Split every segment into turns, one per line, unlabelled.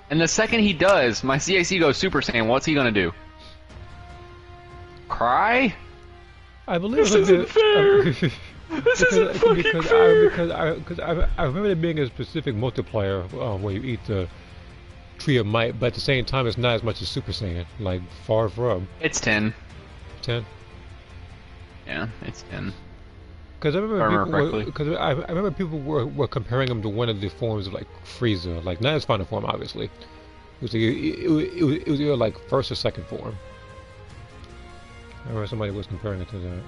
And the second he does, my CIC goes Super Saiyan. What's he gonna do? Cry?
I believe
This isn't fair. This isn't fucking fair.
Because I remember there being a specific multiplier where you eat the Tree of Might, but at the same time it's not as much as Super Saiyan. Like far from.
It's 10.
10.
Yeah, it's 10.
Because I
remember
I remember people were comparing him to one of the forms of like Frieza, like not his final form, obviously. It was either like first or second form. I remember somebody was comparing it to that.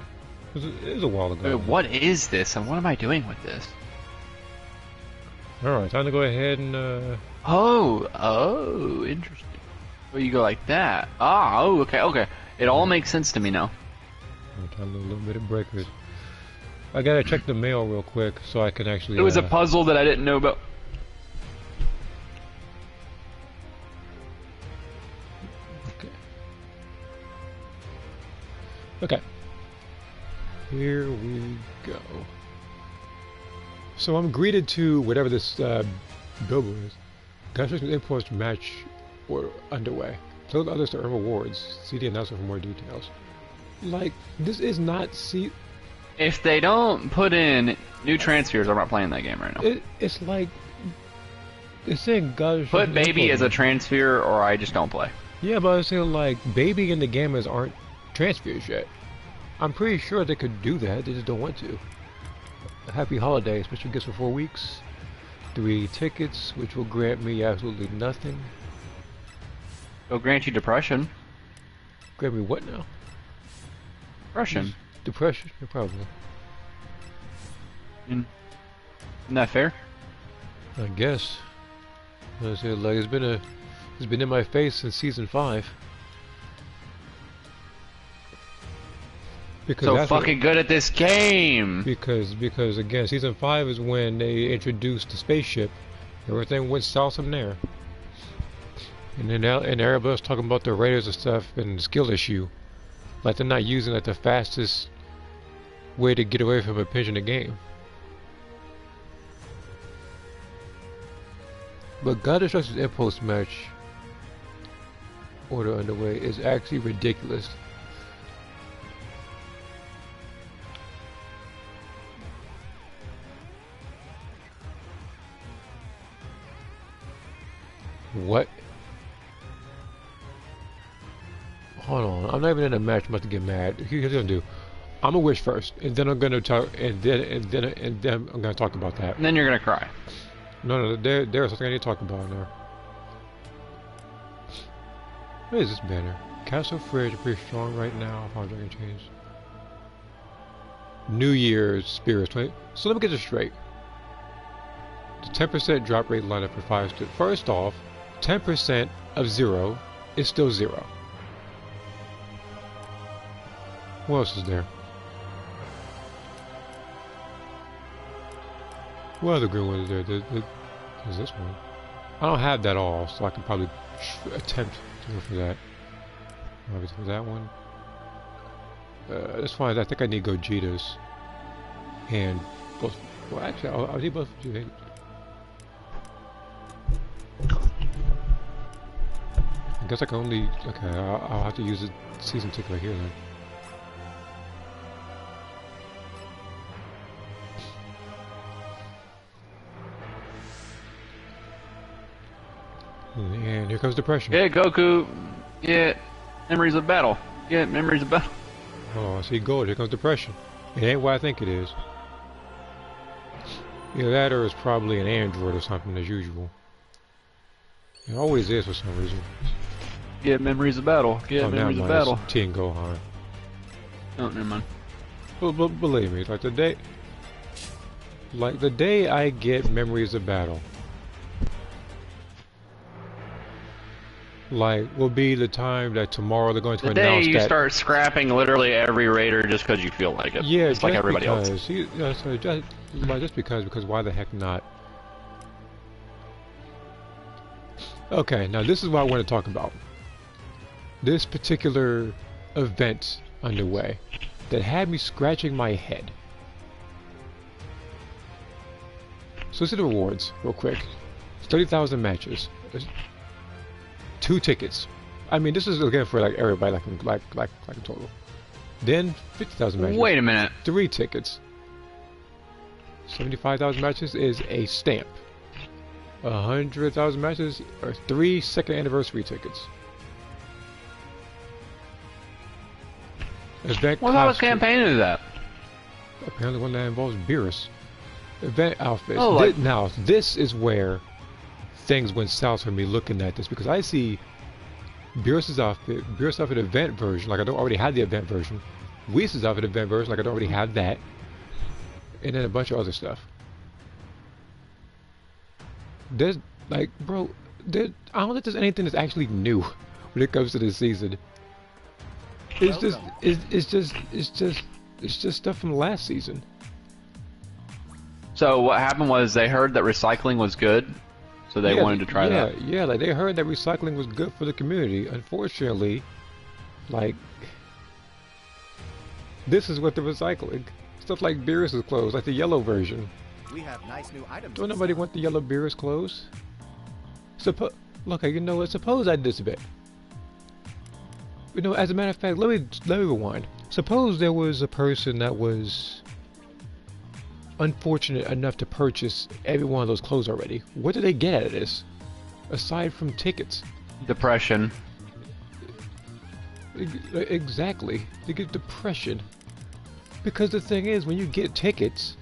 It was a while ago.
Wait, what is this, and what am I doing with this?
All right, time to go ahead and.
Oh, interesting. Well, you go like that. Ah, oh, okay. It all makes sense to me now.
Time to do a little bit of breakers. I gotta check the mail real quick so I can actually.
It was a puzzle that I didn't know about.
Okay. Here we go. So I'm greeted to whatever this billboard is. Construction imports match or underway. Tell the others to earn rewards. See the announcement for more details. Like, this is not
If they don't put in new transfers, I'm not playing that game right now.
It's like it's saying God.
Put baby as a transfer, or I just don't play.
Yeah, but I was saying like baby and the gamers aren't transfers yet. I'm pretty sure they could do that. They just don't want to. Happy holidays, special gifts for 4 weeks. 3 tickets, which will grant me absolutely nothing.
It'll grant you depression.
Grant me what now?
Depression.
Depression? Yeah, probably.
Isn't that fair?
I guess. I said, like it's been in my face since season 5. Because
so fucking good at this game.
Because again, season 5 is when they introduced the spaceship. Everything went south from there. And then now, and everybody's talking about the raiders and stuff and the skill issue. Like they're not using like the fastest way to get away from a pinch in the game. But God Destruction's Impulse match order underway is actually ridiculous. What? Hold on, I'm not even in a match. I'm about to get mad. Here's what I'm gonna do. I'm gonna wish first, and then I'm gonna talk, and then I'm gonna talk about that.
And then you're gonna cry.
No, there's something I need to talk about now. What is this banner? Castle Fridge is pretty strong right now. How do I change? New Year's Spirits 20. So let me get this straight. The 10% drop rate lineup for 5 stars. First off, 10% of 0 is still 0. What else is there? What other green one is there? There's this one. I don't have that all, so I can probably attempt to go for that. Obviously for that one. That's fine. I think I need Gogeta's. And both. Well, actually, I'll need both. I guess I can only. Okay, I'll have to use the season ticket right here then. And here comes depression.
Yeah, Goku. Yeah, memories of battle. Yeah, memories of battle.
Oh, I see gold. Here comes depression. It ain't what I think it is. Either that or it's probably an android or something as usual. It always is for some reason.
Yeah, memories of battle. Yeah, memories of battle.
It's T and Gohan.
Oh, never mind.
But believe me, like the day I get memories of battle, like will be the time that tomorrow they're going to announce that.
The day you start scrapping literally every raider just because you feel like it.
Yeah,
it's like everybody else.
Just because why the heck not? Okay, now this is what I want to talk about. This particular event underway that had me scratching my head. So let's see the rewards real quick. 30,000 matches. 2 tickets. I mean, this is again for like everybody, like in total. Then 50,000 matches.
Wait a minute.
3 tickets. 75,000 matches is a stamp. 100,000 matches are 3 second anniversary tickets. Event
What kind of
costume.
campaign is that?
Apparently one that involves Beerus. Event outfits.
Oh, like...
Now, this is where things went south for me looking at this, because I see Beerus's outfit event version, like I don't already have the event version. Whis' outfit event version, like I don't already have that. And then a bunch of other stuff. There's, like, bro, I don't think there's anything that's actually new when it comes to this season. It's just stuff from last season.
So what happened was they heard that recycling was good, so they wanted to try that.
Yeah, like they heard that recycling was good for the community. Unfortunately, like, this is what they're recycling. Stuff like Beerus' clothes, like the yellow version.
We have nice new items.
Don't nobody want the yellow Beerus clothes? Look, you know what? Suppose I did this a bit. You know, as a matter of fact, let me rewind. Suppose there was a person that was unfortunate enough to purchase every one of those clothes already. What do they get out of this? Aside from tickets.
Depression.
Exactly. They get depression. Because the thing is, when you get tickets,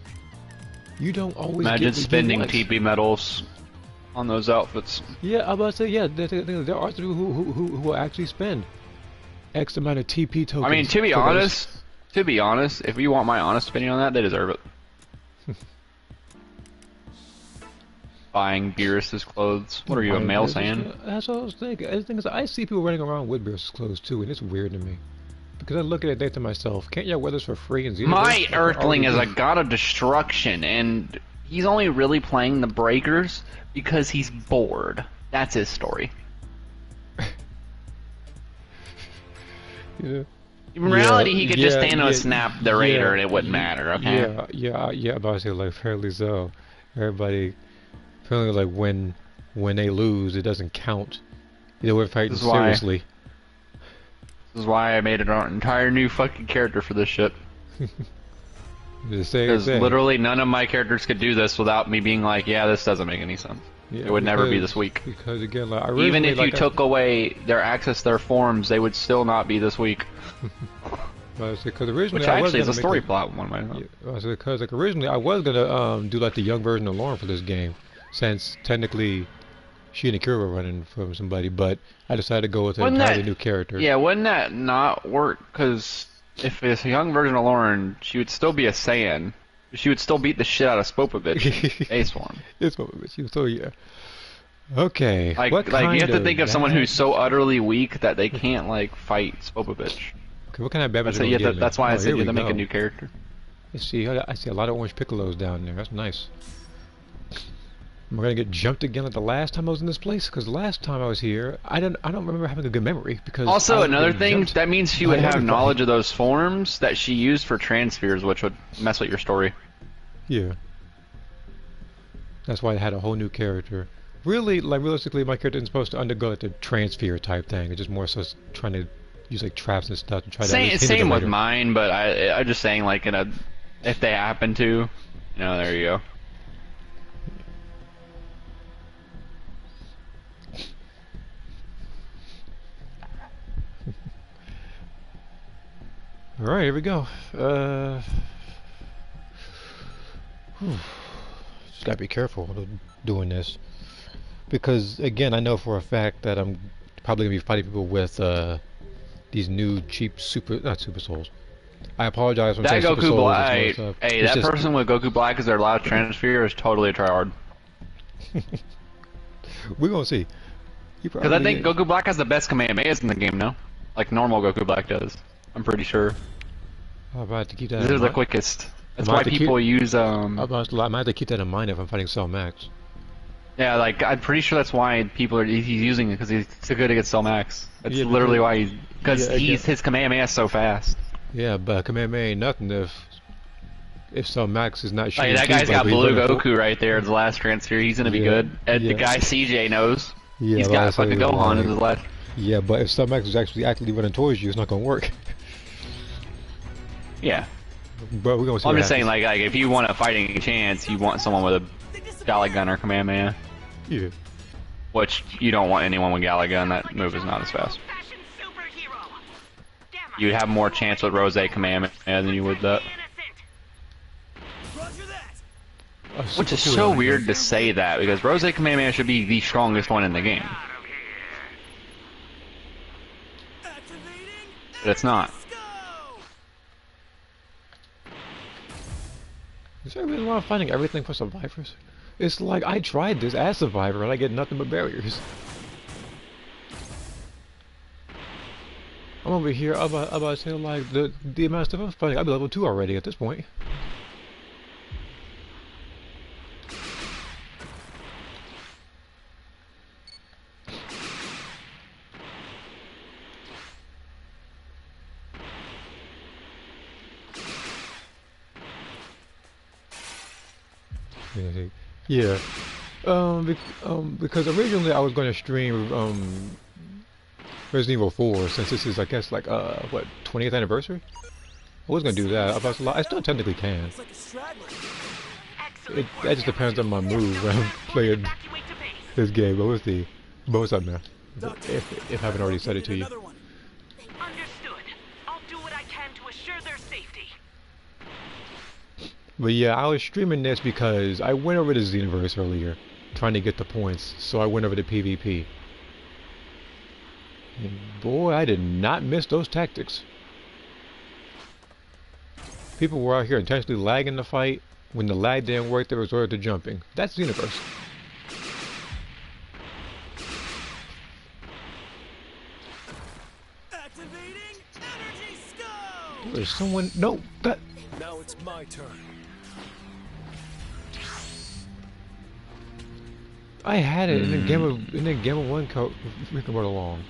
you don't always
Imagine
get what
spending
you want.
TP medals on those outfits.
Yeah, I'm about to say, yeah, there are people who will actually spend X amount of TP tokens.
I mean, to be honest, if you want my honest opinion on that, they deserve it. Buying Beerus' clothes. What are you, a male Saiyan?
That's what I was thinking. The thing is, I see people running around with Beerus' clothes too, and it's weird to me. Because I look at it and think to myself, can't y'all wear this for free? And
My Earthling is a god of destruction, and he's only really playing the Breakers because he's bored. That's his story.
Yeah.
In reality, he could just Thanos snap the Raider and it wouldn't matter, okay?
Yeah, about to say, like, fairly so. Everybody, apparently, like, when they lose, it doesn't count. You know, we're fighting seriously.
This is why I made an entire new fucking character for this shit.
Because
literally none of my characters could do this without me being like, yeah, this doesn't make any sense.
Yeah,
it would never be this weak.
Because again, like,
even if you took away their access to their forms, they would still not be this weak.
Because originally,
which actually is a story plot one might know.
Because like originally, I was gonna do like the young version of Lauren for this game, since technically she and Akira were running from somebody, but I decided to go with an entirely new character.
Yeah, wouldn't that not work? Because if it's a young version of Lauren, she would still be a Saiyan. She would still beat the shit out of Spopovich. Ace form.
It's Spopovich. So yeah. Okay.
Like you have to think of someone who's so utterly weak that they can't like fight Spopovich.
Okay, what kind of bad
that's why I said you have to make a new character.
I see a lot of orange piccolos down there. That's nice. Am I gonna get jumped again like the last time I was in this place? Because last time I was here, I don't remember having a good memory. Because
also another thing, that means she would have knowledge of those forms that she used for transfers, which would mess with your story.
Yeah. That's why I had a whole new character. Really, like realistically, my character isn't supposed to undergo like the transfer type thing. It's just more so trying to use like traps and stuff to try to.
Same with mine, but I'm just saying like if they happen to, you know, there you go.
Alright, here we go. Just gotta be careful doing this. Because, again, I know for a fact that I'm probably gonna be fighting people with these new cheap not Super Souls. I apologize for saying Super Souls.
That person with Goku Black as their last transfer is totally a tryhard.
We're gonna see.
Because I think Goku Black has the best Kamehamehas in the game now. Like normal Goku Black does. I'm pretty sure.
I'm about to keep that.
These are the quickest. That's why people use
I might have to keep that in mind if I'm fighting Cell Max.
Yeah, like I'm pretty sure that's why he's using it, because he's so good against Cell Max. That's literally why his Kamehameha is so fast.
Yeah, but Kamehameha ain't nothing if Cell Max is not shooting.
Like, that guy's got blue Goku right there. The last transfer, he's gonna be good. And the guy CJ knows.
Yeah,
He's
but I
got
say
fucking Gohan in
like,
his left.
yeah, but if some X is actually actively running towards you, it's not gonna work.
Yeah.
But we're gonna see
Well, I'm
what
just saying,
happens.
like if you want a fighting chance, you want someone with a Galley Gun or Kamehameha.
Yeah.
Which you don't want anyone with Galley Gun. That move is not as fast. You'd have more chance with Rose Kamehameha than you would that. Which is so weird to say that, because Rose Kamehameha should be the strongest one in the game. But it's not.
Is there a reason why I'm finding everything for survivors? It's like I tried this as Survivor and I get nothing but barriers. I'm over here about to say like the amount of stuff I'm finding. I'll be level 2 already at this point. Yeah. Because originally I was going to stream Resident Evil 4 since this is I guess like what 20th anniversary. I was going to do that. I still technically can. That just depends on my mood when I'm playing this game. But we'll see. But what's up, man? If I haven't already said it to you. But yeah, I was streaming this because I went over to Xenoverse earlier, trying to get the points, so I went over to PvP. And boy, I did not miss those tactics. People were out here intentionally lagging the fight. When the lag didn't work, they resorted to jumping. That's Xenoverse.
Activating energy scope.
There's someone. No, that.
Now it's my turn.
I had it, and then Gamma 1 freaking went along.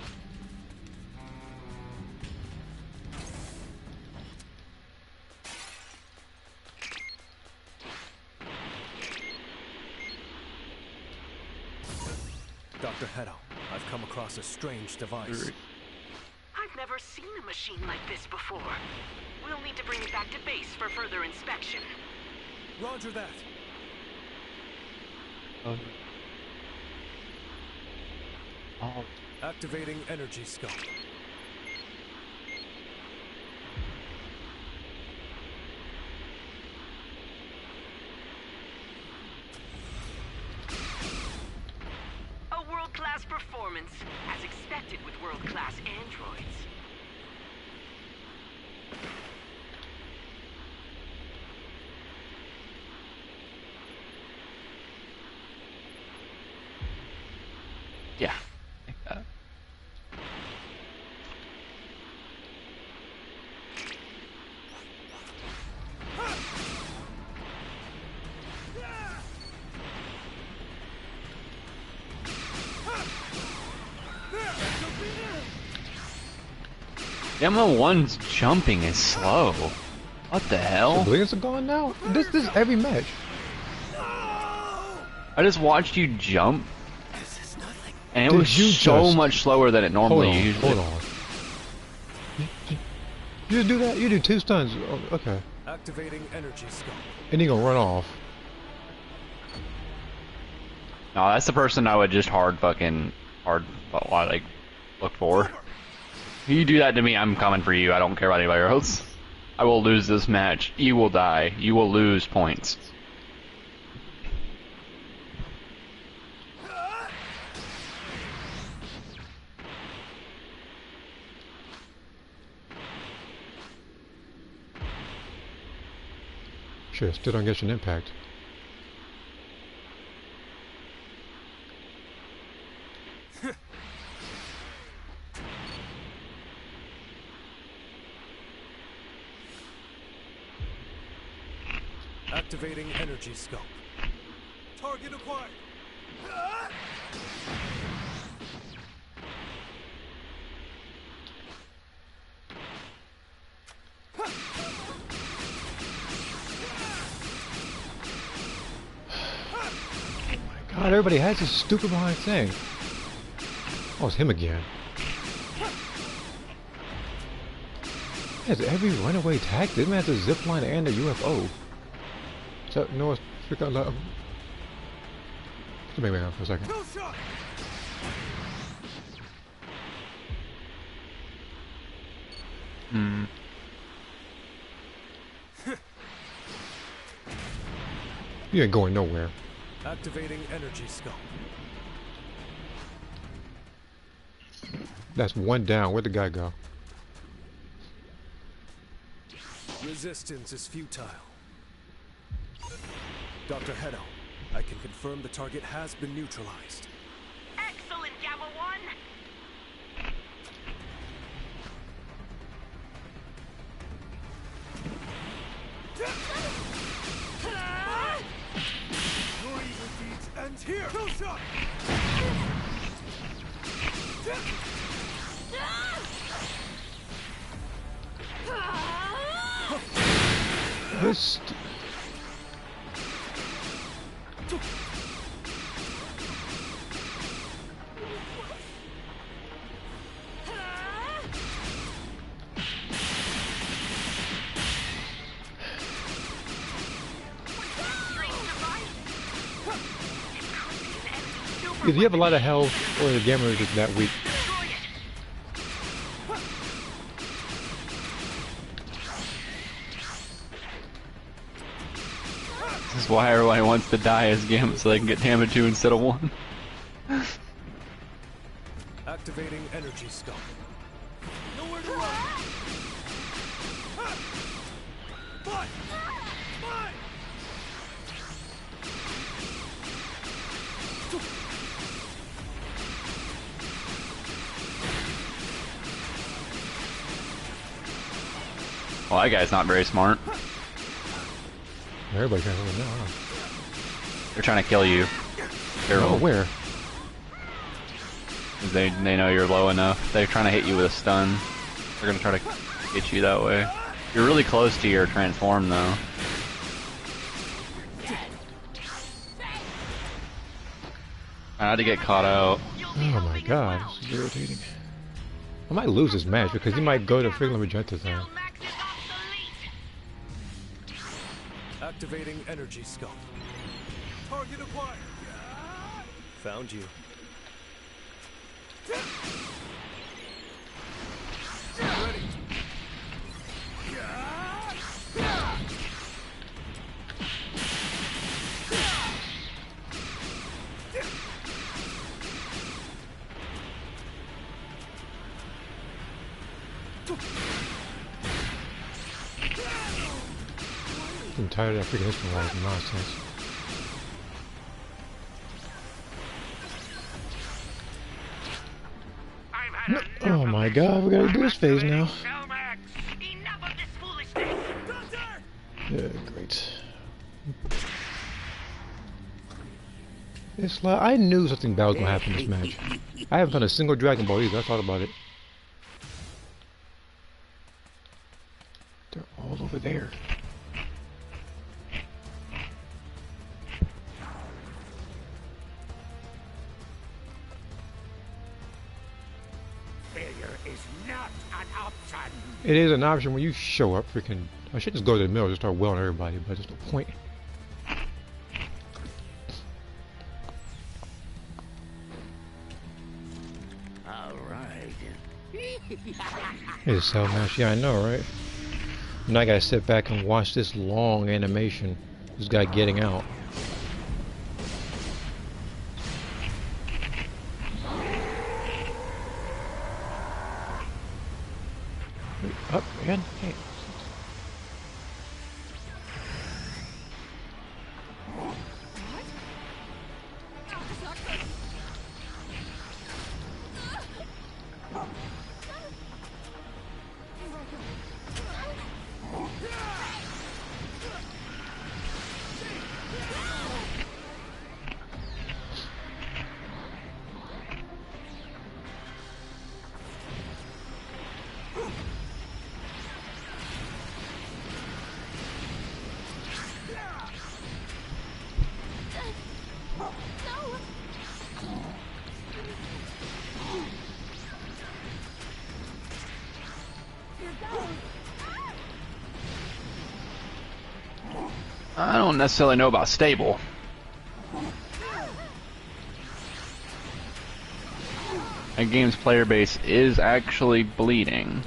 Dr. Hedo, I've come across a strange device.
I've never seen a machine like this before. We'll need to bring it back to base for further inspection.
Roger that.
Oh.
Activating energy scope.
A world-class performance, as expected with world-class androids.
Yeah. Like that. Gamma 1's jumping is slow. What the hell?
Brilliance are gone now? This is every match.
I just watched you jump, and it was so much slower than it normally usually.
Hold on. You just do that? You do 2 stuns. Oh, okay.
Activating energy scope.
And he gonna run off.
No, that's the person I would just hard like look for. You do that to me, I'm coming for you. I don't care about anybody else. I will lose this match. You will die. You will lose points.
Sure, still don't get an impact.
Activating energy scope. Target acquired.
God, everybody has this stupid behind thing. Oh, it's him again. He has every runaway tactic. This man has a zipline and a UFO. So, no, it's freaking loud. Let me back up for a second.
No shot.
Hmm.
You ain't going nowhere.
Activating energy scope.
That's one down. Where'd the guy go?
Resistance is futile. Dr. Hedo, I can confirm the target has been neutralized.
Excellent, Gamma 1!
Your evil deeds end here! No shot!
This. If you have a lot of health, or the gamma is just that weak.
This is why everybody wants to die as Gamma so they can get Gamma 2 instead of 1.
Activating energy scope. Nowhere to run! Fight! Fight!
Well, that guy's not very smart.
Everybody trying to win now, huh?
They're trying to kill you. Careful.
Oh, where?
'Cause they know you're low enough. They're trying to hit you with a stun. They're gonna try to get you that way. You're really close to your transform though. I had to get caught out.
Oh my god, this is irritating. I might lose this match because he might go to freaking Magenta Zone.
Activating energy scope. Target acquired. Found you. Ready.
I'm tired of that freaking history wall nonsense. Oh my god, we gotta do this phase now. Yeah, great. It's like, I knew something bad was gonna happen in this match. I haven't done a single Dragon Ball either, I thought about it. They're all over there. It is an option when you show up. Freaking, I should just go to the middle and just start wailing everybody, but there's no point.
All right.
It's so much. Yeah, I know, right? Now I gotta sit back and watch this long animation. This guy getting out. Up, man. Hey.
don't necessarily know about stable. A game's player base is actually bleeding.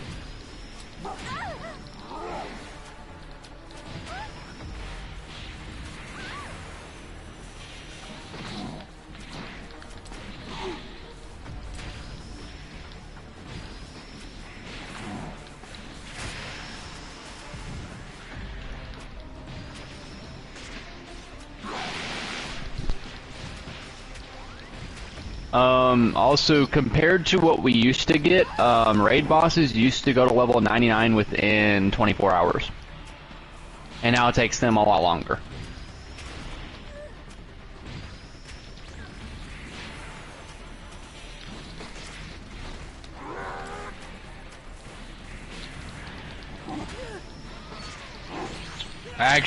Also, compared to what we used to get, raid bosses used to go to level 99 within 24 hours. And now it takes them a lot longer. I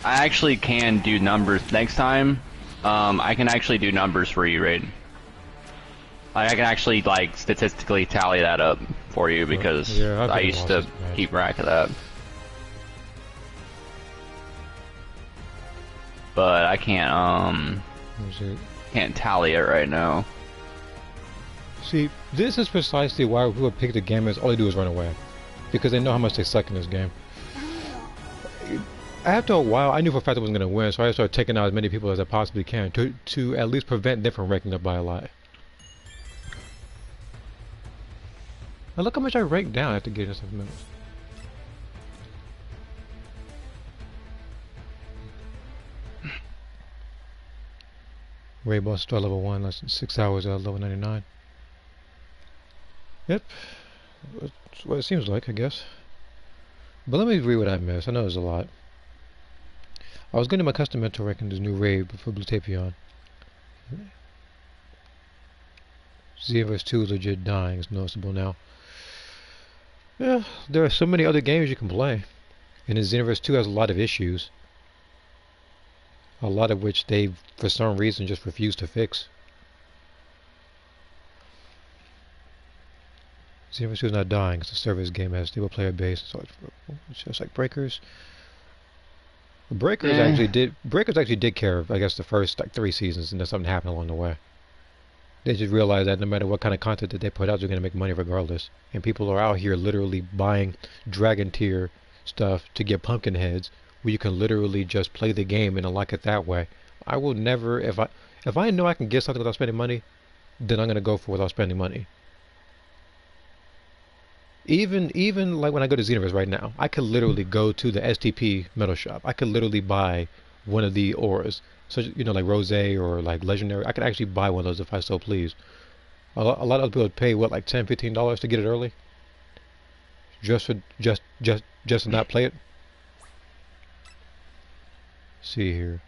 actually can do numbers next time. I can actually do numbers for you, Raid. I can actually, like, statistically tally that up for you because
yeah,
I used to keep track of that. But I can't tally it right now.
See, this is precisely why people pick the game as all they do is run away. Because they know how much they suck in this game. After a while, I knew for a fact I wasn't going to win, so I started taking out as many people as I possibly can to at least prevent them from ranking up by a lot. Now look how much I ranked down after getting 7 minutes. Raid boss start level 1, less than 6 hours at level 99. Yep, that's what it seems like, I guess. But let me read what I missed. I know there's a lot. I was getting my custom mentor ranking this new raid for Blue Tapion. Xenoverse 2 is legit dying, it's noticeable now. Yeah, there are so many other games you can play. And Xenoverse 2 has a lot of issues. A lot of which they, for some reason, just refuse to fix. Xenoverse 2 is not dying, it's a service game, has stable player base, so it's just like Breakers. Breakers actually did care of, I guess, the first like 3 seasons, and then something happened along the way. They just realized that no matter what kind of content that they put out, they're going to make money regardless. And people are out here literally buying Dragon tier stuff to get pumpkin heads, where you can literally just play the game and unlock it that way. I will never, if I know I can get something without spending money, then I'm going to go for it without spending money. Even like when I go to Xenoverse right now, I could literally go to the STP metal shop. I could literally buy one of the auras, so you know, like Rose or like Legendary. I could actually buy one of those if I so please. A lot of other people would pay what, like $10, $15 to get it early, just to not play it. See here,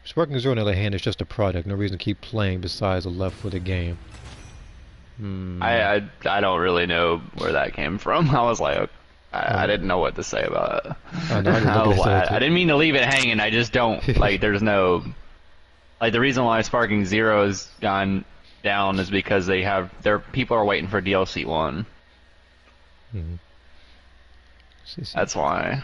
Sparking Zero on the other hand is just a product. No reason to keep playing besides a love for the game.
I don't really know where that came from. I was like, I didn't know what to say about it. I didn't mean to leave it hanging. I just don't like. There's no like the reason why Sparking Zero has gone down is because people are waiting for DLC 1. That's why.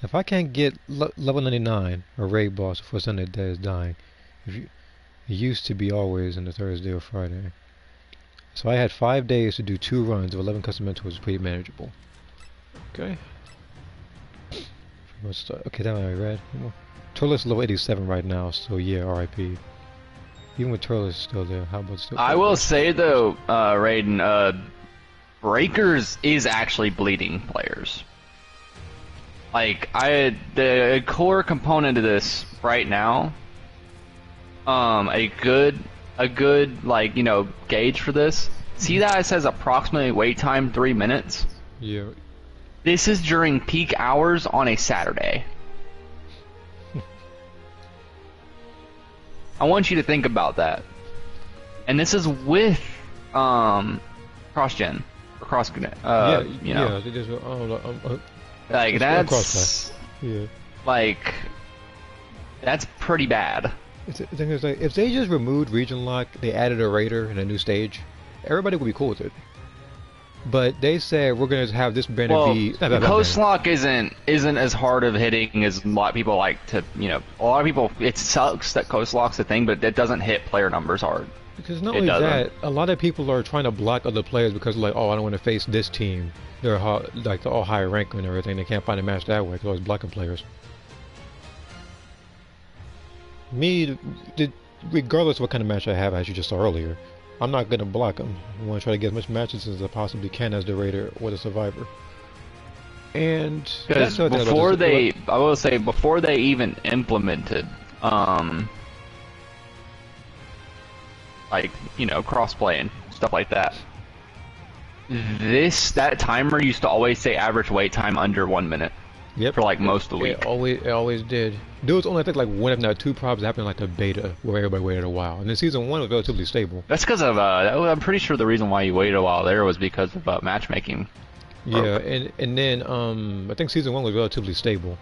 If I can't get level 99 or raid boss before Sunday Dead is dying, it used to be always on the Thursday or Friday. So I had 5 days to do 2 runs of 11 custom mentors, was pretty manageable. Okay. Okay, that one I read. Turles level 87 right now, so yeah, RIP. Even with Turles still there, how about still?
I will say though, Raiden, Breakers is actually bleeding players. Like the core component of this right now, a good like, you know, gauge for this. See that it says approximately wait time 3 minutes?
Yeah.
This is during peak hours on a Saturday. I want you to think about that. And this is with cross-gen or cross-connect. You know.
Yeah, it is.
Like that's
yeah.
Like that's pretty bad.
The thing is, like, if they just removed region lock, they added a raider and a new stage, everybody would be cool with it. But they said we're gonna have this banner
Well,
be
Coast Lock isn't as hard of hitting as a lot of people like to. A lot of people. It sucks that Coast Lock's a thing, but it doesn't hit player numbers hard.
Because not
It
only
doesn't.
that, a lot of people are trying to block other players because like, oh, I don't want to face this team. They're like they're all higher rank and everything. They can't find a match that way. They're always blocking players. Me, regardless of what kind of match I have, as you just saw earlier, I'm not gonna block them. I want to try to get as much matches as I possibly can as the Raider or the Survivor. And
Because
that's the other thing about
before
this-
I will say, before they even implemented, like, cross-play and stuff like that, that timer used to always say average wait time under 1 minute
Yep.
for like most of the week.
It always did. There was only I think like one if not two problems that happened in, like the beta where everybody waited a while, and then season 1 was relatively stable.
That's because of, I'm pretty sure the reason why you waited a while there was because of matchmaking.
Yeah, and then I think season 1 was relatively stable.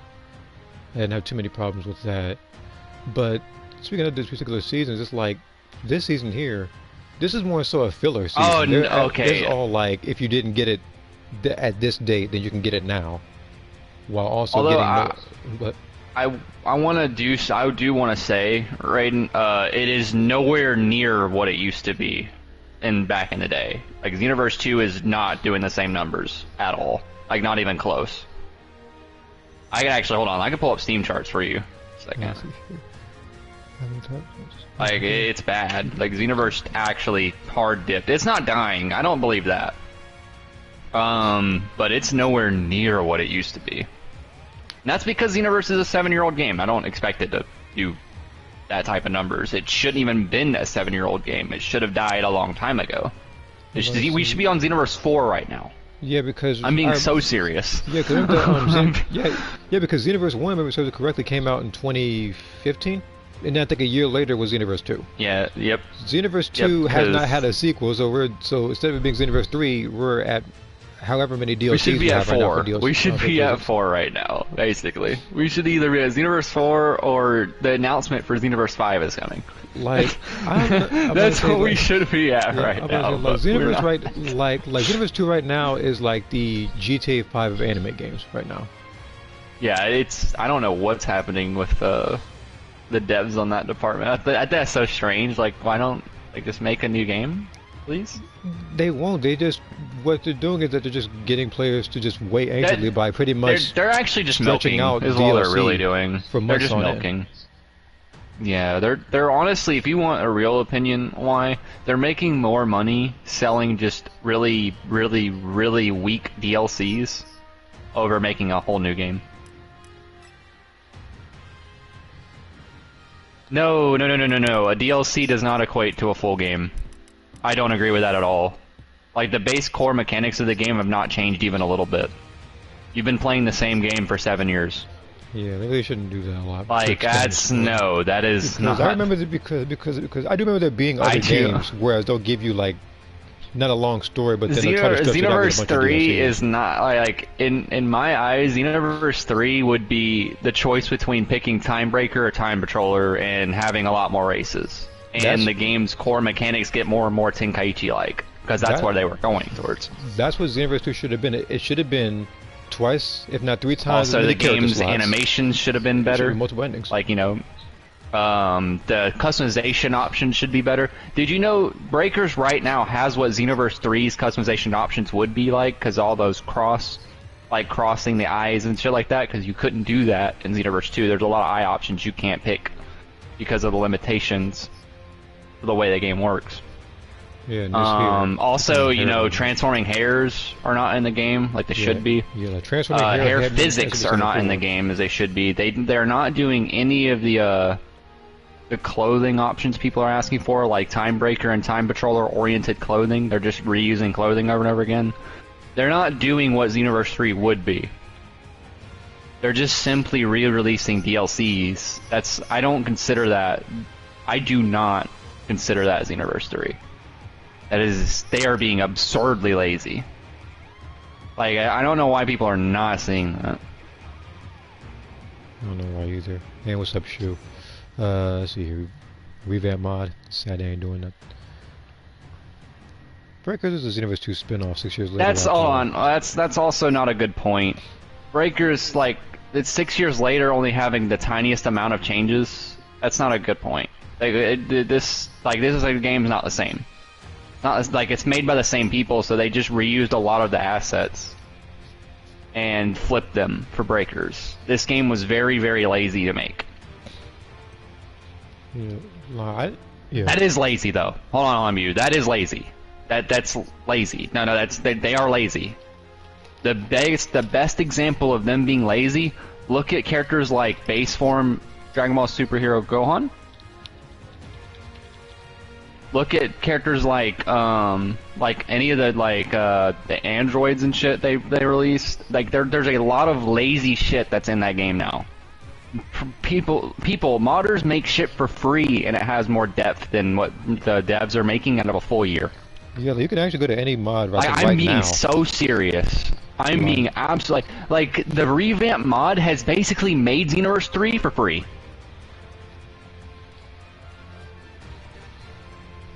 I didn't have too many problems with that. But speaking of this particular season, it's like this season here, this is more so a filler season.
Oh, okay.
It's all like if you didn't get it at this date, then you can get it now, while also
Although
getting. But
I do want to say, Raiden, it is nowhere near what it used to be back in the day. Like, Xenoverse 2 is not doing the same numbers at all. Like, not even close. I can actually, hold on, I can pull up Steam charts for you. A second. Like, it's bad. Like, Xenoverse actually hard dipped. It's not dying. I don't believe that. But it's nowhere near what it used to be. And that's because Xenoverse is a 7-year-old game. I don't expect it to do that type of numbers. It shouldn't even been a 7-year-old game. It should have died a long time ago. We should be on Xenoverse 4 right now.
Yeah, because
I'm being so serious.
Yeah, because because Xenoverse 1, if I remember correctly, came out in 2015, and then I think a year later was Xenoverse 2.
Yeah. Yep.
Xenoverse 2
Yep,
has not
'cause-
had a sequel, so instead of it being Xenoverse 3, we're at however many DLCs
We should be at
have right now
4.
for DLC.
We should be at 4 right now, basically. We should either be at Xenoverse 4 or the announcement for Xenoverse 5 is coming.
Like, I'm
That's what we should be at
Yeah,
right
I'm
now.
about to
but
say,
we're
like,
not.
Xenoverse like Xenoverse 2 right now is like the GTA 5 of anime games right now.
Yeah, I don't know what's happening with the devs on that department. I think that's so strange. Like, why don't they just make a new game, please?
They won't. What they're doing is that they're just getting players to just wait anxiously by pretty much
They're actually just
stretching
milking.
out
Is all they're
DLC
really doing.
for
They're
months
just
on end.
milking. Yeah, they're honestly, if you want a real opinion, why they're making more money selling just really, really, really weak DLCs over making a whole new game. No. A DLC does not equate to a full game. I don't agree with that at all. Like, the base core mechanics of the game have not changed even a little bit. You've been playing the same game for 7 years.
Yeah, they really shouldn't do that a lot.
Like, that is
Because
not.
I remember that because I do remember there being other
do.
games whereas they'll give you like not a long story, but then they'll try to stretch it out with a
Xenoverse
bunch of
3
DLC.
is not like in my eyes. Xenoverse 3 would be the choice between picking Timebreaker or Time Patroller and having a lot more races. And
That's-
the game's core mechanics get more and more Tenkaichi like because that's
That-
where they were going towards.
That's what Xenoverse 2 should have been. It should have been twice, if not 3 times. as
Also,
many
the
character
game's
slots.
animations should have been
Should have
better.
been multiple endings.
Like, the customization options should be better. Did you know Breakers right now has what Xenoverse 3's customization options would be like? Because all those crossing the eyes and shit like that, because you couldn't do that in Xenoverse 2. There's a lot of eye options you can't pick because of the limitations of the way the game works.
Yeah, and this here,
Also,
hair-
transforming hairs are not in the game like they should be.
Yeah, like transforming
Hair
had been-
physics
has
are
been
not in the
improved.
game as they should be. They're not doing any of the clothing options people are asking for, like Timebreaker and Time Patroller oriented clothing. They're just reusing clothing over and over again. They're not doing what Xenoverse 3 would be. They're just simply re-releasing DLCs. I don't consider that. I do not consider that Xenoverse 3. They are being absurdly lazy. Like, I don't know why people are not seeing that.
I don't know why either. And what's up, Shu? Let's see here. Revamp mod. Sad they ain't doing that. Breakers is a Xenoverse 2 spin-off 6 years later.
That's
after-
on. That's also not a good point. Breakers, like, it's 6 years later, only having the tiniest amount of changes. That's not a good point. This is a game's not the same. Not like it's made by the same people, so they just reused a lot of the assets and flipped them for Breakers. This game was very, very lazy to make.
Yeah.
That is lazy, though. Hold on, you. That is lazy. That's lazy. No, they are lazy. The best example of them being lazy. Look at characters like base form Dragon Ball Superhero Gohan. Look at characters like any of the androids and shit they released. Like there's a lot of lazy shit that's in that game now. Modders make shit for free and it has more depth than what the devs are making out of a full year.
Yeah, you can actually go to any mod right now.
I'm being so serious. I'm being absolutely like the revamp mod has basically made Xenoverse 3 for free.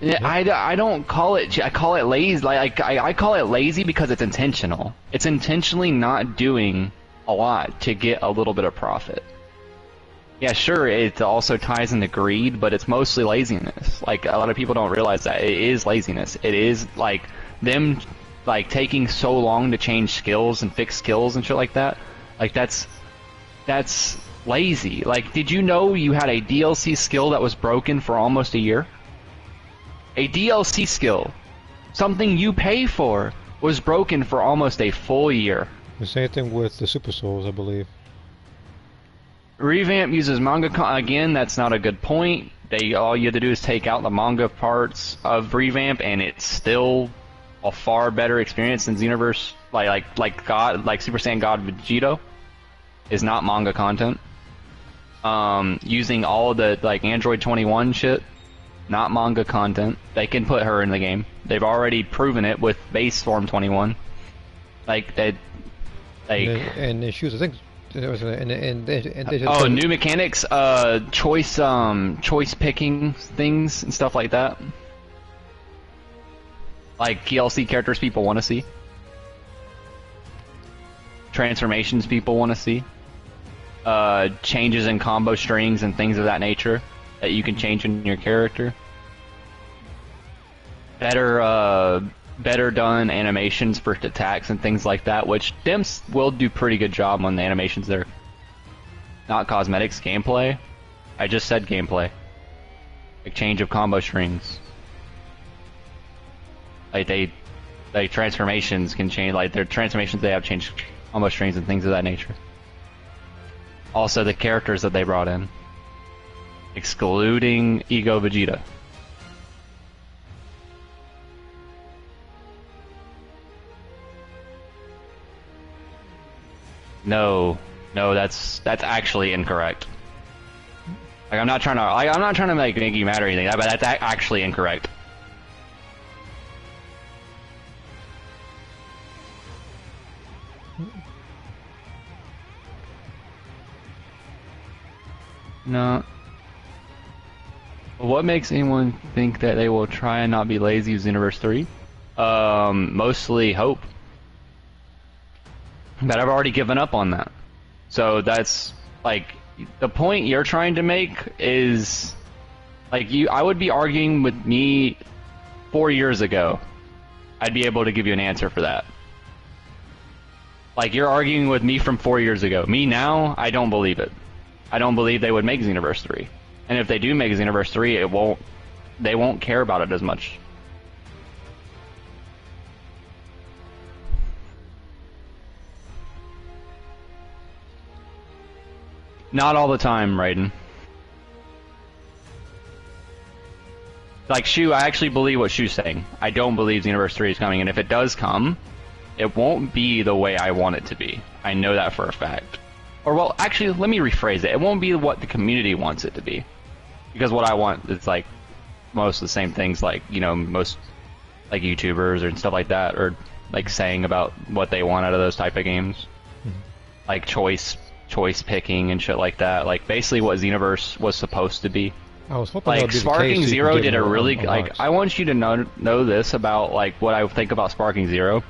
Yeah. I don't call it. I call it lazy. I call it lazy because it's intentional. It's intentionally not doing a lot to get a little bit of profit. Yeah, sure, it also ties into greed, but it's mostly laziness. Like, a lot of people don't realize that. It is laziness. It is, like, them, like, taking so long to change skills and fix skills and shit like that. Like, that's lazy. Like, did you know you had a DLC skill that was broken for almost a year? A DLC skill, something you pay for, was broken for almost a full year.
The same thing with the Super Souls, I believe.
Revamp uses manga again. That's not a good point. All you have to do is take out the manga parts of Revamp, and it's still a far better experience than Xenoverse. Like Super Saiyan God Vegito is not manga content. Using all of the Android 21 shit, not manga content. They can put her in the game. They've already proven it with base form 21.
And she was, I think.
New mechanics, choice picking things and stuff like that. Like DLC characters people want to see. Transformations people want to see. Changes in combo strings and things of that nature that you can change in your character. Better done animations for attacks and things like that, which Dimps will do pretty good job on the animations there. Not cosmetics, gameplay. I just said gameplay. Like change of combo strings. Like transformations can change, like their transformations they have changed combo strings and things of that nature. Also the characters that they brought in. Excluding Ego Vegeta. No, that's actually incorrect. Like I'm not trying to make you mad or anything, but that's actually incorrect. No. What makes anyone think that they will try and not be lazy with Xenoverse 3? Mostly hope. But I've already given up on that. So that's, like, the point you're trying to make is, like, I would be arguing with me 4 years ago. I'd be able to give you an answer for that. Like, you're arguing with me from 4 years ago. Me now, I don't believe it. I don't believe they would make Xenoverse 3. And if they do make Xenoverse 3, they won't care about it as much. Not all the time, Raiden. Like Shu, I actually believe what Shu's saying. I don't believe Xenoverse 3 is coming, and if it does come, it won't be the way I want it to be. I know that for a fact. Or, well, actually, let me rephrase it. It won't be what the community wants it to be. Because what I want is, like, most of the same things, like, you know, most, like, YouTubers and stuff like that are, like, saying about what they want out of those type of games. Mm-hmm. Like, choice picking and shit like that. Like, basically what Xenoverse was supposed to be.
I was hoping that
Like
would be the
Sparking
case so you
Zero
can get
did a
more
really
unlocks.
I want you to know this about like what I think about Sparking Zero.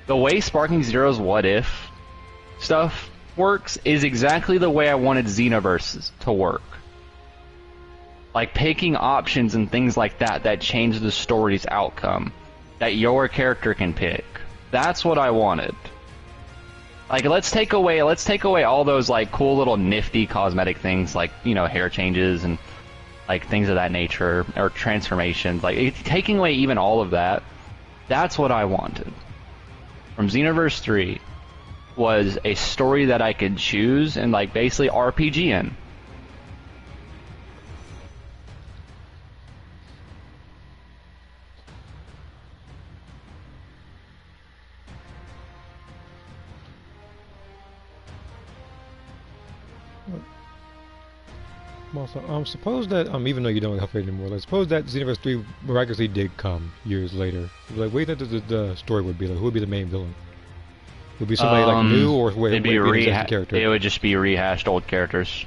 The way Sparking Zero's what if stuff works is exactly the way I wanted Xenoverse to work. Like picking options and things like that that change the story's outcome, that your character can pick. That's what I wanted. Like let's take away all those like cool little nifty cosmetic things like, you know, hair changes and like things of that nature or transformations. Like taking away even all of that. That's what I wanted. From Xenoverse 3 was a story that I could choose and like basically RPG in.
Also, suppose that even though you don't help it anymore, like suppose that Xenoverse 3 miraculously did come years later. Like, what do you think the story would be like? Who would be the main villain? Would it be somebody like new, or would
it'd
it
be
be an existing character?
It would just be rehashed old characters.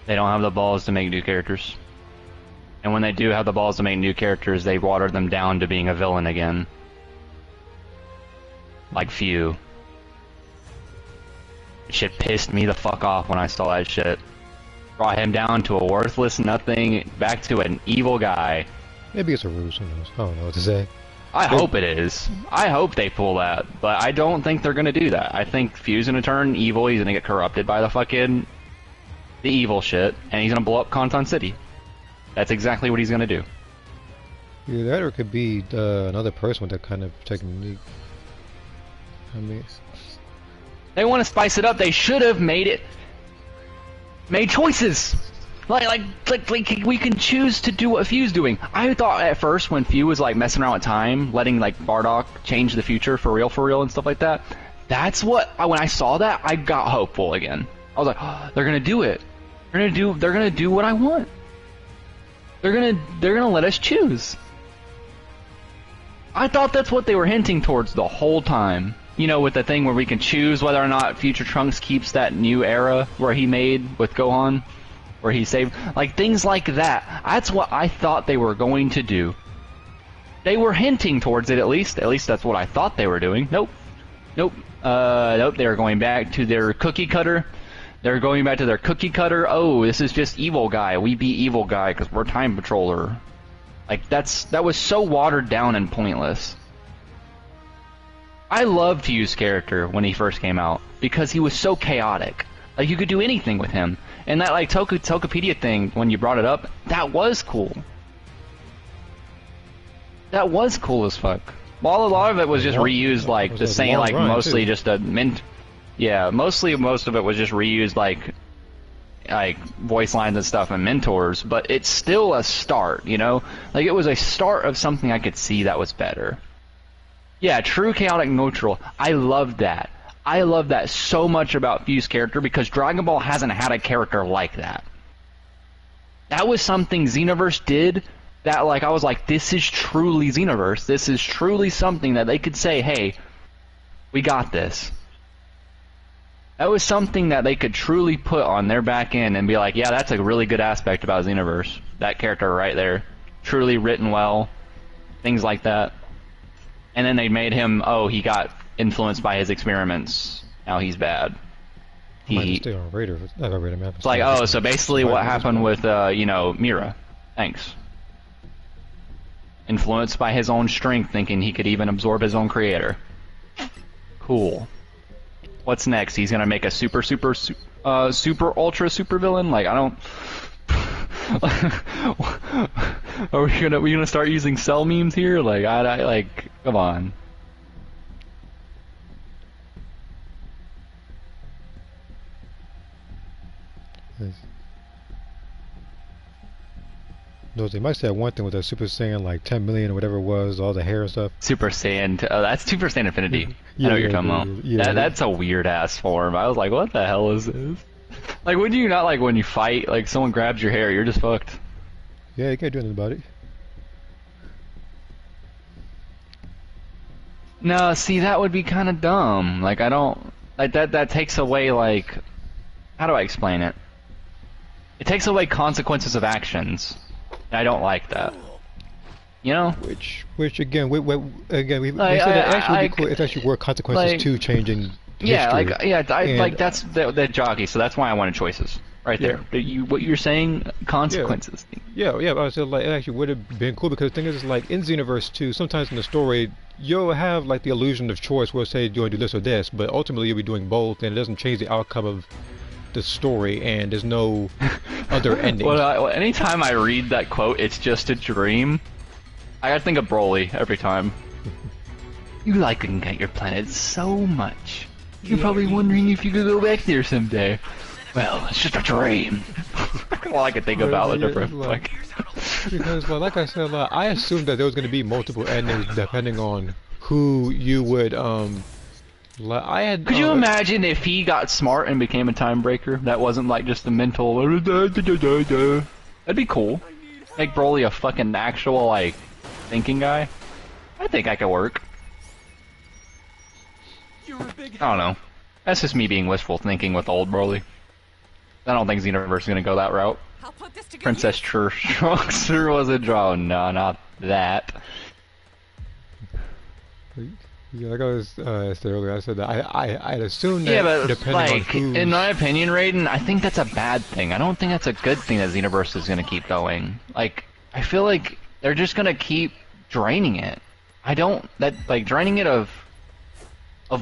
They don't have the balls to make new characters. And when they do have the balls to make new characters, they water them down to being a villain again. Like Few. Shit pissed me the fuck off when I saw that shit. Brought him down to a worthless nothing, back to an evil guy.
Maybe it's a ruse, who knows? I don't know what to say.
I hope it is. I hope they pull that, but I don't think they're gonna do that. I think Few's gonna turn evil, he's gonna get corrupted by the evil shit, and he's gonna blow up Conton City. That's exactly what he's gonna do.
Either that, or it could be another person with that kind of technique. I mean,
They want to spice it up. They should have made choices. Like we can choose to do what Few's doing. I thought at first when Few was like messing around with time, letting like Bardock change the future for real and stuff like that. That's what when I saw that, I got hopeful again. I was like, oh, they're gonna do it. They're gonna do what I want. They're gonna let us choose. I thought that's what they were hinting towards the whole time. You know, with the thing where we can choose whether or not Future Trunks keeps that new era where he made with Gohan, where he saved, like things like that. That's what I thought they were going to do. They were hinting towards it at least. At least that's what I thought they were doing. Nope. Nope. They were going back to their cookie cutter. They're going back to their cookie cutter. Oh, this is just evil guy. We be evil guy because we're time patroller. Like that was so watered down and pointless. I loved Fu's character when he first came out because he was so chaotic. Like you could do anything with him, and that like Tokopedia thing when you brought it up, that was cool. That was cool as fuck. Well, a lot of it was just reused, like the same, like mostly just a mint. Yeah, most of it was just reused, like voice lines and stuff and mentors. But it's still a start, you know. Like it was a start of something I could see that was better. Yeah, true chaotic neutral. I love that. I love that so much about Fu's character because Dragon Ball hasn't had a character like that. That was something Xenoverse did that, like, I was like, this is truly Xenoverse. This is truly something that they could say, hey, we got this. That was something that they could truly put on their back end and be like, yeah, that's a really good aspect about Xenoverse. That character right there. Truly written well. Things like that. And then they made him, oh, he got influenced by his experiments. Now he's bad.
stay on Raider. Raider map.
It's like, oh, so basically what happened with, you know, Mira. Thanks. Influenced by his own strength, thinking he could even absorb his own creator. Cool. What's next? He's gonna make a super ultra super villain? Like, I don't... Are we gonna start using cell memes here? Like, I like, come on.
No, they might say one thing with that Super Saiyan, like 10 million or whatever it was, all the hair and stuff.
Super Saiyan, that's Super Saiyan Infinity.
Yeah,
I know what you're talking about.
Yeah,
that's a weird ass form. I was like, what the hell is this? Like, would you not like when you fight, like someone grabs your hair, you're just fucked.
Yeah, you can't do anything about it.
No, see, that would be kind of dumb. Like, I don't like that. That takes away, like, how do I explain it? It takes away consequences of actions. And I don't like that. You know?
Which again, we
Like,
said that actually
I-
would be cool. It's actually were consequences
like-
to changing
Yeah,
history. And-
like that's the jockey. So that's why I wanted choices right there. What you're saying, consequences.
Yeah, but I said like it actually would have been cool because the thing is like in Xenoverse 2, sometimes in the story you'll have like the illusion of choice where say you're going to do this or this, but ultimately you'll be doing both, and it doesn't change the outcome of the story, and there's no other ending.
Well, anytime I read that quote, it's just a dream. I gotta think of Broly every time. You like looking at your planet so much. You're probably wondering if you could go back there someday. Well, it's just a dream. All I can think about is different. Like,
Because, well, like I said, I assumed that there was going to be multiple endings depending on who you would, I had.
could you imagine if he got smart and became a time breaker? That wasn't like just a mental. That'd be cool. Make Broly a fucking actual like thinking guy. I think I could work.
You're a big
I don't know. That's just me being wishful thinking with old Broly. I don't think Xenoverse is gonna go that route.
I'll put this together.
Princess Trunks was a draw. No, not that.
Yeah, like I was said earlier, I said that I'd assumed that
Yeah, but
depending on
like,
who.
in my opinion, Raiden, I think that's a bad thing. I don't think that's a good thing that Xenoverse is gonna keep going. Like, I feel like they're just gonna keep draining it. Draining it of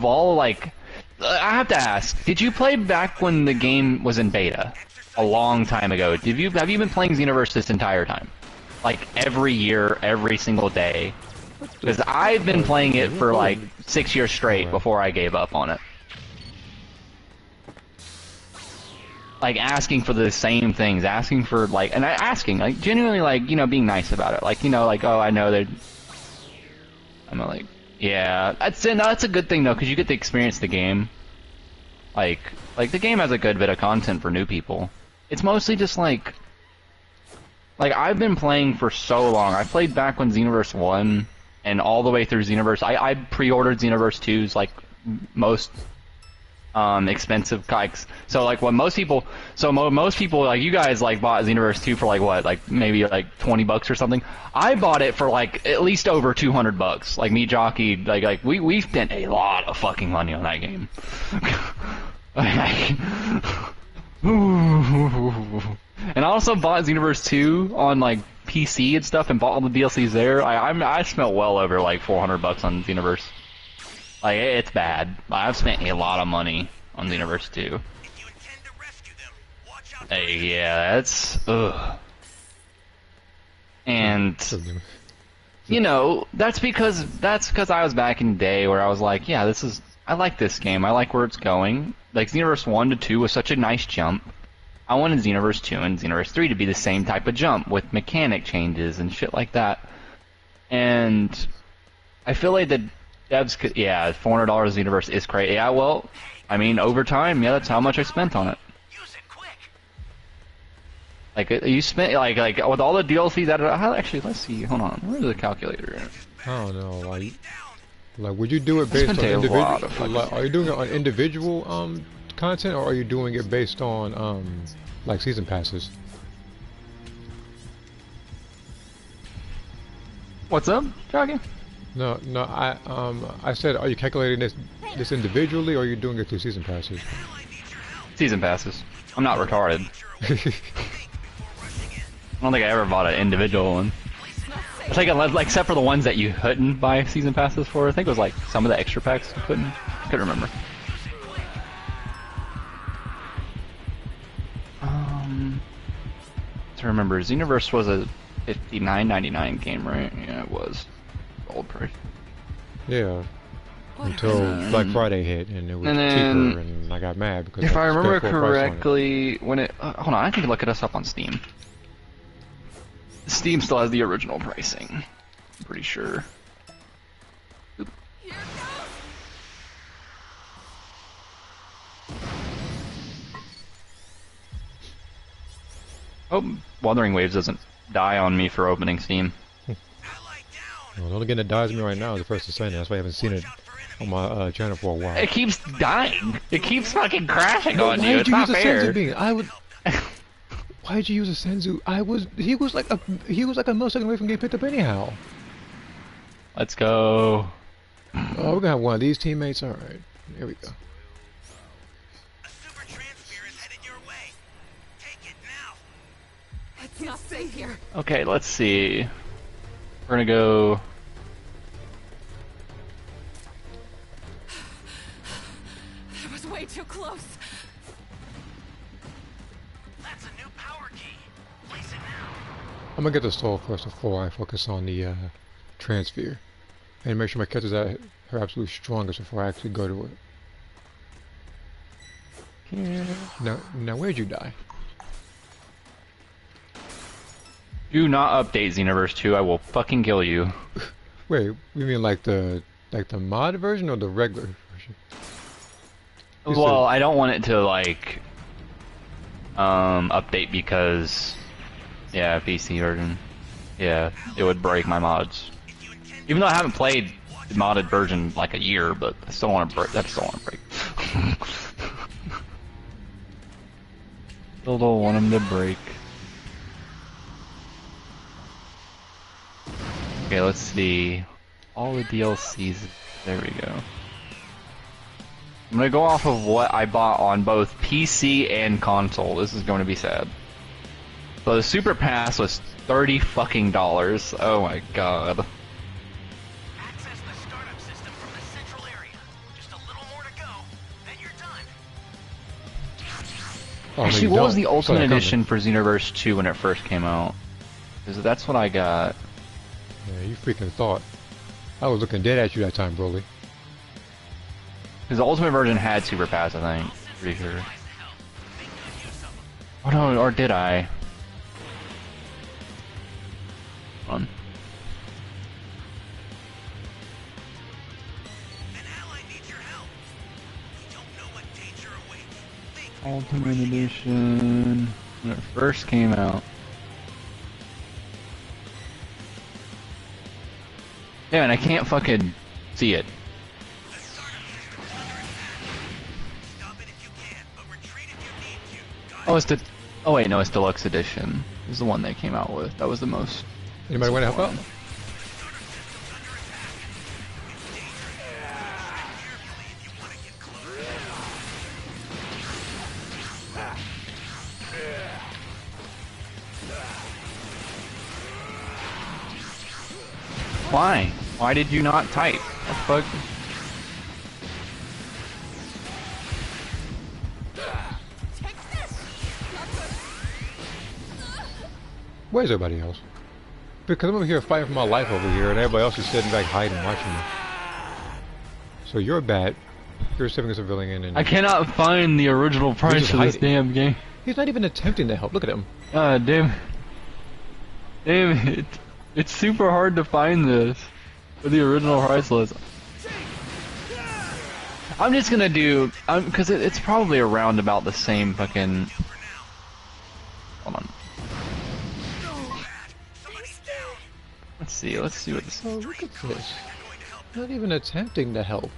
all, like, I have to ask, did you play back when the game was in beta? A long time ago. Have you been playing Xenoverse this entire time? Like, every year, every single day? Because I've been playing it for, like, 6 years straight before I gave up on it. Like, asking for the same things, asking for, like, genuinely, like, you know, being nice about it. Like, you know, like, oh, I know that... I'm like, yeah, that's a good thing though, because you get to experience the game. Like the game has a good bit of content for new people. It's mostly just like I've been playing for so long. I played back when Xenoverse 1 and all the way through Xenoverse. I pre-ordered Xenoverse 2's like most expensive kikes. So like what most people, most people like you guys like bought Xenoverse 2 for like what, like maybe like $20 or something. I bought it for like at least over $200. Like me, Jockey, like we spent a lot of fucking money on that game. And I also bought Xenoverse 2 on like PC and stuff, and bought all the DLCs there. I spent well over like $400 on Xenoverse. Like, it's bad. I've spent a lot of money on Xenoverse 2. Hey, yeah, that's... ugh. And... you know, that's because I was back in the day where I was like, yeah, I like this game. I like where it's going. Like, Xenoverse 1 to 2 was such a nice jump. I wanted Xenoverse 2 and Xenoverse 3 to be the same type of jump with mechanic changes and shit like that. And I feel like the devs could, yeah, $400 Xenoverse is crazy. Yeah, well, I mean, over time, yeah, that's how much I spent on it. Like, you spent, like with all the DLC that, actually, let's see, hold on, where's the calculator?
I don't know, like would you do it based on
spent a lot of
individual? Like, are you doing it on individual content, or are you doing it based on like season passes?
What's up, Jogging?
No, I said, are you calculating this individually, or are you doing it through season passes?
Season passes. I'm not retarded. I don't think I ever bought an individual one. I think like except for the ones that you couldn't buy season passes for. I think it was like some of the extra packs you couldn't. I couldn't remember. To remember, Xenoverse was a $59.99 game, right? Yeah, it was. Old price.
Yeah. Until Black Friday hit, and it was
And then-
cheaper, and I got mad because
If I
spent
remember
full price on it.
correctly, when it hold on, I can look it up on Steam. Steam still has the original pricing. I'm pretty sure. Oop. Oh, Wuthering Waves doesn't die on me for opening Steam.
Well, the only game that dies me right now is the First Ascendant. That's why I haven't seen it on my channel for a while.
It keeps dying. It keeps fucking crashing
No,
on
why
you.
would
It's
you
not
use a sense
fair.
of being? I would. Why'd you use a Senzu? He was like a millisecond away from getting picked up anyhow.
Let's go.
Oh, we're gonna have one of these teammates. All right, here we go.
A super transfer is headed your way. Take it now.
It's not safe here.
Okay, let's see. We're gonna go.
That was way too close.
That's a new power key. Place it now.
I'm gonna get the soul first before I focus on the transfer, and make sure my character's at her absolute strongest before I actually go to it.
Yeah.
Now, where'd you die?
Do not update Xenoverse 2. I will fucking kill you.
Wait, you mean like the mod version or the regular version? You
Well,
said-
I don't want it to like update because yeah, PC version. Yeah, it would break my mods. Even though I haven't played the modded version like a year, but I still want to break. That still want to break. Still don't want them to break. Okay, let's see. All the DLCs. There we go. I'm gonna go off of what I bought on both PC and console. This is going to be sad. So the Super Pass was $30 fucking. Oh my god.
Access the startup system from the central area. Just a little more to go, then you're done.
Oh, no,
Actually,
you
what was
don't.
the Ultimate
Sorry,
Edition for Xenoverse 2 when it first came out? Because that's what I got.
Yeah, you freaking thought. I was looking dead at you that time, Broly.
Because the Ultimate version had Super Pass, I think. Pretty sure. Oh no, or did I? Hold on.
An ally needs your help. We don't know what danger awaits. Think
Ultimate Edition when it first came out. Yeah, and I can't fucking see it.
the startup system's under attack. Stop it if you can, but retreat if you need to. Got
Oh, it's the. Oh wait, no, it's Deluxe Edition. This is the one they came out with. That was the most.
Anybody want to help out?
Why? Why did you not type? What the fuck?
Where's everybody else? Because I'm over here fighting for my life over here, and everybody else is sitting back hiding, watching me. So you're bad. You're saving a civilian, and
I cannot find the original price
just
for this
hiding.
damn game.
he's not even attempting to help. Look at him.
God damn. Damn it. It's super hard to find this for the original price list. I'm just gonna do, because it's probably around about the same fucking. Hold on. Let's see what this.
Oh, look at this. Not even attempting to help.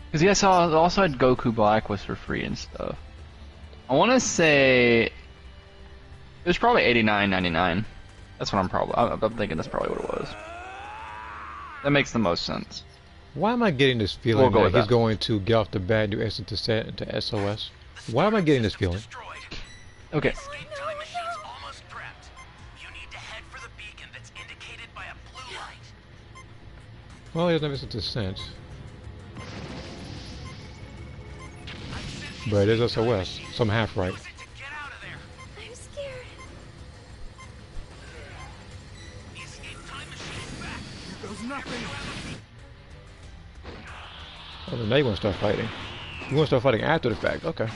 Because yeah, I saw it also had Goku Black was for free and stuff. I want to say it was probably $89.99. That's what I'm thinking. That's probably what it was. That makes the most sense.
Why am I getting this feeling
We'll go
that
with
he's
that.
going to get off the bat and do instant descent into SOS? Why am I getting this feeling?
destroyed.
Okay.
Escape time machine's almost prepped. You need to head for the beacon that's indicated by a blue light.
Well, he doesn't have instant descent. But it is SOS, so I'm half right.
Use it to get out of there.
I'm scared.
The escape time machine's back.
There's nothing.
Oh, then now you want to start fighting. You want to start fighting after the fact, okay.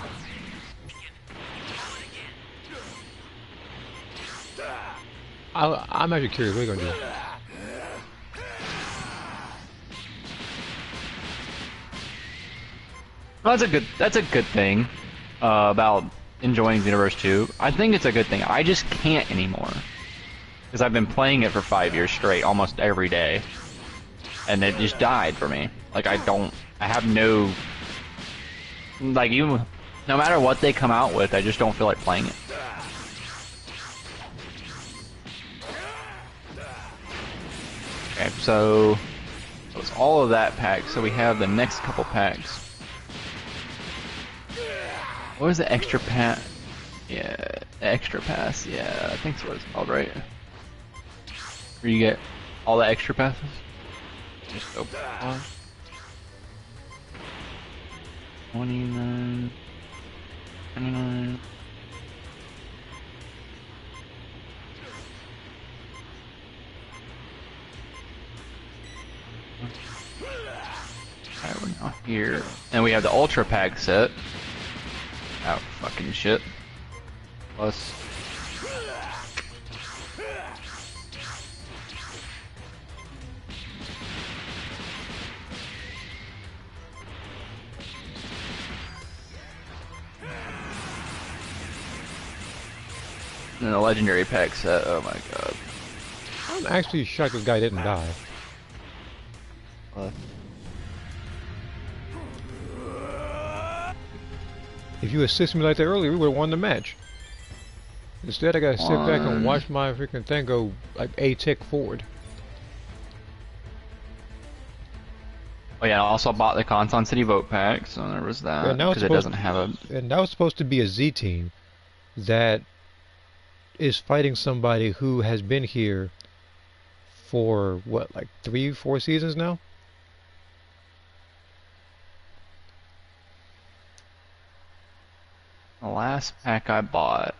I'm actually curious, what are you going to do?
Well, that's a good thing about enjoying Xenoverse 2. I think it's a good thing. I just can't anymore because I've been playing it for 5 years straight, almost every day, and it just died for me. Like I don't I have no, like, even no matter what they come out with, I just don't feel like playing it. Okay, so it's all of that pack. So we have the next couple packs. What was the extra pack? Yeah, extra pass. Yeah, I think that's what it's called, right? Where you get all the extra passes. Just open one. 29, 29. Alright, we're now here. And we have the Ultra Pack set. Oh, fucking shit. Plus. And the Legendary Pack set. Oh my god.
I'm actually shocked this guy didn't die.
What?
If you assisted me like that earlier, we would have won the match. Instead, I gotta sit back and watch my freaking thing go like a tick forward.
Oh yeah, I also bought the Conton City Vote Pack, so there was that. Because it doesn't have a...
And that was supposed to be a Z team that is fighting somebody who has been here for, what, like 3-4 seasons now?
The last pack I bought.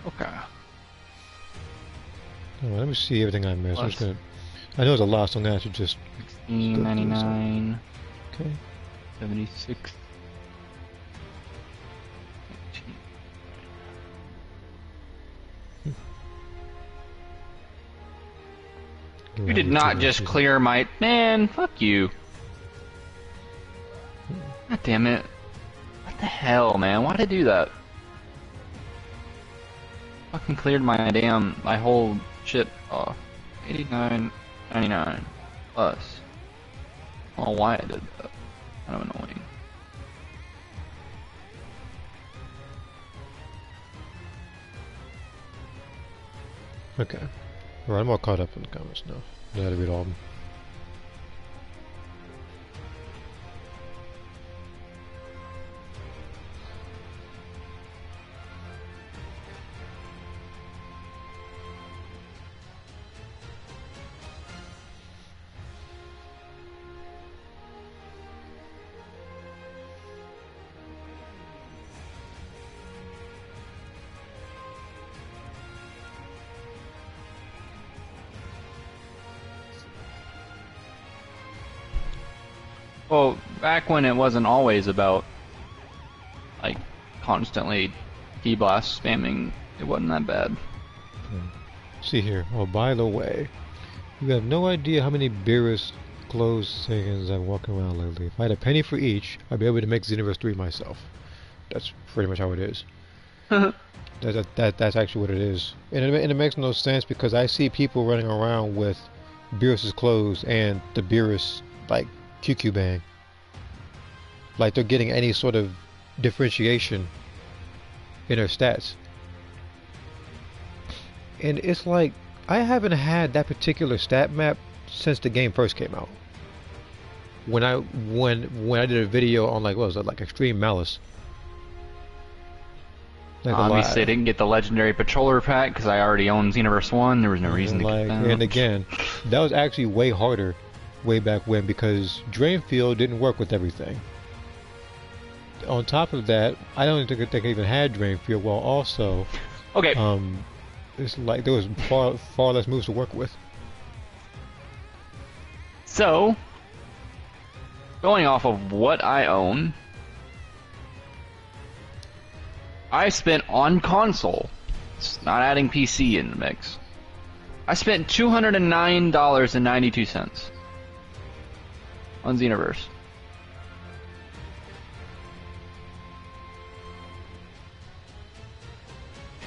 Okay.
Oh, let me see everything I missed. I'm just gonna, I know there's a lot, so I'm gonna have to just...
16.99.
Okay.
76. You did not just clear my... Man, fuck you. God damn it. What the hell, man? Why'd I do that? Fucking cleared my whole shit off. 89.99 plus. I don't know why I did that. Kind of annoying.
Okay. Alright, I'm all caught up in the comments now. I had to read all of them.
Well, back when it wasn't always about, like, constantly T-Blast spamming, it wasn't that bad.
See here. Oh, by the way, you have no idea how many Beerus closed things I'm walking around lately. If I had a penny for each, I'd be able to make Xenoverse 3 myself. That's pretty much how it is. That's actually what it is. And it makes no sense because I see people running around with Beerus' clothes and the Beerus, like, QQ bang. Like they're getting any sort of differentiation in their stats. And it's like, I haven't had that particular stat map since the game first came out. When I did a video on, like, what was it, like Extreme Malice. Like
obviously I didn't get the Legendary Patroller pack because I already owned Xenoverse 1, there was no reason to get that.
And again, that was actually way harder way back when because Drainfield didn't work with everything. On top of that, I don't think they even had Drainfield. Well, also,
okay,
it's like there was far less moves to work with.
So, going off of what I own, I spent on console, it's not adding PC in the mix, I spent $209.92 on Xenoverse.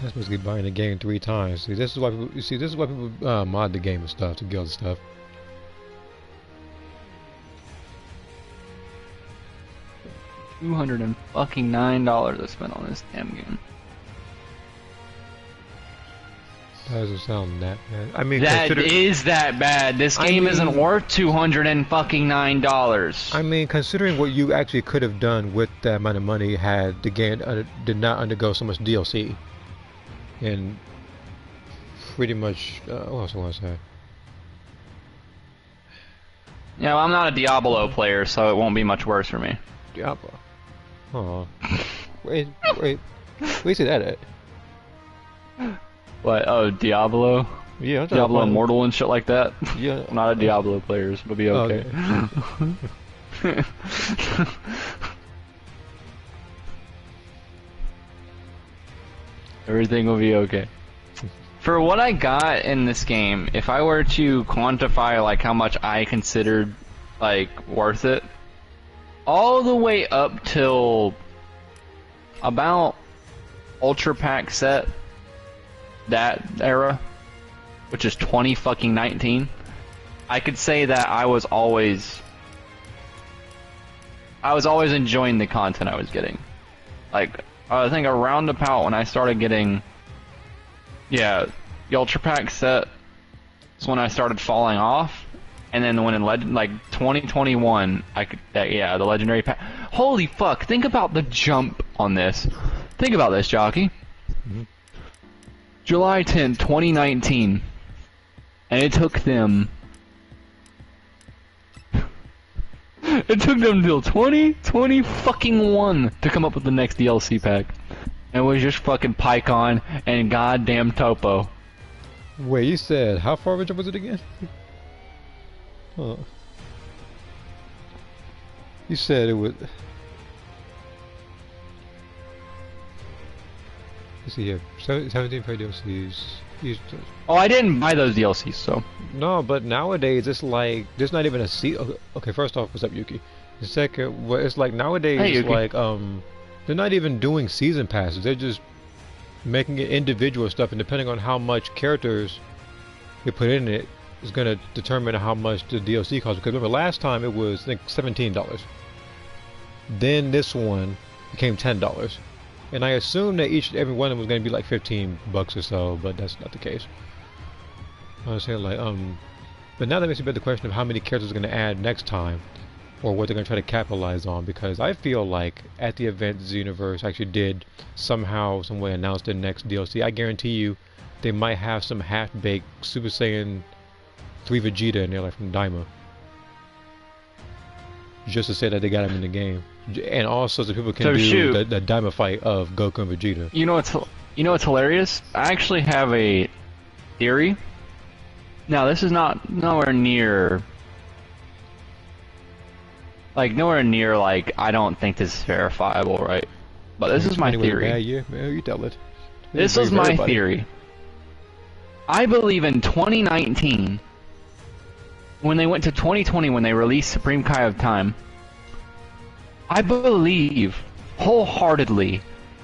That's basically buying the game 3 times. See, this is why people. You see, this is why people mod the game and stuff to get all the stuff.
$209 I spent on this damn game.
That doesn't sound that bad. I mean,
That is that bad. This game isn't worth $209.
I mean, considering what you actually could have done with that amount of money had the game did not undergo so much DLC. And pretty much, what else I want to say?
Yeah, well, I'm not a Diablo player, so it won't be much worse for me.
Diablo. Oh. wait. Where you say that at?
What? Oh, Diablo?
Yeah, I'm talking
Diablo
about-
Immortal and shit like that?
Yeah.
I'm not a Diablo player, so it'll be okay. Everything will be okay. For what I got in this game, if I were to quantify like how much I considered like worth it, all the way up till about Ultra Pack set, that era, which is 2019, I could say that I was always enjoying the content I was getting. Like, I think around about when I started getting, yeah, the Ultra Pack set is when I started falling off, and then when in like 2021, yeah, the Legendary Pack. Holy fuck! Think about the jump on this. Think about this, Jockey. July 10th, 2019, and it took them. It took them till 2021 to come up with the next DLC pack. And it was just fucking PyCon and goddamn Topo.
Wait, you said how far of a jump was it again? Huh. You said it was. Let's see here. 17 paid DLCs.
Oh, I didn't buy those DLCs, so.
No, but nowadays it's like there's not even a Okay, first off, what's up, Yuki? The second, well, it's like nowadays
Hey,
it's
Yuki.
like they're not even doing season passes. They're just making it individual stuff, and depending on how much characters they put in it, is gonna determine how much the DLC costs. Because remember, last time it was I think $17. Then this one became $10. And I assume that every one of them was going to be like $15 or so, but that's not the case. I was saying like, but now that makes me better the question of how many characters they're going to add next time, or what they're going to try to capitalize on. Because I feel like at the event, Xenoverse actually did somehow, some way announce the next DLC. I guarantee you, they might have some half-baked Super Saiyan 3 Vegeta in there, like from Daima, just to say that they got him in the game. And also so people can
So
do
shoot.
the Daima fight of Goku and Vegeta.
You know what's hilarious? I actually have a theory. Now, this is nowhere near like I don't think this is verifiable, right? But this is my
Anyway,
theory.
Yeah, yeah, man, you tell it.
This is my theory. I believe in 2019, when they went to 2020, when they released Supreme Kai of Time, I believe wholeheartedly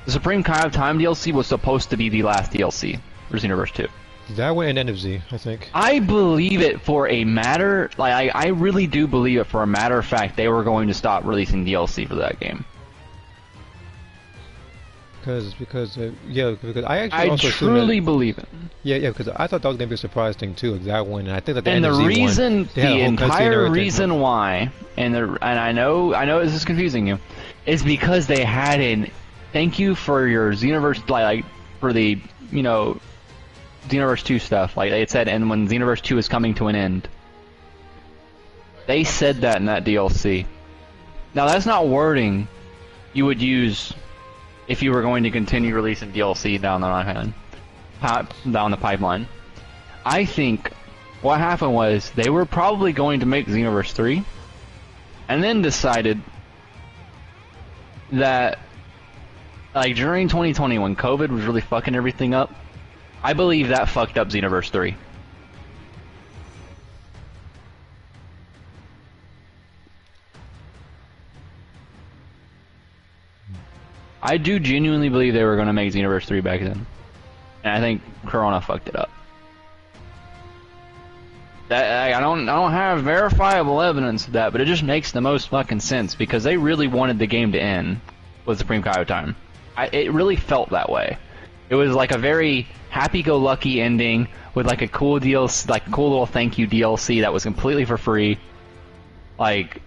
the Supreme Kai of Time DLC was supposed to be the last DLC for Xenoverse 2.
That went in NFZ, I think.
I believe it for a matter, like I really do believe it for a matter of fact they were going to stop releasing DLC for that game.
Because I actually
I
also assumed
truly
that,
believe it.
yeah, because I thought that was gonna be a surprise thing too. Exact one, and I think that the
And the
NFZ
reason,
one, they had a
the
whole cutscene and
entire
everything.
reason why, and I know this is confusing you, is because they had an thank you for your Xenoverse, like for the Xenoverse 2 stuff. Like they said, and when Xenoverse 2 is coming to an end, they said that in that DLC. Now that's not wording you would use if you were going to continue releasing DLC down the pipeline. I think what happened was they were probably going to make Xenoverse 3 and then decided that like during 2020 when COVID was really fucking everything up, I believe that fucked up Xenoverse 3. I do genuinely believe they were going to make Xenoverse 3 back then. And I think Corona fucked it up. I don't have verifiable evidence of that, but it just makes the most fucking sense because they really wanted the game to end with Supreme Kaio Time. It really felt that way. It was like a very happy-go-lucky ending with like a cool DLC, like a cool little thank you DLC that was completely for free. Like,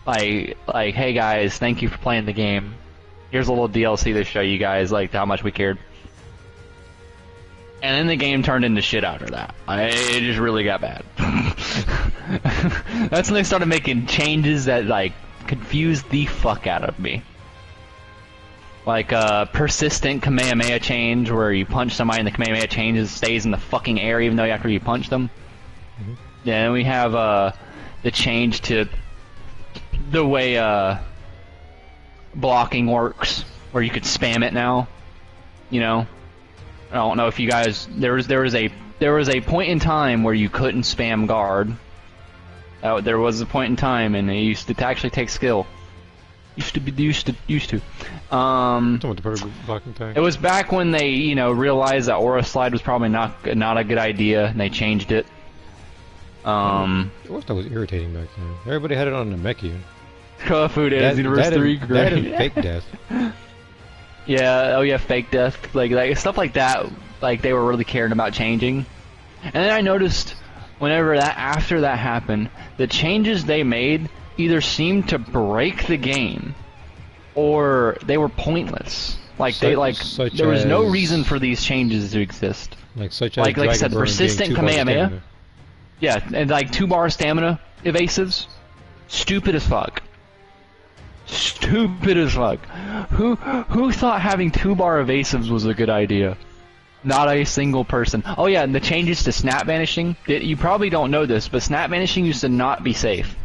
hey guys, thank you for playing the game. Here's a little DLC to show you guys like how much we cared. And then the game turned into shit after that. It just really got bad. That's when they started making changes that like confused the fuck out of me. Like a persistent Kamehameha change where you punch somebody and the Kamehameha changes stays in the fucking air even though after you punch them. Mm-hmm. Then we have the change to the way blocking works, where you could spam it now. You know, I don't know if you guys there was a point in time where you couldn't spam guard. There was a point in time, and it used to actually take skill. Used to.
With the perfect blocking time.
It was back when they, you know, realized that Aura Slide was probably not a good idea, and they changed it.
That was irritating back then. Everybody had it on the Namekian.
Kofu Dance Universe 3, great.
That is fake death.
Yeah, oh yeah, fake death, like stuff like that. Like they were really caring about changing. And then I noticed, after that happened, the changes they made either seemed to break the game, or they were pointless. Like there was no reason for these changes to exist.
Like
I said, persistent Kamehameha. Yeah, and like 2-bar stamina evasives. Stupid as fuck. Stupid as fuck. Who thought having 2-bar evasives was a good idea? Not a single person. Oh yeah, and the changes to snap vanishing. You probably don't know this, but snap vanishing used to not be safe.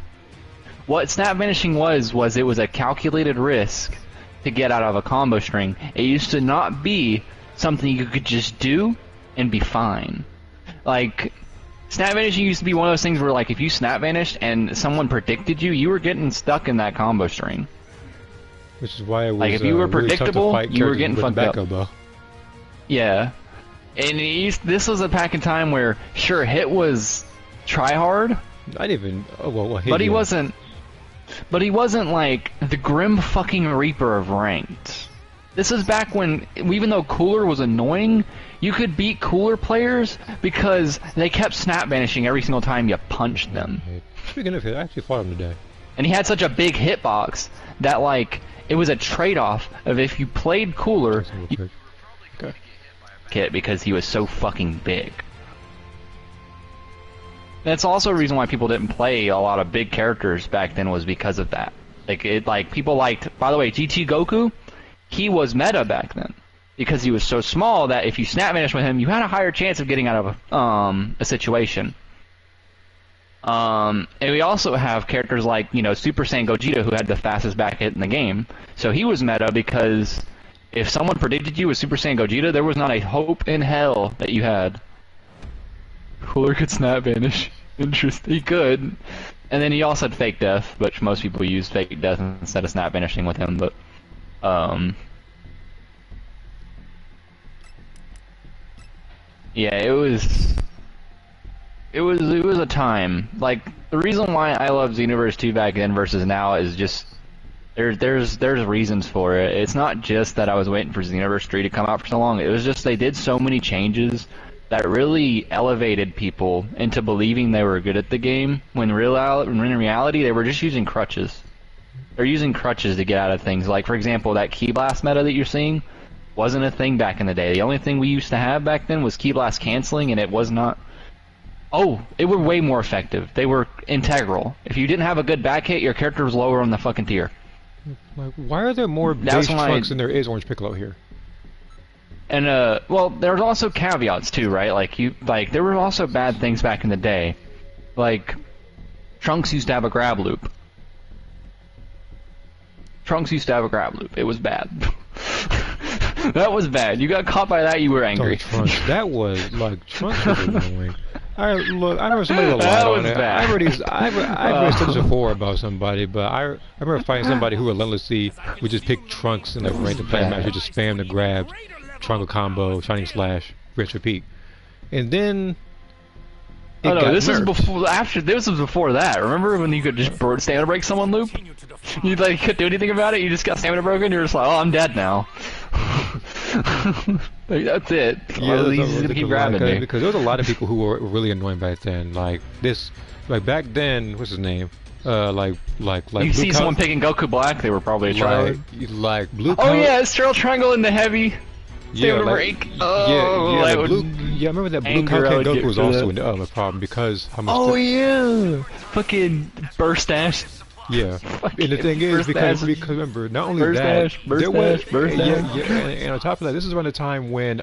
What snap vanishing was it was a calculated risk to get out of a combo string. It used to not be something you could just do and be fine. Like, snap vanishing used to be one of those things where, like, if you snap vanished and someone predicted you, you were getting stuck in that combo string.
Which is why it was,
like, if you were
really
predictable, you were getting fucked up.
Bow.
Yeah. And this was a pack in time where, sure, Hit was try-hard.
Not even... Oh, well,
but he wasn't... But he wasn't like the Grim fucking Reaper of ranked. This is back when, even though Cooler was annoying, you could beat Cooler players because they kept snap vanishing every single time you punched them.
Speaking of Hit, I actually fought him today.
And he had such a big hitbox that, like, it was a trade-off of if you played Cooler, you Kit because he was so fucking big. That's also a reason why people didn't play a lot of big characters back then, was because of that. Like people liked, by the way, GT Goku, he was meta back then because he was so small that if you snap vanish with him, you had a higher chance of getting out of a situation. And we also have characters like, you know, Super Saiyan Gogeta, who had the fastest back hit in the game. So he was meta because if someone predicted you with Super Saiyan Gogeta, there was not a hope in hell that you had. Cooler could snap vanish. Interesting. He could. And then he also had fake death, which most people use fake death instead of snap vanishing with him, but yeah, it was a time. Like, the reason why I loved Xenoverse 2 back then versus now is just there's reasons for it. It's not just that I was waiting for Xenoverse 3 to come out for so long. It was just they did so many changes that really elevated people into believing they were good at the game, when in reality they were just using crutches. They're using crutches to get out of things. Like, for example, that Ki Blast meta that you're seeing wasn't a thing back in the day. The only thing we used to have back then was Ki Blast canceling, and it was not... Oh, they were way more effective. They were integral. If you didn't have a good back hit, your character was lower on the fucking tier.
Like, why are there more base Trunks than there is Orange Piccolo here?
And well, there's also caveats too, right? Like there were also bad things back in the day. Like Trunks used to have a grab loop. It was bad. That was bad. You got caught by that, you were angry.
Trunks. That was like Trunks was annoying. I remember somebody relied on it.
Bad.
I've said this before about somebody, but I remember finding somebody who relentlessly would just pick Trunks and like right to play match, would just spam the grabs. triangle combo, shining slash, rinse repeat, and then.
Oh
It
no,
got
this is
nerfed.
before. After this was before that. Remember when you could just stamina break someone loop? You like couldn't do anything about it. You just got stamina broken. You're just like, oh, I'm dead now. Like, that's it.
Yeah,
Well,
that's
he's gonna keep grabbing me.
because there was a lot of people who were really annoying back then. Like this, like back then, what's his name? Like
You see someone picking Goku Black, they were probably a tryhard.
like blue.
Oh yeah, Sterile Triangle in the heavy. Stamina break. Oh,
yeah,
that
the
would
blue, I remember that blue
anger I
Kaioken
would
Goku
get
was
for
also
that.
a problem because how much.
Oh yeah, fucking burst dash.
Yeah, and the thing is
Burst
because
Dash.
remember not only
Burst
that
Dash, Burst
there was
Dash, Burst
yeah,
Dash.
yeah, and on top of that, this is around the time when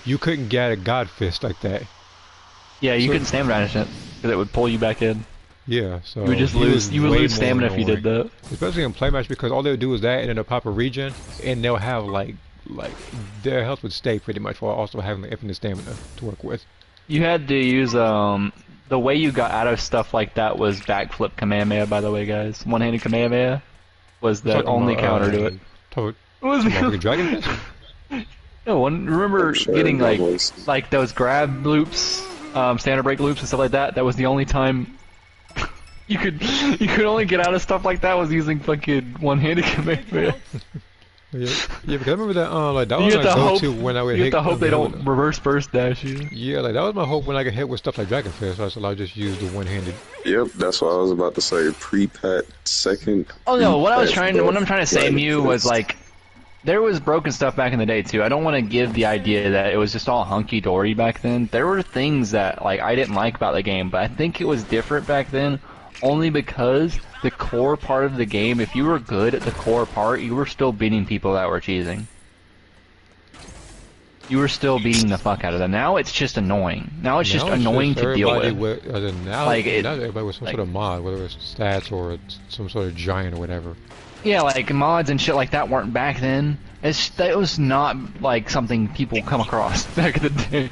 you couldn't get a God Fist like that.
Yeah, you
So-
couldn't stamina dash it because it would pull you back in.
Yeah, so
You would just
he
lose.
was
You would
way
lose
more
stamina if you did
annoying.
that.
Especially in play match because all they would do is that and then they'll pop a regen and they'll have like their health would stay pretty much while also having the infinite stamina to work with.
You had to use the way you got out of stuff like that was backflip Kamehameha. By the way, guys, one-handed Kamehameha was the
Talking
only
about,
counter to it.
Talking
Was
about the Dragon Fist?
No one remember
I'm sure
getting
that was-
like those grab loops, standard break loops and stuff like that. That was the only time you could only get out of stuff like that was using fucking one-handed Kamehameha.
Yeah, because I remember that like that
You
was
have
my
to hope.
go-to when I would
You
hit.
have to hope they
when I
don't
would-
reverse burst dash you.
Yeah, like that was my hope when I could hit with stuff like Dragon Fist. So I just use the one-handed.
Yep, that's what I was about to say. Pre-pat second.
Oh no, what I'm
pre-patch
trying to say,
Dragon
Mew, was
Fist.
like there was broken stuff back in the day too. I don't want to give the idea that it was just all hunky dory back then. There were things that like I didn't like about the game, but I think it was different back then only because the core part of the game, if you were good at the core part, you were still beating people that were cheesing. You were still beating the fuck out of them. Now it's just annoying. Now it's just
Now
annoying to deal
everybody
with.
Now,
Like, it-
now everybody with some
like-
sort of mod, whether it's stats or it's some sort of giant or whatever.
Yeah, like mods and shit like that weren't back then. That was not like something people come across back in the day.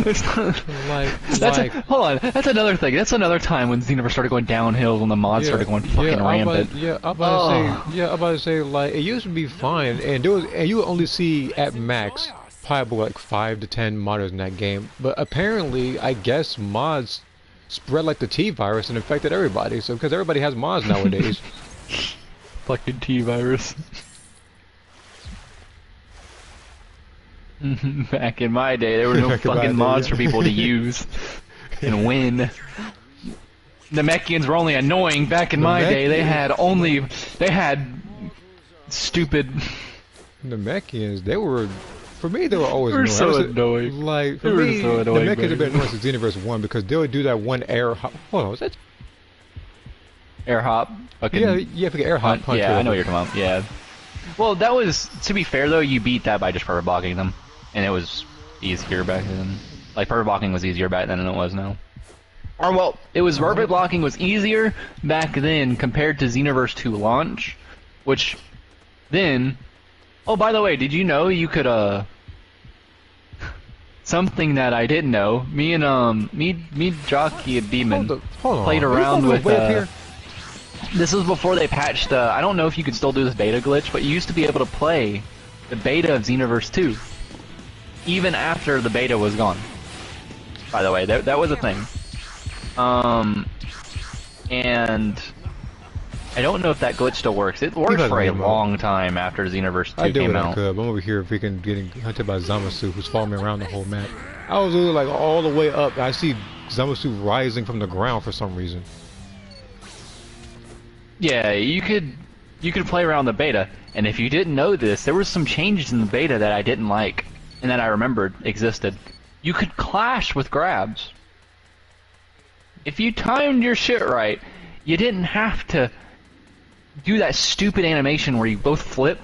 It's not, hold on, that's another thing. That's another time when Xenoverse started going downhill when the mods started going fucking rampant.
I'm about to say, like, it used to be fine, and you would only see at max probably like 5 to 10 modders in that game. But apparently, I guess mods spread like the T virus and infected everybody. So because everybody has mods nowadays.
Fucking T-virus. Back in my day, there were no
Back in my
fucking
day,
mods
yeah.
for people to use and win. The Mechians were only annoying back in my day. They had stupid.
The Mechians, for me, they were always
They were
annoying.
so
I was-
annoying.
Like, for
They were
me,
so
the
annoying
Mechians
back
have been annoying since Xenoverse 1 because they would do that one air hop. Hold on, was that?
Air hop. Fucking
Yeah, forget air hop punch.
Yeah, I know what you're talking about. Yeah. Well, that was, to be fair though, you beat that by just perfect blocking them, and it was easier back then. Like perfect blocking was easier back then than it was now. Or well, it was perfect blocking was easier back then compared to Xenoverse 2 launch, which then. Oh, by the way, did you know you could something that I didn't know? Me and me Jockey and Demon
Hold on.
played
Are you
around
talking
with
way up here?
this was before they patched, I don't know if you could still do this beta glitch, but you used to be able to play the beta of Xenoverse 2, even after the beta was gone. By the way, that was a thing. And I don't know if that glitch still works. It worked
doesn't
for a
anymore.
long time after Xenoverse 2
I did
came
what I
out.
could, but I'm over here freaking getting hunted by Zamasu, who's following me around the whole map. I was literally like all the way up. I see Zamasu rising from the ground for some reason.
Yeah, you could play around the beta, and if you didn't know this, there was some changes in the beta that I didn't like, and that I remembered existed. You could clash with grabs. If you timed your shit right, you didn't have to do that stupid animation where you both flip.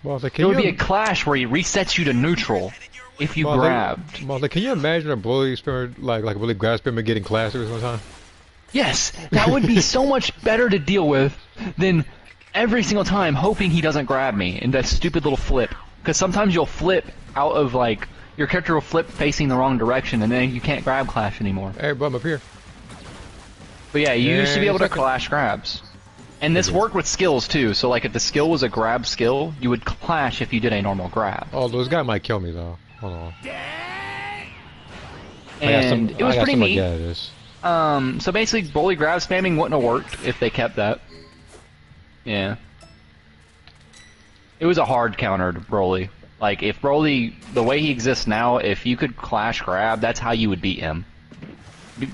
Well, like,
There would be a clash where he resets you to neutral if you grabbed.
Can you imagine a bully experiment, like a bully grab experiment getting classic one time?
Yes, that would be so much better to deal with than every single time hoping he doesn't grab me in that stupid little flip. Because sometimes you'll flip out of, like, your character will flip facing the wrong direction and then you can't grab clash anymore.
Hey, bro, I'm up here.
But yeah, you used to be able to
second.
clash grabs. And this worked with skills too, so like if the skill was a grab skill, you would clash if you did a normal grab.
Oh, this guy might kill me though. Hold on.
And it was pretty neat.
Yeah, it is.
So basically Broly grab spamming wouldn't have worked if they kept that. Yeah. It was a hard counter to Broly. Like, if Broly, the way he exists now, if you could clash grab, that's how you would beat him.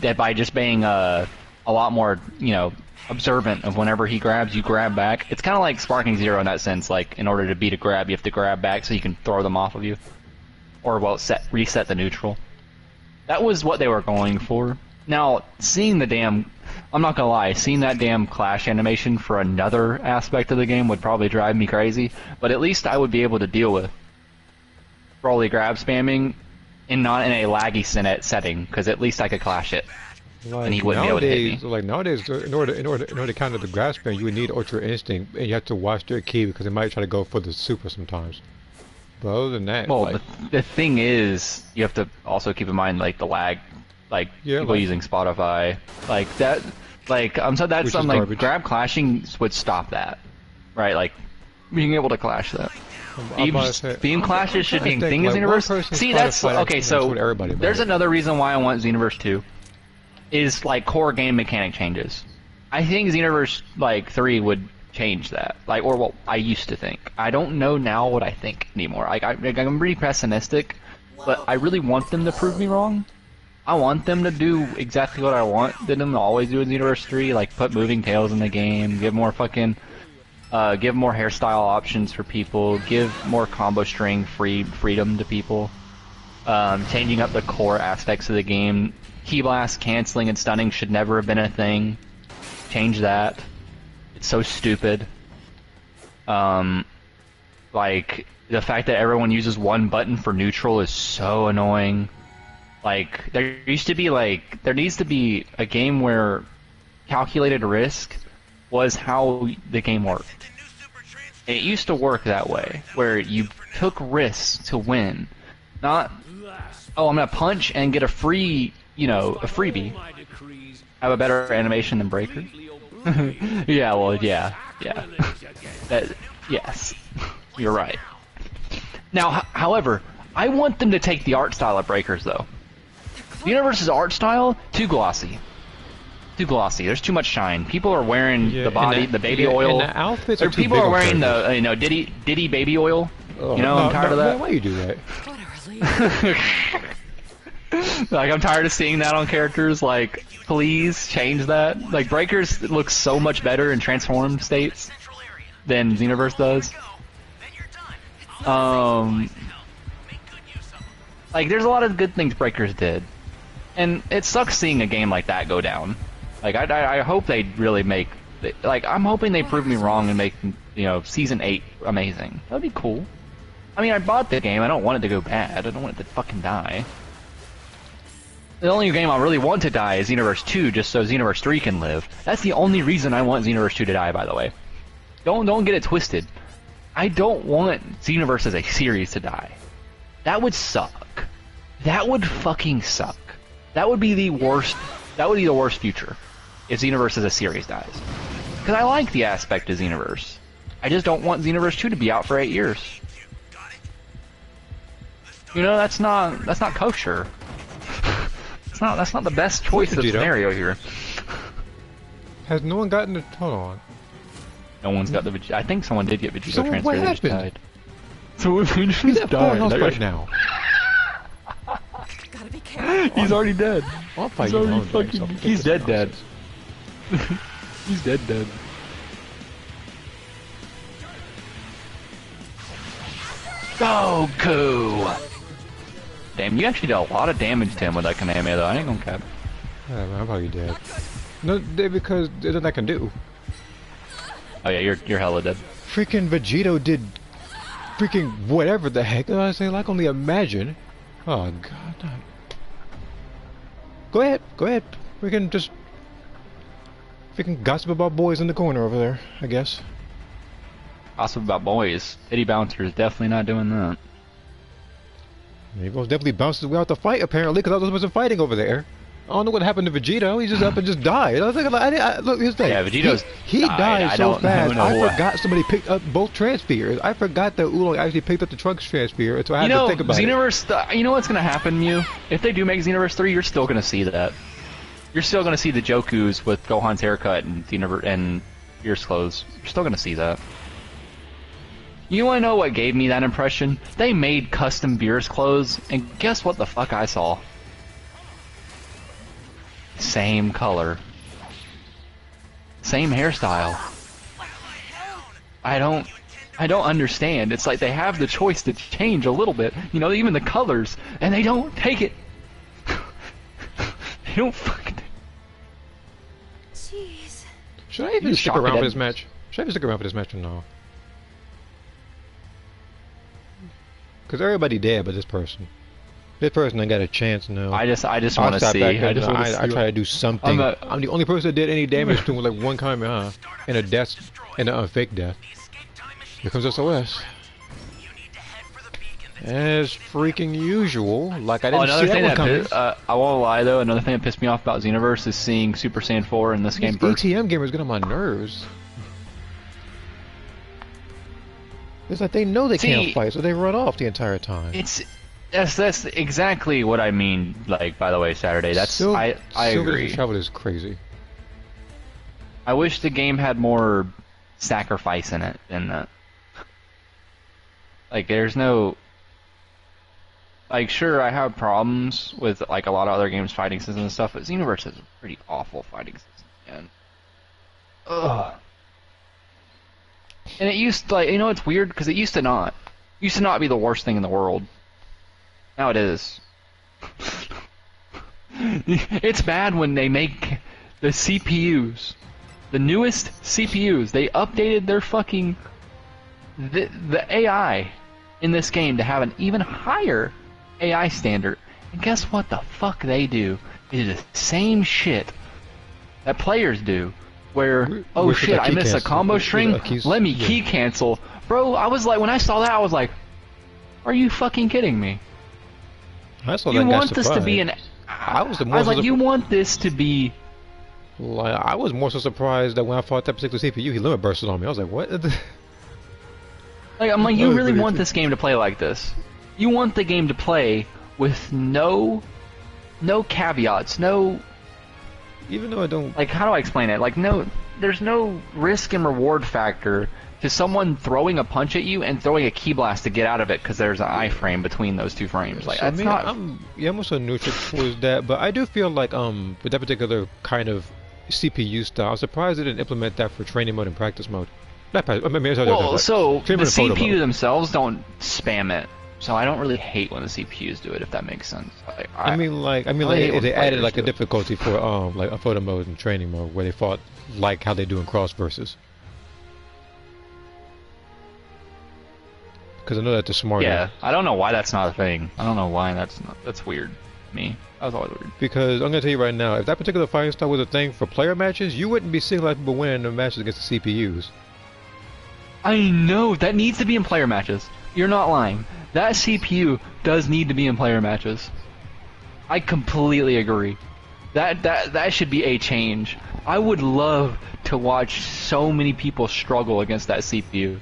That by just being a lot more, you know, observant of whenever he grabs, you grab back. It's kind of like Sparking Zero in that sense. Like, in order to beat a grab, you have to grab back so you can throw them off of you. Or, well, reset the neutral. That was what they were going for. Now, seeing the damn... I'm not gonna lie, seeing that damn clash animation for another aspect of the game would probably drive me crazy, but at least I would be able to deal with Broly grab spamming and not in a laggy setting, because at least I could clash it.
Like,
and he wouldn't be able to hit me.
Like nowadays, in order to counter the grab spam, you would need Ultra Instinct, and you have to watch their key because they might try to go for the super sometimes. But other than that,
well,
like,
the thing is, you have to also keep in mind like the lag, like people using Spotify, like that, like so that's something like grab clashing would stop that, right? Like being able to clash that. Beam clashes should be a thing in Xenoverse. See, that's okay. So there's another reason why I want Xenoverse 2, is like core game mechanic changes. I think Xenoverse like 3 would change that, like, or what I used to think. I don't know now what I think anymore. I'm pretty pessimistic, but I really want them to prove me wrong. I want them to do exactly what I want them to always do in Xenoverse 3, like put moving tails in the game, give more fucking, give more hairstyle options for people, give more combo string freedom to people, changing up the core aspects of the game. Key blast, canceling, and stunning should never have been a thing. Change that. It's so stupid. Like, the fact that everyone uses one button for neutral is so annoying. Like, there needs to be a game where calculated risk was how the game worked. It used to work that way, where you took risks to win. Not, oh, I'm gonna punch and get a free, you know, a freebie. Have a better animation than Breaker. Yeah, well, yeah. Yes, you're right. Now, however, I want them to take the art style of Breakers, though. The Universe's art style, too glossy. There's too much shine. People are wearing the baby oil.
And the outfits are too
people
big
are wearing
on
the, you know, Diddy baby oil.
Oh,
you know, I'm tired of that.
Man, why you do that?
What a relief.
Like, I'm tired of seeing that on characters. Like, please change that. Like, Breakers looks so much better in transformed states than Xenoverse does. Like, there's a lot of good things Breakers did, and it sucks seeing a game like that go down. Like, I hope they really make, like, I'm hoping they prove me wrong and make, you know, Season 8 amazing. That'd be cool. I mean, I bought the game. I don't want it to go bad. I don't want it to fucking die. The only game I really want to die is Xenoverse 2, just so Xenoverse 3 can live. That's the only reason I want Xenoverse 2 to die, by the way. Don't get it twisted. I don't want Xenoverse as a series to die. That would suck. That would fucking suck. That would be the worst. That would be the worst future if Xenoverse as a series dies. Because I like the aspect of Xenoverse. I just don't want Xenoverse 2 to be out for 8 years. You know, that's not kosher. That's not the best choice of scenario here.
Has no one gotten the... Hold on.
No one's got the Vegeta. I think someone did get Vegeta transferred.
What
They just
happened?
died. So Vegeta just died.
Right now.
Gotta be careful.
He's already dead.
I'll fight
He's
you
already
alone, James. I'll
fucking.
get
He's
this
dead.
nonsense.
He's dead. Goku! Damn, you actually did a lot of damage to him with that Kamehameha, though. I ain't gonna cap.
Yeah, man, I'm probably dead. No, because there's nothing I can do.
Oh yeah, you're hella dead.
Freaking Vegito did freaking whatever the heck. I say, like, only imagine. Oh god. No. Go ahead. We can just freaking gossip about boys in the corner over there, I guess.
Gossip about boys. Titty Bouncer is definitely not doing that.
He most definitely bounces way out the fight, apparently, because I wasn't fighting over there. I don't know what happened to Vegito. He just up and just died. I was thinking, look, here's the thing.
Yeah, Vegito's
he
died.
died
I
so
don't
fast.
know
I
what-
forgot somebody picked up both transfers. I forgot that Oolong actually picked up the Trunks transfer, so I had to think about it.
Xenoverse. You know what's gonna happen, Mew? If they do make Xenoverse 3, you're still gonna see that. You're still gonna see the Jokus with Gohan's haircut and Xenoverse and Beerus clothes. You're still gonna see that. You wanna know what gave me that impression? They made custom Beerus clothes, and guess what the fuck I saw? Same color. Same hairstyle. I don't understand. It's like they have the choice to change a little bit, you know, even the colors, and they don't take it. They don't fucking.
Jeez.
Should I even
You
stick
shocked
around
at
for
it.
this match? Should I even stick around for this match or no? Because everybody dead but this person. This person ain't got a chance now.
I just
I'll
want to
stop
see.
back there.
I just want to see.
I try to do something.
I'm
I'm the only person that did any damage to him with like one Kamehameha and a death and a fake death. Here comes SOS. As freaking usual, like I didn't
another
see
thing
that one
that
coming.
I won't lie though. Another thing that pissed me off about Xenoverse is seeing Super Saiyan 4 in this game
These
first.
ATM gamers get on my nerves. It's like they know they can't
See,
fight, so they run off the entire time.
That's exactly what I mean. Like, by the way, Saturday. That's I agree.
Travel is crazy.
I wish the game had more sacrifice in it than that. Like, there's no. Like, sure, I have problems with like a lot of other games' fighting systems and stuff, but Xenoverse has a pretty awful fighting system, and ugh. And it used to, like, you know, it's weird because it used to not be the worst thing in the world. Now it is. It's bad when they make the CPUs, the newest CPUs. They updated their fucking the AI in this game to have an even higher AI standard. And guess what the fuck they do? They do the same shit that players do. Where, oh
With
shit,
the
I
key
missed a
cancel.
combo
With
string,
the keys-
let me
yeah.
key cancel. Bro, I was like, when I saw that, I was like, are you fucking kidding me?
I saw
You
that guy
want this to be an...
I was the
I
more
was
so
like, you want this to be...
like, I was more so surprised that when I fought that particular CPU, he limit bursted on me. I was like, what?
Like, I'm like, you
Oh,
really
pretty
want
too.
this game to play like this. You want the game to play with no caveats, no...
Even though I don't.
Like, how do I explain it? Like, there's no risk and reward factor to someone throwing a punch at you and throwing a key blast to get out of it because there's an iframe between those two frames. Like,
So,
that's not...
I'm also neutral towards that, but I do feel like with that particular kind of CPU style, I'm surprised they didn't implement that for training mode and practice mode.
Well, so the
training mode and photo
CPU
mode.
themselves don't spam it, so I don't really hate when the CPUs do it, if that makes sense. Like,
I mean, like
hate
if
when
they added
players
like a
do it.
difficulty for like a photo mode and training mode where they fought like how they do in cross versus. Because I know that they're smarter.
Yeah, I don't know why that's not a thing. I don't know why that's weird to me. That was always weird.
Because I'm gonna tell you right now, if that particular fighting style was a thing for player matches, you wouldn't be seeing a lot of people winning the matches against the CPUs.
I know, that needs to be in player matches. You're not lying. That CPU does need to be in player matches. I completely agree. That should be a change. I would love to watch so many people struggle against that CPU.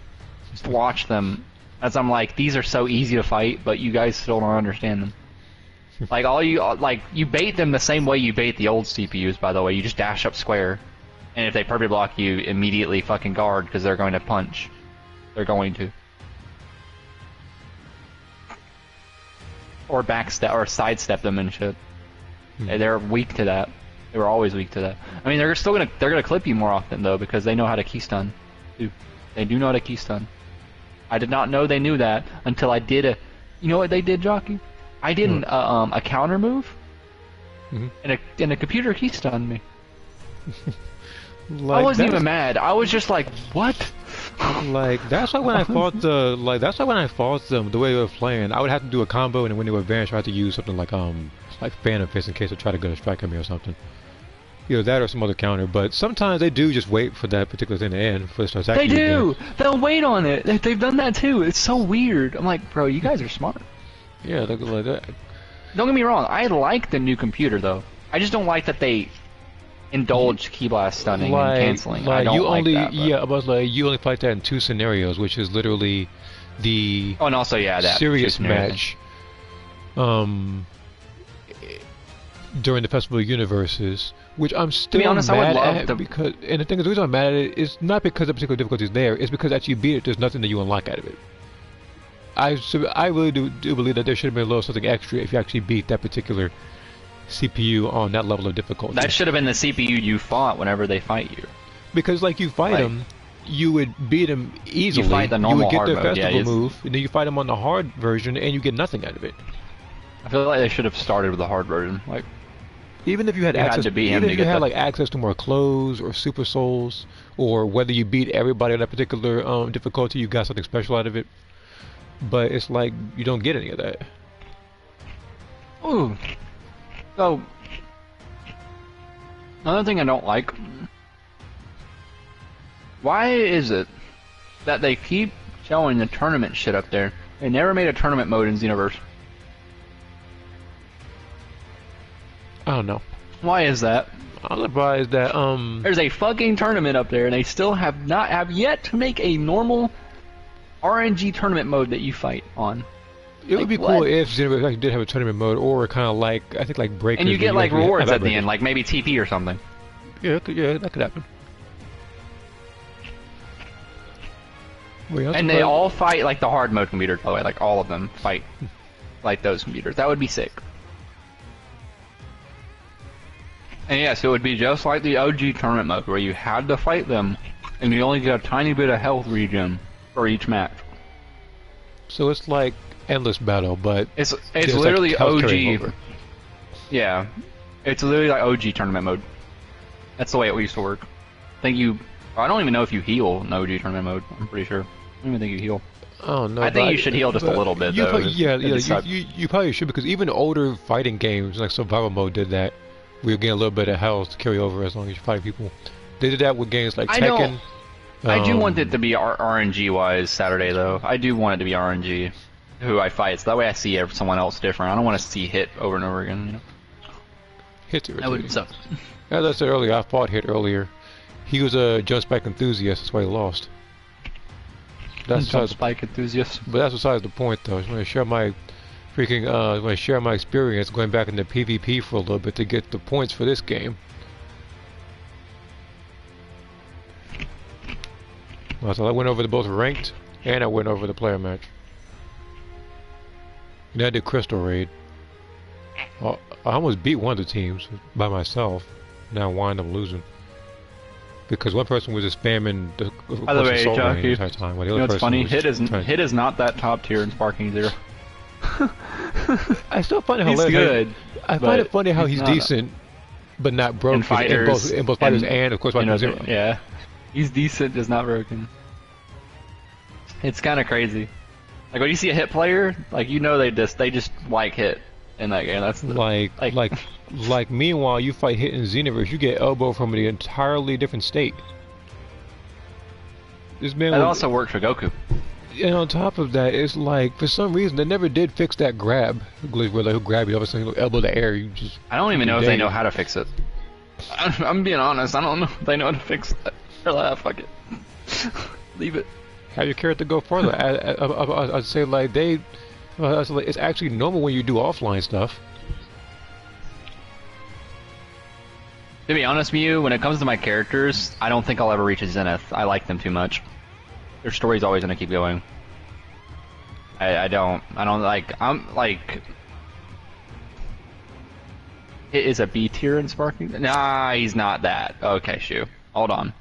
Just watch them as I'm like, these are so easy to fight, but you guys still don't understand them. Like you bait them the same way you bait the old CPUs, by the way. You just dash up square, and if they perfect block you, immediately fucking guard because they're going to punch. They're going to. Or backstep or sidestep them and shit. They're weak to that. They were always weak to that. I mean, they're gonna clip you more often though because they know how to key stun. They do know how to key stun. I did not know they knew that until I did a. You know what they did, Jockey? I did a counter move, and a computer key stunned me.
Like,
I wasn't
that's-
even mad. I was just like, what?
Like that's why when I fought them the way they were playing, I would have to do a combo, and when they would advance, I had to use something like Phantom Fist in case they try to get a strike at me or something. You know, that or some other counter. But sometimes they do just wait for that particular thing to end for it to attack
They
you
do.
again.
They'll wait on it. They've done that too. It's so weird. I'm like, bro, you guys are smart.
Yeah, like that.
Don't get me wrong. I like the new computer though. I just don't like that they indulge Ki Blast stunning and
Like,
canceling. I
like
don't
you
like
only,
that. But...
yeah, I was like, you only fight that in 2 scenarios, which is literally the
Oh, and also, yeah, that
serious
just near-
match. During the Festival of Universes, which I'm still
honest, I would
mad
love
at
to-
because, and the thing is, the reason I'm mad at it is not because the particular difficulty is there, it's because after you beat it, there's nothing that you unlock out of it. I really do believe that there should have been a little something extra if you actually beat that particular CPU on that level of difficulty.
That should have been the CPU you fought whenever they fight you.
Because like you fight
Like-
them, you would beat them easily.
fight the
you
normal
would get
hard
their
mode, yeah,
festival
it's-
move, and then you fight them on the hard version, and you get nothing out of it.
I feel like they should have started with the hard version. Like,
Even if you had
You had
access,
to beat him
even
to
if you
get
had
the-
like access to more clothes or super souls, or whether you beat everybody on that particular difficulty, you got something special out of it. But it's like you don't get any of that.
ooh. So, another thing I don't like. Why is it that they keep showing the tournament shit up there? They never made a tournament mode in Xenoverse.
I don't know.
Why is that?
I'm surprised that
There's a fucking tournament up there, and they still have yet to make a normal RNG tournament mode that you fight on.
it would be
like,
cool
what?
if Xenoverse actually did have a tournament mode, or kind of like I think like Breakers.
And you
where
get like
actually
rewards
have
at the
Breakers.
end, like maybe TP or something.
Yeah, that could happen. Wait, I'm
And they
surprised-
all fight like the hard mode computers, by the way. Like all of them fight like those computers. That would be sick. And yes, it would be just like the OG tournament mode, where you had to fight them, and you only get a tiny bit of health regen for each match.
So it's like endless battle, but
It's
just, like,
literally
health carrying
OG.
over.
Yeah, it's literally like OG tournament mode. That's the way it used to work. I don't even know if you heal in OG tournament mode. I'm pretty sure. I don't even think you heal.
Oh no!
I think
but
you should heal just a
but
little bit,
you
though.
pro- yeah,
It
yeah.
just sucked.
You probably should, because even older fighting games like survival mode did that. We were getting a little bit of health to carry over as long as you fight people. They did that with games like
I know.
Tekken.
I do want it to be RNG wise Saturday though. I do want it to be RNG. Who I fight, so that way I see someone else different. I don't want to see Hit over and over again. You know,
Hit
that would suck.
As I said earlier, I fought Hit earlier. He was a jump spike enthusiast, that's why he lost. That's
Jump
besides,
spike enthusiast.
but that's besides the point, though. I just want to share my experience going back into PvP for a little bit to get the points for this game. So I went over the both ranked, and I went over the player match. And I did Crystal Raid. I almost beat one of the teams by myself. Now I wind up losing. Because one person was just spamming the
By the way,
assault range
Jockey,
the entire time, while the
You know
other
what's
person
funny?
was
Hit is not that top tier in Sparking Zero.
I still find it
He's
hilarious.
good.
I find it funny how
he's
he's
not
decent, but not broken
in fighters,
in both fighters and of course
you know,
Sparking Zero.
yeah, he's decent, just not broken. It's kind of crazy. Like when you see a Hit player, like you know they just like Hit in that game. That's
Like meanwhile you fight Hit in Xenoverse, you get elbow from an entirely different state. This man
That
was-
also worked for Goku.
And on top of that, it's like for some reason they never did fix that grab glitch where he'll grab you, all of a sudden he'll elbow the air. You just
I don't even know if they
Dang.
know how to fix it. I'm being honest. I don't know if they know how to fix it. They're like, fuck it. Leave it.
have your character go further. I'd say like it's actually normal when you do offline stuff.
To be honest with you, when it comes to my characters, I don't think I'll ever reach a Zenith. I like them too much. Their story's always gonna keep going. I don't like. I'm like. It is a B tier in Sparking. Nah, he's not that. Okay, Shu. Hold on.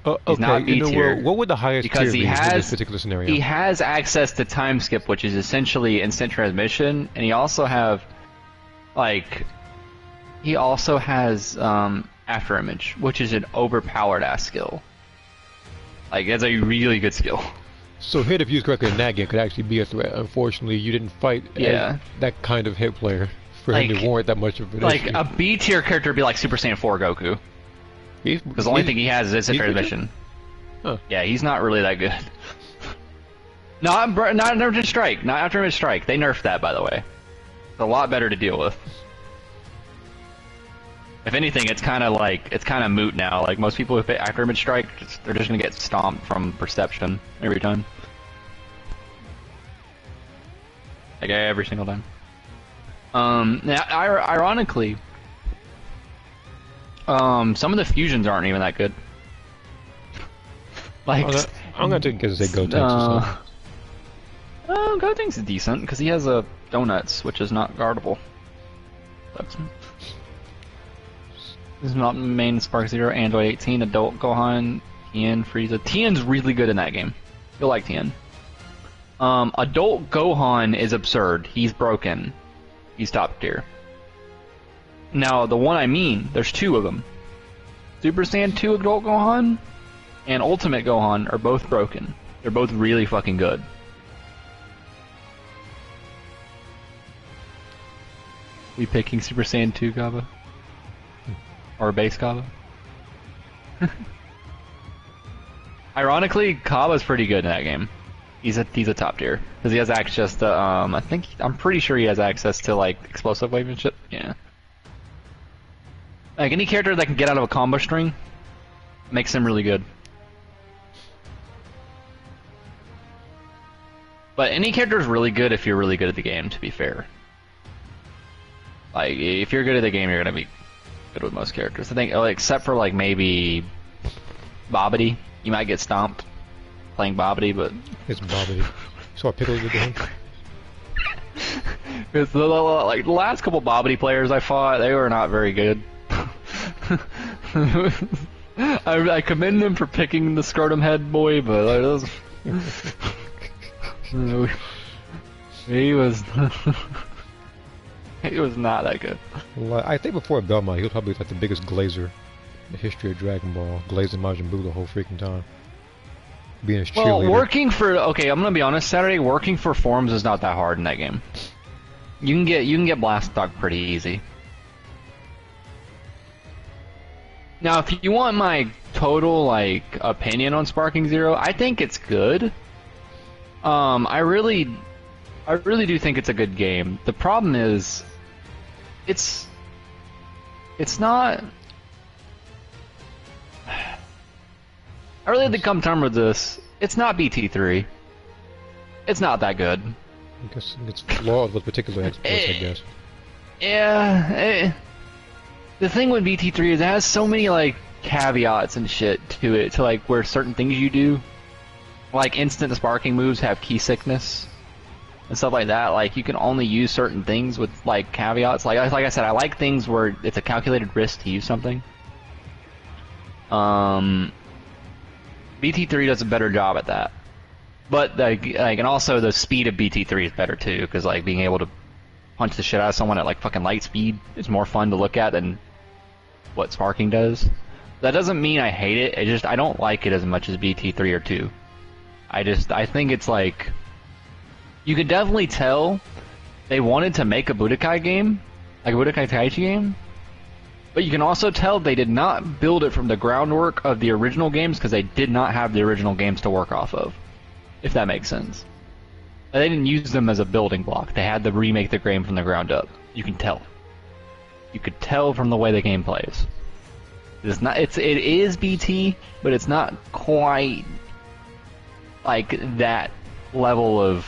Okay,
He's not B tier
what would the highest
because
tier
he
be in this
has
particular scenario?
he has access to time skip, which is essentially instant transmission, and he also have like he also has after image, which is an overpowered ass skill. Like it's a really good skill.
So Hit, if used correctly in that game, could actually be a threat. Unfortunately, you didn't fight
Yeah.
that kind of Hit player for him
Like-
to warrant that much of an
Like
issue.
a B tier character would be like Super Saiyan 4 Goku, because the only thing he has is instant
he's good?
transmission.
Huh.
Yeah, he's not really that good. not Nerfed Strike, not after Image Strike. They nerfed that, by the way. It's a lot better to deal with. If anything, it's kind of moot now. Like most people who pick Actor Image Strike, they're just gonna get stomped from Perception every time. Like every single time. Now, ironically, some of the fusions aren't even that good. Like,
I'm gonna take a guess and say Gotenks.
Gotenks is decent because he has a Donuts, which is not guardable. That's, this is not main Spark Zero, Android 18, Adult Gohan, Tien, Frieza. Tien's really good in that game. You'll like Tien. Adult Gohan is absurd. He's broken. He's top tier. Now, the one I mean, there's two of them. Super Saiyan 2 Adult Gohan and Ultimate Gohan are both broken. They're both really fucking good. We picking Super Saiyan 2 Kaba? Or base Kaba? Ironically, Kaba's pretty good in that game. He's a top tier because he has access to I'm pretty sure he has access to like explosive wave and shit. Yeah. Like any character that can get out of a combo string makes him really good. But any character is really good if you're really good at the game, to be fair. Like, if you're good at the game, you're gonna be good with most characters. I think, except for like maybe Babidi, you might get stomped playing Babidi, but
it's Babidi. So Pickles with him.
Because the last couple Babidi players I fought, they were not very good. I commend them for picking the scrotum head boy, but like, he was he was not that good.
Well, I think before Belmont, he was probably like the biggest glazer in the history of Dragon Ball, glazing Majin Buu the whole freaking time. Being his cheerleader.
Well, okay, I'm gonna be honest. Saturday working for forms is not that hard in that game. You can get Blastoise pretty easy. Now, if you want my total like opinion on Sparking Zero, I think it's good. I really do think it's a good game. The problem is, it's not. I really had to come to terms with this. It's not BT3. It's not that good.
I guess it's flawed with particular exploits, I guess.
Yeah. The thing with BT3 is it has so many like caveats and shit to it, to like where certain things you do, like instant sparking moves have key sickness and stuff like that. Like you can only use certain things with like caveats. Like I said, I like things where it's a calculated risk to use something. BT3 does a better job at that, but like and also the speed of BT3 is better too, because like being able to punch the shit out of someone at like fucking light speed is more fun to look at than what sparking does. That doesn't mean I hate it. It just I don't like it as much as BT3 or 2. I think it's like you could definitely tell they wanted to make a Budokai game, like a Budokai Tenkaichi game. But you can also tell they did not build it from the groundwork of the original games because they did not have the original games to work off of, if that makes sense. They didn't use them as a building block. They had to remake the game from the ground up. You can tell. You could tell from the way the game plays. It is BT, but it's not quite like that level of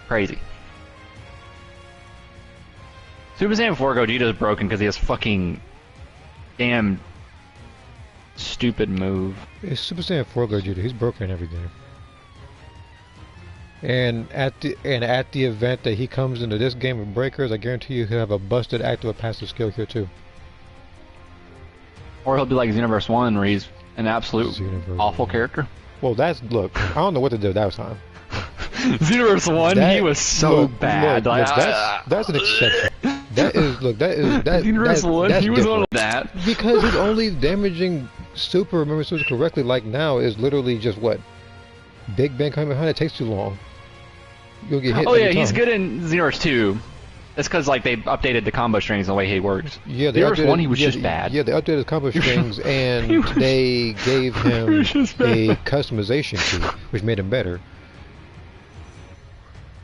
crazy. Super Saiyan 4 Gogeta is broken because he has fucking damn stupid move.
It's Super Saiyan 4 Gogeta. He's broken in every game. And at the event that he comes into this game of Breakers, I guarantee you he'll have a busted active or passive skill here too.
Or he'll be like Xenoverse 1 where he's an absolute awful character.
Well, look, I don't know what to do that time.
Xenoverse 1, he was so bad.
That's an exception. That is
Xenoverse 1, he was on that.
Because his only damaging super, remember super correctly, like now, is literally just what? Big Bang coming behind, it takes too long. You'll get hit.
Oh yeah, he's good in Xenoverse 2. That's because like they updated the combo strings and the way he works.
Yeah,
Xenoverse 1 he was just bad.
Yeah, they updated the combo strings and they gave him a customization key, which made him better.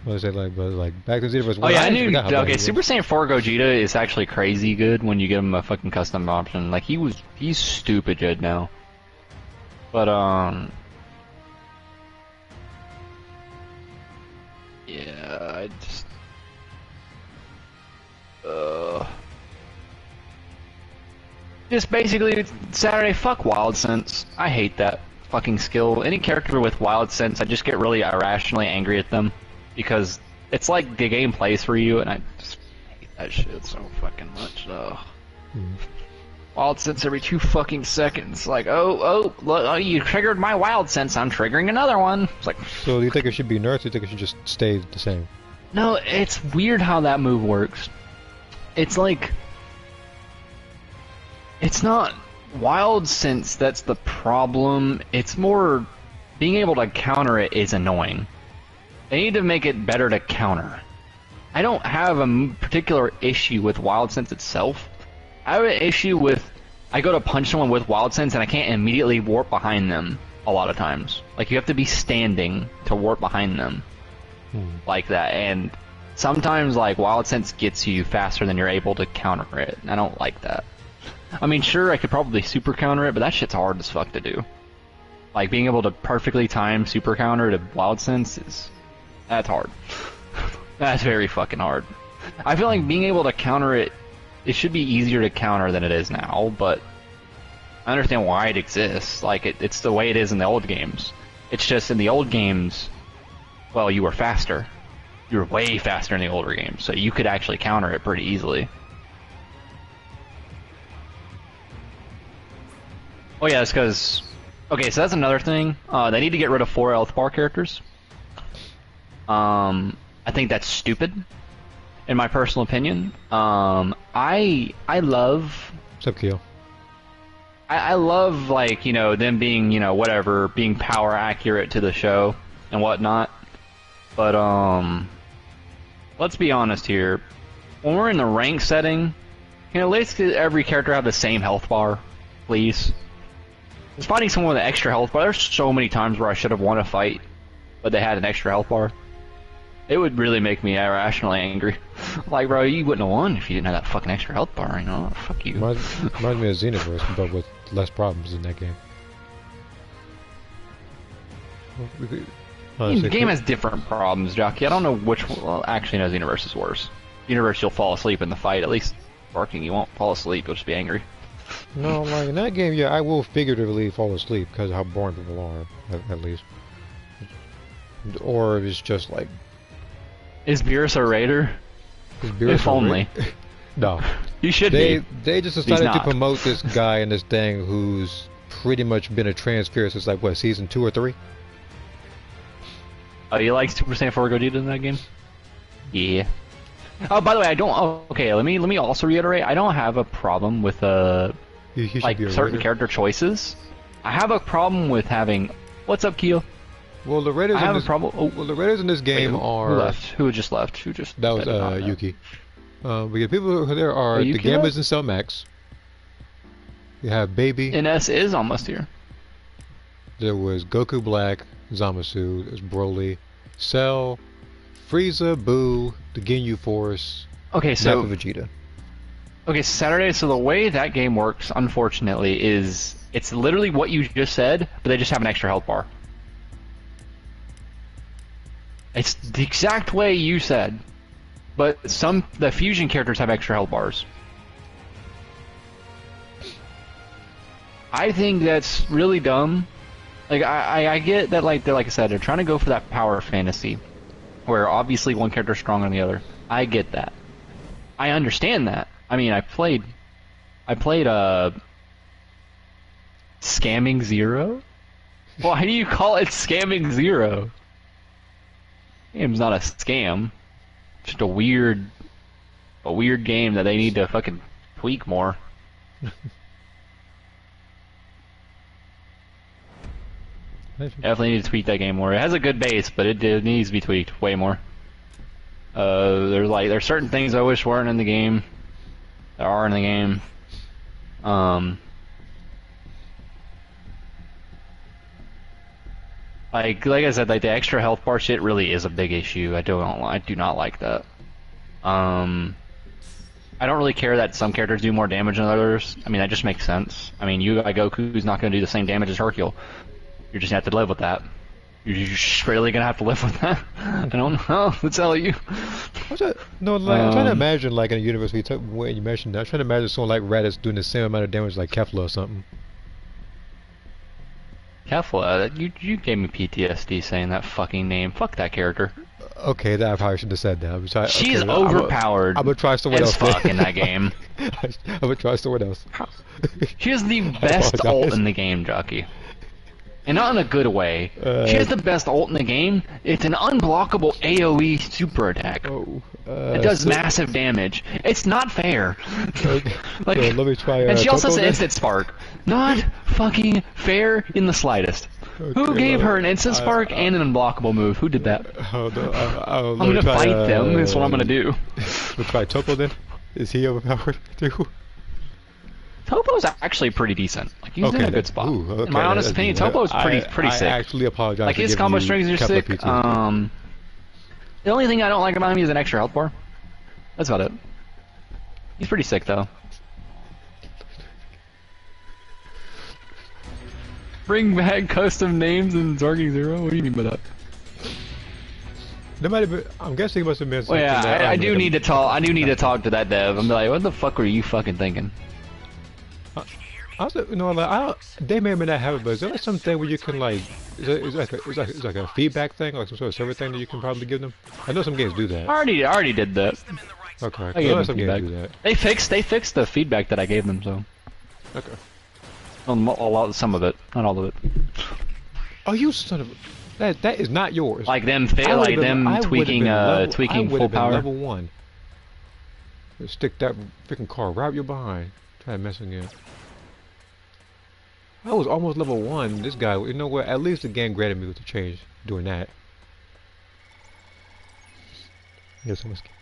What was it like? But like back to Xenoverse 1.
Oh yeah, I
actually
knew.
forgot how bad
Okay,
he
Super
was.
Saiyan 4 Gogeta is actually crazy good when you give him a fucking custom option. Like he's stupid good now. But yeah, I just just basically Saturday. Fuck Wild Sense. I hate that fucking skill. Any character with Wild Sense, I just get really irrationally angry at them because it's like the game plays for you, and I just hate that shit so fucking much. Though. Wild Sense every 2 fucking seconds. Like, look, oh, you triggered my Wild Sense. I'm triggering another one. It's like,
So do you think it should be nerfed, or do you think it should just stay the same?
no, it's weird how that move works. It's like, it's not Wild Sense that's the problem. It's more being able to counter it is annoying. They need to make it better to counter. I don't have a particular issue with Wild Sense itself. I have an issue with I go to punch someone with Wild Sense and I can't immediately warp behind them a lot of times. Like, you have to be standing to warp behind them. Like that. And sometimes, like, Wild Sense gets you faster than you're able to counter it. I don't like that. I mean, sure, I could probably super counter it, but that shit's hard as fuck to do. Like, being able to perfectly time super counter to Wild Sense that's hard. That's very fucking hard. I feel like being able to counter it should be easier to counter than it is now, but I understand why it exists. Like, it's the way it is in the old games. It's just in the old games, well, you were faster. You were way faster in the older games, so you could actually counter it pretty easily. Oh yeah, it's because... Okay, so that's another thing. They need to get rid of 4 health bar characters. I think that's stupid, in my personal opinion. I love...
What's up, Keel?
I love, like, you know, them being, you know, whatever, being power accurate to the show and whatnot. But, let's be honest here. When we're in the rank setting, you know, let's get every character have the same health bar, please. Just fighting someone with an extra health bar, there's so many times where I should have won a fight, but they had an extra health bar. It would really make me irrationally angry. Like, bro, you wouldn't have won if you didn't have that fucking extra health bar, you know? Fuck you.
Reminds me of Xenoverse, but with less problems in that game.
The game has different problems, Jockey. I don't know which one. Well, actually, no, Xenoverse is worse. Xenoverse, you'll fall asleep in the fight. At least, barking, you won't fall asleep. You'll just be angry.
No, like in that game, yeah, I will figuratively fall asleep because of how boring people are, at least. Or if it's just like...
Is Beerus a raider?
Is Beerus
If
a
only.
No.
He should be.
They just
He's
decided to
not.
promote this guy and this thing who's pretty much been a transfer since, like, what, season 2 or 3?
Oh, you like Super Saiyan 4 Gogeta in that game? Yeah. Oh, by the way, I don't... Oh, okay, let me also reiterate, I don't have a problem with,
He should
like,
be a
certain
raider.
character choices. I have a problem with having... What's up, Keel?
Well, the Raiders
I
in
have a
this,
problem... Oh,
well, the Raiders in this game
wait,
are...
Who left? Who just left? Who just...
That was
said not that?
Yuki. We get people who there are
Oh,
the
Yuki
Gambas
left?
and Cell Max. You have Baby.
NS is almost here.
There was Goku Black, Zamasu, there's Broly, Cell, Frieza, Boo, the Ginyu Force,
Okay, so...
Nappa Vegeta.
Okay, Saturday, so the way that game works, unfortunately, is... It's literally what you just said, but they just have an extra health bar. It's the exact way you said, but the fusion characters have extra health bars. I think that's really dumb. Like, I get that, like I said, they're trying to go for that power fantasy, where obviously one character is stronger than the other. I get that. I understand that. I mean, I played Scamming Zero? Why do you call it Scamming Zero? Game's not a scam. Just a weird game that they need to fucking tweak more. Definitely need to tweak that game more. It has a good base, but it needs to be tweaked way more. There's certain things I wish weren't in the game. There are in the game. Like I said, like the extra health bar shit really is a big issue. I do not like that. I don't really care that some characters do more damage than others. I mean, that just makes sense. I mean, Goku's not going to do the same damage as Hercule. You're just going to have to live with that. You're just really going to have to live with that. I don't know what to tell you.
No, like, I'm trying to imagine, like, in a universe when you mentioned that, I'm trying to imagine someone like Raditz doing the same amount of damage like Kefla or something.
Kefla, you gave me PTSD saying that fucking name. Fuck that character.
Okay, that I probably shouldn't have said that.
She's overpowered.
I'm gonna try someone else.
Fuck in that game.
I'm gonna try someone else.
She has the best ult in the game, Jockey. And not in a good way. She has the best ult in the game. It's an unblockable AoE super attack. It does massive damage. It's not fair. Like,
let me try.
And she also has an
then.
instant spark. Not fucking fair in the slightest. Who gave her an instant spark and an unblockable move? Who did that? I'm gonna fight them. That's what I'm gonna do.
We'll try Topo then. Is he overpowered too?
Topo's actually pretty decent. Like, he's in a good spot. In my honest opinion, Topo's pretty sick.
I actually apologize.
Like, his combo strings are sick. The only thing I don't like about him is an extra health bar. That's about it. He's pretty sick though. Bring back custom names in Zargi Zero? What do you mean by that?
I'm guessing he must have missed.
Well, yeah, I do need to talk. I do need to talk to that dev. I'm like, what the fuck were you fucking thinking?
Also, they may or may not have it, but is there like something where you can like, it's like a feedback thing, like some sort of server thing that you can probably give them? I know some games do that.
I already did that.
Okay,
I gave them
some
feedback.
games do that.
They fixed the feedback that I gave them, so.
Okay.
Some of it, not all of it.
Oh, you son of a... That is not yours.
Like them tweaking full power.
Level 1. Stick that freaking car right your behind. Try messing it. I was almost level 1. This guy, you know what? At least the game granted me with the change doing that. Yes, I'm scared.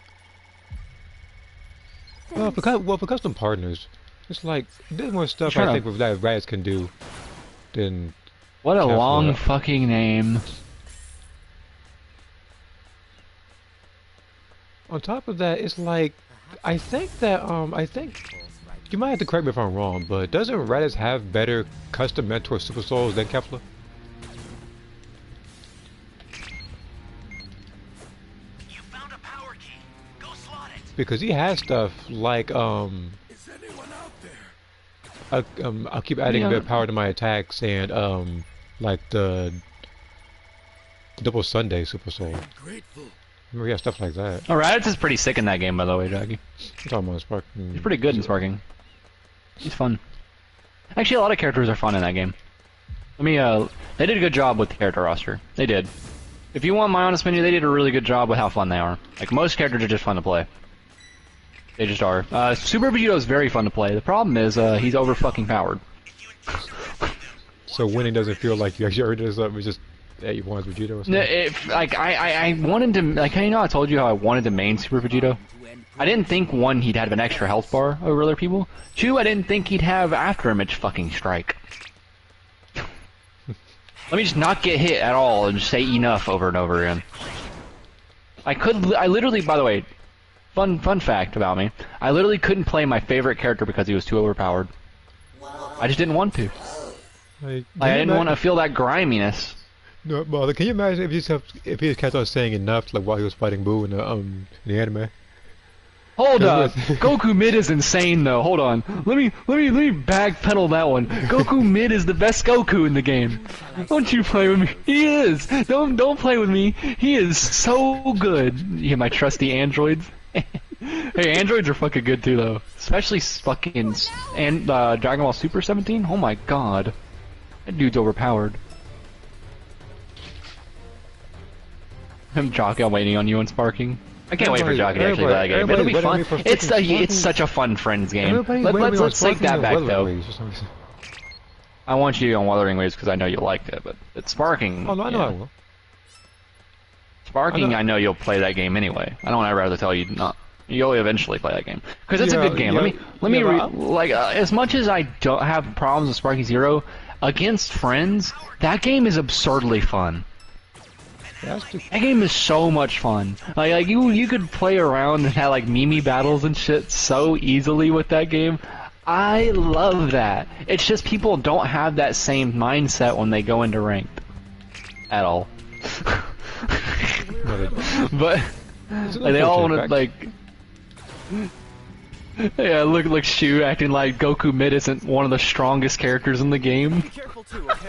Well, for custom partners, it's like there's more stuff I think that Raditz can do than.
What a long fucking name.
On top of that, it's like I think you might have to correct me if I'm wrong, but doesn't Raditz have better custom Mentor Super Souls than Kefla?
You found a power key. Go slot it.
Because he has stuff like
Is anyone out there?
I'll keep adding a bit of power to my attacks and like the double Sunday Super Soul.
Grateful.
Remember he has stuff like that.
Oh, Raditz is pretty sick in that game, by the way, Jackie.
I'm talking about Sparking.
He's pretty good in Sparking. He's fun. Actually, a lot of characters are fun in that game. They did a good job with the character roster. They did. If you want my honest opinion, they did a really good job with how fun they are. Like, most characters are just fun to play. They just are. Super Vegito is very fun to play. The problem is, he's over fucking powered.
So winning doesn't feel like you actually earned it or something, it's just that you wanted Vegito or something?
I wanted to, like, you know I told you how I wanted to main Super Vegito? I didn't think, one, he'd have an extra health bar over other people. Two, I didn't think he'd have after image fucking strike. Let me just not get hit at all and just say enough over and over again. I literally, by the way, fun fact about me, I literally couldn't play my favorite character because he was too overpowered. I just didn't want to. I didn't want to feel that griminess.
No, but can you imagine if he just kept on saying enough, like while he was fighting Boo in the anime?
Hold up, Goku mid is insane though. Hold on, let me backpedal that one. Goku mid is the best Goku in the game. Don't you play with me? He is. Don't play with me. He is so good. You hear my trusty androids? Hey, androids are fucking good too though. Especially fucking Dragon Ball Super 17. Oh my god, that dude's overpowered. I'm Jockey, I'm waiting on you on Sparking. I can't wait for Jockey to actually play that game. It'll be fun. It's such a fun friends game. Let's take that back though. I want you on Wuthering Waves because I know you liked it, but it's Sparking.
Oh no, I know I will.
Sparking, I know you'll play that game anyway. I don't want to rather tell you not. You'll eventually play that game because it's a good game. Let me as much as I don't have problems with Sparking Zero, against friends, that game is absurdly fun.
That's the
That game is so much fun. Like you could play around and have like Mimi battles and shit so easily with that game. I love that. It's just people don't have that same mindset when they go into ranked. At all.
no,
But like, they all want to like. Yeah, look, Shu acting like Goku Mid isn't one of the strongest characters in the game.
Be careful too, okay?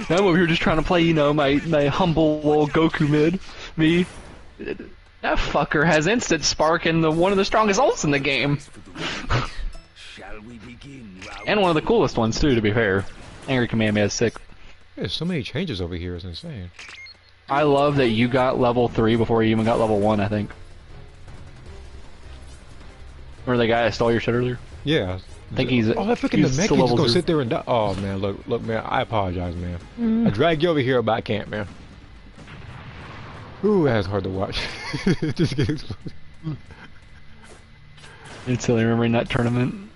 I'm over here just trying to play, you know, my humble little Goku Mid. Me. That fucker has instant spark and one of the strongest ults in the game.
Shall we begin,
And one of the coolest ones too, to be fair. Angry Kamehameha is sick.
There's so many changes over here. It's insane.
I love that you got level 3 before you even got level 1, I think. Remember the guy that stole your shit earlier?
Yeah.
I think he's.
Oh, that freaking
he's
Namek
still
just
level
gonna
0.
sit there and die. Oh man, look, man. I apologize, man. I dragged you over here, but I can't, man. Ooh, that's hard to watch. Just get exploded.
Until I remember in that tournament.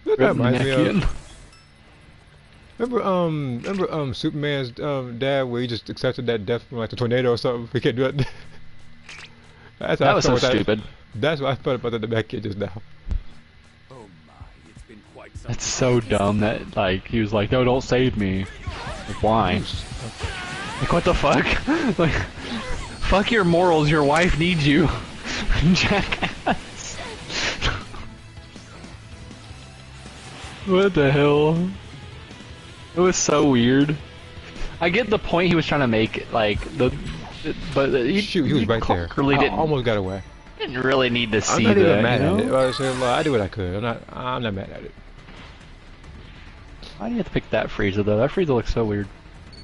That reminds me
Namekian.
of. Remember Superman's dad, where he just accepted that death from like the tornado or something. He can't do it. That's
That was so stupid.
That's what I thought about the Namek kid just now.
Oh my, it's been quite some
That's so dumb that like he was like, no, don't save me. Like, why? Like what the fuck? Like, fuck your morals. Your wife needs you. Jackass. What the hell? It was so weird. I get the point he was trying to make, like but
Shoot, he was right there.
Really
I
didn't
almost got away.
didn't really need to
I'm
see
not
that.
even mad
you
at
know?
it. I said, I did what I could. I'm not mad at it.
Why do you have to pick that Frieza though? That Frieza looks so weird.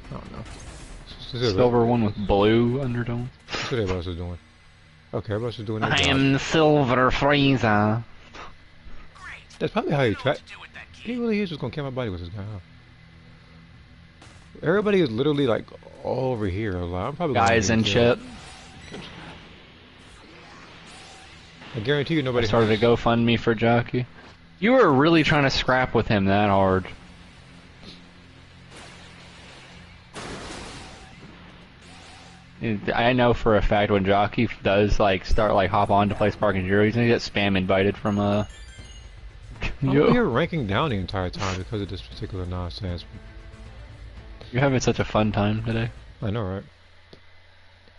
I don't know. This is
Silver one with blue undertone.
That's what everybody else is doing. Okay, everybody else is doing their
I
job.
am Silver Frieza.
That's probably how he tried.
To do with that
He
kid.
really is just gonna kill my body with this guy, huh? Everybody is literally like all over here. I'm probably gonna
Guys
get
in
killed.
shit.
I guarantee you
I
nobody
started a GoFundMe for Jockey. You were really trying to scrap with him that hard. I know for a fact when Jockey does like start like hop on to play Spark and Zero, he's gonna get spam invited from
I'm over here ranking down the entire time because of this particular nonsense.
You're having such a fun time today.
I know, right?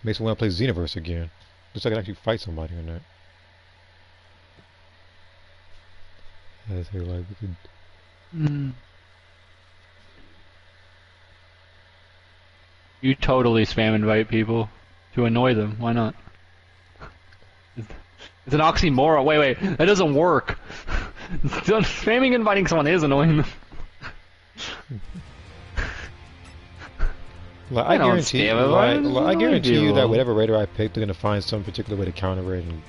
Makes me want to play Xenoverse again. Looks like I can actually fight somebody in that. I say like we could.
You totally spam invite people to annoy them. Why not? It's an oxymoron. Wait, that doesn't work. Spamming inviting someone is annoying them.
Like,
I
I
don't
guarantee,
spam it.
I guarantee you that
People.
whatever raider I pick, they're gonna find some particular way to counter it and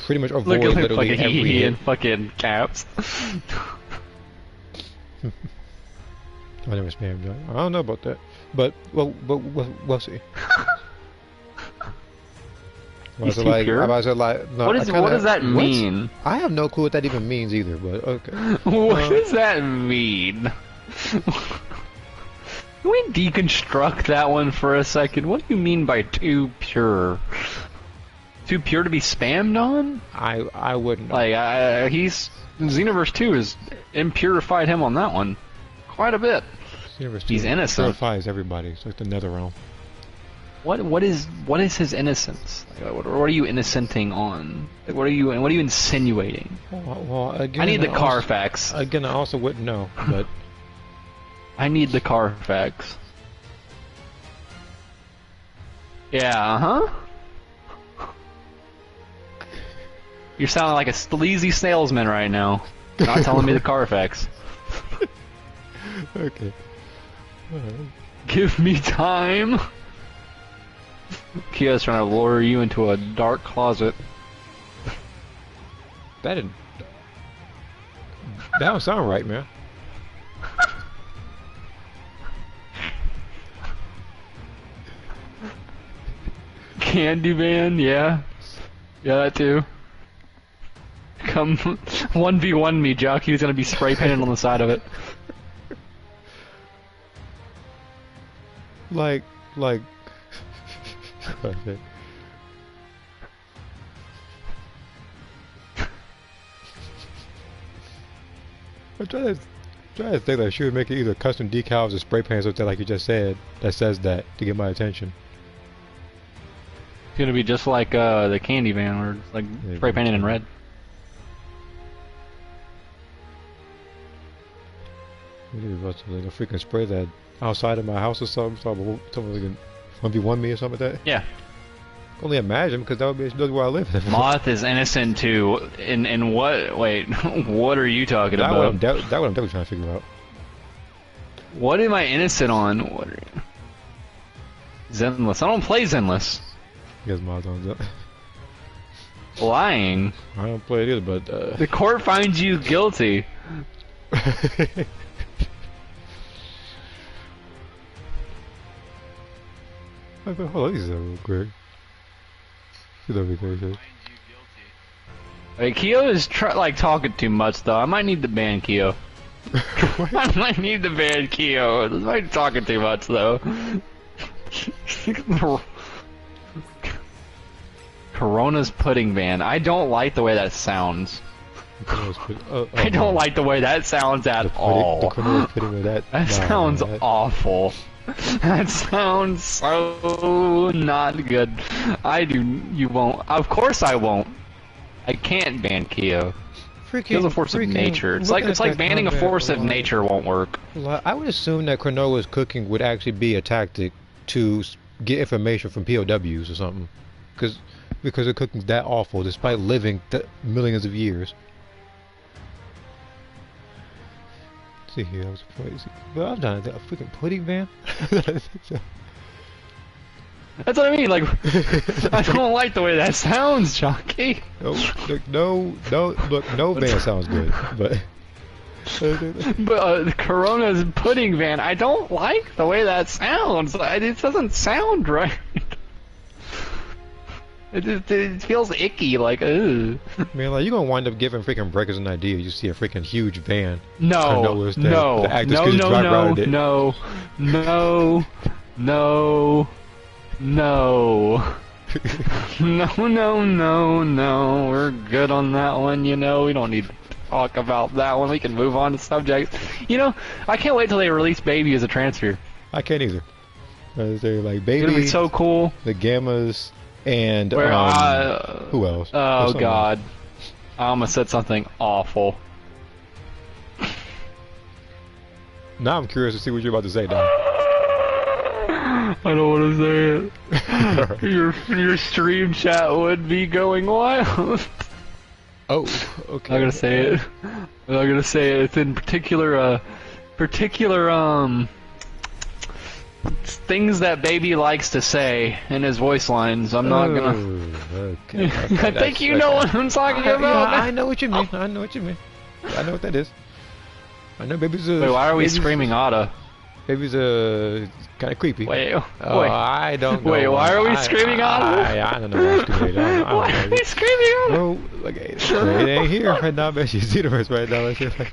pretty much avoid
Look at
literally
fucking
every
hee
hit.
and fucking caps.
I never spam John. I don't know about that, but we'll see.
He's too pure?
No,
What does that
what?
mean?
I have no clue what that even means either, but okay.
What does that mean? Can we deconstruct that one for a second? What do you mean by too pure? Too pure to be spammed on?
I wouldn't.
Like, he's Xenoverse 2 has impurified him on that one quite a bit. He's innocent.
Purifies everybody. It's like the nether realm.
What is his innocence? Like, what are you innocenting on? Like, what are you insinuating?
Well, again,
I need the
also-
Carfax.
Again, I also wouldn't know, but
I need the Carfax. Yeah, You're sounding like a sleazy salesman right now. Not telling me the Carfax.
okay.
Give me time. Kia's trying to lure you into a dark closet.
That didn't. That don't sound right, man.
Candyman, yeah. Yeah, that too. Come 1v1 me, Jock. He was gonna be spray painted on the side of it.
like. I'm trying to think that she would make it either custom decals or spray paint or something like you just said that says that to get my attention.
It's gonna be just like the candy van, where it's like
Yeah,
spray painted in red.
Maybe about to like freaking spray that outside of my house or something. So someone can 1v1 me or something like that.
Yeah.
Only imagine, because that would be that's where I live.
Moth is innocent too. In what? Wait, what are you talking
That
about?
what I'm definitely trying to figure out.
What am I innocent on? What are you? Zenless. I don't play Zenless.
Yes, my thumbs up.
Lying.
I don't play it either, but
The court finds you guilty.
Hold on, these are real quick. Get over here,
Hey, Kyo is talking too much though. I might need to ban Kyo. I might need to ban Kyo. This might be talking too much though. Corona's pudding ban. I don't like the way that sounds. I don't like the way that sounds at all. That sounds awful. That sounds so not good. You won't. Of course I won't. I can't ban Kyo. Kyo's a force of nature. It's like banning a force of nature won't work.
I would assume that Cronoa's cooking would actually be a tactic to get information from POWs or something. Because the cooking's that awful despite living millions of years. Let's see here, I was crazy. Well, I'm trying to think, a freaking pudding van?
That's what I mean, like, I don't like the way that sounds, Jockey.
No van sounds good, but...
But Corona's pudding van, I don't like the way that sounds. It doesn't sound right. It feels icky, like, ugh.
Man, like, you're gonna wind up giving freaking breakers an idea. You see a freaking huge van.
No. No. We're good on that one, you know. We don't need to talk about that one. We can move on to subjects. You know, I can't wait till they release Baby as a transfer.
I can't either. They're like Baby.
It's gonna be so cool.
The Gammas and who else?
Oh God, I almost said something awful.
Now I'm curious to see what you're about to say, Don.
I don't want to say it. Your stream chat would be going wild.
Oh, okay.
I'm not gonna say it. I'm not gonna say it. It's in particular things that Baby likes to say in his voice lines. I'm not gonna.
Okay.
I think you know what I'm talking about.
I know what you mean. I know what that is. I know Baby's
Wait, why are we screaming Otta?
Baby's kind of creepy.
Wait.
I don't know.
Wait, why are we screaming Otta?
I don't know why I'm screaming Otta.
Why are we screaming Otta?
Bro, like, it ain't here right now, man. She's universe right now. She's like,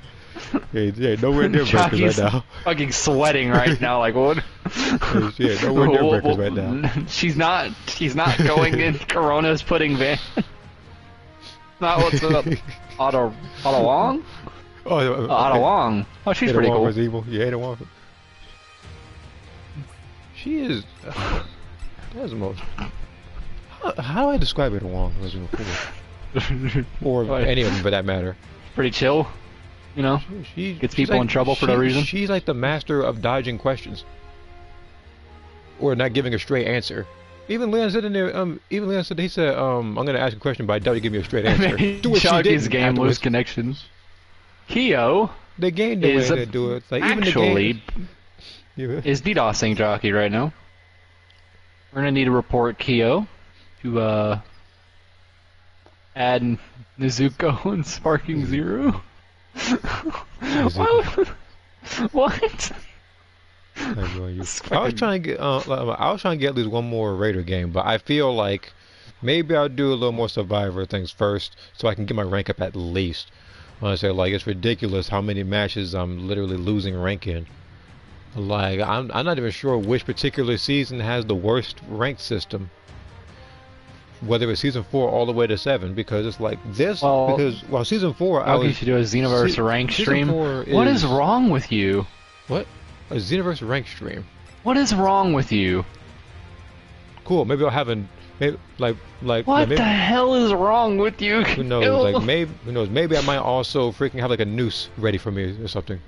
yeah, nowhere near breakers right now.
Fucking sweating right now, like what?
Yeah, nowhere near breakers right now.
She's not going in Corona's pudding van. Not what's up, Otta Wong? Otta Wong. Oh, she's pretty cool.
Was evil. Yeah, Ada Wong. She is. That's the most. How do I describe Ada Wong? Or any of them, for that matter.
Pretty chill. You know,
she
gets people in trouble for no reason.
She's like the master of dodging questions, or not giving a straight answer. Even Leon said in there. He said, "I'm going to ask a question, but I doubt you give me a straight answer." Do what she did.
Game lose connections. Kyo.
The game the way they do it. Like,
actually,
even the game
is DDoSing Jockey right now. We're gonna need to report Kyo to add Nezuko and Sparking Zero. What?
I was trying to get at least one more Raider game, but I feel like maybe I'll do a little more Survivor things first, so I can get my rank up at least. I say, like, it's ridiculous how many matches I'm literally losing rank in. Like, I'm not even sure which particular season has the worst ranked system. Whether it's season 4 all the way to 7, because it's like this.
Well,
Because season 4, I
Okay,
was
should do a Xenoverse rank
season
stream.
4
What is wrong with you?
what a Xenoverse rank stream.
What is wrong with you?
Cool. Maybe I'll have maybe, like
What
maybe,
the hell is wrong with you?
who knows? Like maybe who knows? Maybe I might also freaking have like a noose ready for me or something.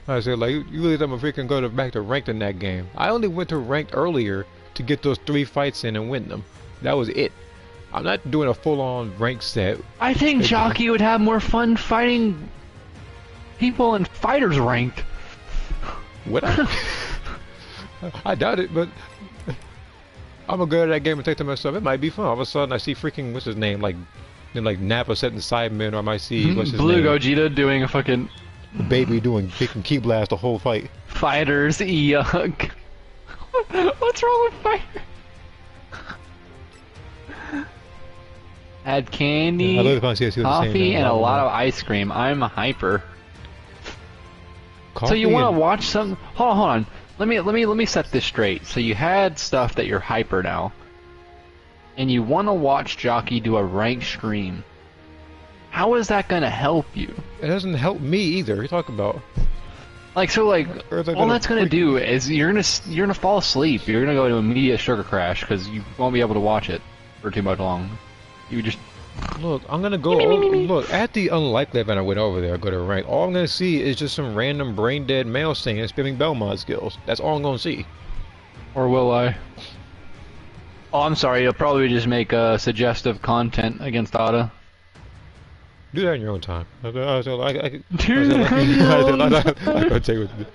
I said like you really think I'm gonna freaking go back to ranked in that game? I only went to ranked earlier to get those 3 fights in and win them. That was it. I'm not doing a full-on rank set.
I think Jockey would have more fun fighting people in fighters ranked.
What? I doubt it, but I'm gonna go to that game and think to myself, it might be fun. All of a sudden, I see freaking what's his name, like Nappa setting Sidemen, or I might see what's his
Blue
name,
Gogeta doing a fucking
Baby doing freaking key blast the whole fight.
fighters. Yuck. What's wrong with fighters? Add candy,
I love to see what they're
coffee,
saying
and
now.
a lot of ice cream. I'm a hyper. So
Coffee
you want
and-
to watch some? Hold on. Let me set this straight. So you had stuff that you're hyper now, and you want to watch Jockey do a ranked stream. How is that gonna help you?
It doesn't help me either. What are you talking about?
Like so, like
Or is that
all
gonna
that's gonna
freak-
do is you're gonna fall asleep. You're gonna go into immediate sugar crash because you won't be able to watch it for too much long. You just
Look, I'm gonna go over, look, at the unlikely event I went over there, I go to rank, all I'm gonna see is just some random brain dead male singing and spamming Belmont skills. That's all I'm gonna see.
or will I? Oh, I'm sorry. You'll probably just make suggestive content against Ada.
Do that in your own time. I can
Do that in your own
I tell you what to do.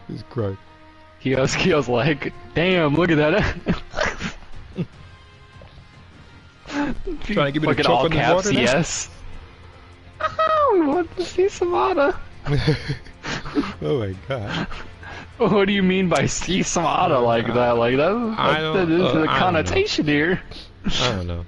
Jesus Christ.
Kio's like, damn, look at that.
Trying to give me the
Fucking
choke
all
on the
caps,
water now?
yes. We want to see some Ada.
Oh my god.
What do you mean by see some Ada like that? Like that?
I don't-
That's the
I don't know.
connotation here.
I don't know.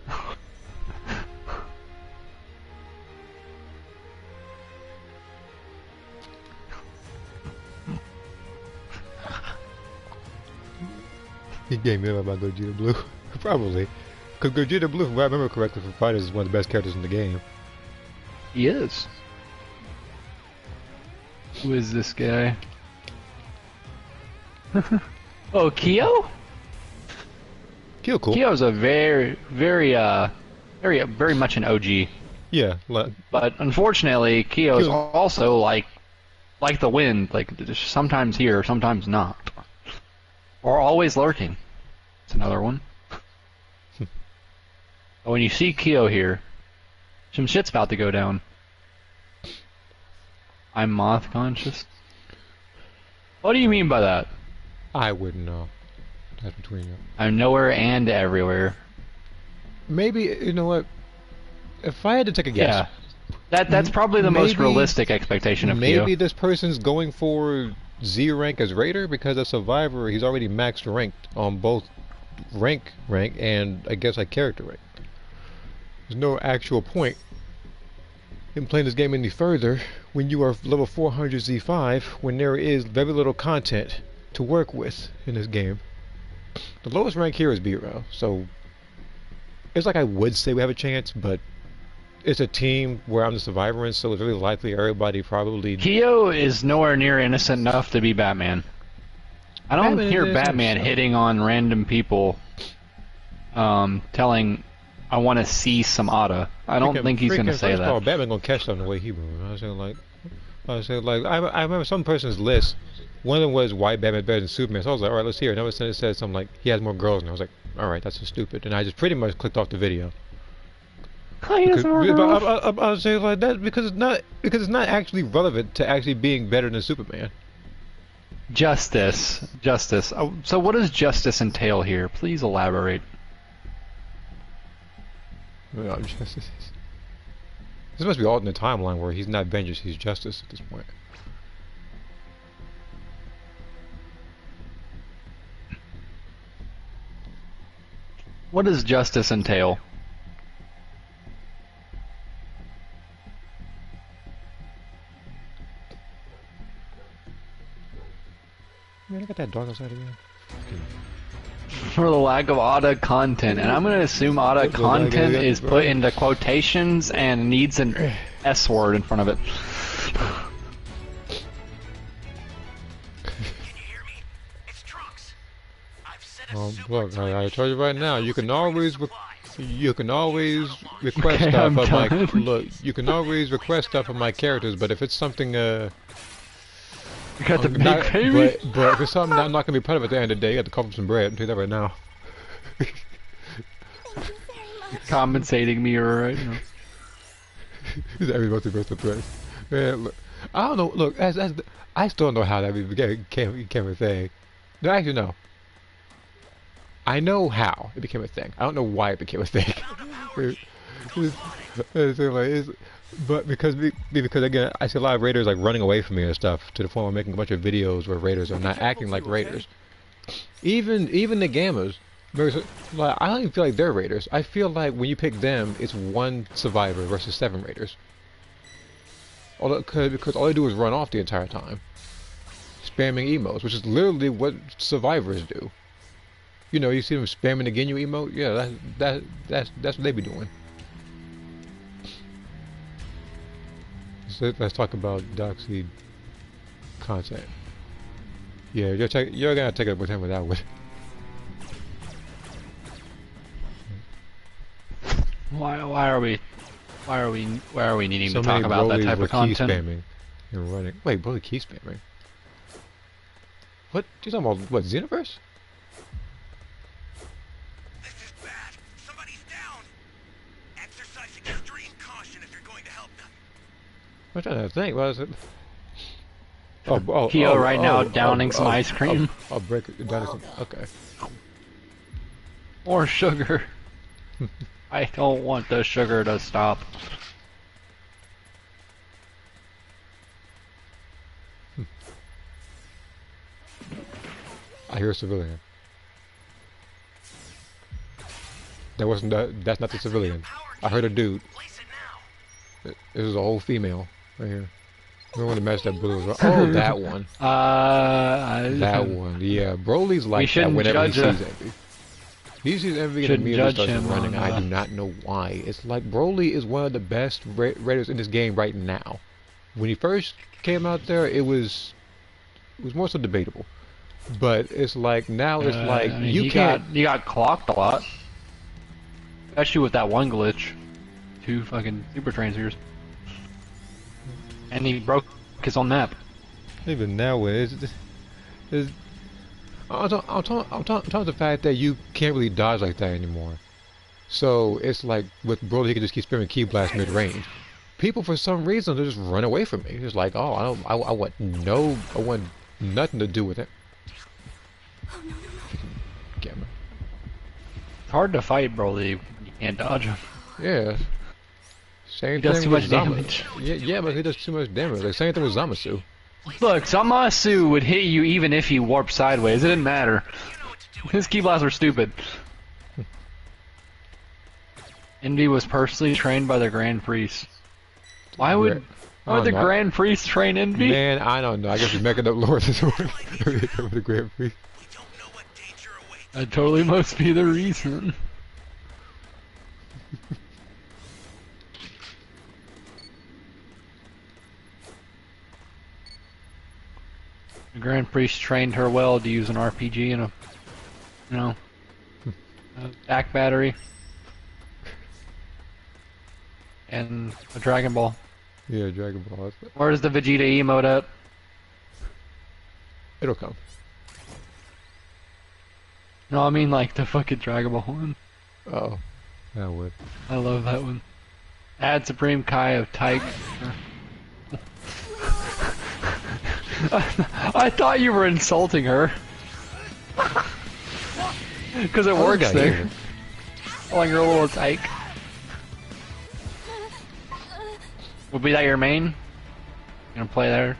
He gave me about Gogeta Blue. Probably. Because Gogeta Blue, if I remember correctly, for fighters is one of the best characters in the game.
He is. Who is this guy? Oh, Kyo?
Kyo cool.
Kyo's a very much an OG.
Yeah.
But unfortunately, Kyo's
Kyo-
also like the wind, like sometimes here, sometimes not. Or always lurking. It's another one. But when you see Kyo here, some shit's about to go down. I'm moth conscious. What do you mean by that?
I wouldn't know. That's between you.
I'm nowhere and everywhere.
Maybe, you know what? If I had to take a guess.
Yeah. That's probably the most
Maybe-
realistic expectation of
Maybe
Kyo.
this person's going for Z rank as Raider because as Survivor he's already maxed ranked on both rank and I guess like character rank. There's no actual point in playing this game any further when you are level 400 Z5 when there is very little content to work with in this game. The lowest rank here is B-Row, so it's like I would say we have a chance, but it's a team where I'm the survivor in, so it's really likely everybody probably...
Kyo is nowhere near innocent enough to be Batman. I don't
Batman
hear
is
Batman
innocent.
hitting on random people, telling, I want to see some Ada. I don't think he's going to say
First of all,
that.
Batman gonna catch them the way he moves. I remember some person's list. One of them was why Batman better than Superman. So I was like, all right, let's hear it. Another sentence said something like he has more girls, and I was like, all right, that's so stupid. And I just pretty much clicked off the video.
He
Because,
doesn't work off.
I was saying like that because it's not actually relevant to actually being better than Superman.
Justice. Oh, so what does justice entail here? Please elaborate.
No, Justice. This must be alternate timeline where he's not vengeance, he's justice at this point.
What does justice entail?
Man, look at that dog outside again.
For the lack of AUTA content, and I'm gonna assume AUTA content is put into quotations and needs an S word in front of it.
Can you hear me? It's Trunks. I've set a super
Look,
time
I told you right now, you can always request
Okay,
stuff
I'm
of my
done.
look. You can always request stuff of my characters, but if it's something
You got the big
not-
baby.
but if it's something that I'm not gonna be proud of at the end of the day, you got to come for some bread. I'll tell you that right now.
Compensating me right now.
Everybody's supposed to threat. Man, look, I don't know. Look, I still don't know how that became a thing. No, actually, no. I know how it became a thing. I don't know why it became a thing. But because again, I see a lot of raiders like running away from me and stuff, to the point of making a bunch of videos where raiders are not acting like raiders. Even the gammas, because like, I don't even feel like they're raiders. I feel like when you pick them, it's one survivor versus 7 raiders. Because all they do is run off the entire time, spamming emotes, which is literally what survivors do. You know, you see them spamming the Ginyu emote. Yeah, that's what they be doing. So let's talk about Doxy content. Yeah, you're gonna take it with him without with.
Why are we needing
So
to talk
many
about that
Broly's
type
were
of
key
content?
spamming and running. Wait, Broly key spamming? What? You talking about what? Xenoverse?
This is bad. Somebody's down. Exercising extreme caution if you're going to help them.
I'm trying to think. What is it?
Kyo right now downing some ice cream.
I'll break it down. Okay.
More sugar. I don't want the sugar to stop.
I hear a civilian. That wasn't that. That's not the civilian. I heard a dude.
Place it now.
This is a whole female right here. We want to match that blue. Oh, that one. That one. Yeah, Broly's like that
shouldn't
whenever he
judge
sees Envy. He sees Envy and
Shouldn't
immediately
judge
starts
him
running.
on,
I do not know why. It's like Broly is one of the best raiders in this game right now. When he first came out there, it was more so debatable. But it's like now it's like
I mean,
you can't.
you got clocked a lot. Especially with that one glitch. 2 fucking super transfers. And he broke his own map.
Even now, I'm talking about the fact that you can't really dodge like that anymore. So it's like with Broly, he can just keep spamming Ki Blast mid range. People, for some reason, they just run away from me. It's like, oh, I want nothing to do with it. Gamma.
It's hard to fight Broly when you can't dodge him.
Yeah. Same
He does
thing
too
with
much
Zama.
damage.
Yeah, but he does too much damage. Like, same thing with Zamasu.
Look, Zamasu would hit you even if you warped sideways. It didn't matter. His Ki Blasts were stupid. Envy was personally trained by the Grand Priest. Why would the Grand Priest train Envy?
Man, I don't know. I guess you're making up lore this morning. With the Grand Priest.
We don't know what danger awaits.
That totally must be the reason. The Grand Priest trained her well to use an RPG and a back battery. And a Dragon Ball.
Yeah, Dragon Ball.
Where's the Vegeta emote at?
It'll come.
No, I mean like the fucking Dragon Ball one.
Oh, that would.
I love that one. Add Supreme Kai of Tyke. I thought you were insulting her. Because it works there. Calling her a little Tyke. Would be that your main? You gonna play there?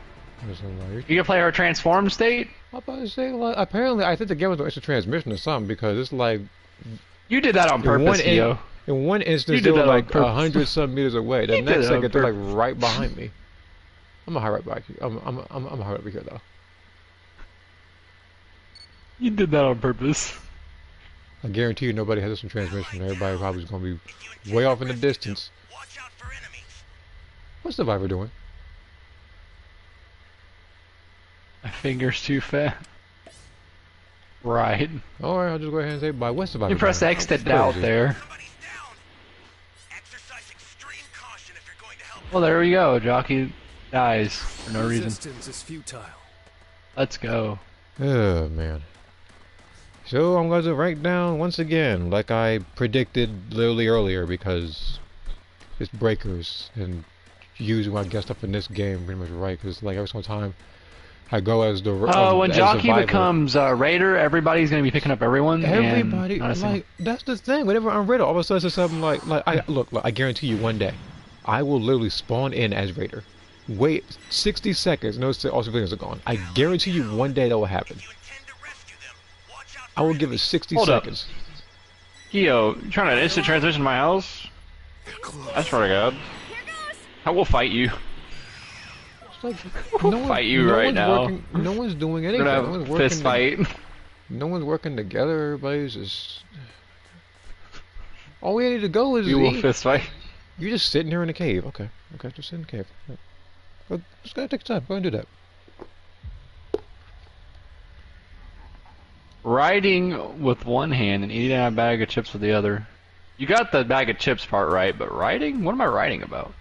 You gonna play her transform state?
I'm about to say, like, apparently, I think the game was an extra transmission or something, because it's like...
You did that on purpose, Yo.
In one instance,
You
they
did
were
that on
like
purpose.
100-some meters away. The
You did
next
it on
second, they're like
purpose.
right behind me. I'm gonna hide right back here. I'm gonna hide over here, though.
You did that on purpose.
I guarantee you nobody has this in transmission. Everybody probably is going to be way off in the distance.
Watch out for enemies.
What's Survivor doing?
My finger's too fat. Right.
Alright, I'll just go ahead and say bye. What's Survivor
You press
doing?
X to doubt
Crazy.
there.
Everybody's down. Exercise extreme caution if you're going to help.
Well, there we go. Jockey dies for no reason.
Resistance is futile.
Let's go.
Oh, man. So I'm going to rank down once again, like I predicted literally earlier, because it's breakers, and usually when I get stuff in this game, pretty much right, because like every single time I go as the
When
as
Jockey
Survivor,
becomes Raider, everybody's gonna be picking up everyone.
everybody,
and not a single-
like, that's the thing. Whenever I'm Raider, all of a sudden it's something like look, I guarantee you one day, I will literally spawn in as Raider. Wait 60 seconds, no, all civilians are gone. I guarantee you one day that will happen.
If you intend to rescue them, watch out
I will give it 60
Hold up.
seconds.
Kyo, you trying to instant transition to my house? I swear to God. I will fight you.
It's like,
We'll fight you right
one's
now.
working, no one's doing
We're
anything.
gonna
No one's
have a
working
fist fight.
No one's working together. Everybody's just. All we need to go is.
We will fist fight.
You're just sitting here in the cave. Okay. Okay, just sit in the cave. Yeah. Go, just gotta take time. Go and do that.
Riding with one hand and eating a bag of chips with the other. You got the bag of chips part right, but riding? What am I riding about?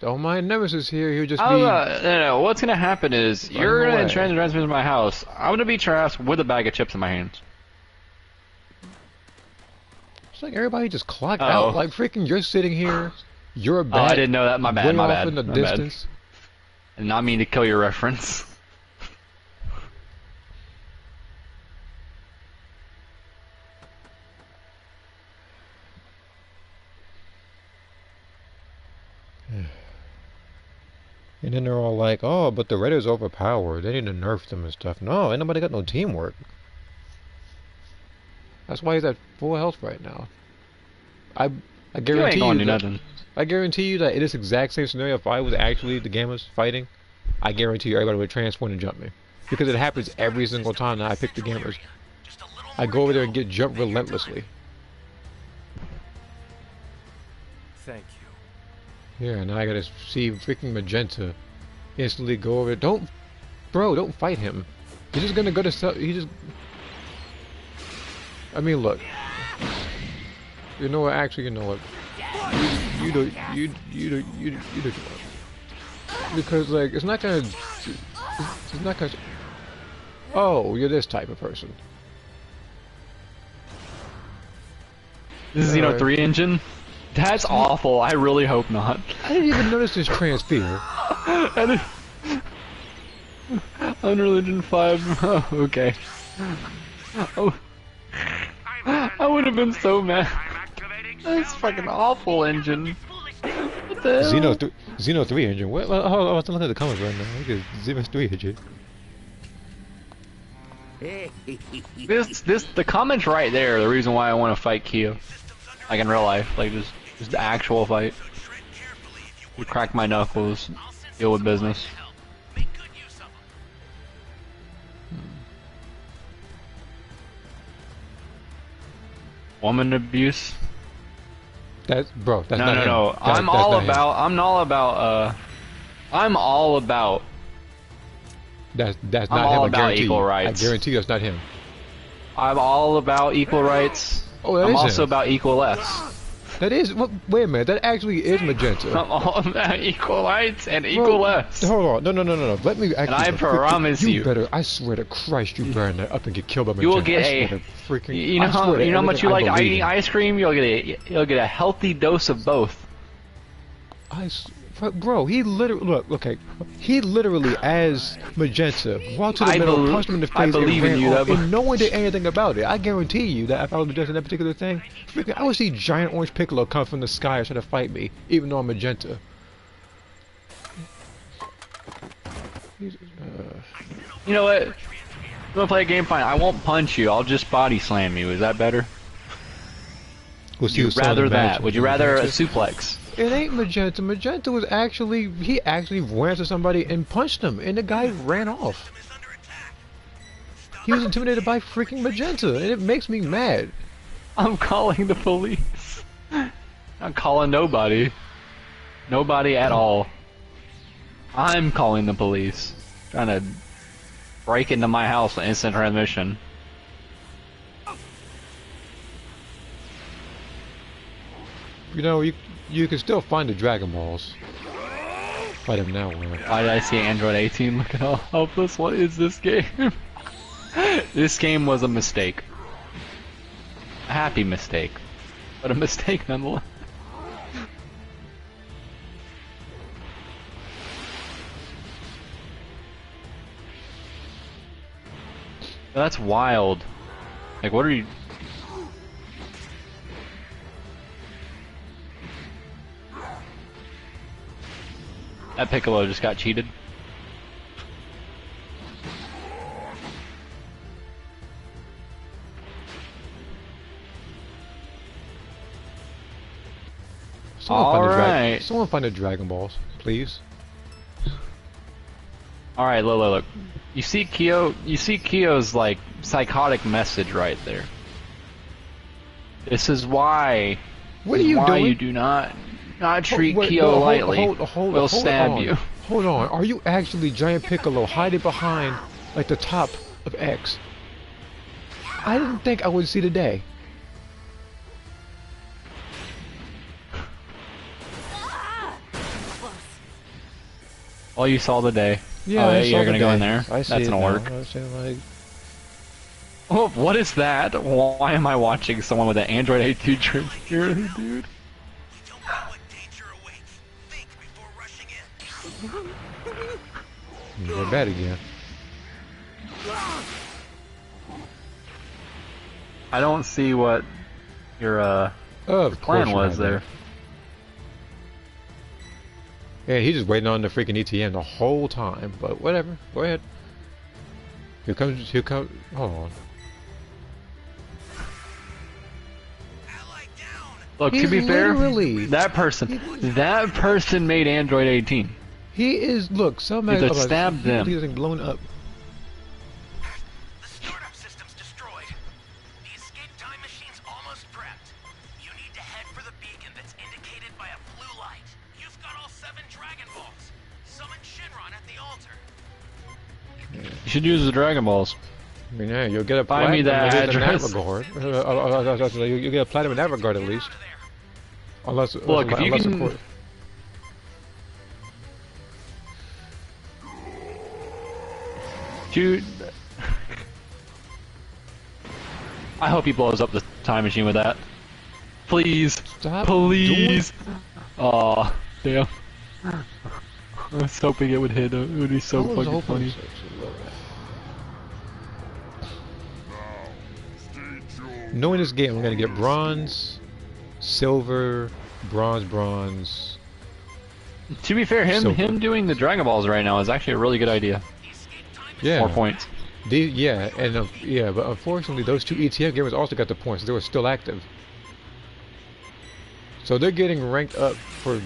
Don't mind Nemesis here. He'll just
Oh,
be.
no. What's gonna happen is
Run
you're gonna
away.
transfer to my house. I'm gonna beat your ass with a bag of chips in my hands.
It's like everybody just clocked
Oh.
out. Like freaking, you're sitting here. You're a
Oh,
bat.
I didn't know that. My bad.
Way
My
off
bad.
in the
My bad.
distance.
I did not mean to kill your reference.
And then they're all like, "Oh, but the Raiders overpowered. They need to nerf them and stuff." No, ain't nobody got no teamwork. That's why he's at full health right now. I
You ain't
guarantee
gonna do
you that,
nothing.
I guarantee you that in this exact same scenario, if I was actually the Gammas fighting, I guarantee you everybody would transform and jump me. Because it happens every single time that I pick the Gammas.
just a little
I
more
go over
to
there
go.
and get jumped relentlessly.
Thank you.
Yeah, now I gotta see freaking Magenta instantly go over. Don't fight him. He's just gonna go to he just. I mean, look. You know what? Actually, you know what? You do. Because like it's not gonna. It's not gonna. Oh, you're this type of person.
This is Xeno
Alright.
3 engine? That's awful. I really hope not.
I didn't even notice this transfer.
Unreal Engine 5. Oh, okay. Oh, I would have been so mad. That's fucking awful engine. What the hell?
Xeno 3 engine. What? Oh, I was looking at the comments right now. Look at Xeno 3 engine.
The comments right there are the reason why I want to fight Kyo. Like in real life, like just the actual fight. You crack my knuckles, deal with business.
Make good use of them.
Woman abuse?
That's bro. That's
No,
not
no,
him.
no.
That's
I'm
not
all
him.
about. I'm all about. I'm all about.
That's
I'm
not
all
him. I
about
guarantee
equal
you.
rights.
I guarantee you that's not him.
I'm all about equal rights.
Oh, that
I'm
is
also
him.
about equal lefts.
That is. Wait a minute. That actually is Magenta.
I'm all about equal rights and
Bro,
equal lefts.
Hold on. No. Let me actually.
I promise you.
better. I swear to Christ, you better not up and get killed by Magenta.
You will get
I swear
a.
to freaking.
You know
I swear to
how much you
everything
like
I believe
eating
in.
ice cream. You'll get a healthy dose of both.
Bro, he literally look. Okay, he literally as Magenta walked to the
I
middle,
bel-
punched him in the face,
I believe
and
in
ran
you,
off,
that-
and no one did anything about it. I guarantee you that if I was Magenta in that particular thing, freaking, I would see giant orange Piccolo come from the sky and try to fight me, even though I'm Magenta.
You know what? I'm gonna play a game fine. I won't punch you. I'll just body slam you. Is that better?
Would
Would you rather that? Would you rather a suplex?
It ain't Magenta. Magenta was actually he actually ran to somebody and punched him, and the guy ran off. He was intimidated by freaking Magenta, and it makes me mad.
I'm calling the police. I'm calling nobody. Nobody at all. I'm calling the police. Trying to break into my house with instant transmission.
You know, you can still find the Dragon Balls. Fight him now, man.
Why did I see Android 18 looking all helpless? What is this game? This game was a mistake. A happy mistake. But a mistake nonetheless. That's wild. Like, what are you... That Piccolo just got cheated.
Someone find the Dragon Balls, please.
Alright, look. You see Kyo's like psychotic message right there. This is why
What are you doing?
you do not treat Kyo lightly. We'll stab you.
Hold on. Are you actually Giant Piccolo hiding behind like the top of X? I didn't think I would see the day.
Oh, you saw the day.
Yeah,
oh,
I
you're
saw
gonna
the
go in
day.
there.
I see
That's
it
gonna
now.
work.
I see, like,
Oh, what is that? Why am I watching someone with an Android 18 trigger, dude?
We don't know what danger awaits. Think before rushing in.
they're bad again.
I don't see what your plan was there.
Yeah, he's just waiting on the freaking ETN the whole time, but whatever. Go ahead. Here comes, hold on.
Ally down.
Look, to
He's
be fair,
literally-
that person made Android 18.
He is, look, some
He
man
just stabbed them.
He's getting blown up.
The startup system's destroyed. The escape time machine's almost prepped. You need to head for the beacon that's indicated by a blue light. You've got all 7 Dragon Balls. Summon Shinron at the altar.
You should use the Dragon Balls.
I mean, yeah, you'll get a
Find me
platinum
the
at least in that
address.
regard. You'll get a platinum in that regard at least. Unless,
Look, if you
unless
can-
of course.
Dude, I hope he blows up the time machine with that. Please,
Stop
please. Aw, damn. I was hoping it would hit him. It would be so
I was
fucking
hoping
funny.
Knowing this game, I'm gonna get bronze, silver, bronze.
To be fair,
So-
him doing the Dragon Balls right now is actually a really good idea.
The escape time
Yeah.
More points.
Yeah, and yeah, but unfortunately, those two ETF gamers also got the points. They were still active, so they're getting ranked up for.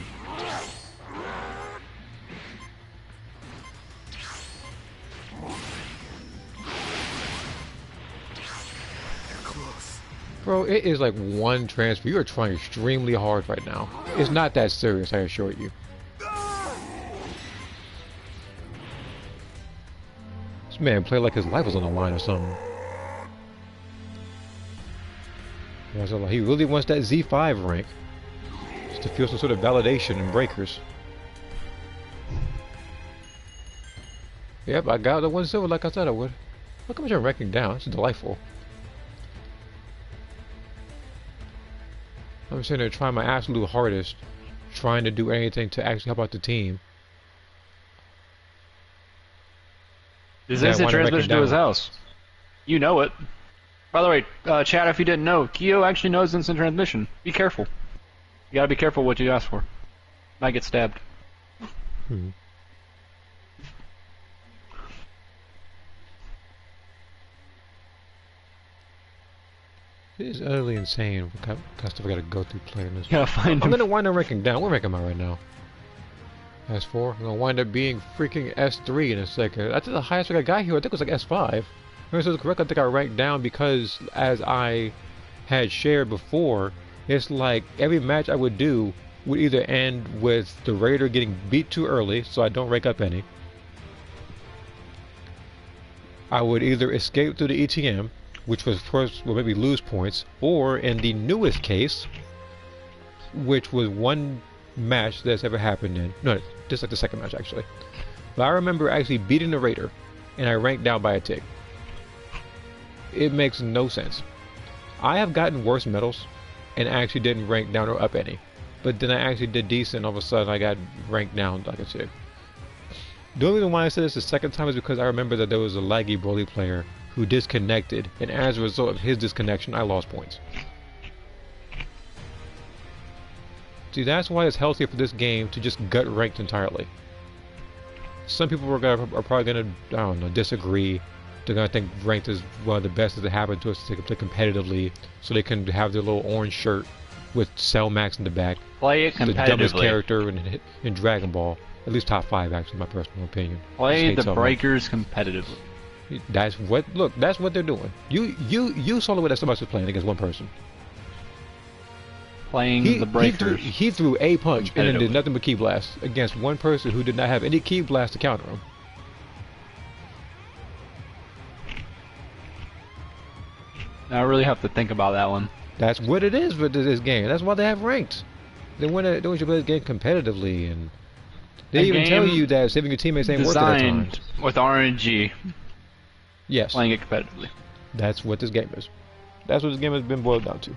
Bro, it is like one transfer. You are trying extremely hard right now. It's not that serious, I assure you. This man played like his life was on the line or something. Yeah, so like, he really wants that Z5 rank. Just to feel some sort of validation in breakers. Yep, I got the 1 silver like I said I would. Look how much I'm ranking down. It's delightful. I'm sitting there trying my absolute hardest, trying to do anything to actually help out the team.
There's
Yeah, I
instant
wanna wreck it
transmission to his
down.
house. You know it. By the way, Chad, if you didn't know, Kyo actually knows instant transmission. Be careful. You gotta be careful what you ask for. Might get stabbed.
Hmm. It is utterly insane what kind of stuff I gotta go through playing this.
You gotta find
I'm
him.
gonna wind up ranking down. What rank am I right now? S4. I'm gonna wind up being freaking S3 in a second. I think the highest rank I got here, I think was like S5. If I was correct, I think I ranked down because, as I had shared before, it's like every match I would do would either end with the Raider getting beat too early, so I don't rank up any. I would either escape through the ETM, which was first will maybe lose points, or in the newest case, which was one match that's ever happened in. No, just like the second match actually. But I remember actually beating the Raider, and I ranked down by a tick. It makes no sense. I have gotten worse medals, and actually didn't rank down or up any. But then I actually did decent, all of a sudden I got ranked down like a tick. The only reason why I said this the second time is because I remember that there was a laggy Broly player who disconnected, and as a result of his disconnection, I lost points. See, that's why it's healthier for this game to just gut ranked entirely. Some people are probably gonna, I don't know, disagree. They're gonna think ranked is one of the best that happened to us to play competitively, so they can have their little orange shirt with Cell Max in the back.
Play it competitively.
The dumbest character in Dragon Ball. At least top 5, actually, my personal opinion.
Play the Breakers competitively.
That's what. Look, that's what they're doing. You saw the way that somebody was playing against one person.
Playing the Breakers.
He threw a punch and then did nothing but Ki Blast against one person who did not have any Ki Blast to counter him.
I really have to think about that one.
That's what it is with this game. That's why they have ranked. They want to play this game competitively, and they even tell you that saving your teammates ain't worth it at times.
Designed with RNG.
Yes.
Playing it competitively.
That's what this game is. That's what this game has been boiled down to.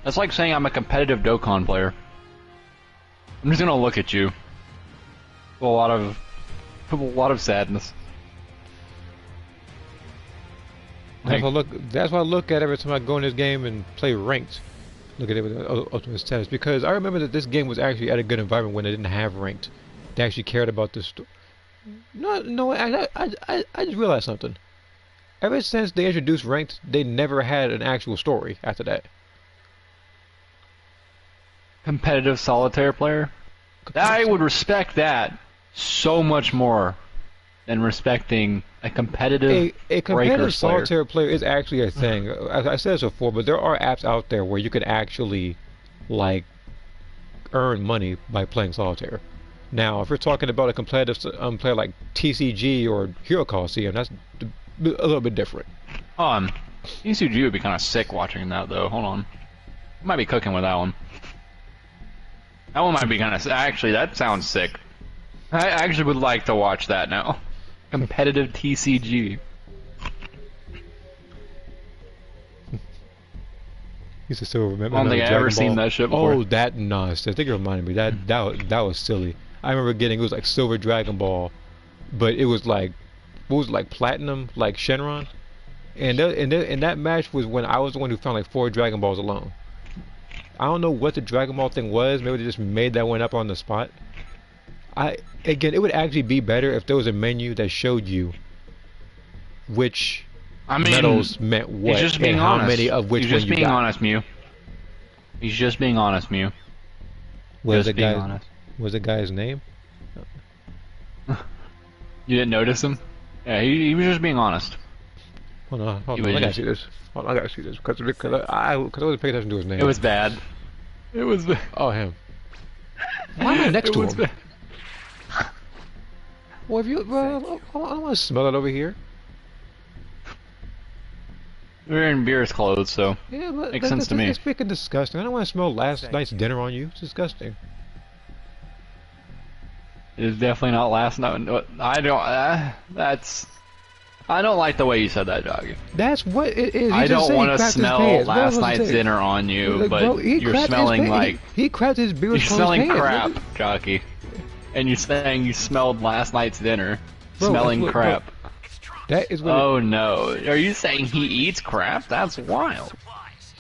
That's like saying I'm a competitive Dokkan player. I'm just gonna look at you. With a lot of sadness.
That's why I look at every time I go in this game and play ranked. Look at it with ultimate status, because I remember that this game was actually at a good environment when they didn't have ranked. They actually cared about this. No, I just realized something. Ever since they introduced ranked, they never had an actual story after that.
Competitive solitaire player? I would respect that so much more than respecting a competitive
competitive solitaire player is actually a thing. I said this before, but there are apps out there where you can actually, like, earn money by playing solitaire. Now, if you're talking about a competitive player like TCG or Hero Coliseum, that's a little bit different.
TCG would be kind of sick watching that, though. Hold on. I might be cooking with that one. That one might be kind of... Actually, that sounds sick. I actually would like to watch that now. Competitive TCG.
Used to still remember.
I don't think I've ever seen that shit before.
Oh, that nonsense! I think it reminded me that was silly. I remember getting, it was like Silver Dragon Ball, but it was like, what was it, like Platinum, like Shenron, and that match was when I was the one who found like 4 Dragon Balls alone. I don't know what the Dragon Ball thing was. Maybe they just made that one up on the spot. Again, it would actually be better if there was a menu that showed you which medals meant what,
just being
and how
honest.
many of which one you got.
He's just being honest, Mew. He's just being honest, Mew.
Was the guy's name?
You didn't notice him? Yeah, he was just being honest.
Hold on, I gotta see this. I gotta see this because I wasn't paying attention to his name.
It was bad. It was bad.
Oh, him. Why am I next to him?
Bad.
Well, if you, bro, I don't want to smell it over here.
We're in Beer's clothes, so
Yeah, but
makes sense to me.
It's freaking disgusting. I don't want to smell last night's dinner on you. It's disgusting.
It is definitely not last night. I don't like the way you said that, Doggy.
That's what it is.
I don't want to smell last night's dinner on you,
like,
but
bro,
you're smelling like...
He crapped his beer.
You're smelling crap, Jockey. And you're saying you smelled last night's dinner.
Bro,
smelling
bro,
crap.
That is what
Oh no. Are you saying he eats crap? That's wild.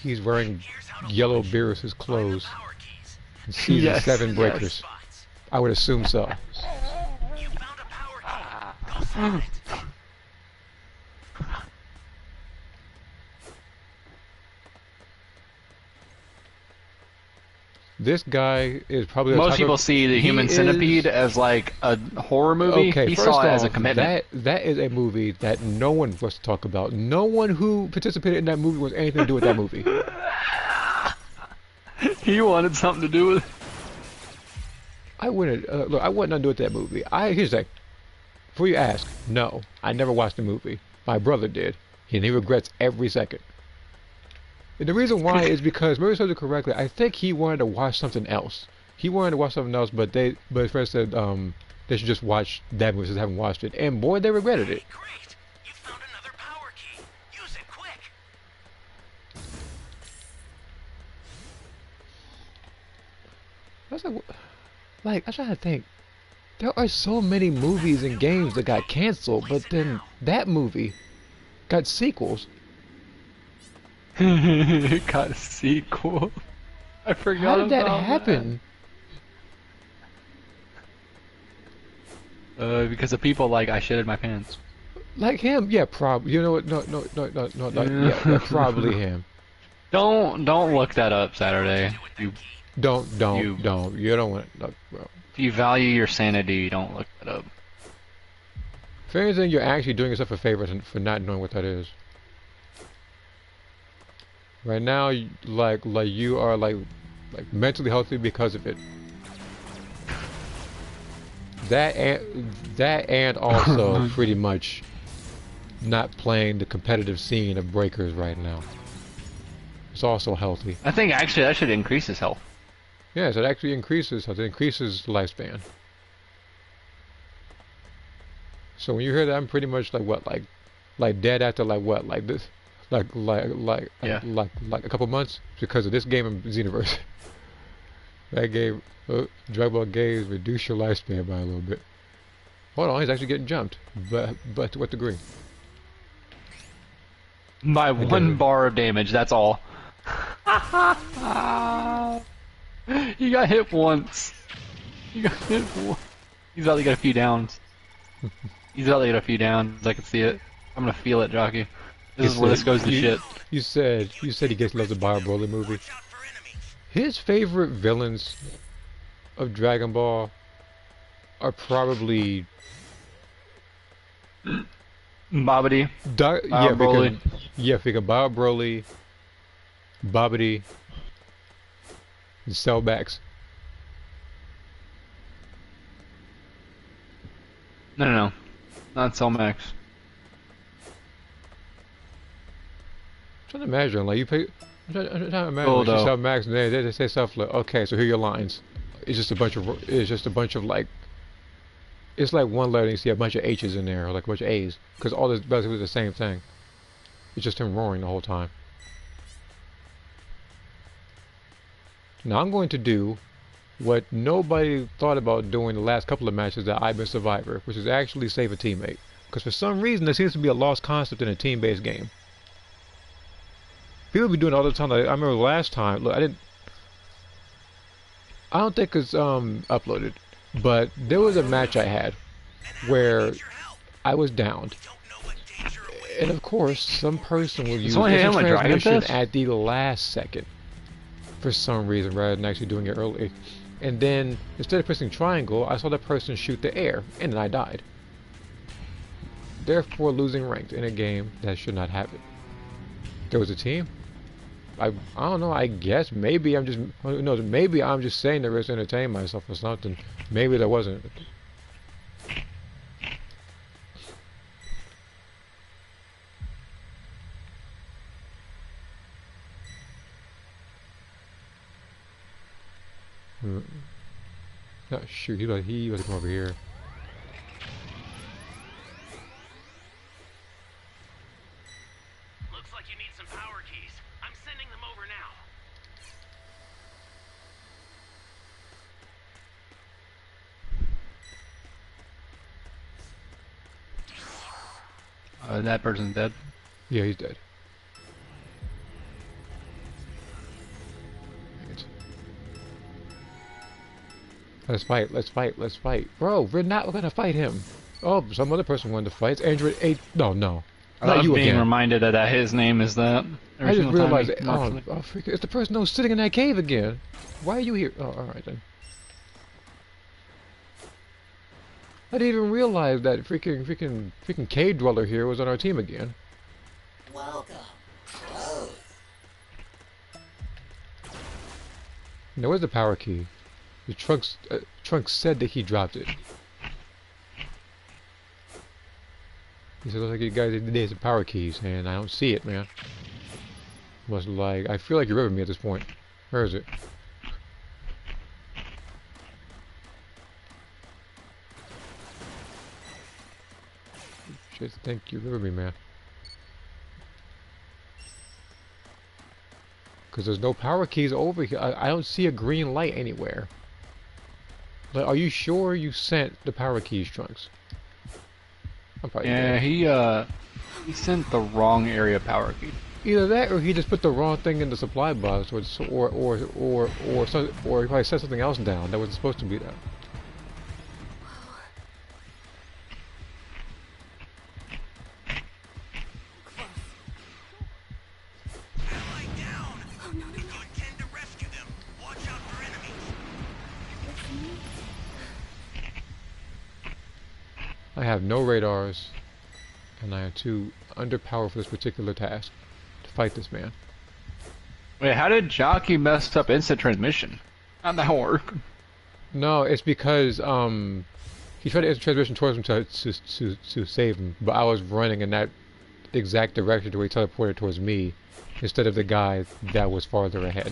He's wearing yellow Beerus' clothes. And season
Yes,
7 breakers.
yes.
I would assume so.
You found a power key. Go find it.
This guy is probably the
Most
type
people
of,
see the Human
he
Centipede
is-
as like a horror movie.
Okay,
He
first
saw it
off,
as a commitment.
that is a movie that no one wants to talk about. No one who participated in that movie wants anything to do with that movie.
He wanted something to do with.
I wouldn't look. I wouldn't do with that movie. Here's the thing. Before you ask, no, I never watched the movie. My brother did, and he regrets every second. And the reason why is because, maybe I said it correctly, I think he wanted to watch something else. He wanted to watch something else, but his friend said they should just watch that movie since they haven't watched it. And boy, they regretted it.
Great! You found another power key. Use it quick.
I was like, I'm trying to think. There are so many movies and games that got canceled, but then that movie got sequels.
It got a sequel. I forgot
How did that
about
happen?
Because of people like I shitted my pants.
Like him? Yeah, probably. You know what? No. Yeah, probably him.
Don't look that up, Saturday. You
Don't.
You-
You don't want to, bro.
if you value your sanity, don't look that up.
If anything, you're actually doing yourself a favor for not knowing what that is. Right now, like you are like mentally healthy because of it. That and also pretty much not playing the competitive scene of Breakers right now. It's also healthy.
I think actually that should increase his health.
Yes, it actually increases health. It increases lifespan. So when you hear that, I'm pretty much like what, like dead after like what, like this,
Yeah.
like a couple months because of this game in Xenoverse. That game, Dragon Ball games reduce your lifespan by a little bit. Hold on, he's actually getting jumped, but to what degree?
By
Okay.
1 bar of damage, that's all. He got hit once. He got hit once. He's about to get a few downs. He's about to get a few downs. I can see it. I'm gonna feel it, Jockey. This is where this goes to shit.
You said he gets loves the Bio Broly movie.
Watch out for enemies.
His favorite villains of Dragon Ball are probably
Babidi.
yeah,
Broly.
because Bio Broly, Babidi, and Cellbacks.
No. Not Cellmax.
I'm trying to imagine, like, I'm trying to imagine
Oh,
like, you
no.
Cellmax and they say stuff like, okay, so here are your lines. It's just a bunch of like, it's like one letter and you see a bunch of H's in there, or like a bunch of A's, because all this basically the same thing. It's just him roaring the whole time. Now I'm going to do what nobody thought about doing the last couple of matches that I've been Survivor, which is actually save a teammate. Because for some reason there seems to be a lost concept in a team-based game. People be doing it all the time. Like, I remember last time, look, I don't think it's uploaded, but there was a match I had where I was downed. And of course, some person will use
only him
instant
with Dragon
transmission
Fist?
at the last second for some reason rather than actually doing it early. And then instead of pressing triangle, I saw that person shoot the air, and then I died. Therefore, losing ranked in a game that should not have it. There was a team. I don't know. I guess maybe I'm just who knows. Maybe I'm just saying there is to entertain myself or something. Maybe there wasn't. No, shoot, he was come over here.
Looks like you need some power keys. I'm sending them over now.
That person's dead.
Yeah, he's dead. Let's fight, let's fight, let's fight. Bro, we're not gonna fight him. Oh, some other person wanted to fight. It's Android 8. No.
I
Not
love
you
being
again.
reminded that his name is that.
I just realized,
Every single time he-
freaking, it's the person who's sitting in that cave again. Why are you here? Oh, alright then. I didn't even realize that freaking cave dweller here was on our team again.
Welcome.
Now where's the power key? The Trunks said that he dropped it. He said, looks like you guys need some power keys, and I don't see it, man. Must like, I feel like you're ripping me at this point. Where is it? Shit, thank you, ripping me, man. Because there's no power keys over here. I don't see a green light anywhere. Like, are you sure you sent the power keys, Trunks? I'm probably
Yeah,
dead.
he sent the wrong area power key.
Either that, or he just put the wrong thing in the supply box, or he probably set something else down that wasn't supposed to be there.
Ally down! If you intend to rescue them, watch out for enemies.
I have no radars, and I am too underpowered for this particular task to fight this man.
Wait, how did Jockey mess up instant transmission? How'd that work?
No, it's because he tried to enter transmission towards him to save him, but I was running in that exact direction to where he teleported towards me instead of the guy that was farther ahead.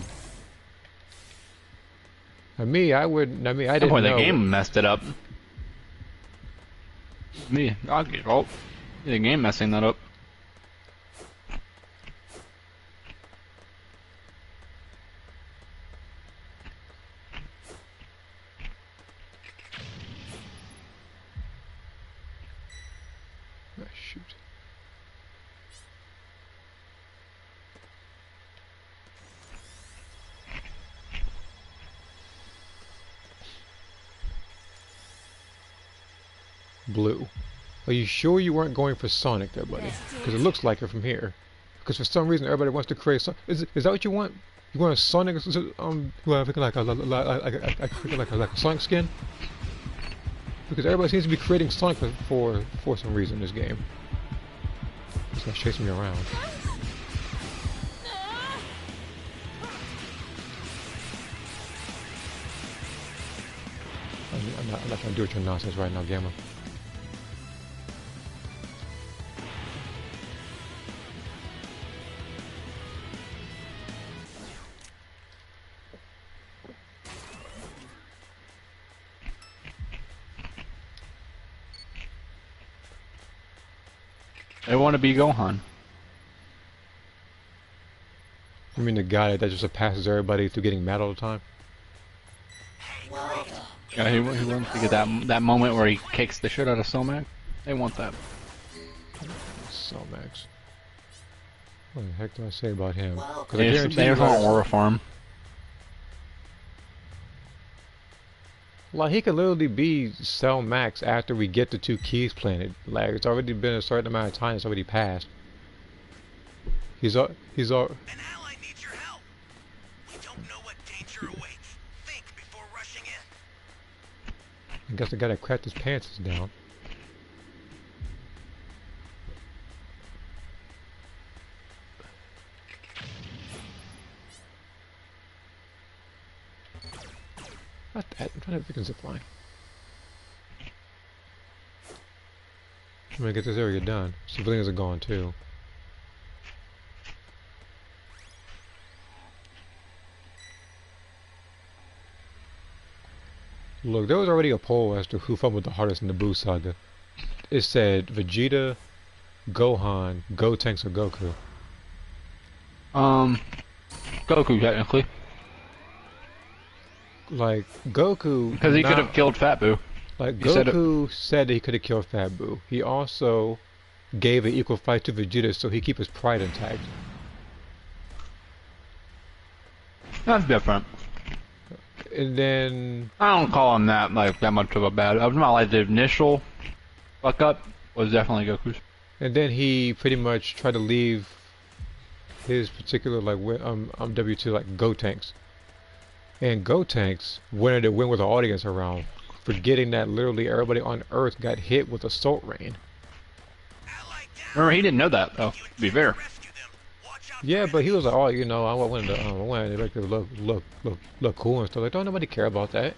I didn't
At that point,
know.
the game messed it up. Me, Jockey's fault. The game messing that up.
Ah, shoot. Blue. Are you sure you weren't going for Sonic there, buddy? Because it looks like it from here. Because for some reason everybody wants to create Sonic. Is that what you want? You want a Sonic? Well, I think like a Sonic skin. Because everybody seems to be creating Sonic for some reason in this game. It's not chasing me around. I'm not gonna do your nonsense right now, gamer.
They want to be Gohan.
You mean the guy that just surpasses everybody through getting mad all the time?
Yeah, he wants to get that moment where he kicks the shit out of Somac. They want that.
So Max. What the heck do I say about him? Because I
They
guarantee
just
you,
want Aura Farm.
like he could literally be Cell Max after we get the 2 keys planted. Like it's already been a certain amount of time. It's already passed. He's all.
An ally needs your help. We don't know what danger awaits. Think before rushing in.
I guess the guy that crapped his pants is down. Not that. I'm trying to freaking zip line. I'm gonna get this area done. Civilians are gone too. Look, there was already a poll as to who fumbled the hardest in the Boo Saga. It said Vegeta, Gohan, Gotenks, or Goku.
Goku technically,
Like Goku,
because he could have killed Fat Boo.
Like
He said it-
Goku said that he could have killed Fat Boo. He also gave an equal fight to Vegeta so he keep his pride intact.
That's different.
And then
I don't call him that much of a bad. I'm not like the initial fuck up was definitely Goku's.
And then he pretty much tried to leave his particular like W2 like Go Tanks. And Go Tanks wanted to win with the audience around, forgetting that literally everybody on Earth got hit with assault rain.
Remember, he didn't know that though. To be fair.
Yeah, but he was like, oh, you know, I wanted to make it look cool and stuff. Like, don't nobody care about that.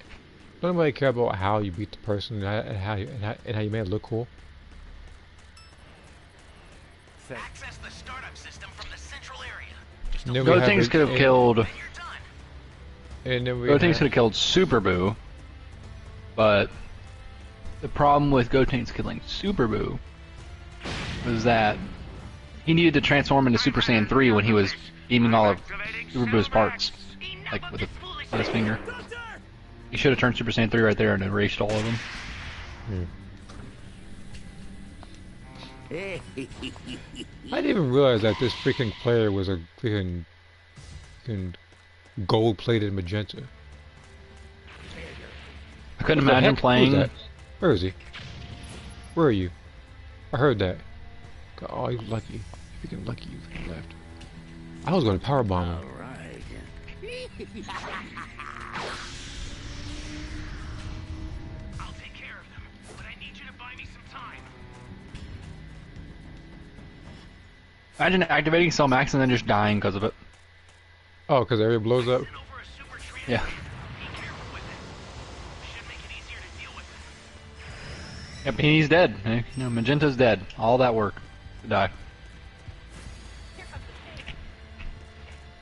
Don't nobody care about how you beat the person and how you made it look cool.
Access the startup system from the central area.
And then we
Go
have
Things
it-
could have
and-
killed.
And you're done.
And then we
Go Things
have-
could have killed Super Boo, but the problem with Go Things killing Super Boo was that he needed to transform into Super Saiyan 3 when he was beaming all of Super Boo's parts, like with his finger. He should have turned Super Saiyan 3 right there and erased all of them.
I didn't even realize that this freaking player was a freaking gold-plated magenta.
I couldn't
What the
imagine
heck? Who's
playing.
that? Where is he? Where are you? I heard that. Oh, you lucky. Freaking lucky you left. I was going to powerbomb him.
I'll take care of them, but I need you to buy me some time.
Imagine activating Cell Max and then just dying because of it.
Oh, because the area blows up?
Send over a super transmitter.
Yeah.
Be careful with it. Should make it easier to deal with it.
Yep, and he's dead. You know, Magenta's dead. All that work to die.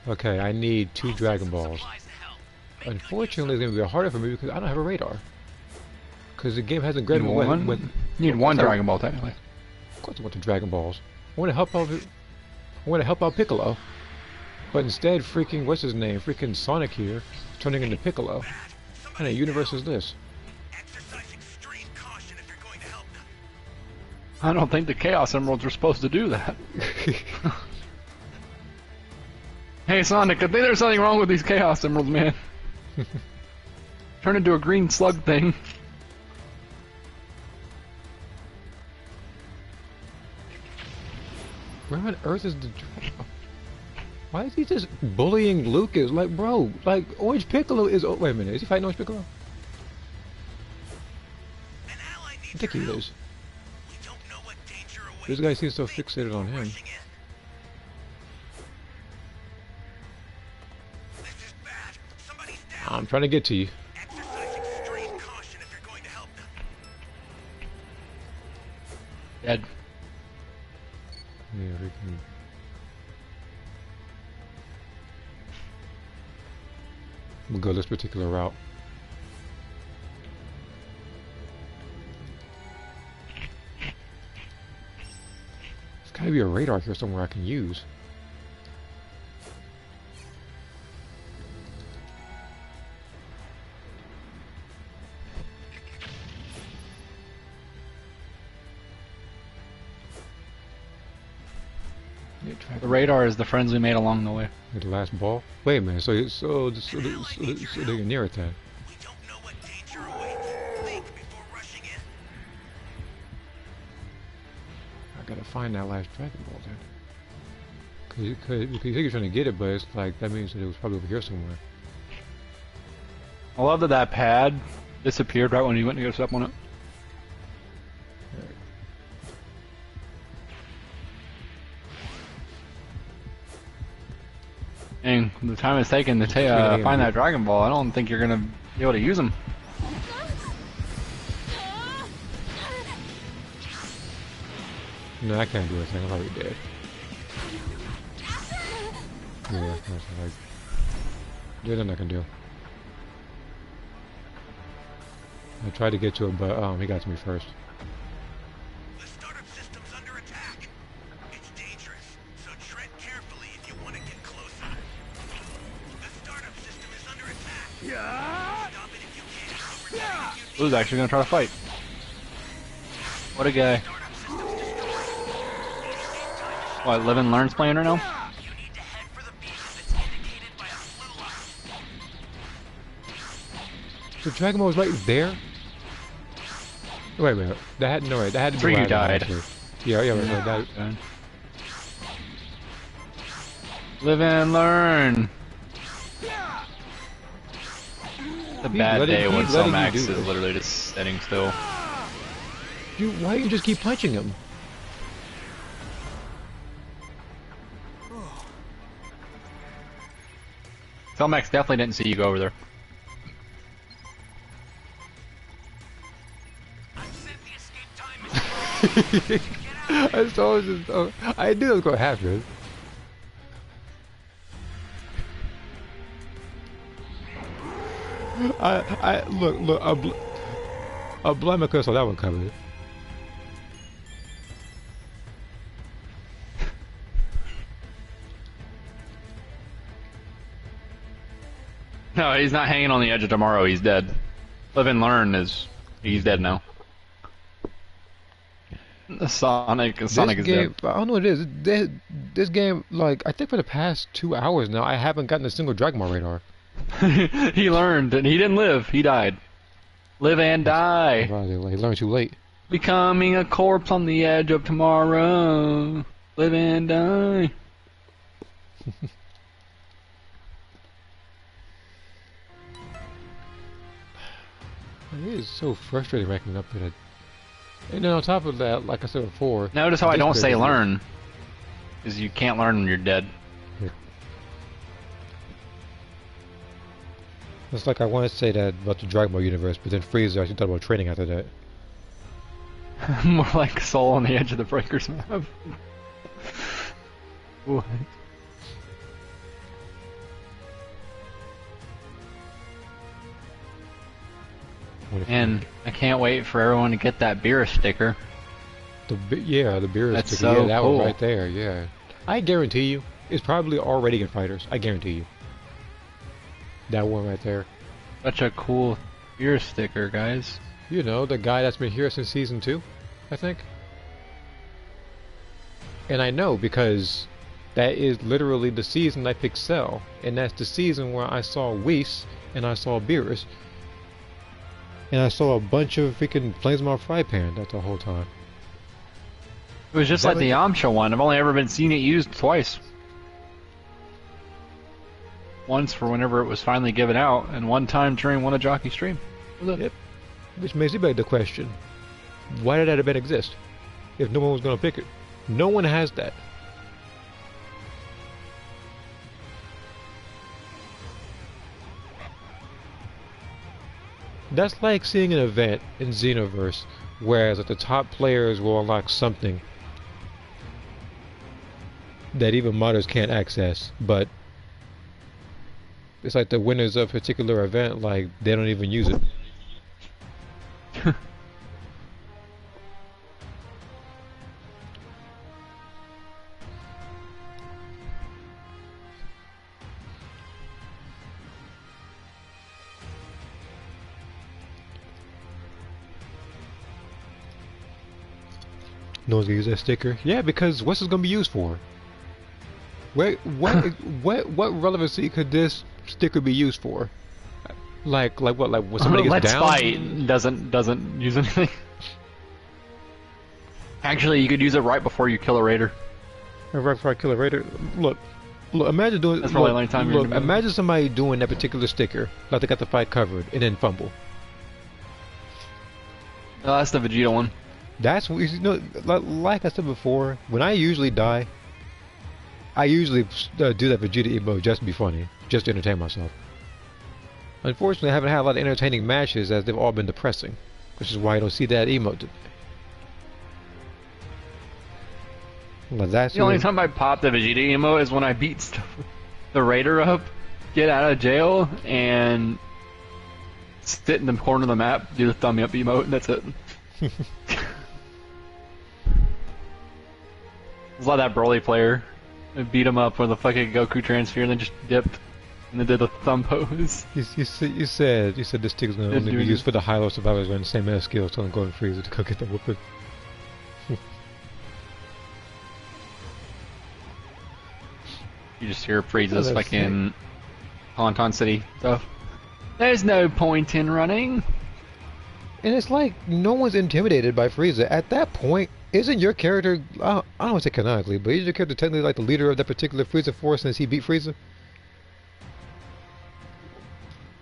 Okay, I need 2 Dragon Balls.
Supplies to help. Make
Unfortunately, it's going to be harder for me because I don't have a radar. Because the game hasn't
You
granted me
need one? You need one
Sorry.
Dragon Ball, technically.
Of course I want the Dragon Balls. I want to help out. I want to help out Piccolo. But instead, freaking what's his name? Freaking Sonic here, turning into Piccolo. What kind of universe is this?
exercise extreme caution if you're going to help them.
I don't think the Chaos Emeralds are supposed to do that. Hey Sonic, I think there's something wrong with these Chaos Emeralds, man. Turn into a green slug thing.
Where on earth is the? Why is he just bullying Lucas? Like, bro, like Orange Piccolo is. Oh, wait a minute, is he fighting Orange Piccolo?
An ally needs
I think
your
he
help.
is.
We don't know what danger awaits.
This guy seems so fixated on him.
Rushing in. This is bad. Somebody's down.
I'm trying to get to you.
Exercise extreme caution if you're going to help them.
Dead.
Yeah, we can. We'll go this particular route. There's gotta be a radar here somewhere I can use. Yeah, try
The radar is the friends we made along the way.
the last ball. Wait a minute. So they're near it then.
We don't know what danger awaits. Think before rushing in.
I gotta find that last Dragon Ball then. Because you think you're trying to get it, but it's like that means that it was probably over here somewhere.
I love that that pad disappeared right when you went to go step on it. And the time it's taken to find that Dragon Ball, I don't think you're gonna be able to use them.
No, I can't do anything. I'm already dead. Yeah, that's like. There's nothing I can do. I tried to get to it, but he got to me first.
The startup system's under attack. It's dangerous, so tread carefully if you want to get closer. The startup system is under attack. Stop it if you can. Return if you
Who's actually gonna try to fight? What a guy.
startup system's destroyed.
What, Live and Learn's playing right now?
You need to head for the beacon that's indicated by a blue light.
The Dragon Ball was right there. Wait a minute. That had no way. That had to be
Three
where
you
I
died.
actually- Yeah, yeah, right, that.
Okay. Live and learn. The bad
letting-
day when
he's letting you
Somax
do
is
this.
literally just sitting still.
Why you just keep punching him?
Somax definitely didn't see you go over there.
I've set the escape time machine.
I saw it just. Oh, I knew it was gonna happen. Look, a Blamika saw that one coming.
No, he's not hanging on the edge of tomorrow. He's dead. Live and learn is he's dead now. Sonic is
game,
dead.
I don't know what it is. This game, like, I think for the past 2 hours now, I haven't gotten a single Dragon Ball radar.
He learned and he didn't live. He died. Live and die.
Right, like, he learned too late.
Becoming a corpse on the edge of tomorrow. Live and die.
It is so frustrating ranking up in it. And then on top of that, like I said before,
Notice how I
this
don't
bit
say
is-
learn. Because you can't learn when you're dead.
It's like I want to say that about the Dragon Ball universe, but then Frieza actually thought about training after that.
More like Soul on the edge of the Breakers map. What? And I can't wait for everyone to get that beer sticker.
The beer
That's
sticker,
so
yeah, that
cool.
one right there, yeah. I guarantee you, it's probably already in Fighters. I guarantee you. That one right there.
Such a cool beer sticker, guys.
You know, the guy that's been here since season 2, I think. And I know because that is literally the season I picked Cell, and that's the season where I saw Whis and I saw Beerus, and I saw a bunch of freaking Flamesmar Fry Pan that the whole time.
It was just
That
like the
was-
Yamcha one. I've only ever been seen it used twice. Once for whenever it was finally given out, and one time during one of Jockey's stream. Was it?
Yep. Which makes me beg the question, why did that event exist? If no one was going to pick it. No one has that. That's like seeing an event in Xenoverse, whereas like, the top players will unlock something that even modders can't access, but it's like the winners of a particular event, like, they don't even use it. No one's gonna use that sticker. Yeah, because what's it gonna be used for? What relevancy could this sticker be used for? Like what? Like when somebody gets
Let's
down?
Fight doesn't use anything. Actually, you could use it right before you kill a raider.
Right before I kill a raider. Look. Imagine doing.
That's probably the only time you're
look,
gonna do it.
imagine somebody doing that particular sticker, like they got the fight covered, and then fumble.
Oh, that's the Vegeta one.
That's what you know. Like I said before, when I usually die, I usually do that Vegeta emote just to be funny, just to entertain myself. Unfortunately, I haven't had a lot of entertaining matches as they've all been depressing, which is why I don't see that emote. Well, that's
The only
when-
time I pop the Vegeta emote is when I beat the raider up, get out of jail, and sit in the corner of the map, do the thumb up emote, and that's it. It's like that Broly player. I beat him up with a fucking Goku transfer and then just dipped and then did the thumb pose.
You said this stick is going to
Didn't
only
do
be
it.
used for the high-low survivors running the same meta skills, telling Golden Frieza to go get the whooping.
You just hear Frieza's
Oh, that's
fucking Tauntaun City stuff. There's no point in running.
And it's like no one's intimidated by Frieza. At that point, Isn't your character, I don't want to say canonically, but isn't your character technically like the leader of that particular Frieza force since he beat Frieza?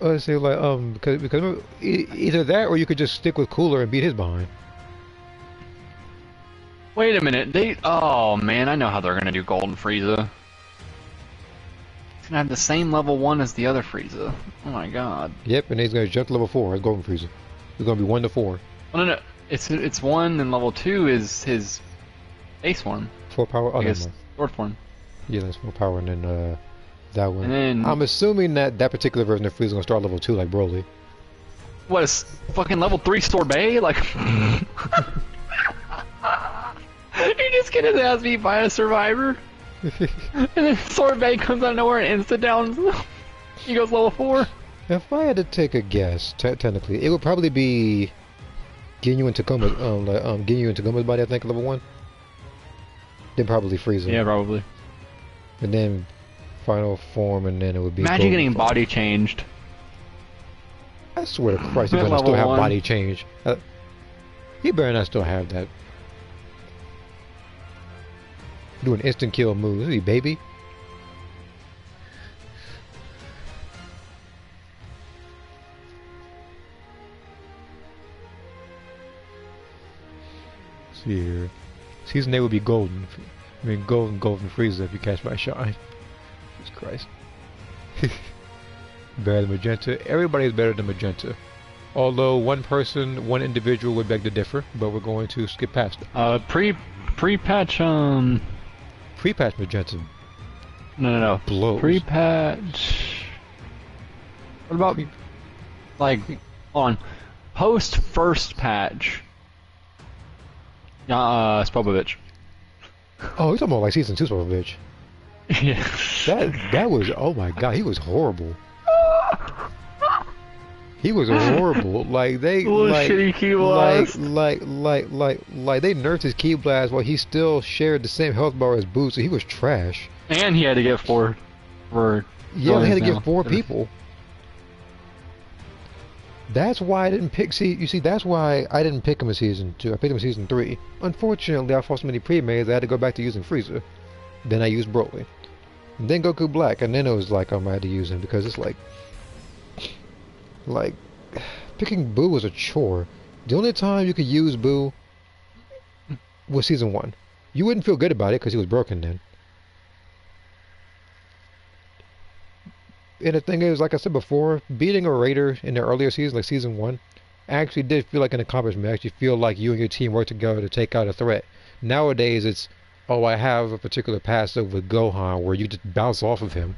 I say like, because remember, either that or you could just stick with Cooler and beat his behind.
Wait a minute, oh man, I know how they're gonna do Golden Frieza. He's gonna have the same level 1 as the other Frieza. Oh my god.
Yep, and he's gonna jump to level 4 as Golden Frieza. It's gonna be 1 to 4.
Oh, no, it's 1 and level 2 is his base form.
4 power, oh
I
no,
guess
no.
sword form.
Yeah, that's 4 power, and then, that one.
And then,
I'm assuming that that particular version of Frieza is gonna start level 2 like Broly.
what is fucking level 3 Sorbet? Like, he just get his ass beat by a survivor. And then Sorbet comes out of nowhere and insta downs. He goes level 4.
If I had to take a guess, technically, it would probably be Ginyu and Takuma's, Ginyu and Takuma's body, I think, level 1. Then probably Frieza.
Yeah, probably.
And then final form, and then it would be.
Imagine getting body changed.
I swear to Christ, he's gonna
Level
still have
1.
body change. He better not still have that. Doing instant kill moves, is he baby? See here. Season 8 would be golden. I mean, golden Frieza if you catch my shine. Jesus Christ. Better than Magenta. Everybody is better than Magenta. Although one individual would beg to differ, but we're going to skip past it.
Pre-patch,
Pre-patch Magenta
No.
blows.
Pre-patch... What about, like, hold on. Post-first patch. Spopovich.
Oh, you're talking about like season 2 Spopovich.
Yeah.
That was, oh my god, he was horrible. He was horrible. Like they
Little
like,
shitty Ki Blast.
like they nerfed his Ki Blast while he still shared the same health bar as Boo, so he was trash.
And he had to get 4 for...
Yeah, they had to
now.
get 4 people. That's why I didn't pick. That's why I didn't pick him in season 2. I picked him in season 3. Unfortunately, I fought so many pre-mades, I had to go back to using Frieza. Then I used Broly. And then Goku Black, and then it was like I had to use him because it's like picking Boo was a chore. The only time you could use Boo was season 1. You wouldn't feel good about it because he was broken then. And the thing is, like I said before, beating a raider in the earlier seasons, like season 1, actually did feel like an accomplishment. I actually feel like you and your team work together to take out a threat. Nowadays, it's, oh, I have a particular passive with Gohan where you just bounce off of him.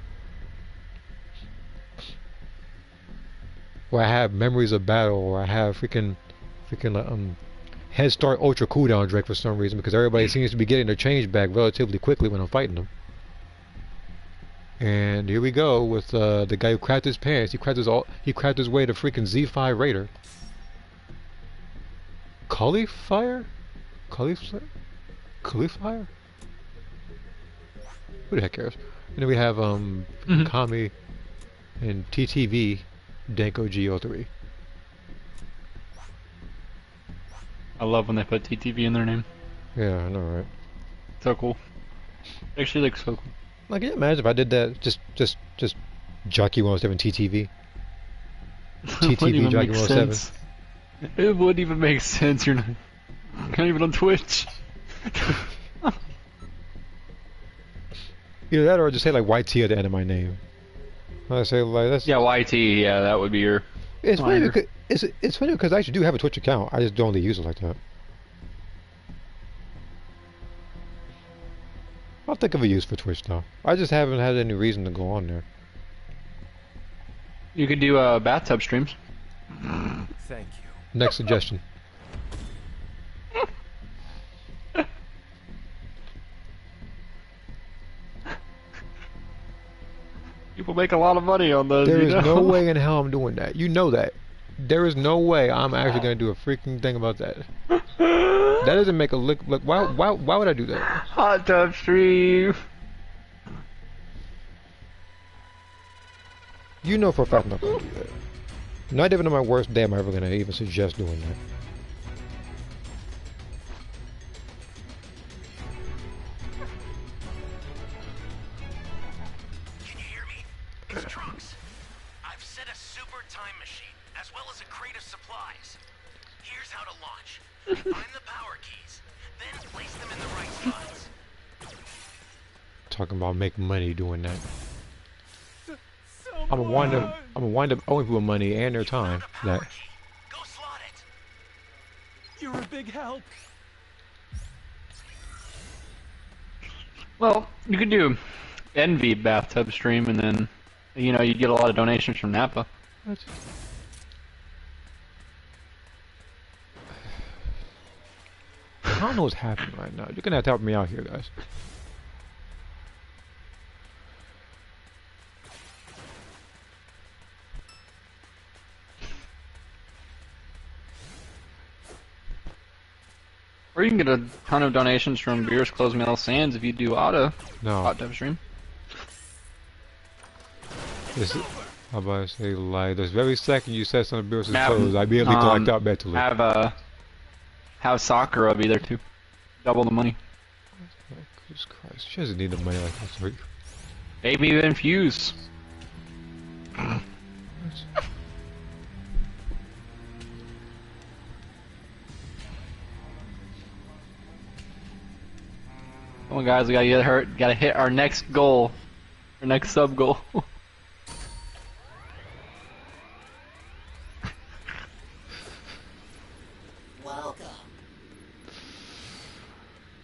Or I have memories of battle, or I have freaking Head Start Ultra cooldown Drake for some reason, because everybody seems to be getting their change back relatively quickly when I'm fighting them. And here we go with the guy who cracked his pants. He cracked his way to freaking Z5 Raider. Caulifire? Caulifire? Who the heck cares? And then we have Kami and TTV Denko Geo3.
I love when they put TTV in their name.
Yeah, I know, right?
So cool. It actually looks so cool.
Like, can you imagine if I did that? Just Jockey 107 TTV. TTV Jockey 107.
It wouldn't even make sense. You're not even on Twitch.
Either that or just say like YT at the end of my name. I say like that's.
Yeah, YT. Yeah, that would be your.
It's funny because it's funny because I actually do have a Twitch account. I just don't really use it like that. I'll think of a use for Twitch though. I just haven't had any reason to go on there.
You could do bathtub streams.
Thank you.
Next suggestion.
People make a lot of money on those.
There
you
is
know?
no way in hell I'm doing that. You know that. There is no way I'm actually gonna do a freaking thing about that. That doesn't make a look. Why would I do that?
Hot tub stream.
You know for a fact I'm not gonna do that. Not even on my worst day am I ever gonna even suggest doing that.
time machine, as well as a crate of supplies. Here's how to launch. Find the power keys, then place them in the right spots.
Talking about making money doing that. I'm gonna wind up owing people money and their time. That
Go slot it.
You're a big help.
Well, you could do Envy bathtub stream, and then you know you'd get a lot of donations from Napa.
what? I don't know what's happening right now. You're gonna have to help me out here, guys.
Or you can get a ton of donations from Beer's Closed Metal Sands if you do auto
No.
hot tub stream.
This is, how about I say, like, this very second you said something Beerus is
Have,
closed, I immediately blacked out mentally.
Have Sakura be there too. Double the money.
Oh, Jesus Christ, she doesn't need the money like that. Right?
Maybe infuse. Come on, guys, we gotta get hurt. Gotta hit our next goal, our next sub goal.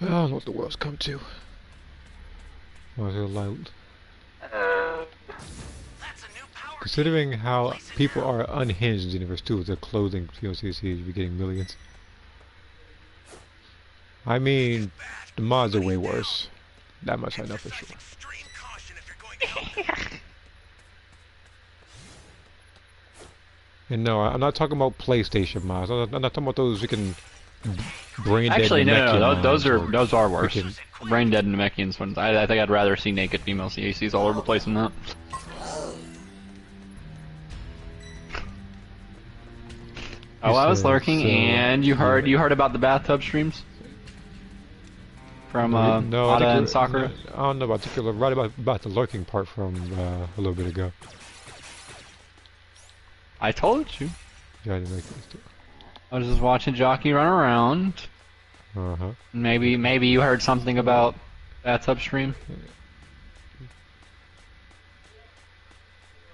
I don't know what the world's come to. Was it like, considering how people are unhinged in Universe 2 with their clothing POCCs, you're getting millions. I mean, the mods are way worse. That much I know for sure. And no, I'm not talking about PlayStation mods. I'm not talking about those you can brain dead.
Actually, no,
Namekian
those
mods
are worse.
freaking-
Brain dead Namekians ones. I think I'd rather see naked female CACs all over the place than that. Oh, I was
said,
lurking,
so,
and you heard about the bathtub streams from
no, I
Ada
think
and Sakura.
I don't know about right about the lurking part from a little bit ago.
I told you.
Yeah, I didn't make this.
I was just watching Jockey run around. Maybe you heard something about bathtub stream.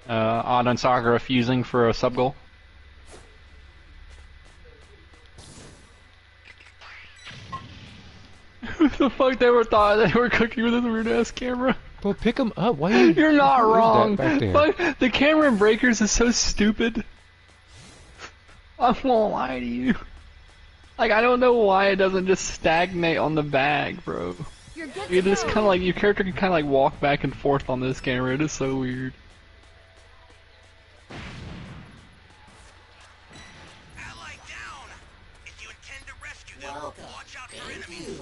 Ada and Sakura fusing for a sub goal. What the fuck they were cooking with this weird ass camera?
Bro, pick them up. Why are you?
You're not
what is that
wrong.
back there?
Fuck, the camera in Breakers is so stupid. I won't lie to you. Like, I don't know why it doesn't just stagnate on the bag, bro. You just kind of like, your character can kind of like walk back and forth on this camera. It is so weird.
Ally down. If you intend to rescue them, watch out for enemies.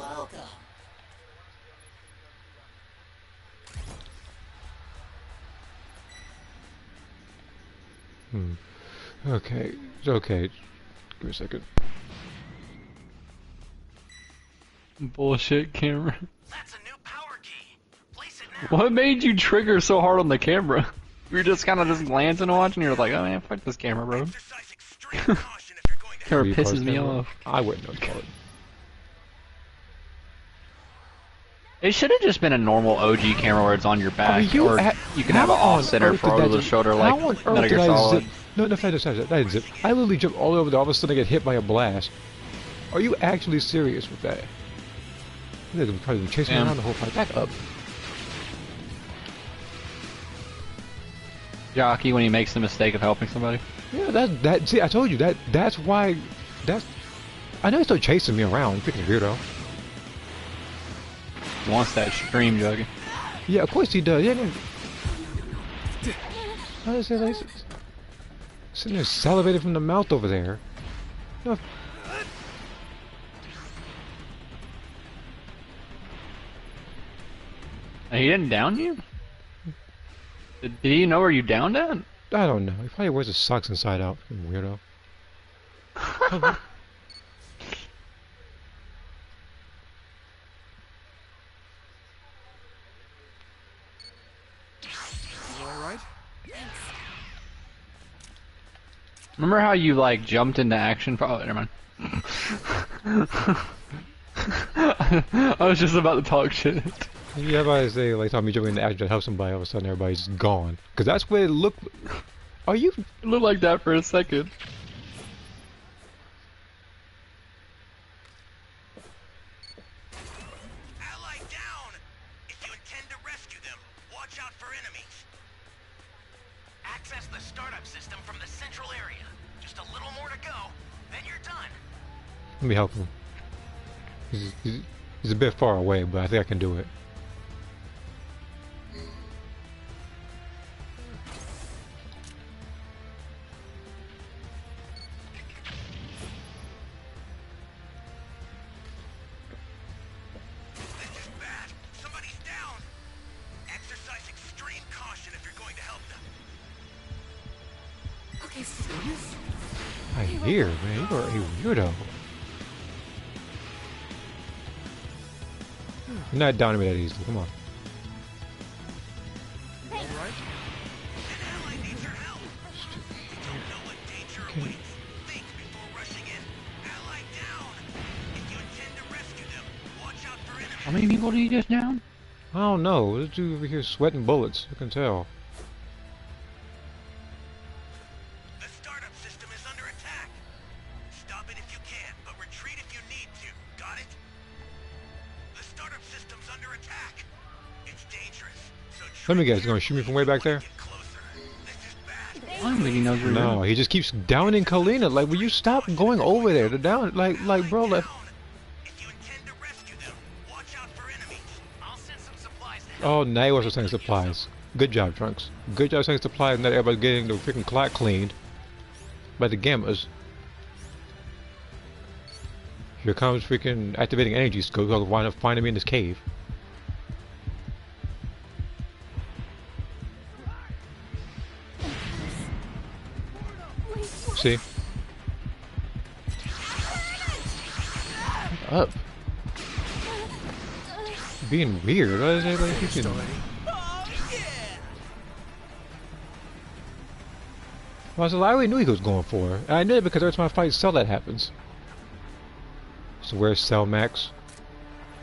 Okay, okay. Give me a second.
Bullshit camera.
That's a new power key. Place it now.
What made you trigger so hard on the camera? You were just kind of just glancing and watching, and you're like, oh man, fuck this camera, bro.
Exercise extreme caution if you're going to
Camera
3 parts
pisses me
camera?
off.
I wouldn't know call it.
It should have just been a normal OG camera where it's on your back,
I mean,
or you can have an
how on
off-center
earth
for
did
over
that
the
just-
shoulder like
how on
Metal
earth
Gear
did I
Solid.
zip? No, that didn't zip. I didn't zip. I literally jumped all over there. All of a sudden, I get hit by a blast. Are you actually serious with that? They're probably gonna chase me
Yeah.
around the whole fight. Back up.
Jockey when he makes the mistake of helping somebody.
Yeah, that. See, I told you that. That's why. That's. I know he's still chasing me around. Freaking weirdo.
He wants that stream, Jockey.
Yeah, of course he does. Yeah. I was like, sitting there salivating from the mouth over there. No.
And he didn't down you? Did he know where you downed at?
I don't know. He probably wears his socks inside out. Freaking weirdo.
You alright?
Remember how you like jumped into action? Oh, never mind. I was just about to talk shit.
Yeah, everybody say like time you jump into action to help somebody, all of a sudden everybody's just gone. Cause that's what it looked. Are you?
It looked like that for a second.
Ally down! If you intend to rescue them, watch out for enemies. Access the startup system from the central area. Just a little more to go, then you're done.
Let me help him. He's a bit far away, but I think I can do it.
This is bad. Somebody's down. Exercise extreme caution if you're going to help them.
Okay, serious?
I hear, man. You are a weirdo. You're not downing me that easily. Come on.
An ally needs your help. You don't know what danger awaits. Think before rushing in. Ally down. If you intend to rescue them, watch out for enemies.
How many people did you just down?
I don't know. This dude over here sweating bullets. I can tell.
The startup system is under attack. Stop it if you can, but retreat if you need to. Got it? The startup system's under attack. It's dangerous. So
Let me guess. He's gonna shoot me from way back there?
get closer. This is bad.
I don't think he knows where
No, he just keeps downing Kalina. Like, will you stop going over there to down? Like, bro. Like,
Down. If you intend to rescue them, watch out for enemies. I'll send some supplies to help.
oh, now he also sending supplies. Good job, Trunks. Good job sending supplies. Not everybody's getting the freaking clock cleaned by the Gammas. Here comes freaking activating energy scope. I'll wind up finding me in this cave. See? Up. Being weird. What is everybody keeping? Well, so I already knew he was going for. And I knew it because every time I fight Cell that happens. So where's Cell Max?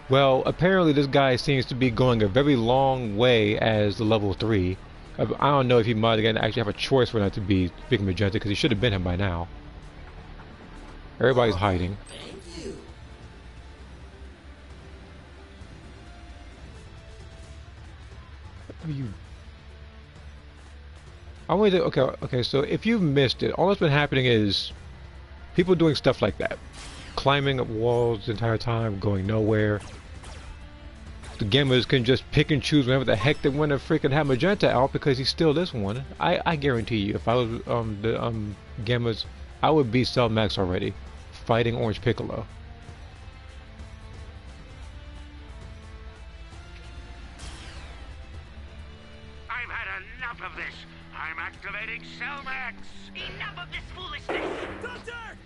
Well, apparently this guy seems to be going a very long way as the level 3. I don't know if he might again actually have a choice for not to be speaking Magenta because he should have been him by now. Everybody's hiding. Are you? I want to. Okay. So if you've missed it, all that's been happening is people doing stuff like that, climbing up walls the entire time, going nowhere. The gamers can just pick and choose whenever the heck they want to freaking have Magenta out because he's still this one. I guarantee you, if I was the gamers, I would be Cell Max already, fighting Orange Piccolo.
I've had enough of this. I'm activating Cellmax.
Enough of this foolishness!
Doctor!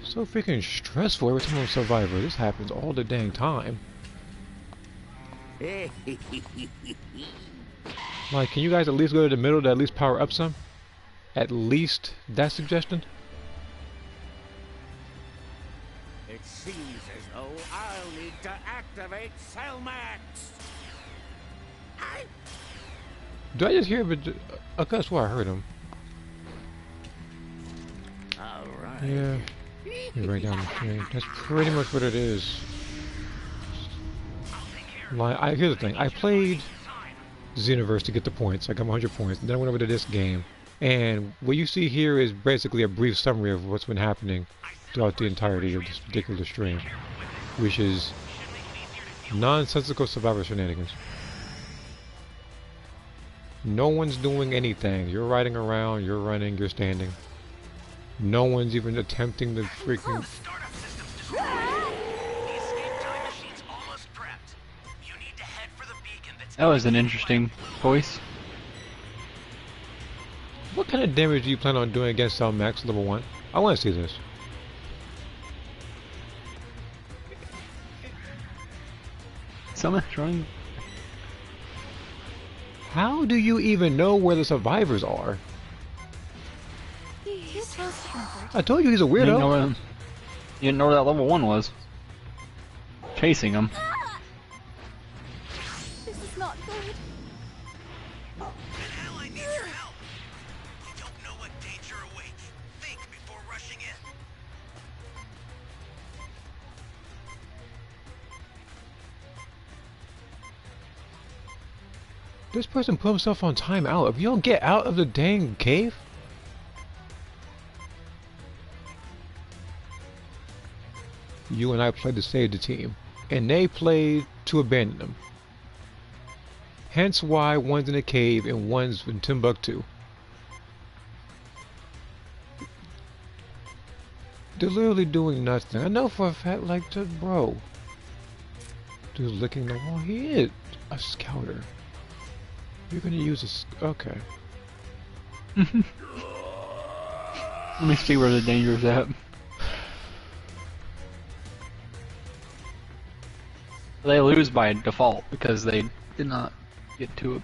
So freaking stressful every time I'm Survivor. This happens all the dang time. Like, can you guys at least go to the middle to at least power up some? At least that suggestion?
It seems as though I'll need to activate Cellmax.
Do I just hear it? Okay, that's where I heard him.
All right.
Yeah. Right down the street. That's pretty much what it is. Like, here's the thing. I played Xenoverse to get the points. I got 100 points. And then I went over to this game. And what you see here is basically a brief summary of what's been happening throughout the entirety of this particular stream. Which is nonsensical Survivor shenanigans. No one's doing anything. You're riding around, you're running, you're standing. No one's even attempting to freaking...
Startup system's destroyed. The escape time machine's almost prepped. You need to head for the beacon that's...
That was an interesting voice.
What kind of damage do you plan on doing against Cell Max level 1? I want to see this.
Someone's running.
How do you even know where the survivors are?
Too close to comfort.
I told you he's a
You didn't know
weirdo.
where, you didn't know where that level 1 was. Chasing him.
This is not good.
An ally needs your help. You don't know what danger awaits. Think before rushing in.
This person put himself on timeout. If you don't get out of the dang cave. You and I played to save the team, and they played to abandon them. Hence why one's in a cave and one's in Timbuktu. They're literally doing nothing. I know for a fact, like, bro. Dude's licking the wall. He is a scouter. You're gonna use this. Okay.
Let me see where the danger's at. They lose by default because they did not get to it.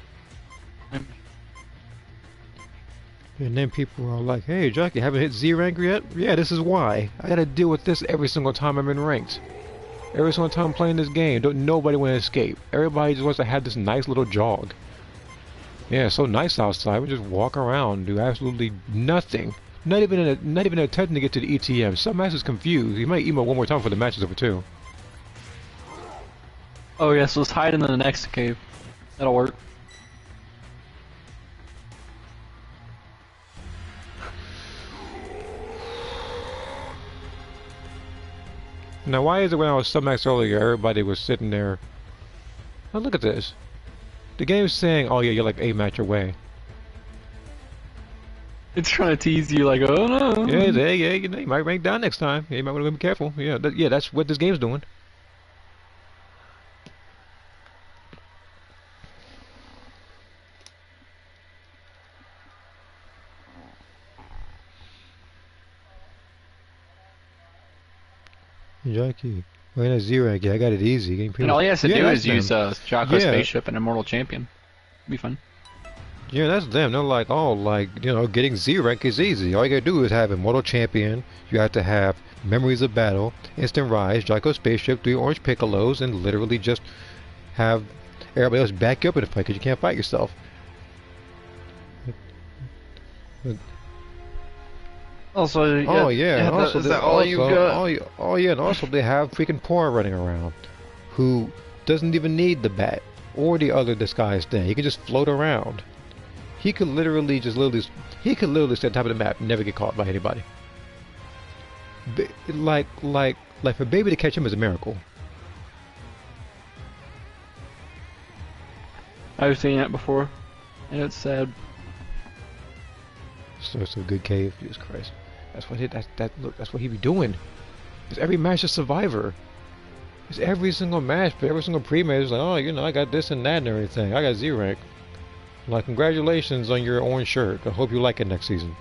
And then people are like, hey, Jack, you haven't hit Z rank yet? Yeah, this is why. I gotta deal with this every single time I'm in ranked. Every single time I'm playing this game, nobody want to escape. Everybody just wants to have this nice little jog. Yeah, it's so nice outside. We just walk around, do absolutely nothing. Not even attempting to get to the ETM. Some match is confused. You might email one more time for the match is over too.
Oh yeah, so let's hide in the next cave. That'll work.
Now, why is it when I was submax earlier, everybody was sitting there? Oh, look at this. The game's saying, "Oh yeah, you're like a match away."
It's trying to tease you, like, oh no.
Yeah, you know, you might rank down next time. You might want to be careful. Yeah, that's what this game's doing. Jackie, when I Z rank, I got it easy.
And all he has to do
that's
is use
them.
Jocko
Yeah.
Spaceship and Immortal Champion. Be fun.
Yeah, that's them. They're like, oh, like, you know, getting Z rank is easy. All you gotta do is have Immortal Champion. You have to have Memories of Battle, Instant Rise, Jocko Spaceship, 3 Orange Piccolos, and literally just have everybody else back you up in the fight because you can't fight yourself.
Also,
Oh yeah, and also
is that all you got?
Oh yeah, and also they have freaking Porn running around, who doesn't even need the bat or the other disguise thing. He can just float around. He could literally he could literally stay on top of the map and never get caught by anybody. Like for Baby to catch him is a miracle.
I've seen that before, and it's sad.
So it's a good cave. Jesus Christ, that's what that's what he be doing. It's every match a Survivor. It's every single match, but every single pre-match is like, oh, you know, I got this and that and everything. I got Z rank. Like, congratulations on your orange shirt. I hope you like it next season.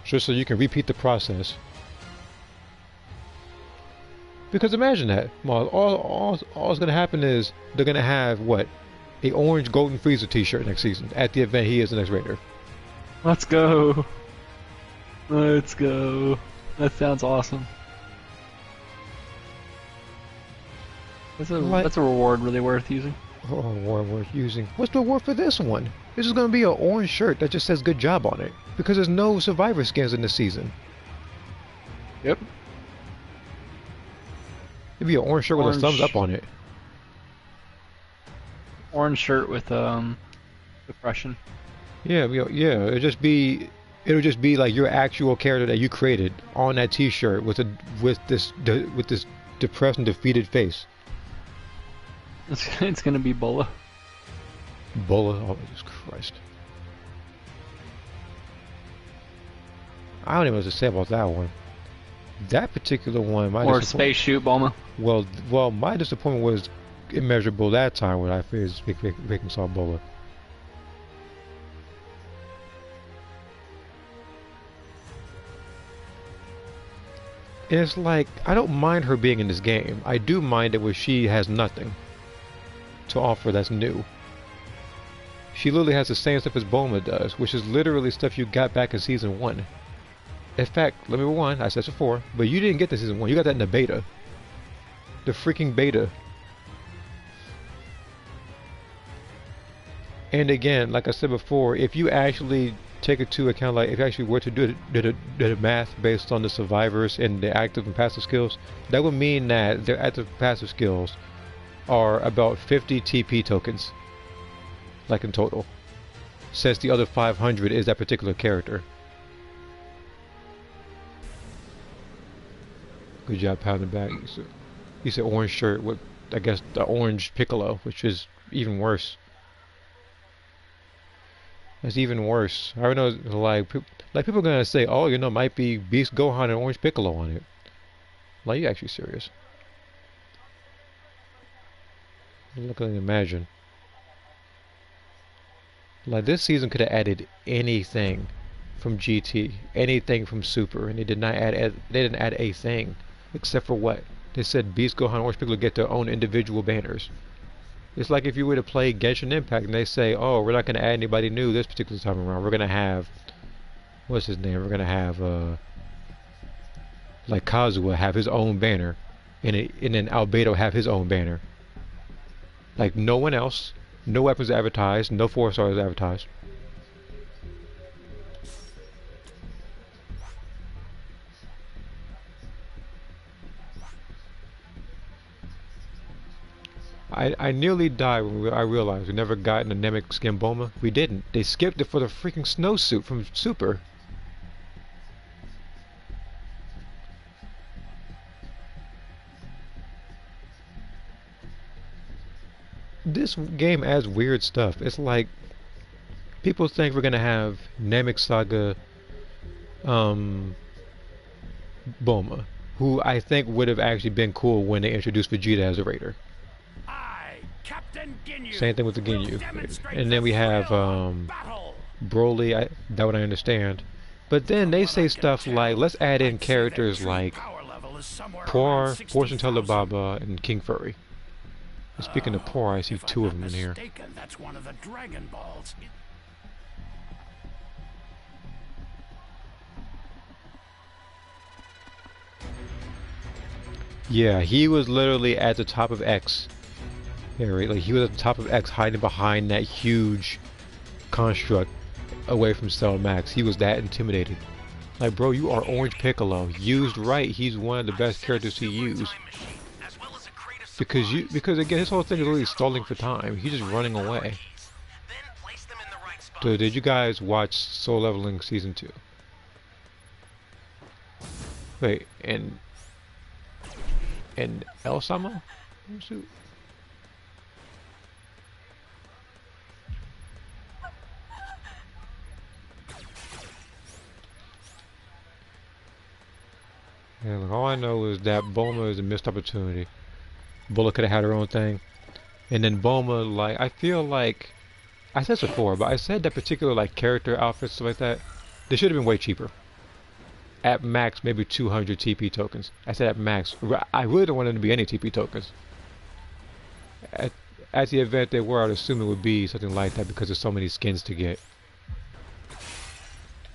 Just so you can repeat the process. Because imagine that. Well, all's gonna happen is they're gonna have what? A orange Golden Freezer t-shirt next season at the event he is the next Raider.
Let's go. Let's go. That sounds awesome. That's a reward really worth using.
Oh, reward worth using. What's the reward for this one? This is gonna be an orange shirt that just says good job on it. Because there's no Survivor skins in this season.
Yep.
It'd be an orange shirt with a thumbs up on it.
Orange shirt with depression.
Yeah, it'll just be like your actual character that you created on that T-shirt with this depressed and defeated face.
It's gonna be Bola.
Bola, oh Jesus Christ! I don't even know what to say about that one. That particular one,
Or Space Shoot Bulma.
Well, my disappointment was immeasurable that time when I faced making saw Bola. It's like, I don't mind her being in this game. I do mind it where she has nothing to offer that's new. She literally has the same stuff as Bulma does, which is literally stuff you got back in Season 1. In fact, let me rewind, I said this before, but you didn't get this Season 1, you got that in the beta. The freaking beta. And again, like I said before, if you actually take into account, like if you actually were to do the math based on the survivors and the active and passive skills, that would mean that their active and passive skills are about 50 TP tokens, like in total, since the other 500 is that particular character. Good job pounding back. You said orange shirt with, I guess, the orange Piccolo, which is even worse. That's even worse. I know, like people are gonna say, oh, you know, might be Beast Gohan and Orange Piccolo on it. Like, you actually serious? Look at imagine. Like, this season could have added anything from GT, anything from Super, and they did not add. They didn't add a thing, except for what they said: Beast Gohan and Orange Piccolo get their own individual banners. It's like if you were to play Genshin Impact and they say, oh, we're not going to add anybody new this particular time around. We're going to have, what's his name? We're going to have, like Kazuha have his own banner. And then Albedo have his own banner. Like no one else. No weapons advertised. No 4 stars advertised. I nearly died when I realized we never got an Namek skin Bulma. We didn't. They skipped it for the freaking snowsuit from Super. This game adds weird stuff. It's like people think we're gonna have Namek Saga Bulma, who I think would have actually been cool when they introduced Vegeta as a raider. Same thing with the Ginyu. And then we have Broly, that one I understand. But then they say stuff like, let's add in characters like Poor, Fortune Teller Baba, and King Furry. And speaking of Poor, I see 2 of them in here.
That's one of the Dragon Balls.
Yeah, he was literally at the top of X. Yeah, right. Like he was at the top of X, hiding behind that huge construct away from Cell Max. He was that intimidated. Like, bro, you are Orange Piccolo. Used right, he's one of the best characters to use. Because again, his whole thing is really stalling for time. He's just running away. So, did you guys watch Soul Leveling Season 2? Wait, and El-sama? Yeah, look, all I know is that Bulma is a missed opportunity. Bulma could have had her own thing. And then Bulma, like, I feel like, I said this before, but I said that particular, like, character outfits, stuff like that, they should have been way cheaper. At max, maybe 200 TP tokens. I said at max. I really don't want them to be any TP tokens. At the event they were, I'd assume it would be something like that because there's so many skins to get.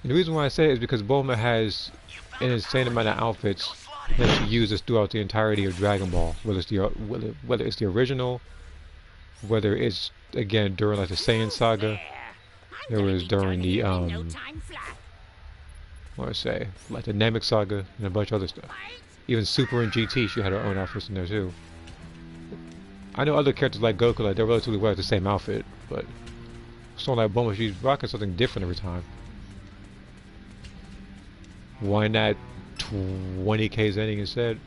And the reason why I say it is because Bulma has an insane amount of outfits that she uses throughout the entirety of Dragon Ball, whether it's the original, whether it's again during like the Saiyan saga, there was during the what do I say, like the Namek saga and a bunch of other stuff. Even Super and GT, she had her own outfits in there too. I know other characters like Goku, like they're relatively well the same outfit, but someone like Bulma, she's rocking something different every time. Why not 20k Zenning instead?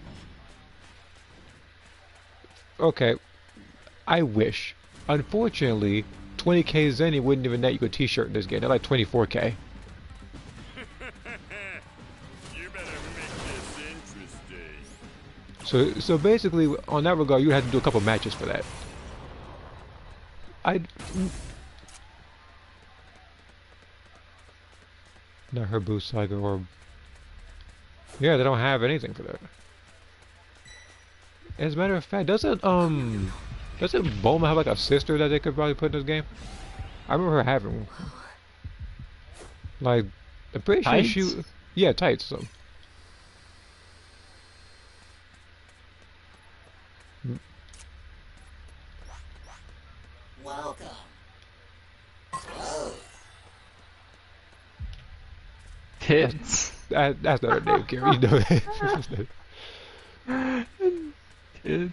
Okay, I wish. Unfortunately, 20k Zenning wouldn't even net you a t-shirt in this game. They're like 24k.
You better make this interesting.
So basically, on that regard, you have to do a couple matches for that. Not her Boost Saga or... Yeah, they don't have anything for that. As a matter of fact, doesn't Bulma have like a sister that they could probably put in this game? I remember having one. Like, I'm pretty
Tights?
sure she... Yeah, tights, so.
Welcome.
Tits.
That's not her name, Gary. You know that.
Tits.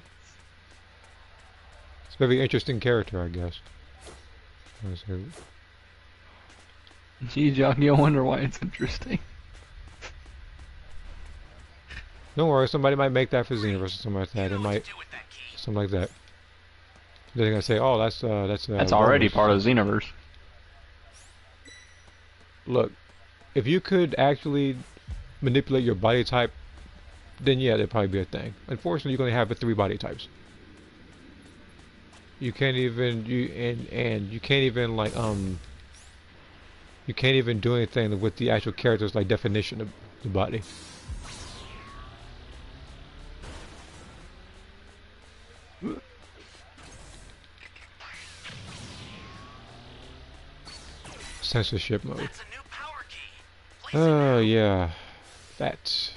It's a very interesting character, I guess.
Gee, Johnny, I wonder why it's interesting.
Don't worry, somebody might make that for Xenoverse or something like that. It might, something like that. They're gonna say, "Oh, that's
already
bonus."
part of Xenoverse.
Look, if you could actually manipulate your body type, then yeah, that'd probably be a thing. Unfortunately, you're gonna have the 3 body types. You can't even you can't even like you can't even do anything with the actual character's like definition of the body. Censorship mode. Oh yeah, that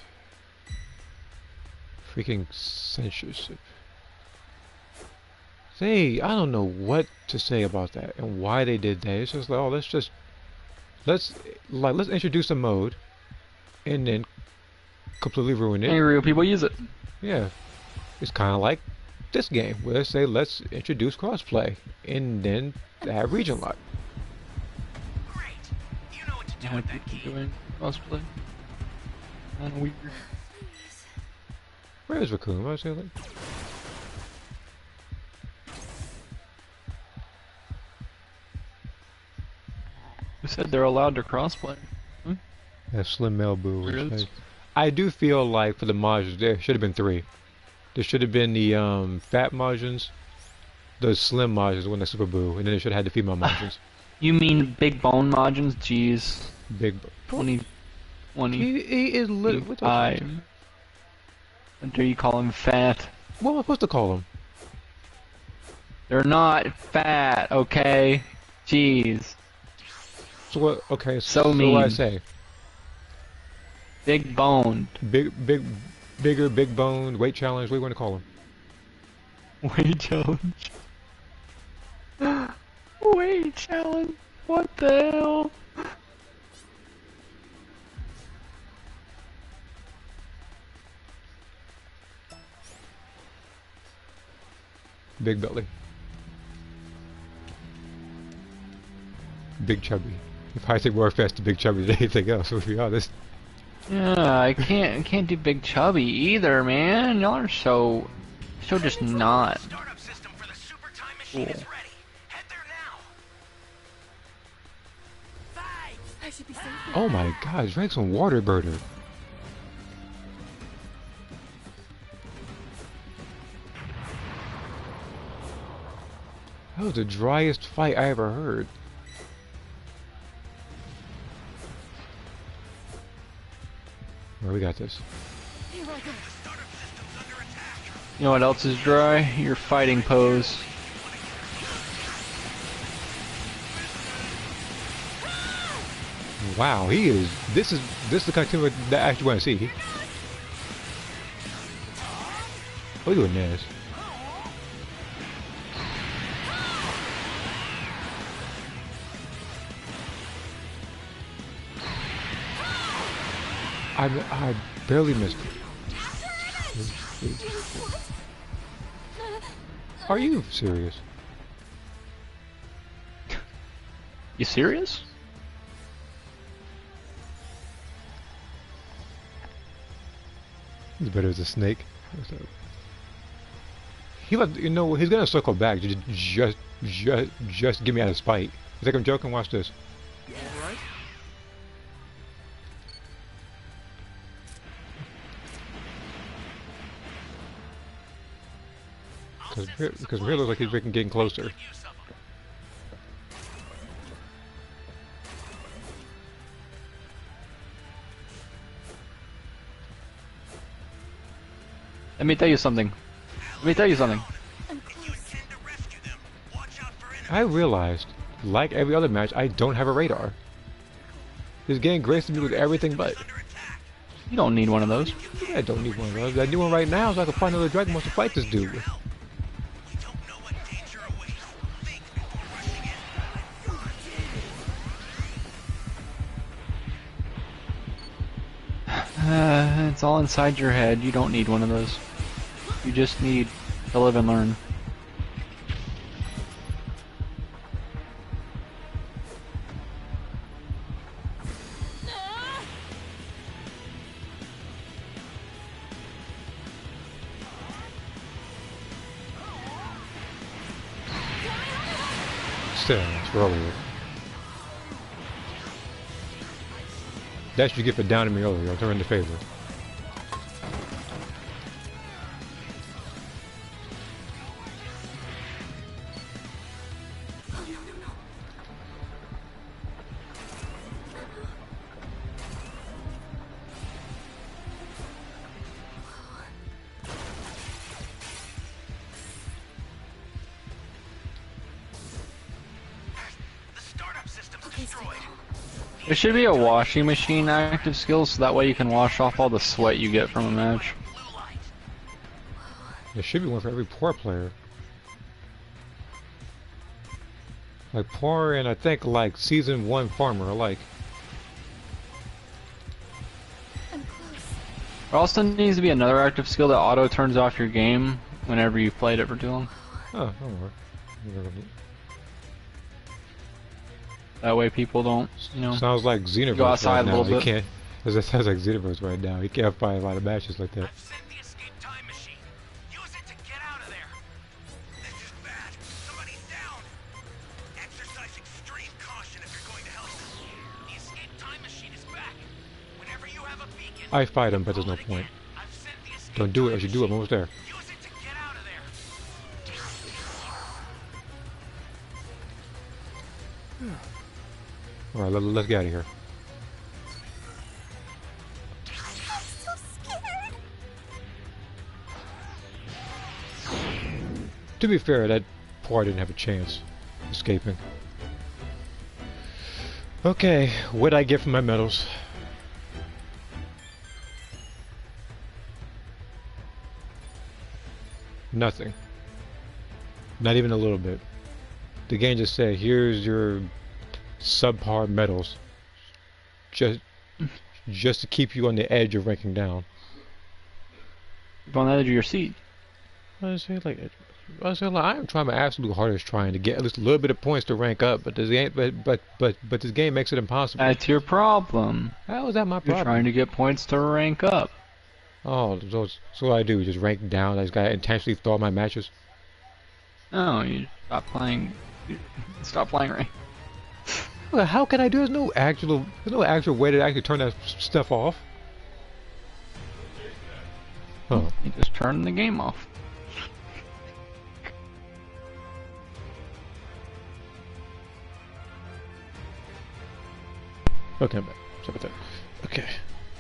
freaking censorship. I don't know what to say about that and why they did that. It's just like, oh, let's introduce a mode and then completely ruin it.
Any real people use it.
Yeah, it's kind of like this game where they say let's introduce crossplay and then have region lock.
Great. You know what to do with that key.
Doing crossplay. Kinda weird.
Where is Raccoon? What was I saying?
Who said they're allowed to crossplay? Hmm?
That Slim Melbu.
There
Which
is.
I do feel like for the modules there should have been 3. There should have been the fat modules, the slim modules when the Super Boo, and then they should have had the female modules.
You mean big bone margins? Jeez.
Big.
20.
He is lit. What
Do you call him fat?
am I supposed to call him?
They're not fat, okay? Jeez.
So what? Okay.
So
what do I
mean.
say?
Big boned.
Bigger, big boned, weight challenge. What do you want to call him?
Weight challenge. Weight challenge. What the hell?
Big belly. Big chubby. If I think more fast to big chubby than anything else, to be honest.
Yeah, I can't do big chubby either, man. Y'all are so just not
Startup system for the super time machine is ready. Head there now.
I should be safe.
Oh my god, drank some water burner. That was the driest fight I ever heard. Well, we got this.
Here I go.
You know what else is dry? Your fighting pose.
Wow, he is. This is the kind of team that I actually want to see. Look at this. I barely missed it. Are you serious?
You serious?
He's better as a snake. He, you know, he's gonna circle back. Just get me out of spite. You think I'm joking? Watch this.
Alright.
Because here looks like he's freaking getting closer.
Let me tell you something.
I realized like every other match, I don't have a radar. This game graces me with everything but.
You don't need one of those.
Yeah, I don't need one of those. I need one right now so I can find another Dragon Ball to fight this dude with.
It's all inside your head. You don't need one of those. You just need to live and learn.
Still, it's earlier. That's what you get for downing me earlier. I'll turn into favor.
There should be a washing machine active skill, so that way you can wash off all the sweat you get from a match.
There should be one for every poor player. Like poor and I think like season 1 farmer alike.
There also needs to be another active skill that auto turns off your game whenever you've played it for too long.
Oh, don't worry.
That way people don't, you know.
Sounds like Xenoverse
go outside
right now.
a little bit.
Can't, it sounds like Xenoverse right now. He can't find a lot of matches like that.
I've sent the escape time machine. Use it to get out of there. This is bad. Somebody's down. Exercise extreme caution if you're going to help them. The escape time machine is back. Whenever you have a beacon,
I fight him, but there's no point.
I've sent the escape
Don't do it.
time
As you do it, I'm almost there.
Use it to get out of there.
Alright, let's get out of here.
I'm so scared.
To be fair, that poor didn't have a chance escaping. Okay, what'd I get for my medals? Nothing. Not even a little bit. The game just said, here's your subpar medals. Just to keep you on the edge of ranking down.
You're on the edge of your seat.
I say like I'm trying my absolute hardest trying to get at least a little bit of points to rank up, but this game but this game makes it impossible.
That's your problem.
How is that my problem?
You're trying to get points to rank up.
Oh, so what I do, just rank down. I just gotta intentionally throw my matches.
No, you stop playing. Stop playing rank.
Well, how can I do? There's no actual way to actually turn that stuff off. Oh.
You just turn the game off.
Okay, I'm back. Sorry about that. Okay.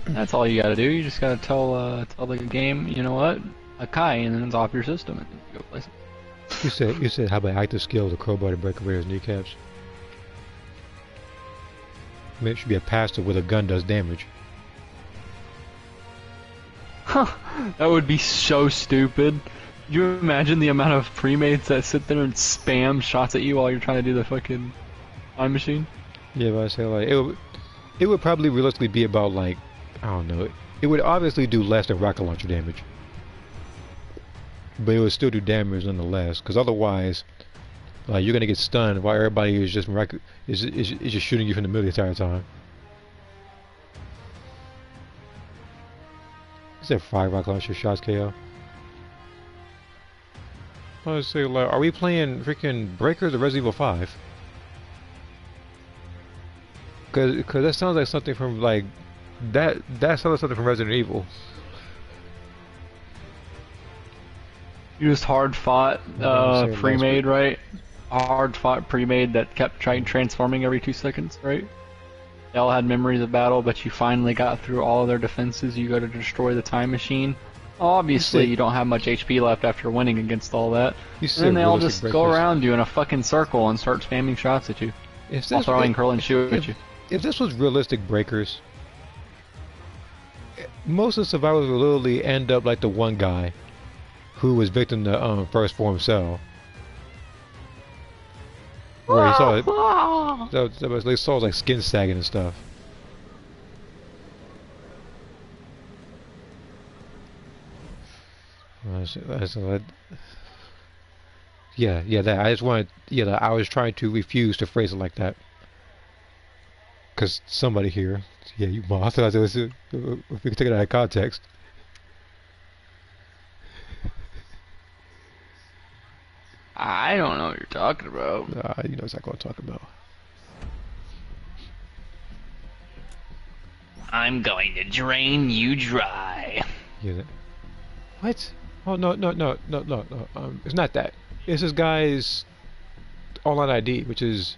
That's all you gotta do. You just gotta tell the game, you know what, Akai, and then it's off your system, and then you go place it.
You said how about active skill the crowbar to break away his kneecaps? I mean, it should be a pastor with a gun does damage.
Huh, that would be so stupid. You imagine the amount of pre-mates that sit there and spam shots at you while you're trying to do the fucking time machine?
Yeah, but I say like it would probably realistically be about like, I don't know. It would obviously do less than rocket launcher damage, but it would still do damage nonetheless. Because otherwise, you're gonna get stunned while everybody is just just shooting you from the middle the entire time. Is that 5 rocket launcher shots, KO? I was say, like, are we playing freaking Breakers or Resident Evil 5? Cause that sounds like something from like that sounds like something from Resident Evil.
You just hard fought pre-made, right? Hard fought pre-made that kept transforming every 2 seconds, right? They all had memories of battle, but you finally got through all of their defenses. You go to destroy the time machine. Obviously, you don't have much HP left after winning against all that.
You
And then they all just go around you in a fucking circle and start spamming shots at you. While throwing Krillin shoe at you.
If this was realistic breakers, most of the survivors would literally end up like the one guy who was victim to first form cell. Where he saw it. They saw like skin sagging and stuff. Yeah, that. I just wanted, I was trying to refuse to phrase it like that. Because somebody here, you boss, I was, if we could take it out of context.
I don't know what you're talking about.
You know exactly what I'm talking about.
I'm going to drain you dry.
Yeah. What? Oh, no. It's not that. It's this guy's online ID, which is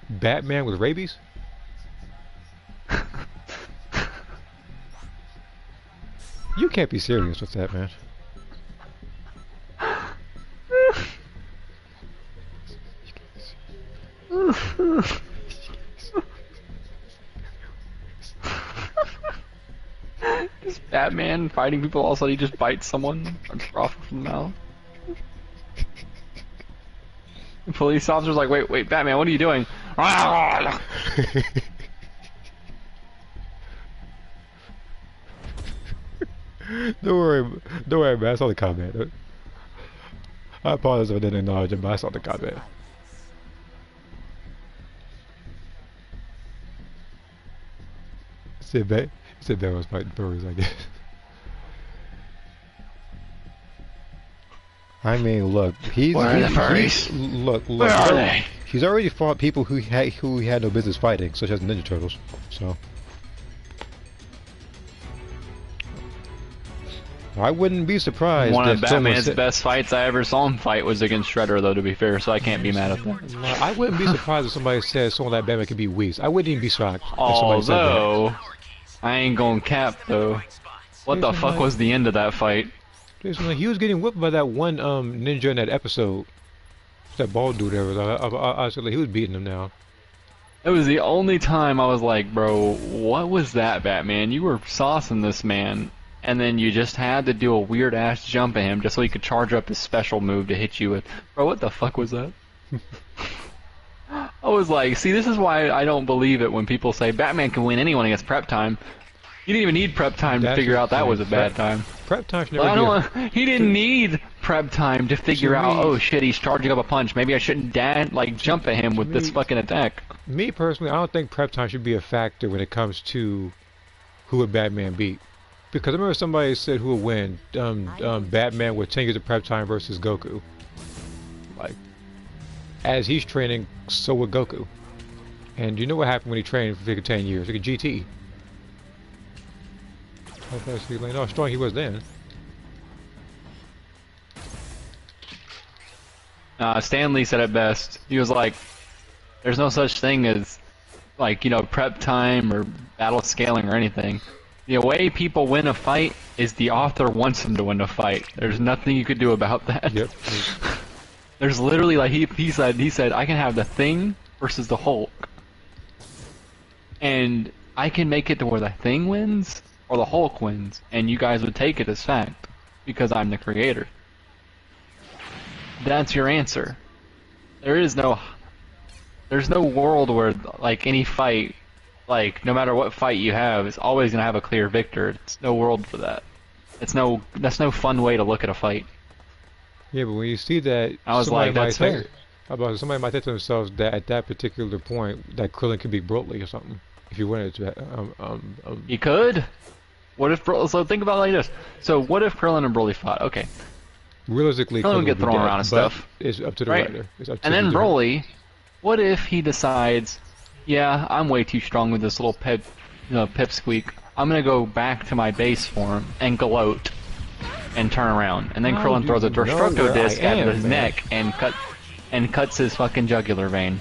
Batman with rabies. You can't be serious with that, man.
Just Batman fighting people, all of a sudden he just bites someone and off from the mouth. The police officer's like, wait, Batman, what are you doing?
Don't worry, man. I saw the comment. I apologize if I didn't acknowledge it, but I saw the comment. Said Batman was fighting furries, I guess. I mean, look,
Where are the furries?
Look.
Where are they?
He's already fought people who he had no business fighting, such as the Ninja Turtles. So I wouldn't be surprised.
One of
if
Batman's best fights I ever saw him fight was against Shredder, though, to be fair, so I can't be mad at that.
No, I wouldn't be surprised if somebody said someone like Batman could be Whis. I wouldn't even be shocked if somebody said that.
Although, I ain't gonna cap, though. What the fuck was the end of that fight?
He was getting whipped by that one ninja in that episode. That bald dude there was. He was beating him now.
It was the only time I was like, bro, what was that, Batman? You were saucing this man, and then you just had to do a weird-ass jump at him just so he could charge up his special move to hit you with. Bro, what the fuck was that? I was like, see, this is why I don't believe it when people say Batman can win anyone against prep time. You didn't even need prep time to figure out that was a bad time.
Prep time should never be
he didn't need prep time to figure out, oh shit, he's charging up a punch. Maybe I shouldn't jump at him with this fucking attack.
Me personally, I don't think prep time should be a factor when it comes to who would Batman beat. Because I remember somebody said who would win, Batman with 10 years of prep time versus Goku. Like, as he's training, so would Goku. And you know what happened when he trained for 10 years? Like a GT. How fast he how strong he was then.
Stan Lee said it best. He was like, there's no such thing as, like, prep time or battle scaling or anything. The way people win a fight is the author wants them to win a fight. There's nothing you could do about that.
Yep.
There's literally, like, he said, I can have the Thing versus the Hulk. And I can make it to where the Thing wins or the Hulk wins, and you guys would take it as fact because I'm the creator. That's your answer. There's no world where, like, any fight, like, no matter what fight you have, is always gonna have a clear victor. It's no world for that. That's no fun way to look at a fight.
Yeah, but when you see that,
I was like, that's fair.
Somebody might think to themselves that at that particular point, that Krillin could beat Broly or something. If you wanted to,
he could. What if so think about it like this. So what if Krillin and Broly fought? Okay.
Realistically,
Krillin would get thrown around and stuff.
It's up to the writer. It's up to
and then Broly, what if he decides, yeah, I'm way too strong with this little pipsqueak. I'm gonna go back to my base form and gloat and turn around. And then Krillin throws a Destructo Disc at his neck and cuts his fucking jugular vein.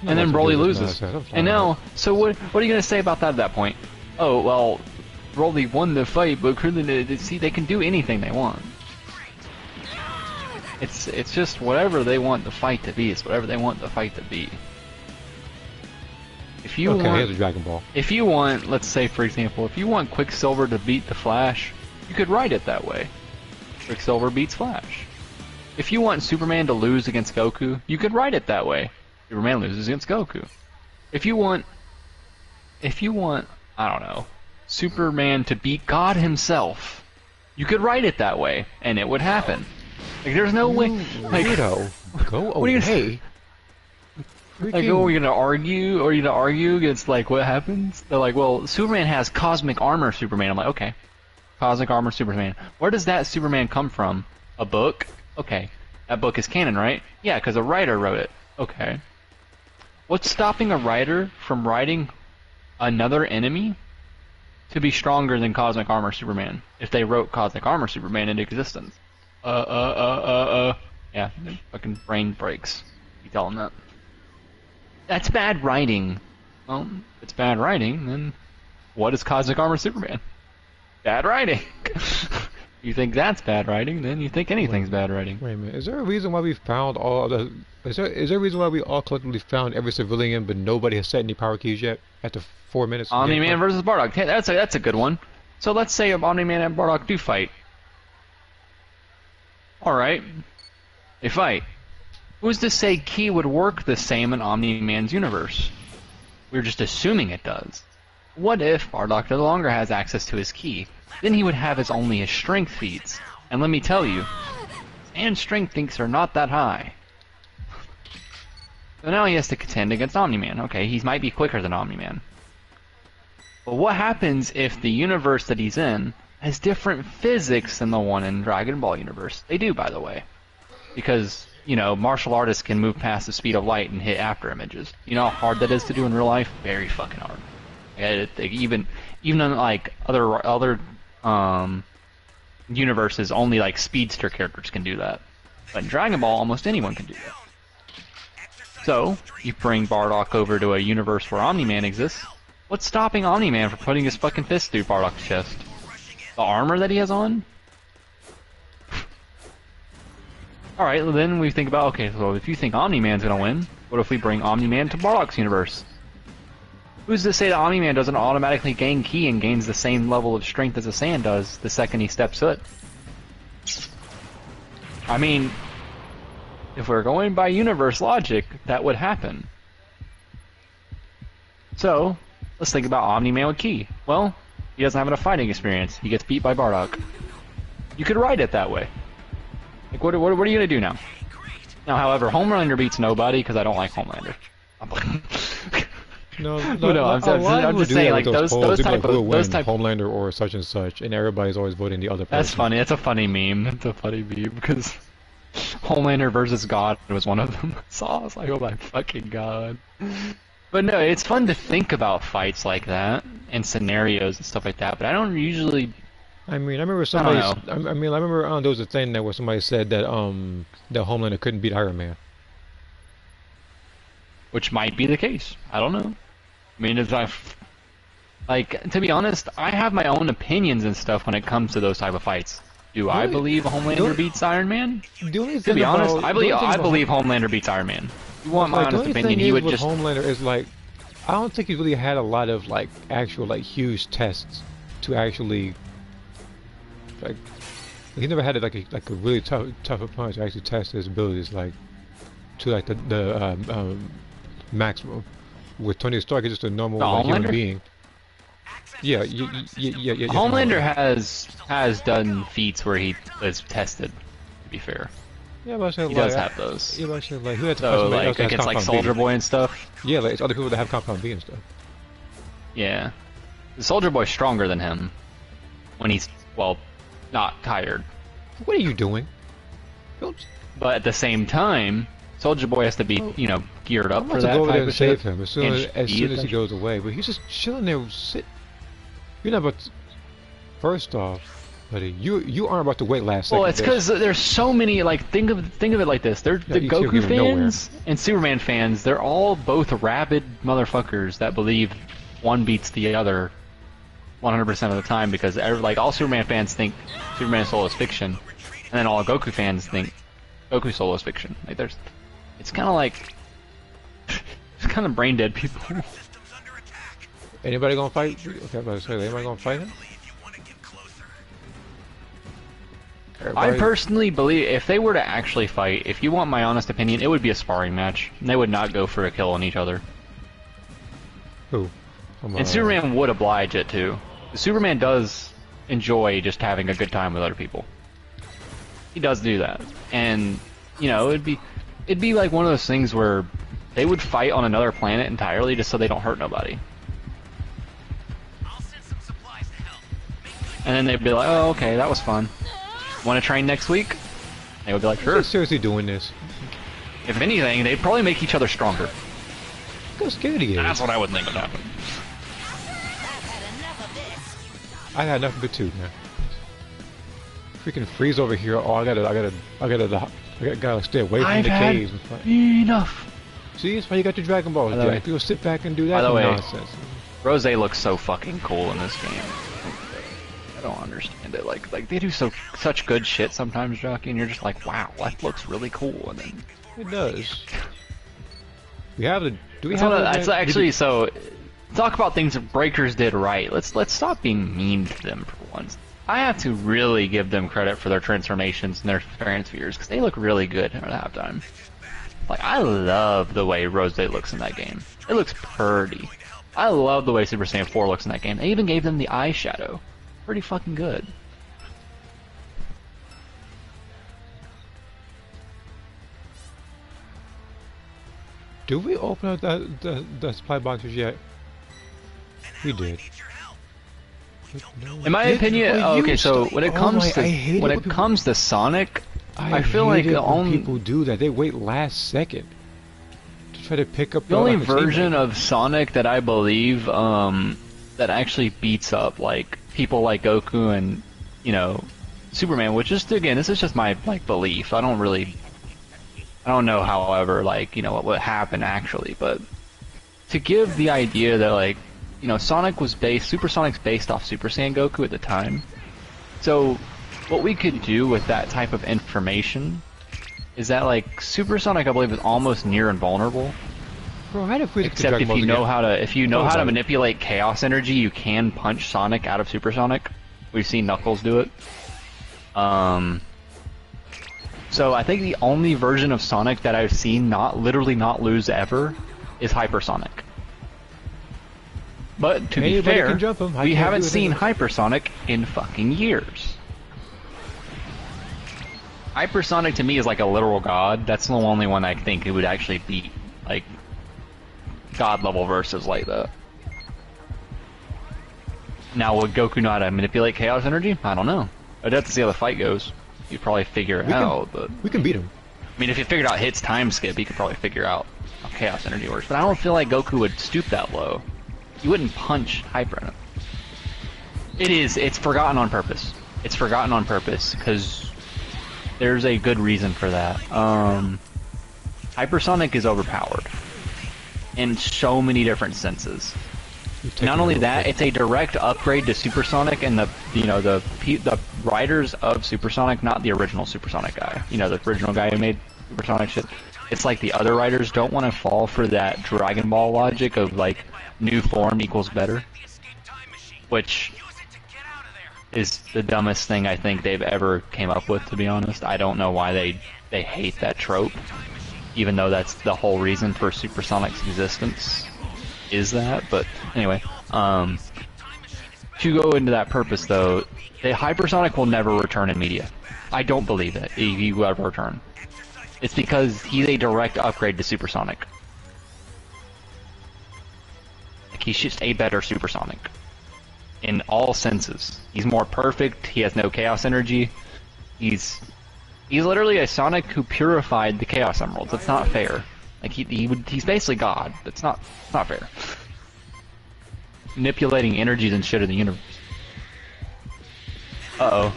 And then Broly loses. And now, so what are you gonna say about that at that point? Oh, well, Broly won the fight, but Krillin, see, they can do anything they want. It's just whatever they want the fight to be. It's whatever they want the fight to be. If you want,
here's a Dragon Ball.
If you want, let's say for example, if you want Quicksilver to beat the Flash, you could write it that way. Quicksilver beats Flash. If you want Superman to lose against Goku, you could write it that way. Superman loses against Goku. If you want, I don't know, Superman to beat God himself, you could write it that way, and it would happen. Like, there's no way. Like,
Weirdo. Go
what are you
away.
Like, oh, are you gonna argue? Or are you gonna argue against like what happens? They're like, well, Superman has cosmic armor. Superman. I'm like, okay, cosmic armor. Superman. Where does that Superman come from? A book? Okay, that book is canon, right? Yeah, because a writer wrote it. Okay. What's stopping a writer from writing another enemy to be stronger than cosmic armor Superman if they wrote cosmic armor Superman into existence? Yeah, fucking brain breaks. You tell them that. That's bad writing. Well, if it's bad writing, then what is cosmic armor Superman? Bad writing. You think that's bad writing, then you think anything's bad writing.
Wait a minute. Is there a reason why we found all the... Is there a reason why we all collectively found every civilian, but nobody has set any power keys yet? After 4 minutes.
Omni-Man versus Bardock. Hey, that's a good one. So let's say Omni-Man and Bardock do fight. Alright. They fight. Who's to say Ki would work the same in Omni-Man's universe? We're just assuming it does. What if Bardock no longer has access to his Ki? Then he would have only his strength feats. And let me tell you, and strength thinks are not that high. So now he has to contend against Omni-Man. Okay, he might be quicker than Omni-Man. But what happens if the universe that he's in has different physics than the one in Dragon Ball universe? They do, by the way. Because, you know, martial artists can move past the speed of light and hit after images. You know how hard that is to do in real life? Very fucking hard. Even in like other universes, only like speedster characters can do that. But in Dragon Ball, almost anyone can do that. So, you bring Bardock over to a universe where Omni-Man exists. What's stopping Omni-Man from putting his fucking fist through Bardock's chest? The armor that he has on? Alright, well then we think about, okay, so if you think Omni-Man's gonna win, what if we bring Omni-Man to Bardock's universe? Who's to say that Omni-Man doesn't automatically gain Ki and gains the same level of strength as a Saiyan does the second he steps foot? I mean, if we're going by universe logic, that would happen. So, let's think about Omni-Man with Ki. Well, he doesn't have enough fighting experience. He gets beat by Bardock. You could write it that way. Like, what are you gonna do now? Now, however, Homelander beats nobody because I don't like Homelander.
No,
I'm just saying, like, those type of
Homelander or such and such, and everybody's always voting the other person.
That's funny. It's a funny meme. It's a funny meme because Homelander versus God was one of them. So I was like, oh my fucking god. But no, it's fun to think about fights like that and scenarios and stuff like that. But I don't usually.
I mean, I remember somebody. I remember there was a thing that where somebody said that that Homelander couldn't beat Iron Man.
Which might be the case. I don't know. I mean, it's like, to be honest, I have my own opinions and stuff when it comes to those type of fights. Do I believe Homelander beats Iron Man? To be honest, I believe Homelander beats Iron Man. If you want my honest opinion, he would just.
Homelander is like, I don't think he's really had a lot of like actual like huge tests to actually like. He never had like a really tough opponent to actually test his abilities like to like the maximum. With Tony Stark, he's just a normal human being. Yeah.
Homelander has done feats where he was tested. To be fair.
Yeah, but
he does have those.
Yeah, but like who had to
so like against like Soldier Boy and stuff.
Yeah, like it's other people that have Compound B and stuff.
Yeah, the Soldier Boy's stronger than him when he's not tired.
What are you doing?
But at the same time, Soldier Boy has to be, geared up for that
type
of
shit. Save him as soon as he goes away. But he's just chilling there. You're not about to... First off, buddy, you aren't about to wait last second.
Well, it's because there's so many. Like, think of it like this: the Goku fans and Superman fans. They're all both rabid motherfuckers that believe one beats the other 100% of the time because like all Superman fans think Superman solo is fiction, and then all Goku fans think Goku solo is fiction. Like it's kind of like it's kind of brain dead people.
Anybody gonna fight? Okay, I was about to say, anybody gonna fight him?
I personally believe if they were to actually fight, if you want my honest opinion, it would be a sparring match. They would not go for a kill on each other.
Who?
And Superman would oblige it too. Superman does enjoy just having a good time with other people. He does do that, and you know it'd be like one of those things where they would fight on another planet entirely just so they don't hurt nobody. And then they'd be like, "Oh, okay, that was fun. Want to train next week?" They would be like, "Sure."
They're seriously doing this.
If anything, they'd probably make each other stronger.
Look how scared he is.
That's what I would think would happen.
I had enough of it too, man. Freaking Freeze over here. Oh, I gotta stay away from the caves.
Enough.
See, that's why you got your Dragon Balls. You have to go sit back and do that
By the way,
nonsense.
Rose looks so fucking cool in this game. I don't understand it. Like they do such good shit sometimes, Jockey, and you're just like, wow, that looks really cool. And then
it does. We have the. Do we
have? That's actually so. Talk about things that Breakers did right. Let's stop being mean to them for once. I have to really give them credit for their transformations and their transfers because they look really good at halftime. Like I love the way Rose looks in that game. It looks pretty. I love the way Super Saiyan 4 looks in that game. They even gave them the eyeshadow. Pretty fucking good.
Do we open up the supply boxes yet? We did.
In my opinion, okay. So when it comes to Sonic, I feel like
people do that. They wait last second to try to pick up
the only version of Sonic that I believe that actually beats up like people like Goku and Superman, which is again, this is just my belief. I don't know, however, what would happen actually, but to give the idea that Super Sonic's based off Super Saiyan Goku at the time. So what we could do with that type of information is that Super Sonic, I believe, is almost near invulnerable.
Bro,
except if you know how to manipulate chaos energy, you can punch Sonic out of Super Sonic. We've seen Knuckles do it. So I think the only version of Sonic that I've seen literally not lose ever is Hypersonic. But to be fair, we haven't seen Hypersonic in fucking years. Hypersonic to me is like a literal god. That's the only one I think it would actually beat god level versus like that. Now would Goku know how to manipulate chaos energy? I don't know. I'd have to see how the fight goes. You'd probably figure it out, but
we can beat him.
I mean, if you figured out Hit's time skip, you could probably figure out how chaos energy works. But I don't feel like Goku would stoop that low. You wouldn't punch Hyper in it. It's forgotten on purpose. It's forgotten on purpose because there's a good reason for that. Hypersonic is overpowered in so many different senses. Not only that, it's a direct upgrade to Supersonic, and the writers of Supersonic, not the original Supersonic guy. The original guy who made Supersonic shit. It's like the other writers don't want to fall for that Dragon Ball logic of new form equals better, which is the dumbest thing I think they've ever came up with. To be honest, I don't know why they hate that trope, even though that's the whole reason for Supersonic's existence. Is that, but anyway, to go into that purpose though, the Hypersonic will never return in media. I don't believe it. He will ever return. It's because he's a direct upgrade to Supersonic. He's just a better Supersonic in all senses. He's more perfect. He has no chaos energy. He's literally a Sonic who purified the Chaos Emeralds. That's not fair. He's basically God. That's not fair. Manipulating energies and shit in the universe. Uh-oh.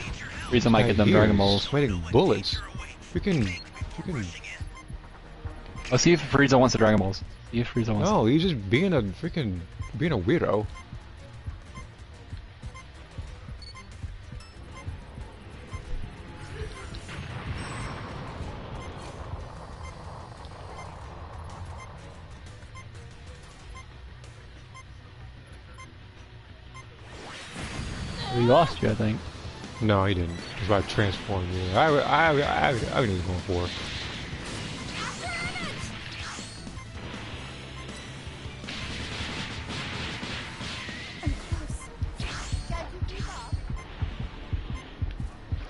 Frieza might get them Dragon Balls.
Sweating bullets. Freaking.
Let's see if Frieza wants the Dragon Balls. See if Frieza wants
No, he's just being a weirdo.
He lost you, I think.
No, he didn't. It's about transform. Yeah, I knew he was going for it.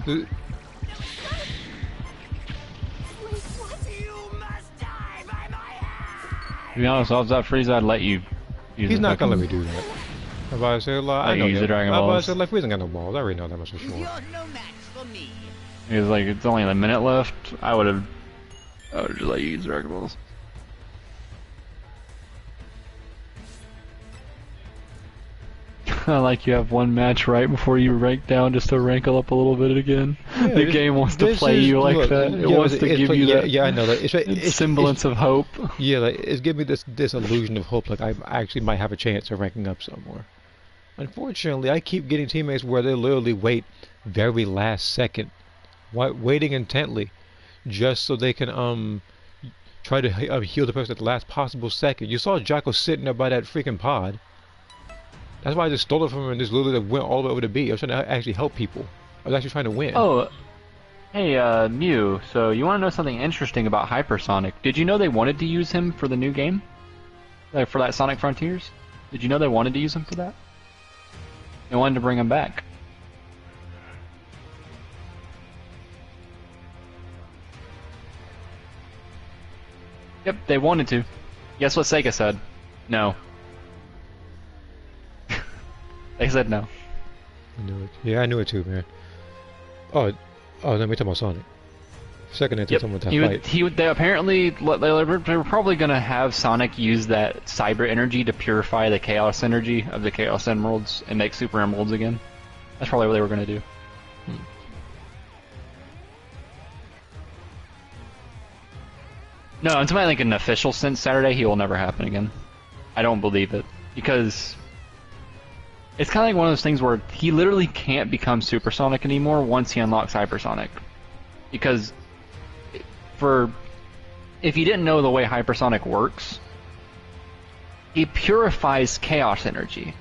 To be honest, if I was that Frieza, I'd let you use
He's not gonna let me do that. I'm about to say, I know
use the Dragon
I'm about to
Balls.
say, like, Frieza ain't got no balls. I already know that much for sure.
You're no match for me.
He was like, it's only a minute left. I would just let you use Dragon Balls. Like you have one match right before you rank down just to rankle up a little bit again.
Yeah,
the game wants to play you like
look,
that. It wants to give you that
I know that. It's
semblance of hope.
Yeah, like, it's giving me this illusion of hope, like I actually might have a chance of ranking up somewhere. Unfortunately, I keep getting teammates where they literally wait very last second, waiting intently, just so they can try to heal the person at the last possible second. You saw Jocko sitting there by that freaking pod. That's why I just stole it from him and just literally went all the way over to B. I was trying to actually help people. I was actually trying to win.
Oh, hey, Mew, so you want to know something interesting about Hypersonic? Did you know they wanted to use him for the new game? Like, for that Sonic Frontiers? Did you know they wanted to use him for that? They wanted to bring him back. Yep, they wanted to. Guess what Sega said? No. They said no.
I knew it. Yeah, I knew it too, man. Oh, then we talking about Sonic. Second, they talking about that fight.
They apparently they were probably gonna have Sonic use that cyber energy to purify the chaos energy of the Chaos Emeralds and make Super Emeralds again. That's probably what they were gonna do. No, until I think in an official sense Saturday, he will never happen again. I don't believe it because it's kind of like one of those things where he literally can't become Supersonic anymore once he unlocks Hypersonic. Because if you didn't know the way Hypersonic works, he purifies chaos energy.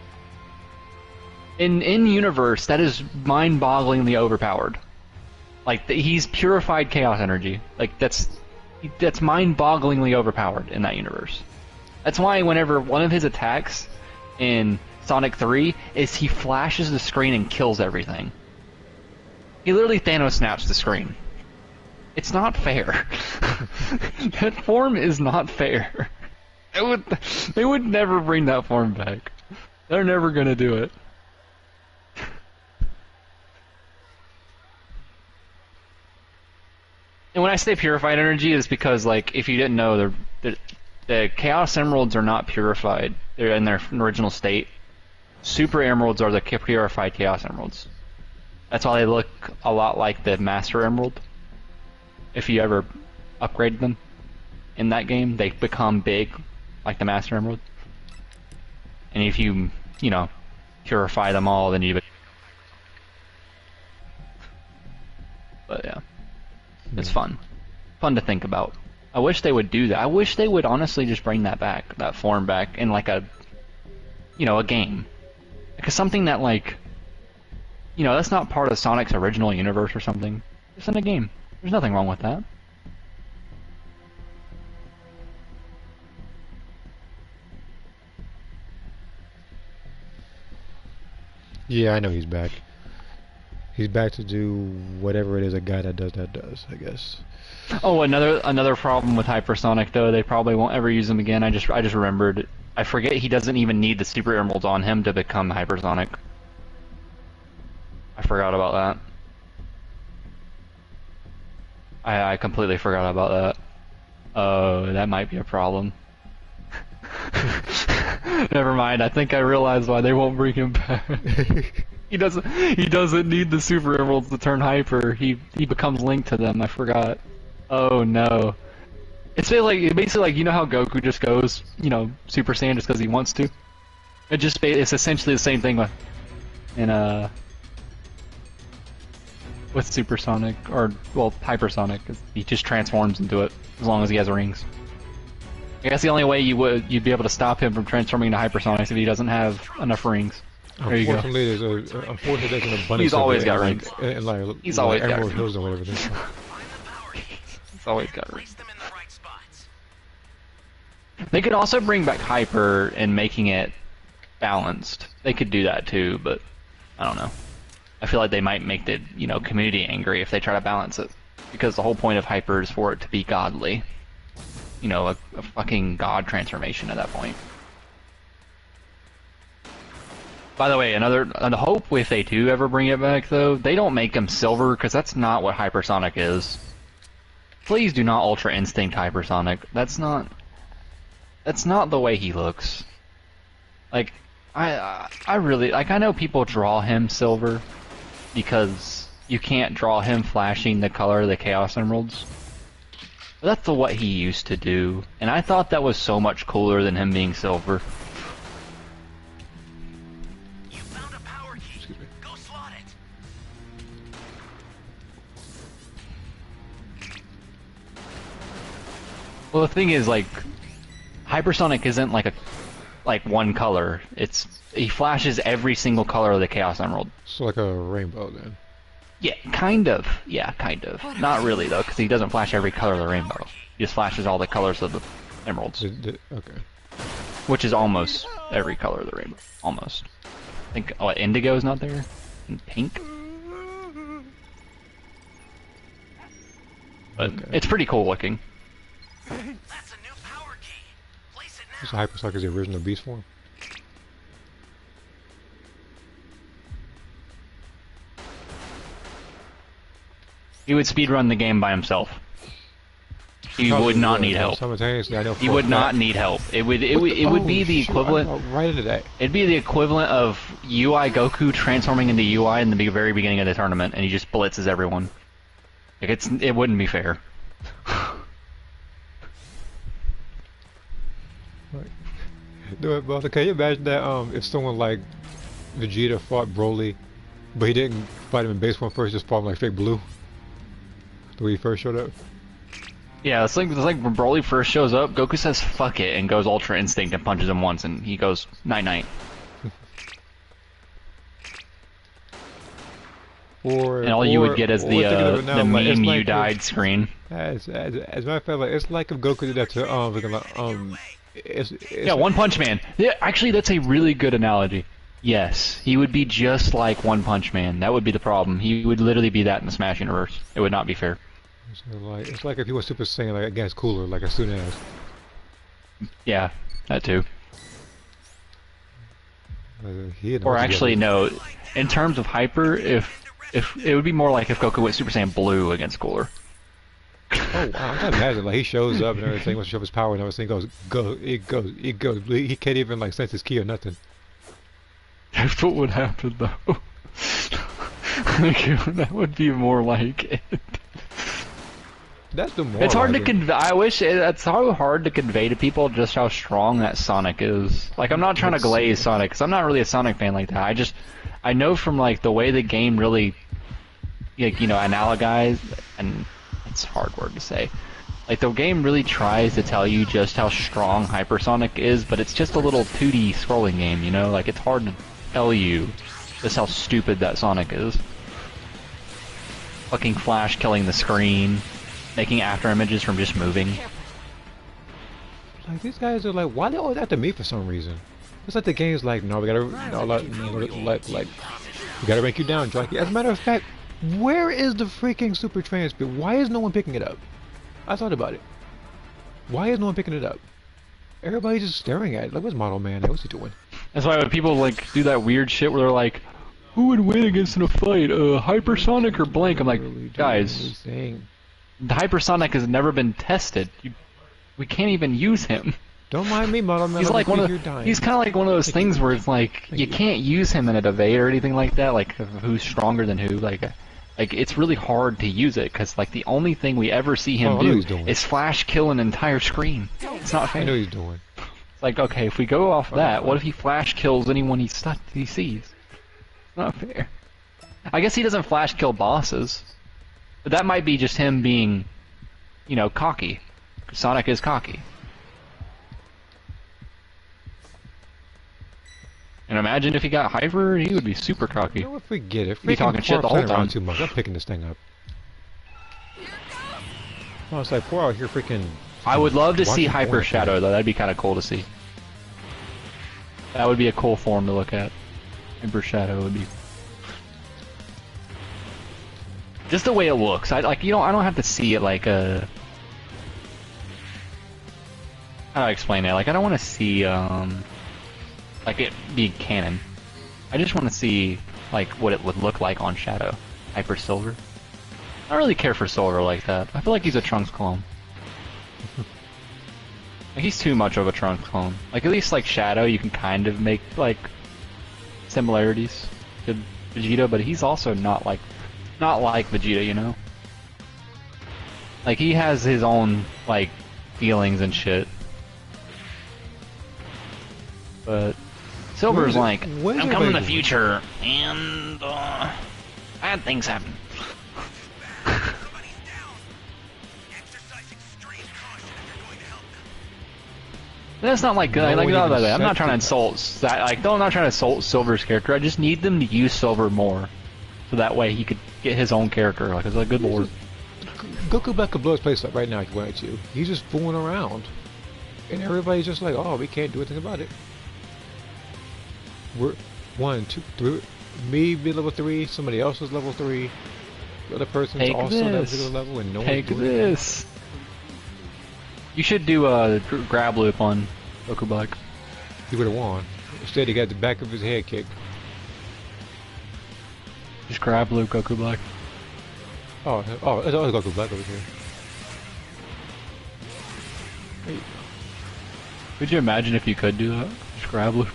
In universe, that is mind-bogglingly overpowered. Like he's purified chaos energy. Like that's mind-bogglingly overpowered in that universe. That's why whenever one of his attacks in Sonic 3 is he flashes the screen and kills everything. He literally Thanos snaps the screen. It's not fair. That form is not fair. They would never bring that form back. They're never gonna do it. And when I say purified energy, it's because, like, if you didn't know, the Chaos Emeralds are not purified. They're in their original state. Super Emeralds are the purified Chaos Emeralds. That's why they look a lot like the Master Emerald. If you ever upgrade them in that game, they become big, like the Master Emerald. And if you purify them all, then you... But yeah, it's fun. Fun to think about. I wish they would do that. I wish they would honestly just bring that back, that form back, in like a game. Because something that, like, that's not part of Sonic's original universe or something. It's in a game. There's nothing wrong with that.
Yeah, I know he's back. He's back to do whatever it is a guy that does, I guess.
Oh, another problem with Hypersonic, though, they probably won't ever use him again. I just remembered. I forget he doesn't even need the Super Emeralds on him to become Hypersonic. I forgot about that. I completely forgot about that. Oh, that might be a problem. Never mind. I think I realized why they won't bring him back. He doesn't need the Super Emeralds to turn hyper. He becomes linked to them. I forgot. Oh no. It's basically like, you know how Goku just goes, Super Saiyan just because he wants to? It's essentially the same thing with Supersonic, or, well, Hypersonic. He just transforms into it, as long as he has rings. I guess the only way you'd be able to stop him from transforming into Hypersonic is if he doesn't have enough rings. There you go.
Unfortunately, there's an abundance.
He's always
of
got
it,
rings.
like
He's always got
Emerald
rings.
Hills or whatever. They call it.
He's always got rings. They could also bring back Hyper and making it balanced. They could do that too, but I don't know. I feel like they might make the community angry if they try to balance it, because the whole point of Hyper is for it to be godly. A fucking god transformation at that point. By the way, another hope if they do ever bring it back though, they don't make him silver, because that's not what Hypersonic is. Please do not Ultra Instinct Hypersonic. That's not the way he looks. Like, I really, like, I know people draw him silver because you can't draw him flashing the color of the Chaos Emeralds. But that's what he used to do, and I thought that was so much cooler than him being silver.
You found a power key. Go slot it.
Well, the thing is, like, Hypersonic isn't like one color. He flashes every single color of the Chaos Emerald.
It's like a rainbow then.
Yeah, kind of. Yeah, kind of. Not really though, because he doesn't flash every color of the rainbow. He just flashes all the colors of the emeralds.
Okay.
Which is almost every color of the rainbow. Almost. I think indigo is not there. And pink. But it's pretty cool looking.
That's a new power key. Place it
This
now.
Hypersonic is the original beast form.
He would speedrun the game by himself. He
Probably
would not need help.
Simultaneously, I know
He would not need help. It would be the equivalent.
Right into that.
It'd be the equivalent of UI Goku transforming into UI in the very beginning of the tournament, and he just blitzes everyone. Like it wouldn't be fair.
But can you imagine that if someone like Vegeta fought Broly, but he didn't fight him in base form first, just fought him like fake blue? The way he first showed up?
Yeah, it's like when Broly first shows up, Goku says fuck it and goes Ultra Instinct and punches him once, and he goes night night. And all you would get is the meme
like,
you
like
died screen.
As a matter of fact, like, it's like if Goku did that to it's
Yeah, One Punch Man. Yeah, actually, that's a really good analogy. Yes, he would be just like One Punch Man. That would be the problem. He would literally be that in the Smash universe. It would not be fair.
It's like if he was Super Saiyan, like against Cooler, like as soon as.
Yeah, that too.
Or
actually, no. In terms of Hyper, if it would be more like if Goku went Super Saiyan Blue against Cooler.
Oh wow! I can imagine like he shows up and everything, wants to show his power and everything. It goes. He can't even like sense his ki or nothing.
That's what would happen though. That would be more like it.
That's the more.
It's hard to convey. I wish it's so hard to convey to people just how strong that Sonic is. Like, I'm not trying to glaze Sonic, because I'm not really a Sonic fan like that. I know from like the way the game really, like, analogized, and it's a hard word to say. Like, the game really tries to tell you just how strong Hypersonic is, but it's just a little 2D scrolling game, Like, it's hard to tell you just how stupid that Sonic is. Fucking Flash killing the screen. Making after images from just moving.
Like, these guys are like, why they always after me for some reason? It's like the game's like, no, we gotta, we gotta rank you down, Jockey. As a matter of fact, where is the freaking Super Transmit? Why is no one picking it up? I thought about it. Why is no one picking it up? Everybody's just staring at it. Like, what's Model Man? What's he doing?
That's why when people like do that weird shit where they're like, who would win against in a fight, Hypersonic or blank? I'm like, guys. The Hypersonic has never been tested. We can't even use him.
Don't mind me, Model Man.
He's like he's kind of like one of those things where it's like you can't use him in a debate or anything like that. Like who's stronger than who? Like it's really hard to use it because like the only thing we ever see him do is flash kill an entire screen. It's not fair.
I know he's doing.
It's like, okay, if we go off that, what if he flash kills anyone he sees? It's not fair. I guess he doesn't flash kill bosses. But that might be just him being, cocky. Sonic is cocky. And imagine if he got Hyper, he would be super cocky.
You know, if we get it,
He'd be talking shit the whole time.
Too much. I'm picking this thing up. Oh, it's like poor out here freaking.
I would love to see
watching
Hyper
porn.
Shadow though. That'd be kind of cool to see. That would be a cool form to look at. Hyper Shadow would be. Just the way it looks. I like. I don't have to see it like a. How do I explain that? Like I don't want to see like it be canon. I just want to see like what it would look like on Shadow. Hyper Silver. I don't really care for Silver like that. I feel like he's a Trunks clone. Like, he's too much of a Trunks clone. Like at least like Shadow, you can kind of make like similarities to Vegeta, but he's also not like Vegeta, you know? Like he has his own like feelings and shit. But Silver's like, I'm coming in the future, and bad things happen. That's not like I'm not trying to insult. I'm not trying to insult Silver's character. I just need them to use Silver more, so that way he could get his own character. Like, it's a good lord.
Goku Black could blow his place up right now if he wanted to. He's just fooling around, and everybody's just like, "Oh, we can't do anything about it." We're 1, 2, 3. Me be level 3. Somebody else is level 3. The other person's
Take
also
this.
that level, and no
Take
one's doing
this. You should do a grab loop on Goku Black.
He would have won. Instead, he got the back of his head kicked.
Just grab loop Goku Black.
Oh, it's Goku Black over here. Hey.
Could you imagine if you could do that? Just grab loop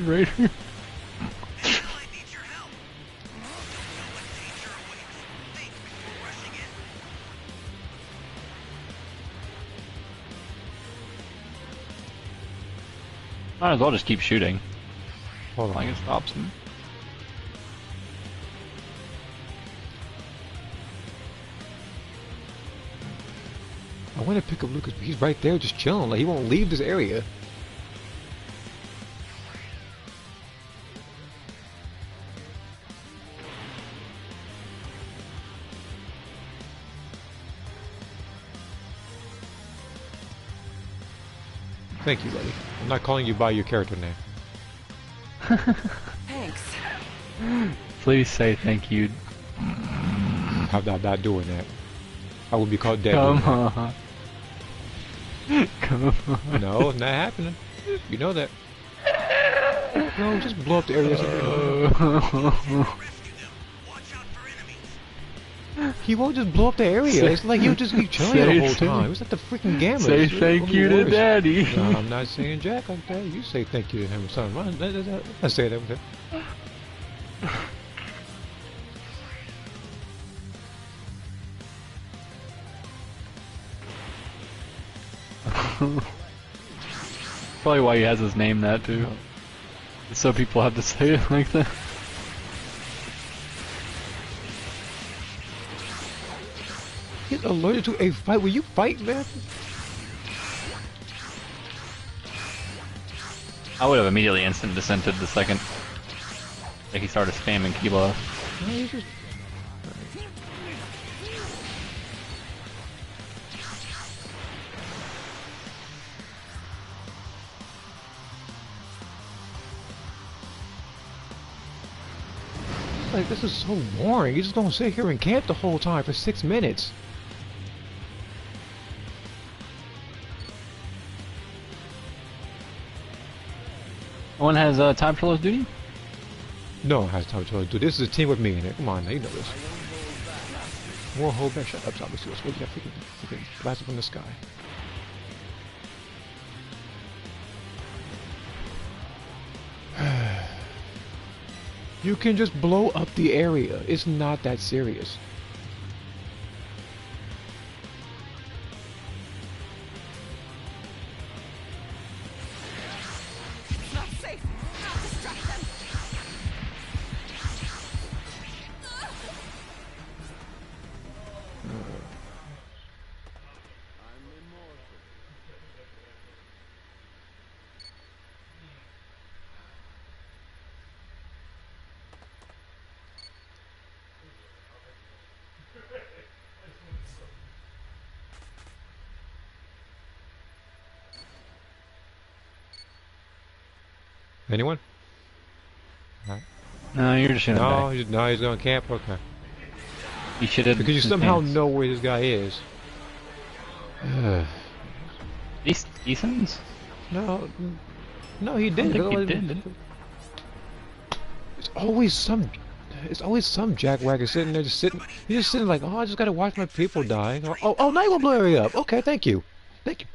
right here. Might as well just keep shooting.
Hold on.
Like it stops him.
I want to pick up Lucas, but he's right there just chilling. Like, he won't leave this area. Thank you, buddy. I'm not calling you by your character name.
Thanks.
Please say thank you.
I'm not doing that. I would be called dead.
Come on. Come on.
No, it's not happening. You know that. No, just blow up the area. He won't just blow up the area. It's like he'll just keep chilling the whole time. It's like the freaking gamma.
Say thank you to Daddy.
No, I'm not saying Jack like that. You say thank you to him, son. I say that with him.
Probably why he has his name that too. So people have to say it like that.
He's allergic to a fight. Will you fight, man?
I would have immediately instant dissented the second like he started spamming Kilo.
No, he's just... Like, this is so boring. You're just gonna sit here and camp the whole time for 6 minutes.
No one has time for those duty?
No one has time to do this. Is a team with me in it. Come on, now, you know this. Won't hold back. Shut up, zombie suits. What you got freaking blast up in the sky? You can just blow up the area. It's not that serious.
Not safe. I'll distract them.
Anyone?
No, you're just gonna
No,
die.
he's going to camp. Okay.
You should have.
Because you somehow know where this guy is.
Ethan's?
No, he
I
didn't.
think he did.
It's always some jackwagon sitting there, just sitting. He's just sitting like, oh, I just gotta watch my people die. Oh, now you wanna blow the area up? Okay, thank you.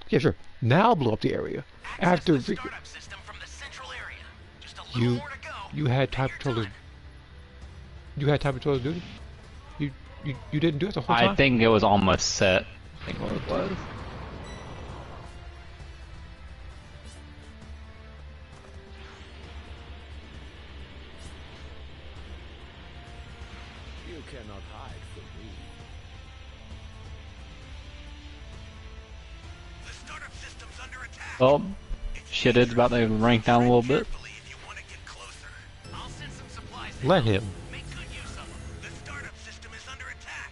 Yeah, sure. Now blow up the area. After you had time patrollers. You had time patrollers duty. You didn't do it the whole time.
I think it was almost set. I think what it was.
You cannot hide from me.
The startup system's under attack.
Well, shit, it's about to rank down a little bit.
If you want to get closer, I'll send some supplies.
Let him.
Make good use of them. The startup system is under attack.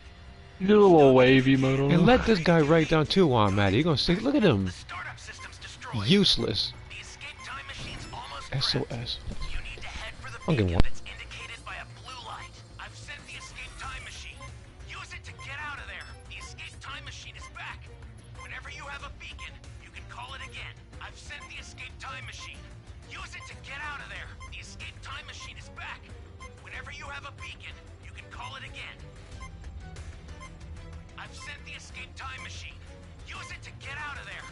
You do a little wavy mode on
And
him.
let this guy rank down too while I'm at it. You're gonna see. Look at him.
The startup system's destroyed.
Useless.
The escape time machine's almost
SOS.
You need to head for the
I'll give
beacon
one.
that's indicated by a blue light. I've sent the escape time machine. Use it to get out of there. The escape time machine is back. Whenever you have a beacon, you can call it again. I've sent the escape time machine. Use it to get out of there. The escape time machine is back. Whenever you have a beacon, you can call it again. I've sent the escape time machine. Use it to get out of there.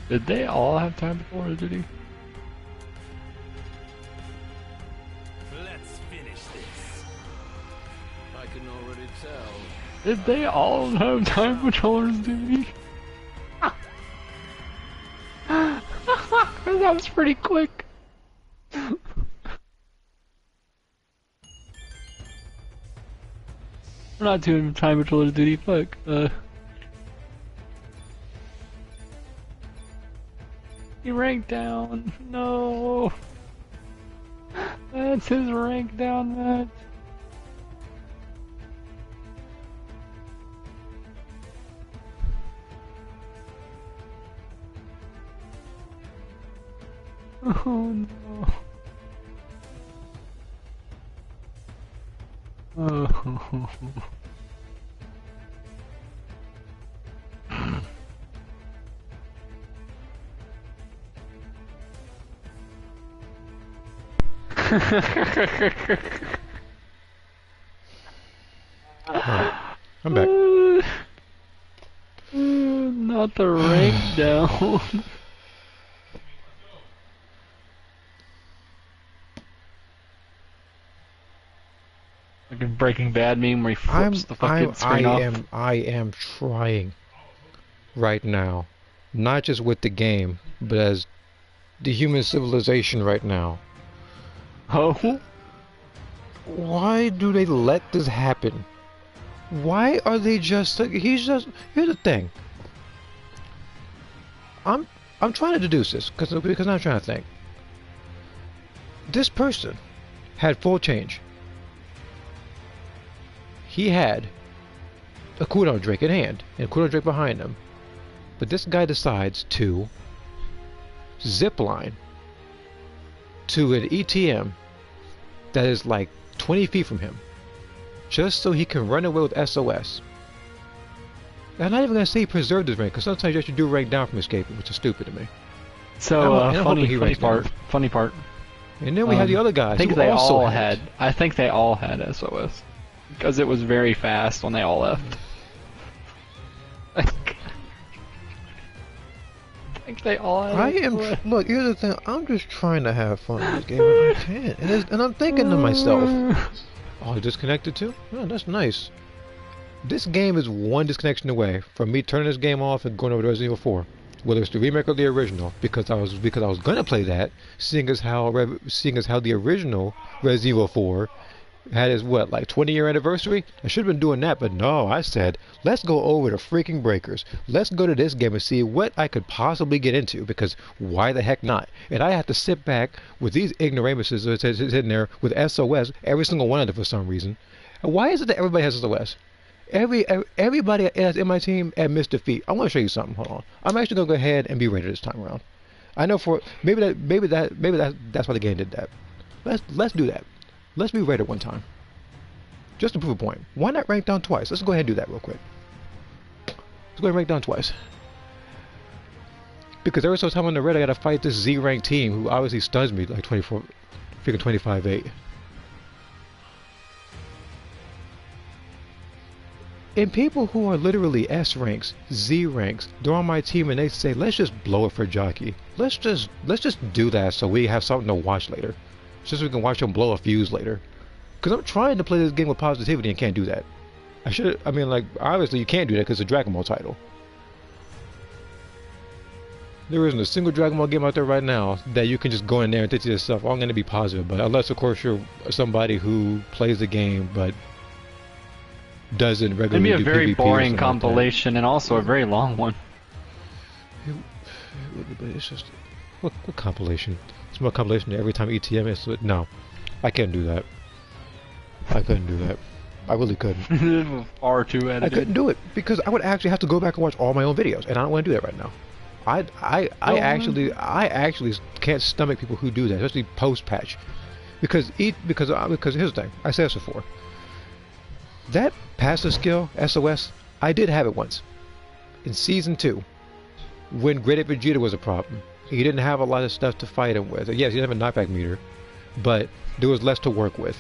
Did they all have time before, or did he?
Let's finish this. I can already tell.
Did they all have time patrollers duty? That was pretty quick. We're not doing time patrollers duty, fuck. He ranked down. No. That's his rank down, Matt. Oh no. Oh.
I'm back.
Not the rank down. Like a Breaking Bad meme where he flips the fucking screen off.
I am trying right now, not just with the game, but as the human civilization right now.
Oh?
Why do they let this happen? Why are they just? Here's the thing. I'm trying to deduce this because I'm trying to think. This person had full change. He had a cooldown drink in hand and a cooldown drink behind him, but this guy decides to zip line to an ETM that is like 20 feet from him, just so he can run away with SOS. I'm not even gonna say he preserved his rank, because sometimes you have to do rank down from escaping, which is stupid to me.
So
I'm
funny
down.
part.
And then we had the other guys.
I think
who
they
also
all had. I think they all had SOS because it was very fast when they all left. I think they all had.
Look. Here's the thing. I'm just trying to have fun in this game, and I can't. And I'm thinking to myself, oh, disconnected too? Oh, that's nice. This game is one disconnection away from me turning this game off and going over to Resident Evil 4, whether it's the remake or the original, because I was gonna play that, seeing as how the original Resident Evil 4 had its 20-year anniversary. I should have been doing that, but no, I said let's go over to freaking Breakers. Let's go to this game and see what I could possibly get into, because why the heck not? And I have to sit back with these ignoramuses sitting there with SOS, every single one of them for some reason. And why is it that everybody has SOS? Everybody that's in my team admits defeat. I want to show you something. Hold on. I'm actually gonna go ahead and be Raider this time around. I know for maybe that's why the game did that. Let's do that. Let's be Raider one time. Just to prove a point. Why not rank down twice? Let's go ahead and do that real quick. Let's go ahead and rank down twice. Because every so time on the Red, I gotta fight this Z rank team who obviously stuns me like 24, freaking 25-8. And people who are literally S ranks, Z ranks, they're on my team and they say, let's just blow it for Jockey. Let's just do that so we have something to watch later. Just so we can watch them blow a fuse later. Because I'm trying to play this game with positivity and can't do that. I mean, like, obviously you can't do that because it's a Dragon Ball title. There isn't a single Dragon Ball game out there right now that you can just go in there and think to yourself, oh, I'm going to be positive. But unless, of course, you're somebody who plays the game but doesn't regularly do PvP.
It'd be a very boring compilation and also a very long one.
It's just... What compilation? It's more compilation every time ETM is... No. I can't do that. I couldn't do that. I really couldn't.
R2 edited.
I couldn't do it because I would actually have to go back and watch all my own videos, and I don't want to do that right now. I actually can't stomach people who do that, especially post patch, because here's the thing. I said this before. That passive skill SOS, I did have it once in season 2 when Graded Vegeta was a problem. He didn't have a lot of stuff to fight him with. Yes, he didn't have a knockback meter, but there was less to work with.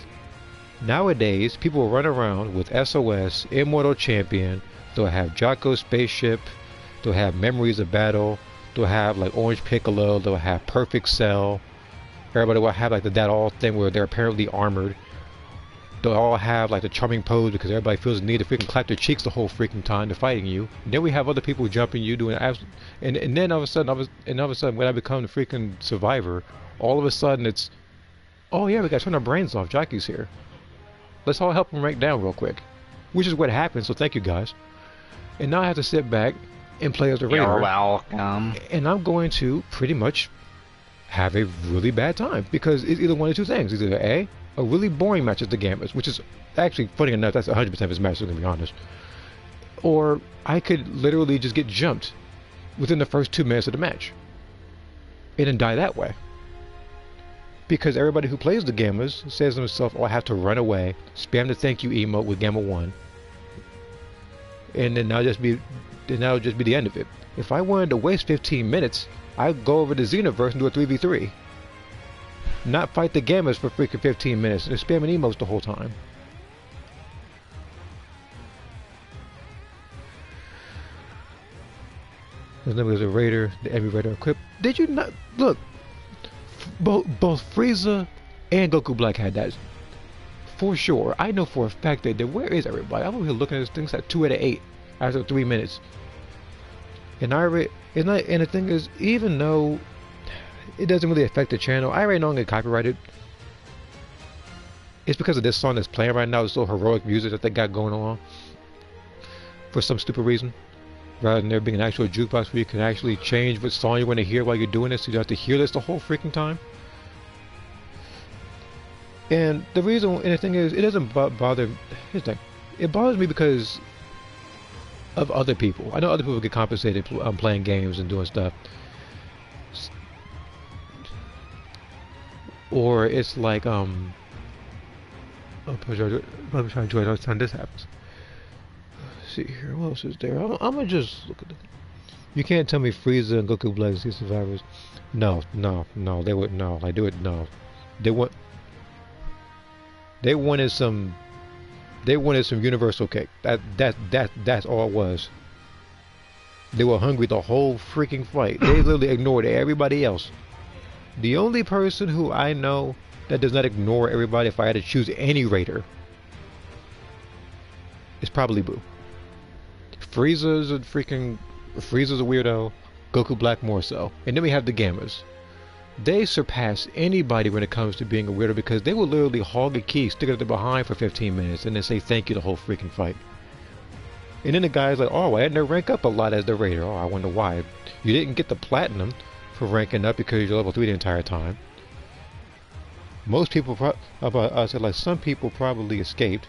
Nowadays, people will run around with SOS, Immortal Champion, they'll have Jocko Spaceship, they'll have Memories of Battle, they'll have like Orange Piccolo, they'll have Perfect Cell, everybody will have like that all thing where they're apparently armored. They'll all have like the charming pose because everybody feels the need to freaking clap their cheeks the whole freaking time they're fighting you. And then we have other people jumping you doing and then all of a sudden when I become the freaking survivor, all of a sudden it's, oh yeah, we gotta turn our brains off, Jockey's here. Let's all help him rank down real quick. Which is what happened, so thank you guys. And now I have to sit back and play as a Raider.
You're welcome.
And I'm going to pretty much have a really bad time because it's either one of two things. It's either A really boring match at the Gambits, which is actually, funny enough, that's 100% of his match, so I'm gonna be honest. Or I could literally just get jumped within the first 2 minutes of the match and then die that way. Because everybody who plays the Gammas says to himself, oh, I have to run away, spam the thank you emote with Gamma 1, and then that'll just be the end of it. If I wanted to waste 15 minutes, I'd go over to Xenoverse and do a 3v3. Not fight the Gammas for freaking 15 minutes and spamming emotes the whole time. His name was a Raider, the Envy Raider equipped. Did you not look? Both Frieza and Goku Black had that for sure. I know for a fact that where is everybody? I'm over here looking at this thing at 2 out of 8 after 3 minutes. And the thing is, even though it doesn't really affect the channel, I already know I'm gonna get copyrighted. It's because of this song that's playing right now, this little heroic music that they got going on for some stupid reason. Rather than there being an actual jukebox where you can actually change what song you want to hear while you're doing this, so you don't have to hear this the whole freaking time. And the reason, and the thing is, it doesn't bother. Here's the thing, it bothers me because of other people. I know other people get compensated playing games and doing stuff. Or it's like I'm trying to enjoy every time this happens. See here, what else is there? I'm gonna just look at them. You can't tell me Frieza and Goku Black are survivors. No, they would no. I do it no. They wanted some universal cake. That's all it was. They were hungry the whole freaking fight. They literally ignored everybody else. The only person who I know that does not ignore everybody, if I had to choose any Raider, is probably Boo. Frieza's a weirdo, Goku Black more so. And then we have the Gammas. They surpass anybody when it comes to being a weirdo because they will literally hog a key, stick it at the behind for 15 minutes, and then say thank you the whole freaking fight. And then the guy's like, oh, I had to rank up a lot as the Raider. Oh, I wonder why. You didn't get the Platinum for ranking up because you're level 3 the entire time. Most people, some people probably escaped.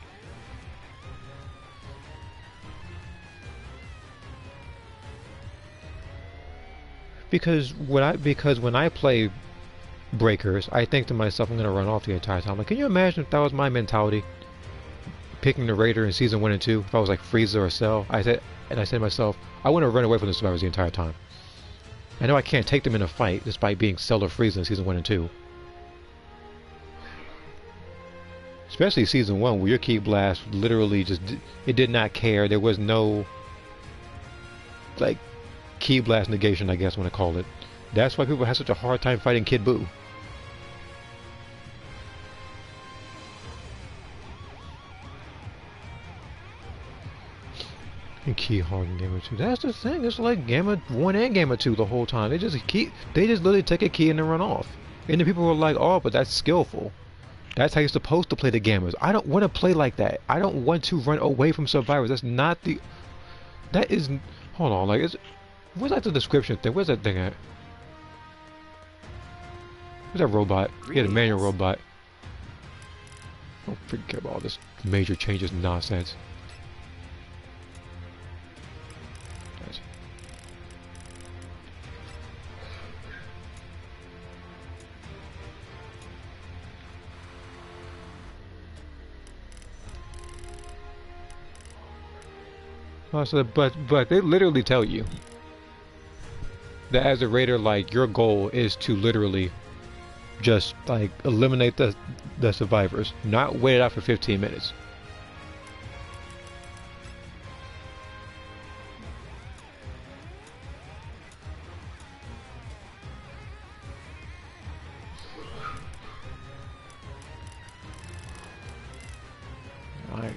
Because when I play Breakers, I think to myself, I'm gonna run off the entire time. Like, can you imagine if that was my mentality? Picking the Raider in season 1 and 2, if I was like Frieza or Cell, I said to myself, I want to run away from the survivors the entire time. I know I can't take them in a fight despite being Cell or Frieza in season 1 and 2. Especially season 1, where your Ki Blast literally just it did not care. There was no like Ki Blast negation, I guess I want to call it. That's why people have such a hard time fighting Kid Buu. And Ki hard in Gamma 2. That's the thing. It's like Gamma 1 and Gamma 2 the whole time. They just literally take a key and then run off. And the people were like, oh, but that's skillful. That's how you're supposed to play the Gammas. I don't want to play like that. I don't want to run away from survivors. That's not the... That is... Hold on, like, where's that the description thing? Where's that thing at? Where's that robot? Yeah, the manual robot. I don't freaking care about all this major changes nonsense. So, but they literally tell you that as a raider, like, your goal is to literally just like eliminate the survivors, not wait it out for 15 minutes. I am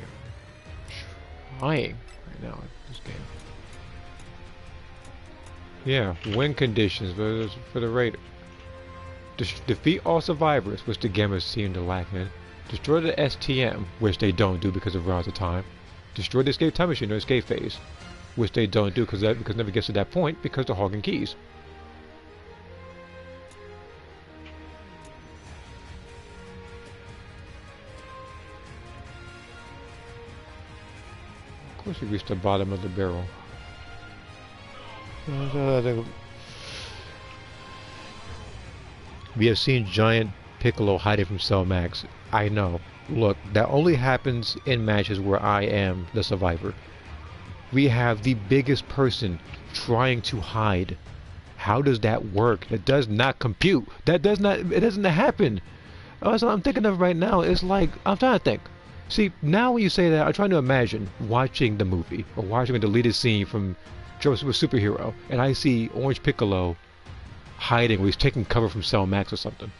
trying right now in this game. Yeah, win conditions for the Raider. Defeat all survivors, which the Gammas seem to lack in. Destroy the STM, which they don't do because of rounds of time. Destroy the escape time machine or escape phase, which they don't do because it never gets to that point because they're hogging keys. Of course, we reached the bottom of the barrel. We have seen Giant Piccolo hiding from Cell Max. I know. Look, that only happens in matches where I am the survivor. We have the biggest person trying to hide. How does that work? It does not compute. It doesn't happen. That's what I'm thinking of right now. It's like, I'm trying to think. See, now when you say that, I'm trying to imagine watching the movie or watching a deleted scene from Joseph Superhero, and I see Orange Piccolo hiding where he's taking cover from Cell Max or something.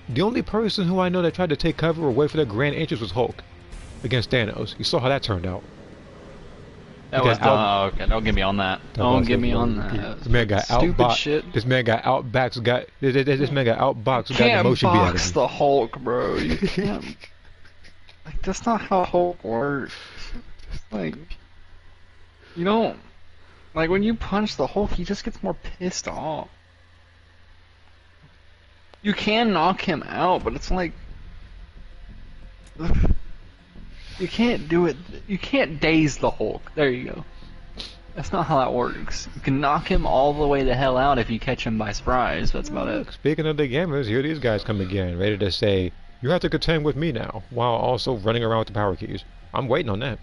The only person who I know that tried to take cover or wait for their grand entrance was Hulk against Thanos. You saw how that turned out.
That was dumb. Okay, don't get me on that. Don't get me on that.
This man got outboxed. This man got outboxed. This man got outboxed. Got the motion beat out of him.
Can't box the Hulk, bro. You can't. Like, that's not how Hulk works. Like, you don't. Like, when you punch the Hulk, he just gets more pissed off. You can knock him out, but it's like... You can't do it... You can't daze the Hulk. There you go. That's not how that works. You can knock him all the way the hell out if you catch him by surprise. That's about it.
Speaking of the gamers, here these guys come again, ready to say, you have to contend with me now, while also running around with the power keys. I'm waiting on that.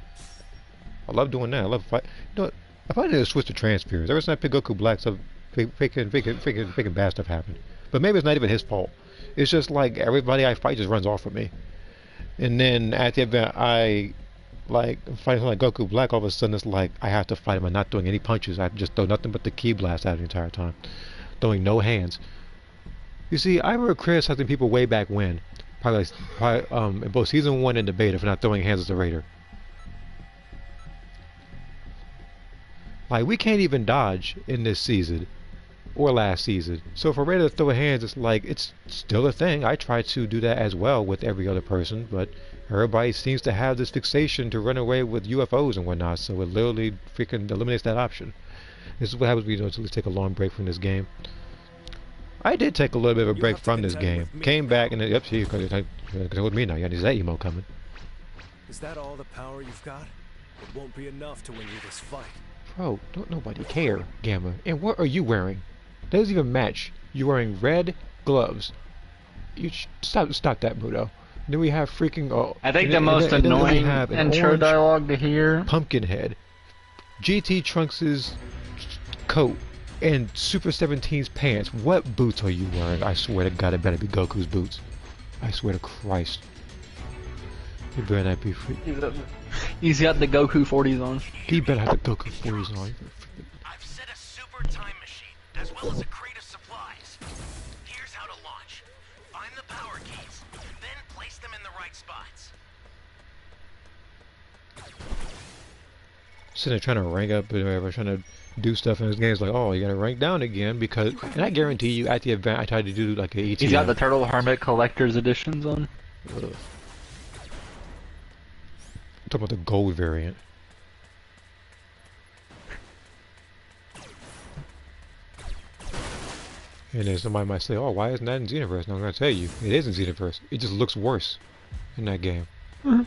I love doing that. I love fight. You know what? I probably need to switch to transfers. Ever since I picked Goku Black, stuff, freaking bad stuff happened. But maybe it's not even his fault. It's just like everybody I fight just runs off from me. And then at the event, I like fighting like Goku Black. All of a sudden, it's like I have to fight him. I'm not doing any punches. I just throw nothing but the Ki Blast out the entire time, throwing no hands. You see, I remember criticizing people way back when, probably in both season 1 and the beta for not throwing hands as a Raider. Like, we can't even dodge in this season or last season. So for Raider to throw hands, it's like, it's still a thing. I try to do that as well with every other person, but everybody seems to have this fixation to run away with UFOs and whatnot, so it literally freaking eliminates that option. This is what happens when you don't take a long break from this game. I did take a little bit of a break from this game. Came back and yep, see, because it's with me now. You got that emo coming.
Is that all the power you've got? It won't be enough to win you this fight.
Bro, don't nobody care, Gamma. And what are you wearing? That doesn't even match. You're wearing red gloves. You stop that, Mudo. Then we have freaking. Oh,
I think the most annoying intro dialogue to hear.
Pumpkinhead, GT Trunks' coat, and Super 17's pants. What boots are you wearing? I swear to God, it better be Goku's boots. I swear to Christ. He better not be freaking.
He's got the Goku 40s on.
He better have the Goku 40s on.
I've set a super time machine, as well as a crate of supplies. Here's how to launch. Find the power keys, then place them in the right spots.
Sitting there trying to rank up and whatever, trying to do stuff in this game. It's like, oh, you gotta rank down again because, and I guarantee you, at the event, I tried to do like a ETM.
He's got the Turtle Hermit Collector's Editions on.
Ugh. I'm talking about the gold variant. And then somebody might say, oh, why isn't that in Xenoverse? And I'm going to tell you, it is in Xenoverse. It just looks worse in that game.
It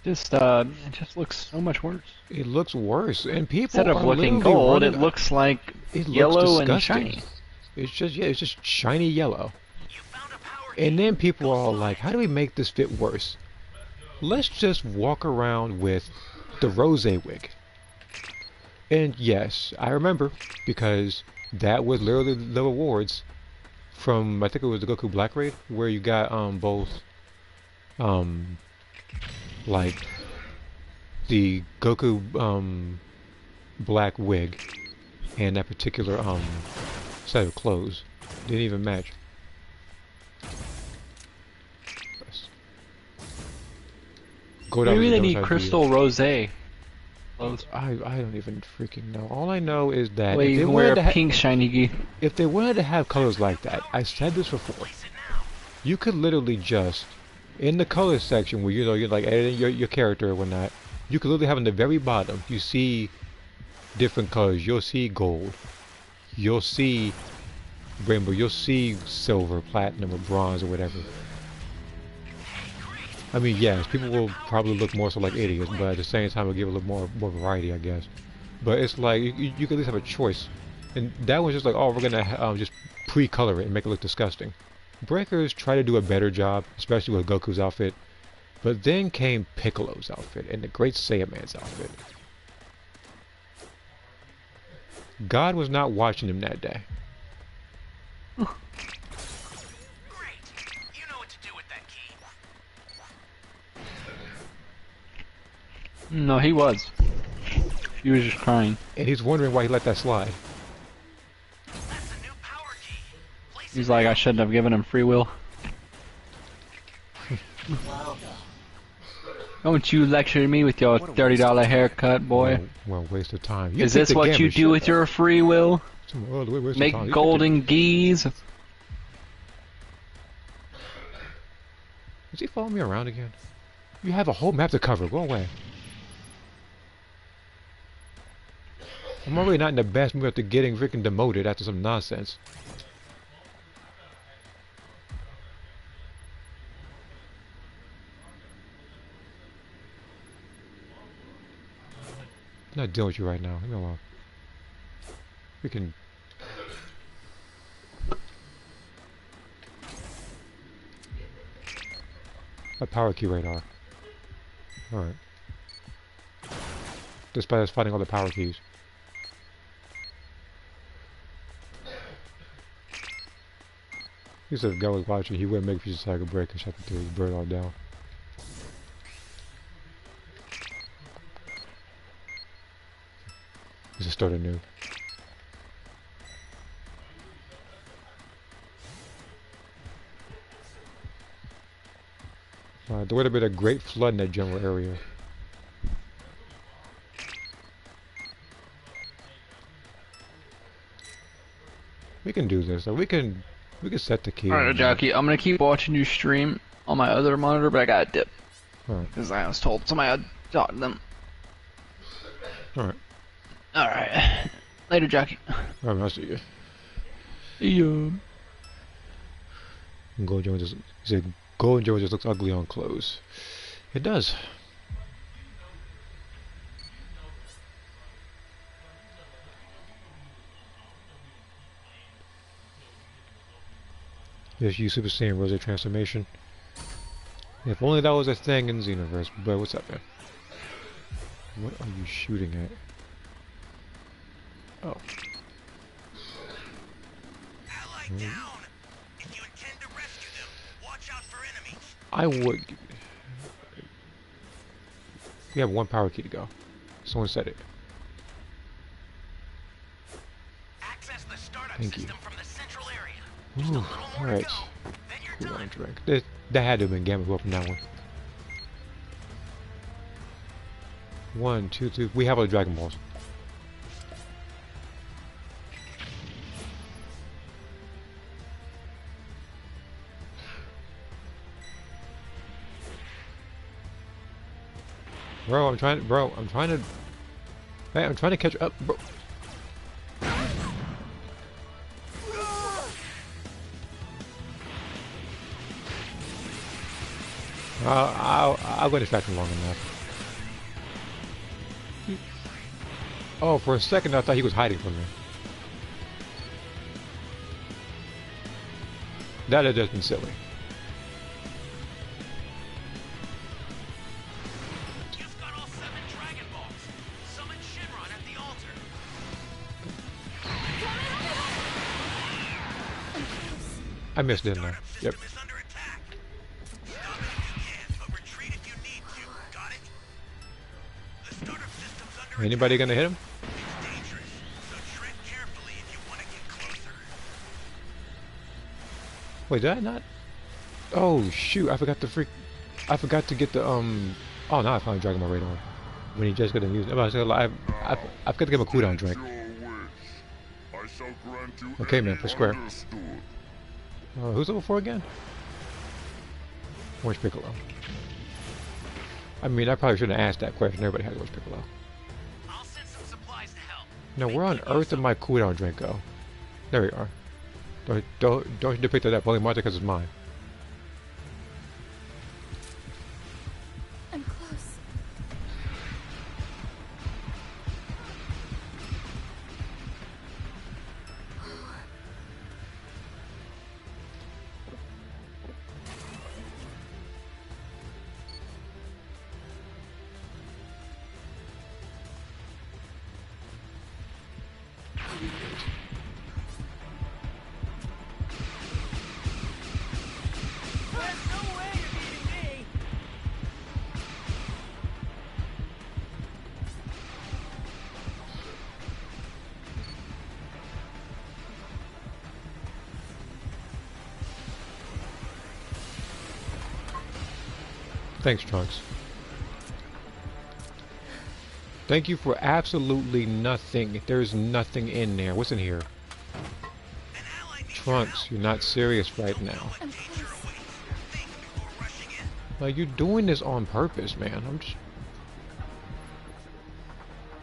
just looks so much worse.
It looks worse, and people
instead of looking gold, it looks like yellow and shiny.
It's just it's just shiny yellow. And then people are all like, how do we make this fit worse? Let's just walk around with the rose wig. And yes, I remember because that was literally the awards from, I think it was the Goku Black Raid, where you got both like the Goku black wig and that particular set of clothes didn't even match.
Maybe they need Crystal Rosé clothes.
I don't even freaking know. All I know is that
if they wear a pink shiny gi.
If they wanted to have colors like that, I said this before, you could literally just in the color section where you're like editing your character or whatnot, you could literally have on the very bottom, you see different colors. You'll see gold, you'll see rainbow, you'll see silver, platinum, or bronze, or whatever. I mean, yes, people will probably look more so like idiots, but at the same time, it'll give a little more variety, I guess. But it's like you can at least have a choice, and that was just like, oh, we're gonna just pre-color it and make it look disgusting. Breakers try to do a better job, especially with Goku's outfit, but then came Piccolo's outfit and the Great Saiyaman's outfit. God was not watching him that day.
Great. You know what to do with that key.
No, he was. He was just crying.
And he's wondering why he let that slide.
He's like, I shouldn't have given him free will. Don't you lecture me with your $30 haircut, boy.
Well, waste of time.
Is this what you do with your free will? Make golden geese?
Is he following me around again? You have a whole map to cover. Go away. I'm already not in the best mood after getting freaking demoted after some nonsense. I'm not dealing with you right now. Leave me alone. We can. A power key radar. Alright. Despite us finding all the power keys. He said if God was watching, he wouldn't make me just take a break and shut the bird all down. Just start anew. There would have been a great flood in that general area. We can do this. We can set the key.
Alright, Jackie, I'm gonna keep watching you stream on my other monitor, but I gotta dip.
Alright.
Because I was told somebody I'd talk to them.
Alright.
Alright. Later, Jackie.
Alright, I'll see you.
See ya.
Gold Joe just, he said, Gold Joe just looks ugly on clothes. It does. Just use Super Saiyan Rose transformation. If only that was a thing in Xenoverse. But what's up, man? What are you shooting at? Oh.
Ally down. If you intend to rescue them, watch out for enemies.
I would. We have one power key to go. Someone said it.
Access the startup
Thank you.
system from the central area.
Ooh, alright. Cool on drink. That had to have been Gamma up in that one. 1, 2, 3. We have our Dragon Balls. Bro, I'm trying to, hey, I'm trying to catch up, bro. I'll go distract him long enough. Oh, for a second I thought he was hiding from me. That had just been silly.
You've got all 7 Dragon Balls. Summon Shinron at the altar.
I missed, didn't I? Yep.
Is under attack. Stop it if you can, but retreat if you need to. Got it? The startup system's under
Anybody gonna hit him?
It's dangerous, so tread carefully if you want to get closer.
Wait, did I not? Oh shoot! I forgot to get the Oh, now I found Dragon Ball Radar. When he just gonna use it. I forgot to give him a cooldown drink. Okay, man, for square. Who's level 4 again? Orange Piccolo. I mean, I probably shouldn't have asked that question. Everybody has Orange Piccolo.
I'll send some supplies to help.
No, where on earth did my cooldown drink go? There we are. Don't you depict that Poly Monster because it's mine.
I'm close.
Thanks, Trunks. Thank you for absolutely nothing. There's nothing in there. What's in here? Trunks, you're not serious right now.
I'm close.
Like, you're doing this on purpose, man. I'm just...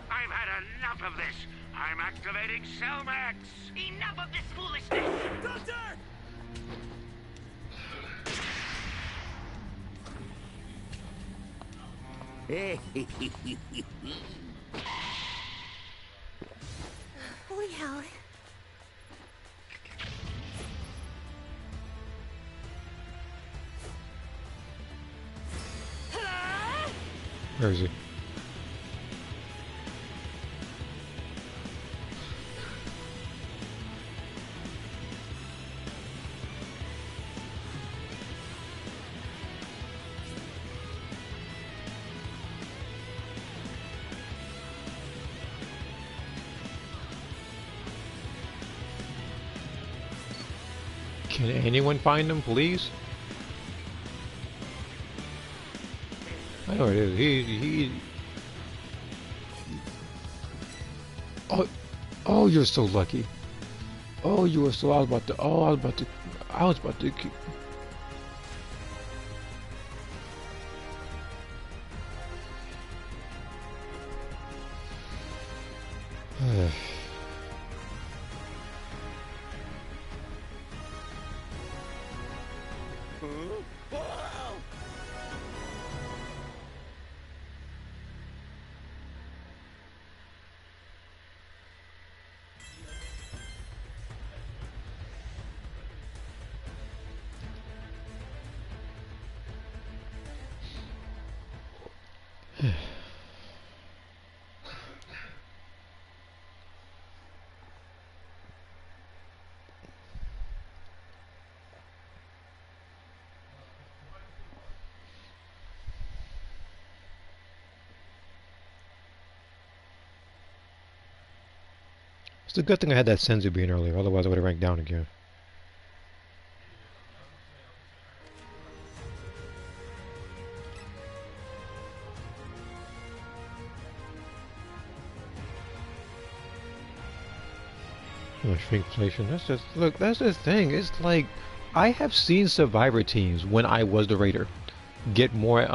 I've had enough of this. I'm activating Cellmax.
Enough of this foolishness!
Doctor!
Holy hell.
Where is he? Can anyone find him, please? I know it is. He. Oh, you're so lucky. Oh, you were so. I was about to. It's a good thing I had that Senzu bean earlier, otherwise I would have ranked down again. Shrinkflation. That's just look. That's the thing. It's like I have seen Survivor teams when I was the raider get more.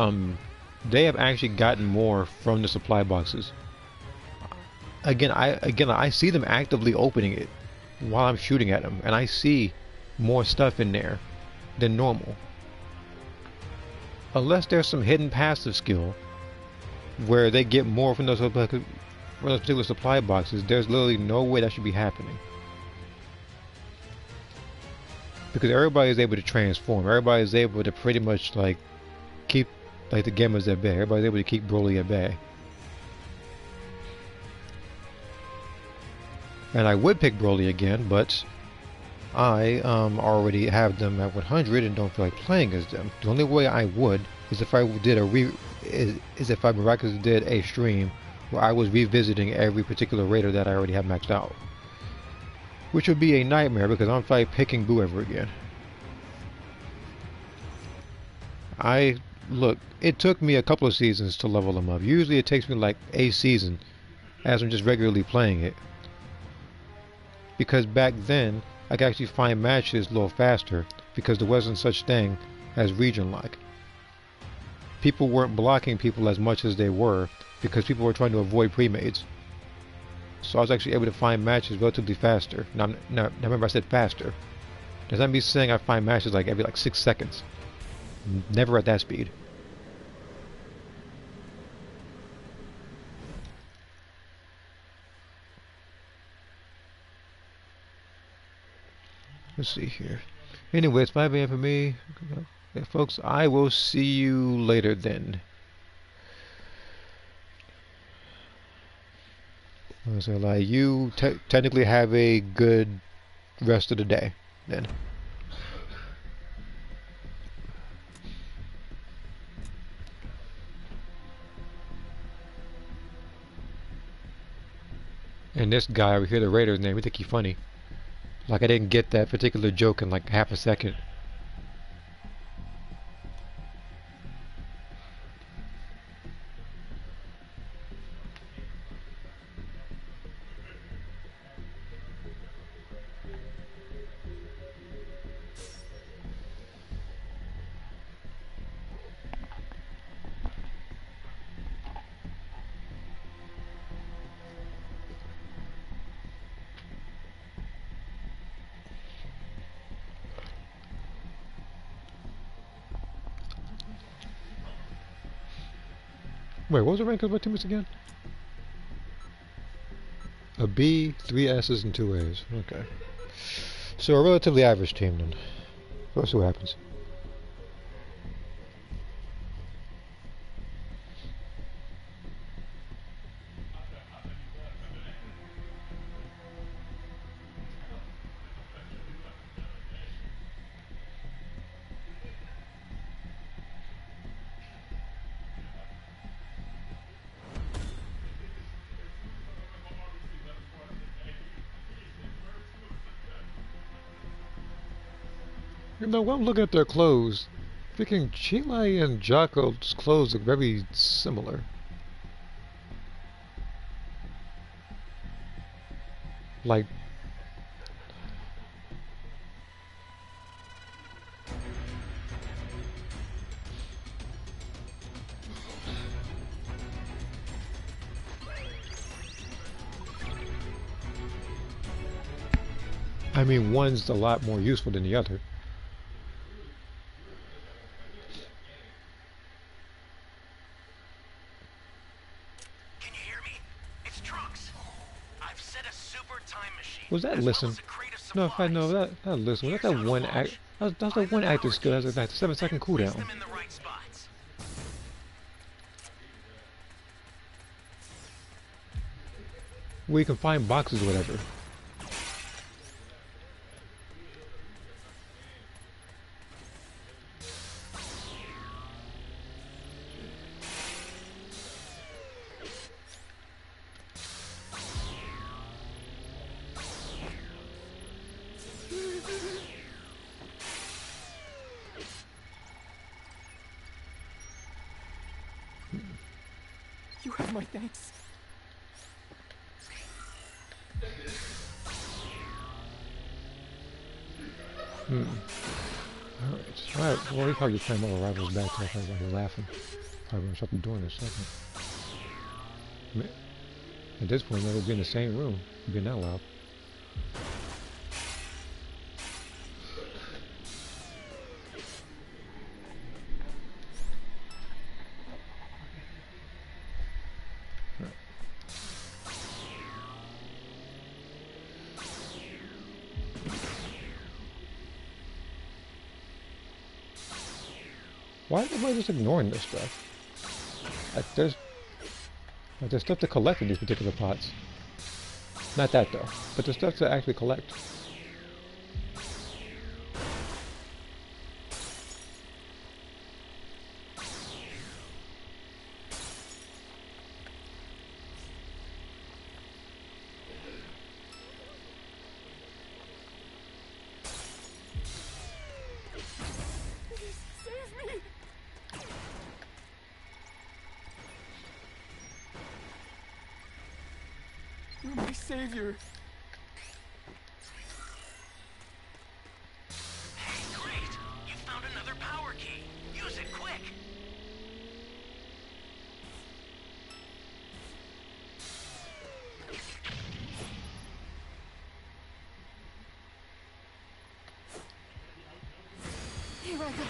They have actually gotten more from the supply boxes. I see them actively opening it while I'm shooting at them, and I see more stuff in there than normal. Unless there's some hidden passive skill where they get more from those particular supply boxes, there's literally no way that should be happening. Because everybody is able to transform. Everybody is able to pretty much like keep like the gamers at bay. Everybody's able to keep Broly at bay. And I would pick Broly again, but I already have them at 100 and don't feel like playing as them. The only way I would is if I did if I miraculously did a stream where I was revisiting every particular raider that I already have maxed out. Which would be a nightmare because I'm probably picking Boo ever again. Look, it took me a couple of seasons to level them up. Usually it takes me like a season as I'm just regularly playing it. Because back then, I could actually find matches a little faster because there wasn't such thing as region lock. People weren't blocking people as much as they were because people were trying to avoid pre-mades. So I was actually able to find matches relatively faster. Now remember I said faster. Does that mean saying I find matches like every 6 seconds? Never at that speed. Let's see here. Anyway, it's 5 a.m. for me. Okay, folks, I will see you later then. So like you technically have a good rest of the day then. And this guy over here, the Raider's name, we think he's funny. Like I didn't get that particular joke in like half a second. Wait, what was the rank of my teammates again? A B, 3 S's, and 2 A's. Okay. So a relatively average team then. Let's see what happens. You know, when I'm looking at their clothes, freaking Chile and Jocko's clothes look very similar. Like, I mean, one's a lot more useful than the other. Was that listen? No, if I know that listen. Was that one act? That was the one active skill. That was like 7-second cooldown. Where you can find boxes or whatever.
my thanks.
Alright, well, he probably playing more Rivals back to us while he's laughing. Probably gonna shut the door in a second. At this point, they'll be in the same room, being that loud. Why is everybody just ignoring this stuff? Like there's stuff to collect in these particular pots. Not that though, but there's stuff to actually collect.
You're my savior.
Hey, great! You found another power key. Use it quick.
Here I go.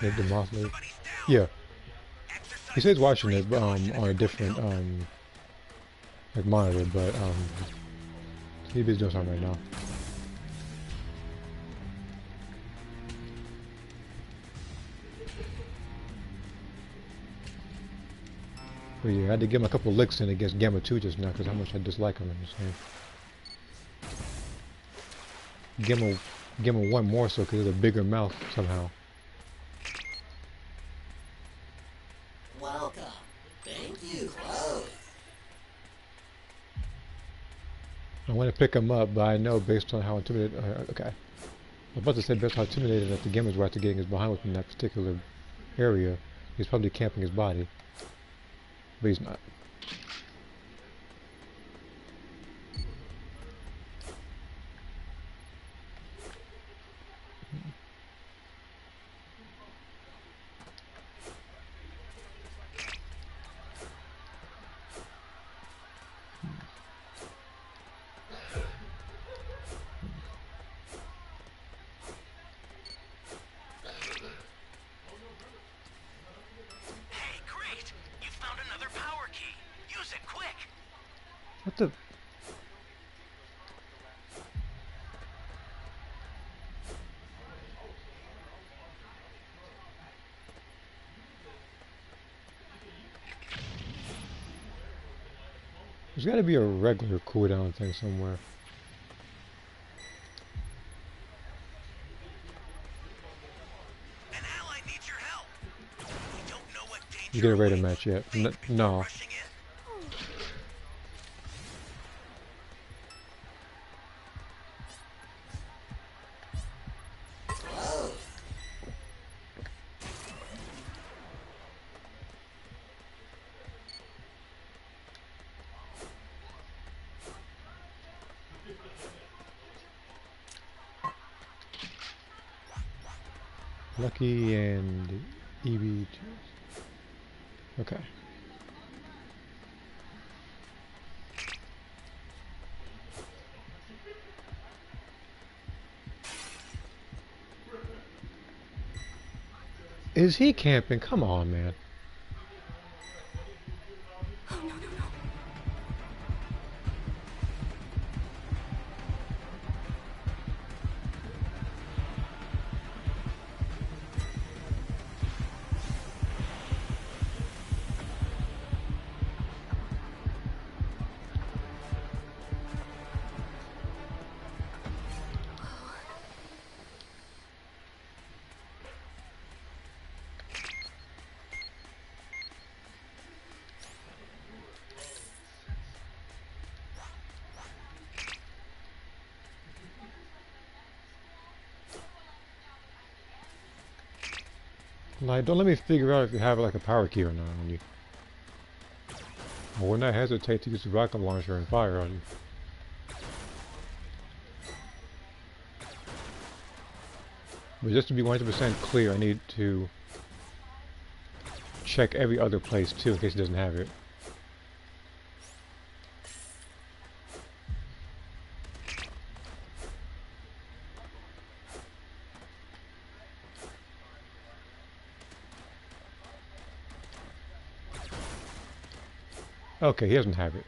The moth lady. Yeah. He says watching it on a different like monitor, but he's doing something right now. But yeah, I had to give him a couple licks in against Gamma 2 just now because how much I dislike him in this game. Gamma 1 more so because of the bigger mouth somehow.
Welcome. Thank you. Close.
I want to pick him up, but I know based on how intimidated. Okay. I was about to say based on how intimidated that the Gammas were after getting his behind within that particular area, he's probably camping his body. But he's not. What the? There's got to be a regular cooldown thing somewhere.
An ally needs your help. We don't know what danger
You get a radar match yet? No. Lucky and EB2. Okay. Is he camping? Come on, man.
Oh, no, no, no.
Like, don't let me figure out if you have like a power key or not on you. I would not hesitate to use the rocket launcher and fire on you. But just to be 100% clear, I need to check every other place too in case it doesn't have it. Okay, he doesn't have it.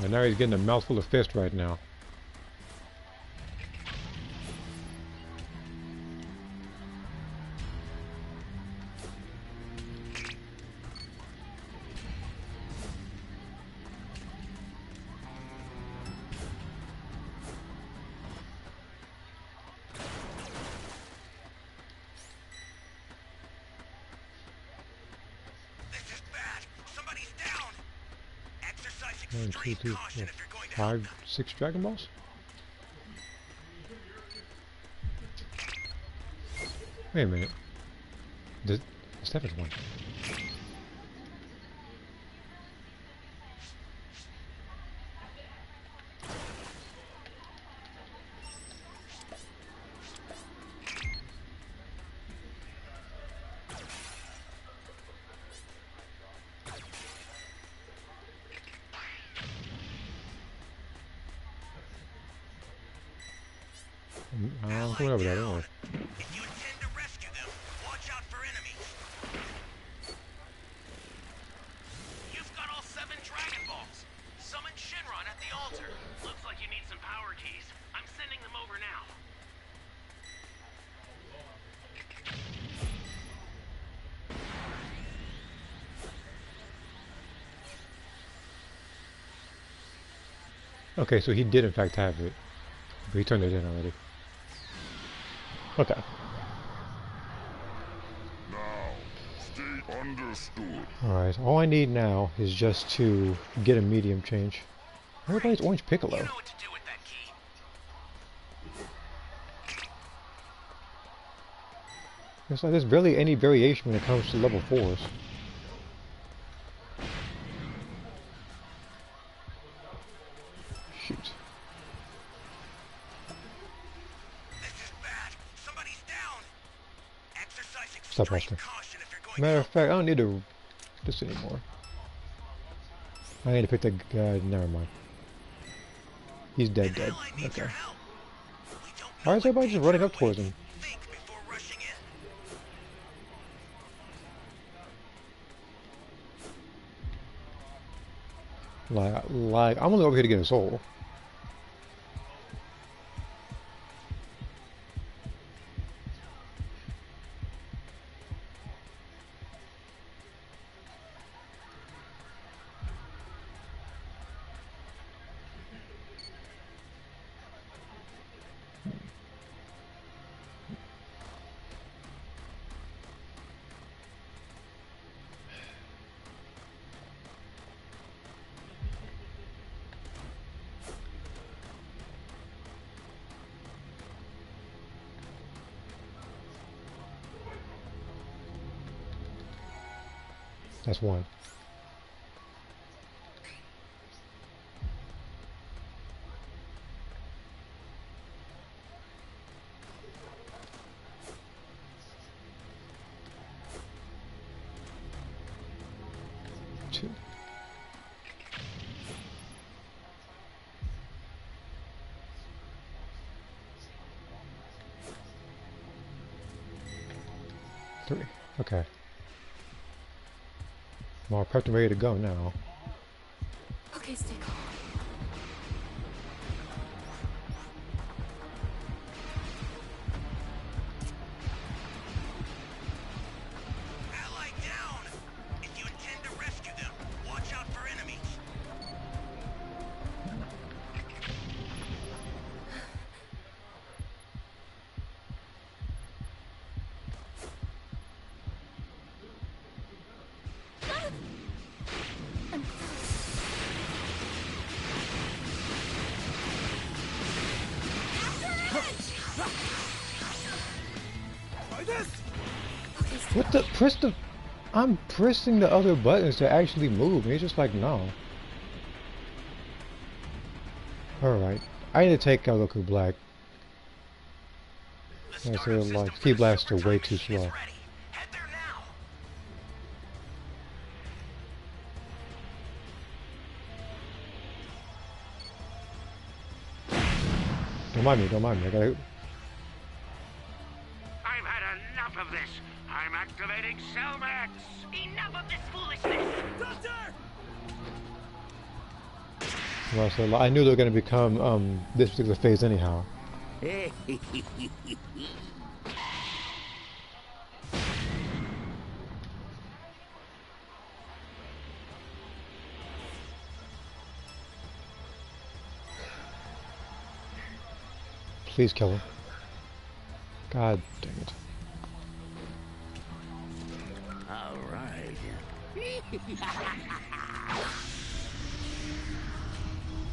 And now he's getting a mouthful of fist right now. One, two, three, four, 5, 6 Dragon Balls? Wait a minute. The step is 1. I'm going over that anyway.
If you intend to rescue them, watch out for enemies. You've got all 7 Dragon Balls. Summon Shinron at the altar. Looks like you need some power keys. I'm sending them over now.
Okay, so he did in fact have it. But he turned it in already. Okay.
Now, stay understood.
Alright, all I need now is just to get a medium change. Everybody's Orange Piccolo.
You know what to do with that key.
It's like there's barely any variation when it comes to level 4s. Shoot. Stop asking. Matter of fact, I don't need to this anymore. I need to pick that guy. Never mind. He's dead. Okay. Why is everybody just running up towards him? Like I'm only over here to get a soul. That's 1. Two. Three. Okay. I'm all prepped and ready to go now.
Okay, stay calm.
Ally down! If you intend to rescue them, watch out for enemies.
What the? Press the... I'm pressing the other buttons to actually move, and he's just like, no. Alright. I need to take Goku Black. I feel like Ki Blaster way too slow. Don't mind me, I gotta...
I've had enough of this. I'm activating Cellmax.
Enough of this foolishness!
Well, so I knew they were gonna become, this particular phase anyhow. Please kill him. God dang it.
All right.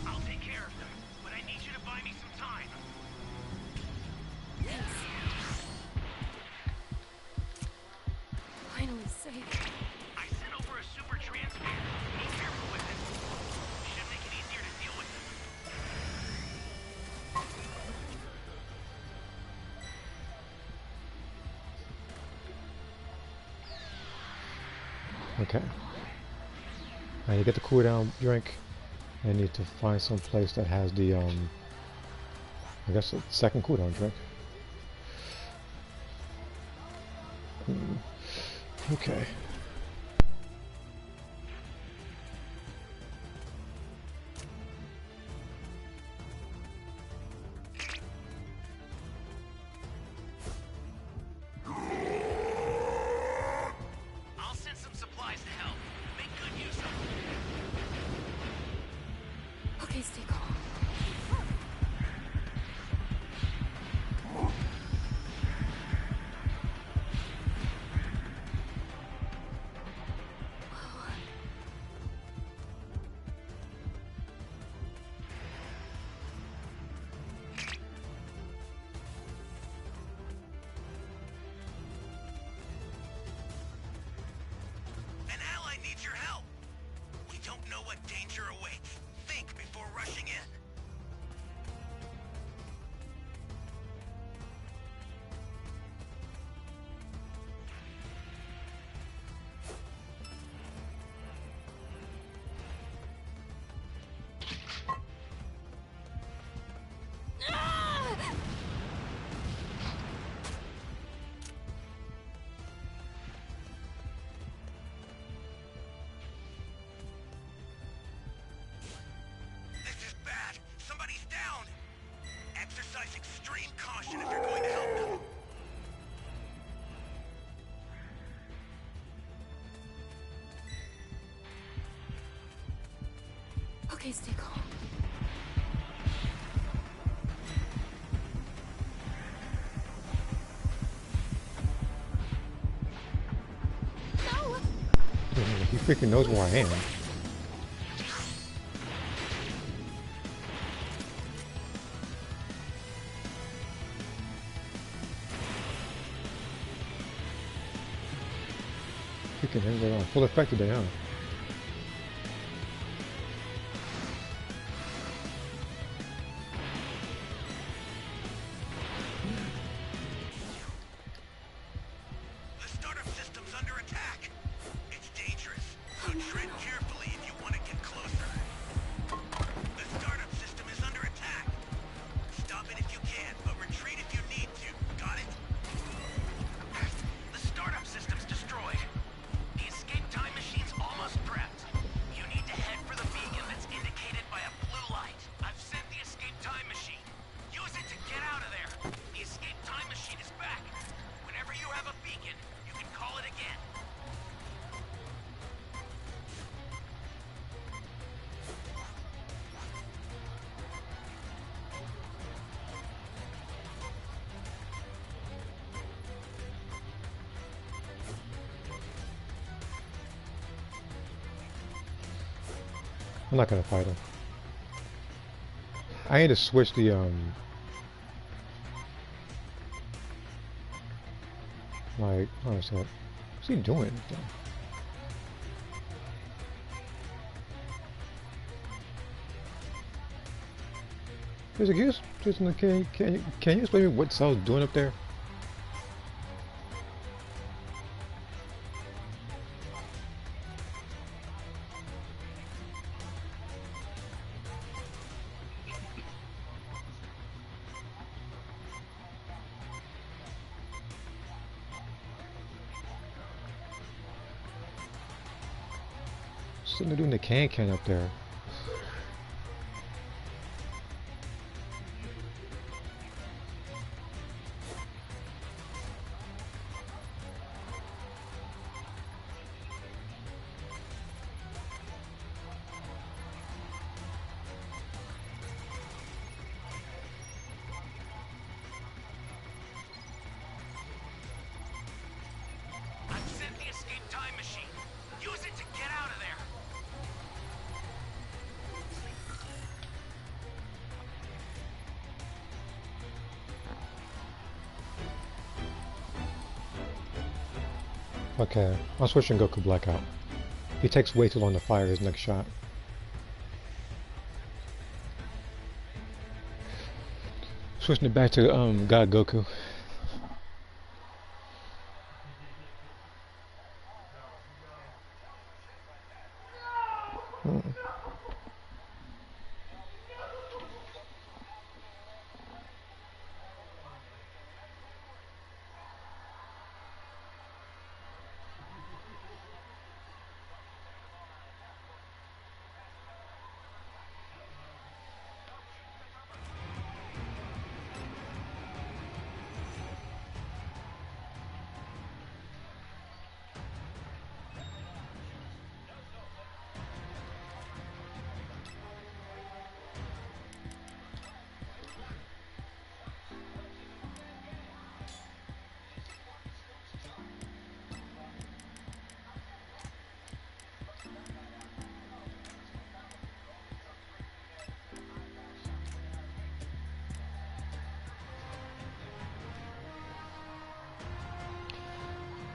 I'll take care of them, but I need you to buy me some time.
Finally safe.
I sent over a super transmitter. Be careful with it. Should make it easier to deal with them.
Okay. I need to get the cooldown drink. I need to find some place that has the, I guess the second cooldown drink. Okay.
I'll send some supplies to help. Make good use of them.
Okay, stay calm.
An ally needs your help. We don't know what danger awaits. Think before rushing in. This is bad. Somebody's down. Exercise extreme caution if you're going to help them.
Okay, stay calm. No!
He freaking knows where I am. Freaking everybody on full effect today, huh?
The startup system's under attack. It's dangerous, so tread carefully if you want to get closer. The startup system is under attack. Stop it if you can, but retreat if you need to. Got it? The startup system's destroyed. The escape time machine's almost prepped. You need to head for the beacon that's indicated by a blue light. I've sent the escape time machine. Use it to get out of there. The escape time machine is back. Whenever you have a beacon, you can call it again.
I'm not gonna fight him. I need to switch the Like, how is that? What's he doing? Jason, can you explain me what Sal's doing up there? Sitting there doing the can up there.
I've sent the escape time machine. Use it to get out of there.
Okay, I'm switching Goku Blackout. He takes way too long to fire his next shot. Switching it back to God Goku.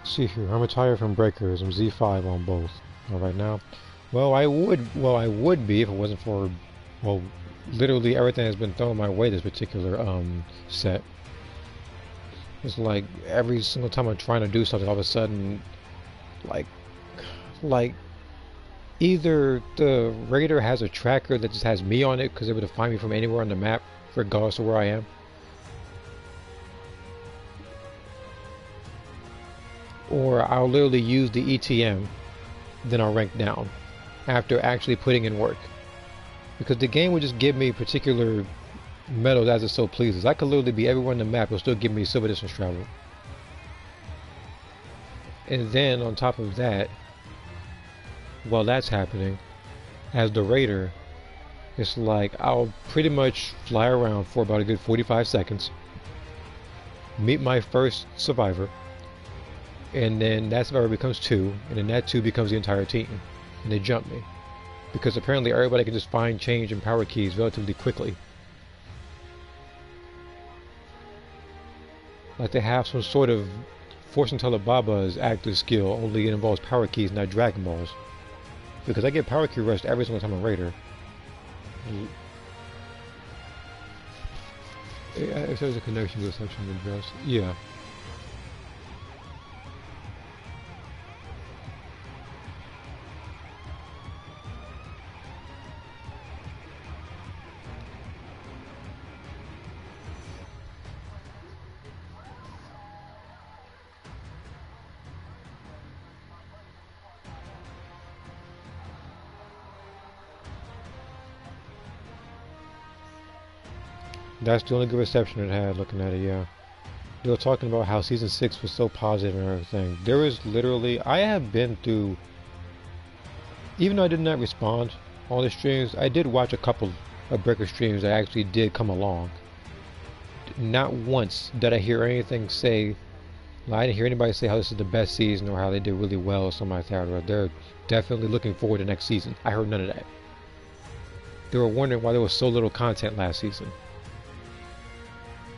See here, I'm retired from Breakers. I'm Z5 on both. Right now, well, I would be if it wasn't for, well, literally everything has been thrown my way this particular set. It's like every single time I'm trying to do something, all of a sudden, like either the Raider has a tracker that just has me on it because it would find me from anywhere on the map, regardless of where I am. Or I'll literally use the ETM, then I'll rank down after actually putting in work. Because the game will just give me particular medals as it so pleases. I could literally be everywhere on the map, it'll still give me silver distance travel. And then on top of that, while that's happening, as the Raider, it's like I'll pretty much fly around for about a good 45 seconds, meet my first survivor, and then that survivor becomes 2, and then that 2 becomes the entire team, and they jump me. Because apparently everybody can just find change and power keys relatively quickly. Like they have some sort of Fortune Teller Baba's active skill, only it involves power keys, not Dragon Balls. Because I get power key rushed every single time I'm Raider. If there's a connection to the section address, yeah. That's the only good reception it had, looking at it, yeah. They were talking about how Season 6 was so positive and everything. There is literally, I have been through, even though I did not respond on the streams, I did watch a couple of Breaker streams that actually did come along. Not once did I hear anything say, I didn't hear anybody say how this is the best season or how they did really well or something like that. Or they're definitely looking forward to next season. I heard none of that. They were wondering why there was so little content last season.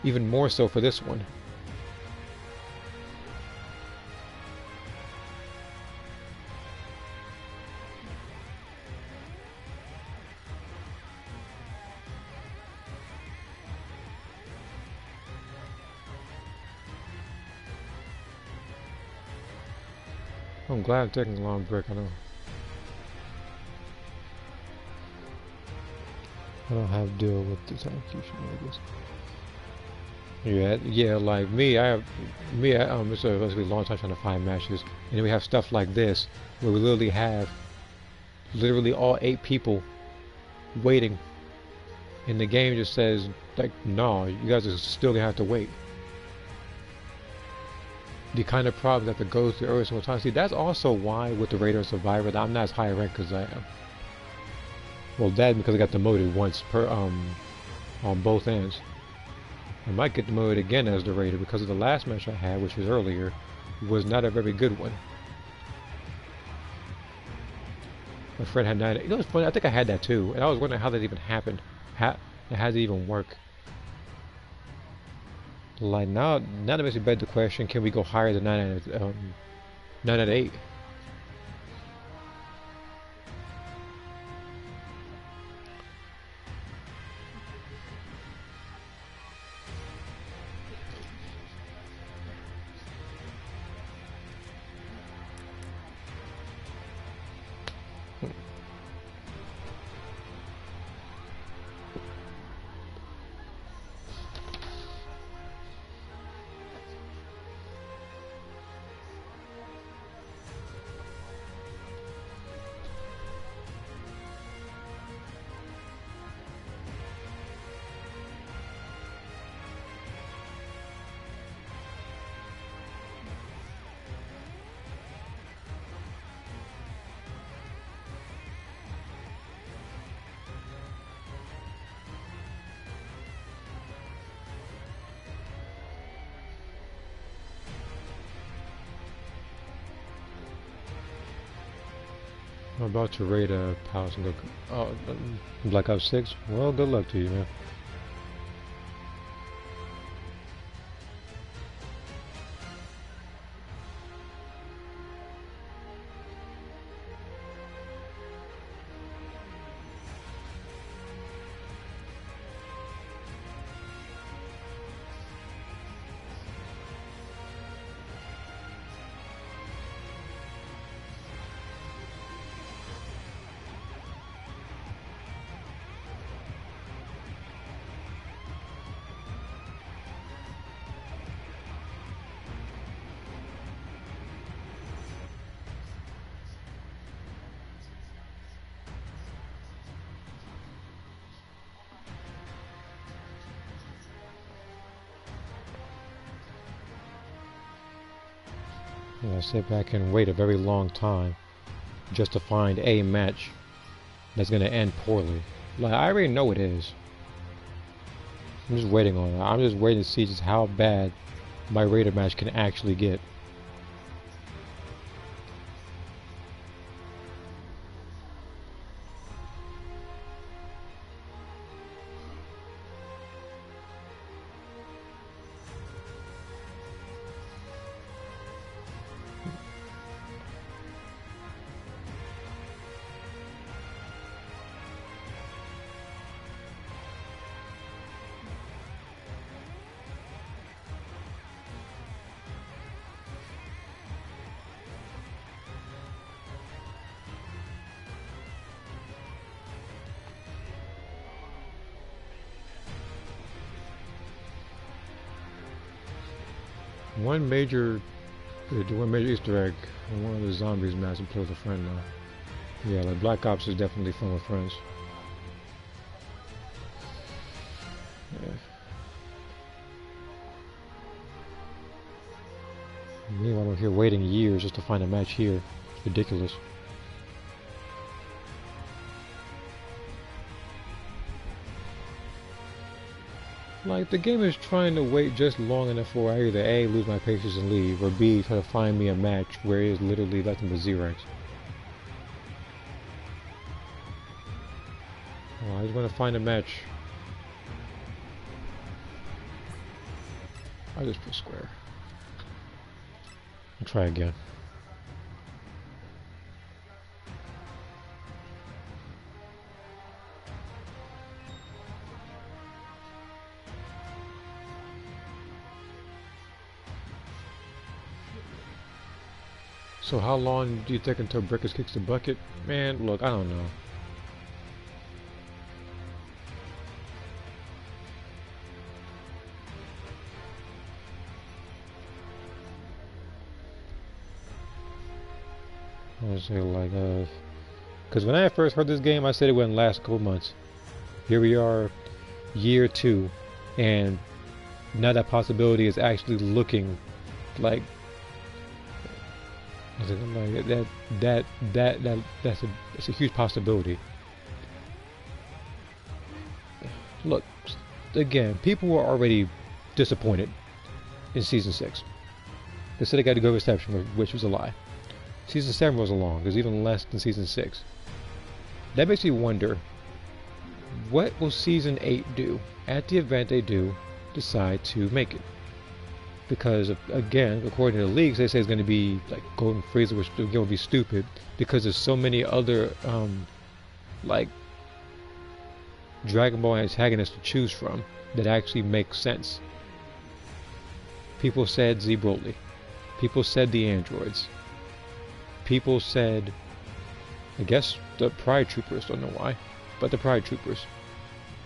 Even more so for this one. I'm glad I'm taking a long break. I don't have to deal with this execution like this. Yeah, like me, it's a long time trying to find matches, and then we have stuff like this where we literally have all 8 people waiting, and the game just says like, no, you guys are still gonna have to wait. The kind of problem that have to go through every single time. See, that's also why with the Raider Survivor that I'm not as high ranked as I am. Well, that because I got demoted once per on both ends. I might get demoted again as the Raider because of the last match I had, which was earlier, was not a very good one. My friend had 9. You know, it's funny. I think I had that too, and I was wondering how that even happened. How does it even work? Like now that makes me beg the question: can we go higher than 9 out of 8? I'm about to raid a palace and go. Black Ops 6? Well, good luck to you, man. I sit back and wait a very long time just to find a match that's going to end poorly. Like, I already know it is. I'm just waiting on it. I'm just waiting to see just how bad my Raider match can actually get. One major Easter egg in one of the zombies maps and play with a friend now. Yeah, like Black Ops is definitely fun with friends. Yeah. Meanwhile, I'm here waiting years just to find a match here. It's ridiculous. Like, the game is trying to wait just long enough for I either A, lose my patience and leave, or B, try to find me a match where it is literally nothing but Xerax. Oh, I just want to find a match. I just put square. I'll try again. So how long do you think until Brickers kicks the bucket? Man, look, I don't know. I was say like, because when I first heard this game, I said it wouldn't last a couple months. Here we are, year 2, and now that possibility is actually looking like that's a huge possibility. Look, again, people were already disappointed in Season 6. They said they got a good reception, which was a lie. Season 7 was long. It was even less than Season 6. That makes me wonder, what will Season 8 do at the event they do decide to make it? Because, again, according to the leaks, they say it's going to be like Golden Frieza, which again would be stupid, because there's so many other, like, Dragon Ball antagonists to choose from that actually make sense. People said Z Broly. People said the androids. People said, I guess, the Pride Troopers, don't know why, but the Pride Troopers.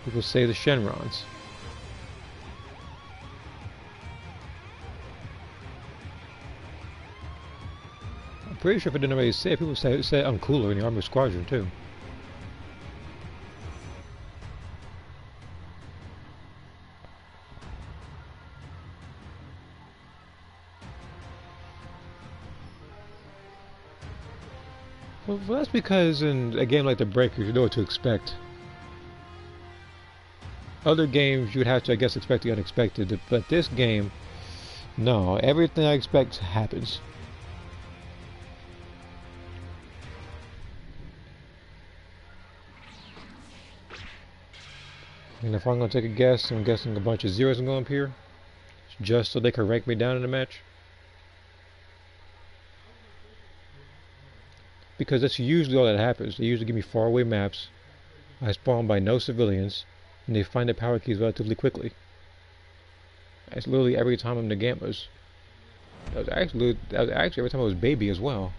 People say the Shenrons. I'm pretty sure if I didn't already say it, people say Uncooler in the Armored Squadron too. Well, that's because in a game like The Breakers, you know what to expect. Other games, you'd have to, I guess, expect the unexpected, but this game, no, everything I expect happens. And if I'm going to take a guess, I'm guessing a bunch of zeros are going to appear, just so they can rank me down in the match. Because that's usually all that happens. They usually give me faraway maps. I spawn by no civilians, and they find the power keys relatively quickly. That's literally every time I'm the Gammas. That was actually every time I was Baby as well.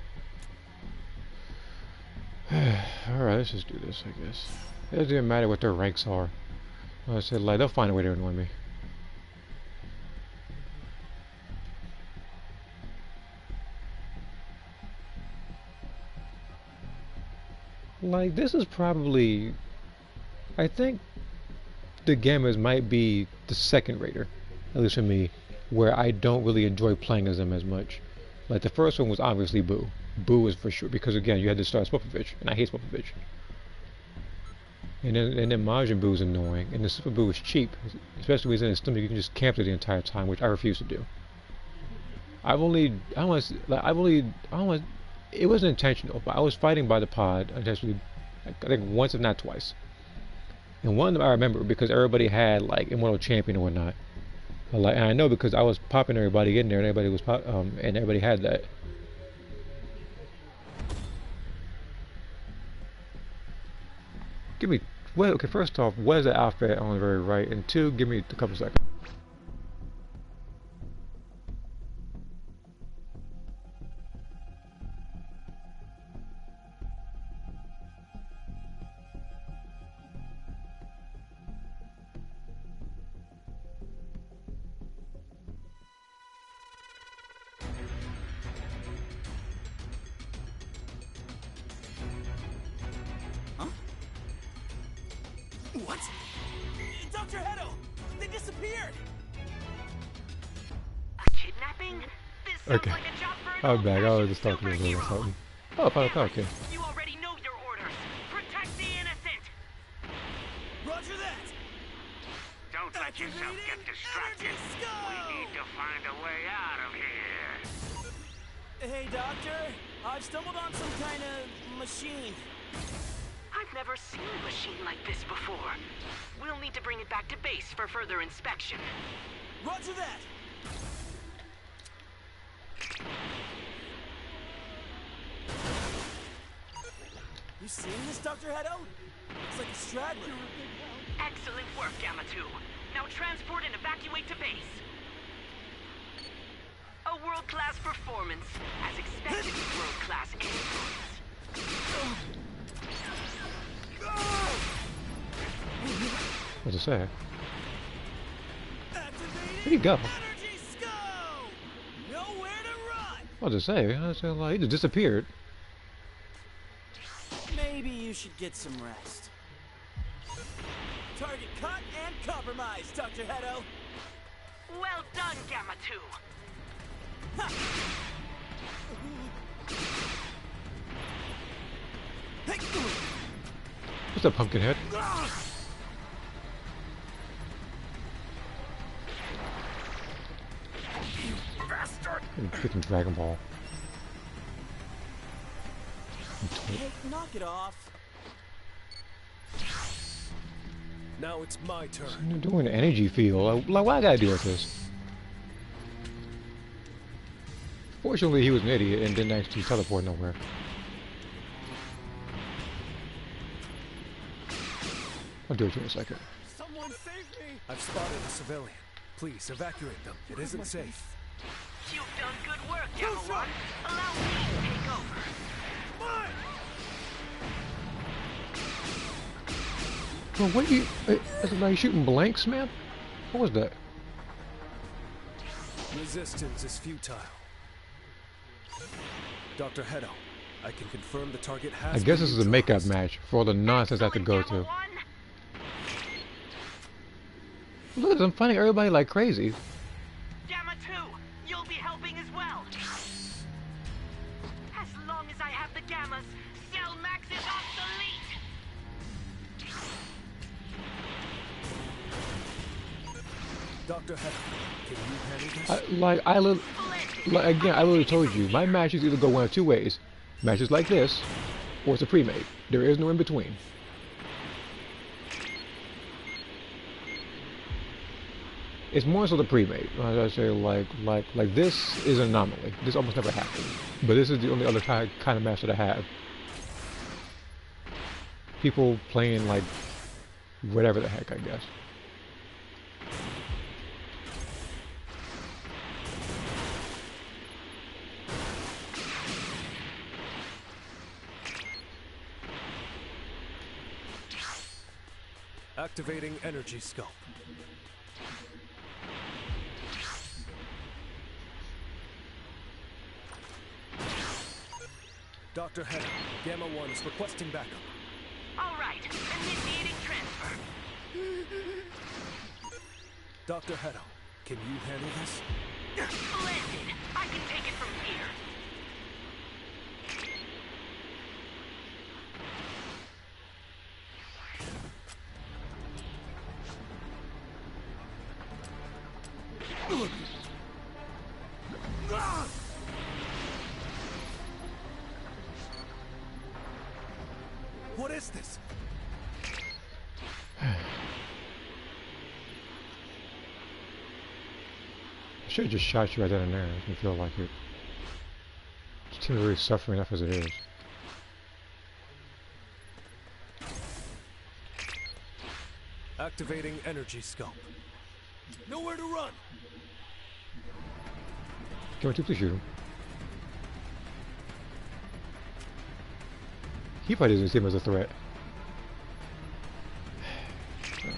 Alright, let's just do this, I guess. It doesn't even matter what their ranks are. Like I said, like, they'll find a way to annoy me. Like, this is probably, I think the Gammas might be the second rater, at least for me, where I don't really enjoy playing as them as much. Like, the first one was obviously Boo. Boo was for sure, because again, you had to start Spopovich, and I hate Spopovich. And then Majin Buu is annoying, and the Super Buu is cheap, especially when he's in his stomach. You can just camp it the entire time, which I refuse to do. It wasn't intentional, but I was fighting by the pod, intentionally, I think once if not twice. And one of them I remember because everybody had like Immortal Champion and whatnot. And I know because I was popping everybody in there, and everybody was and everybody had that. Give me, well, okay. First off, what is the outfit on the very right? And two, give me a couple seconds.
What? Dr. Hedo! They disappeared!
A kidnapping? This sounds
Okay.
like a job for an
I'm back. I was
old-fashioned
just talking to you or
superhero.
something. Oh, okay.
You already know your orders. Protect the innocent.
Roger that!
Don't let yourself get distracted. We need to find a way out of here.
Hey, Doctor. I've stumbled on some kind of machine.
I've never seen a machine like this before. We'll need to bring it back to base for further inspection.
Roger that! You seeing this, Dr. Hedo? Looks like a straggler.
Excellent work, Gamma 2. Now transport and evacuate to base. A world-class performance as expected with world-class androids.
What's it say? Where'd he go?
Energy scope! Nowhere to run!
What does it say? I said, like, he just disappeared.
Maybe you should get some rest. Target cut and compromised, Dr. Hedo.
Well done, Gamma 2.
What's up, Pumpkinhead? Get some Dragon Ball.
Hey, knock it off.
Now it's my turn.
You're doing an energy field. Like, what I gotta do with this? Fortunately, he was an idiot and didn't actually teleport nowhere. I'll do it in a second.
Someone save me! I've spotted a civilian. Please evacuate them. It isn't safe.
You've done good work, Gamma 1. Allow me to take over.
Bro, what are you... Is it like shooting blanks, man? What was that?
Resistance is futile. Dr. Hedo, I can confirm the target has
I guess this
been
is a makeup
neutralized.
match for all the nonsense I have to go through. Look at them fighting everybody like crazy.
Gamma 2, you'll be helping as well. As long as I have the Gammas, Cell Max is obsolete.
Dr. Hedo, can you handle this?
Again, I literally told you, my matches either go one of two ways. Matches like this, or it's a pre-made. There is no in between. It's more so the pre-made. I say like this is an anomaly. This almost never happens. But this is the only other kind of match that I have. People playing like whatever the heck, I guess.
Activating energy scope. Dr. Hedo, Gamma 1 is requesting backup.
All right, initiating transfer.
Dr. Hedo, can you handle this?
Splendid. I can take it from here.
What is this?
I should have just shot you right then and there. I didn't feel like it. This team is really suffering enough as it is.
Activating energy scope. Nowhere to run.
Come on, please shoot him. He probably doesn't see him as a threat. Right.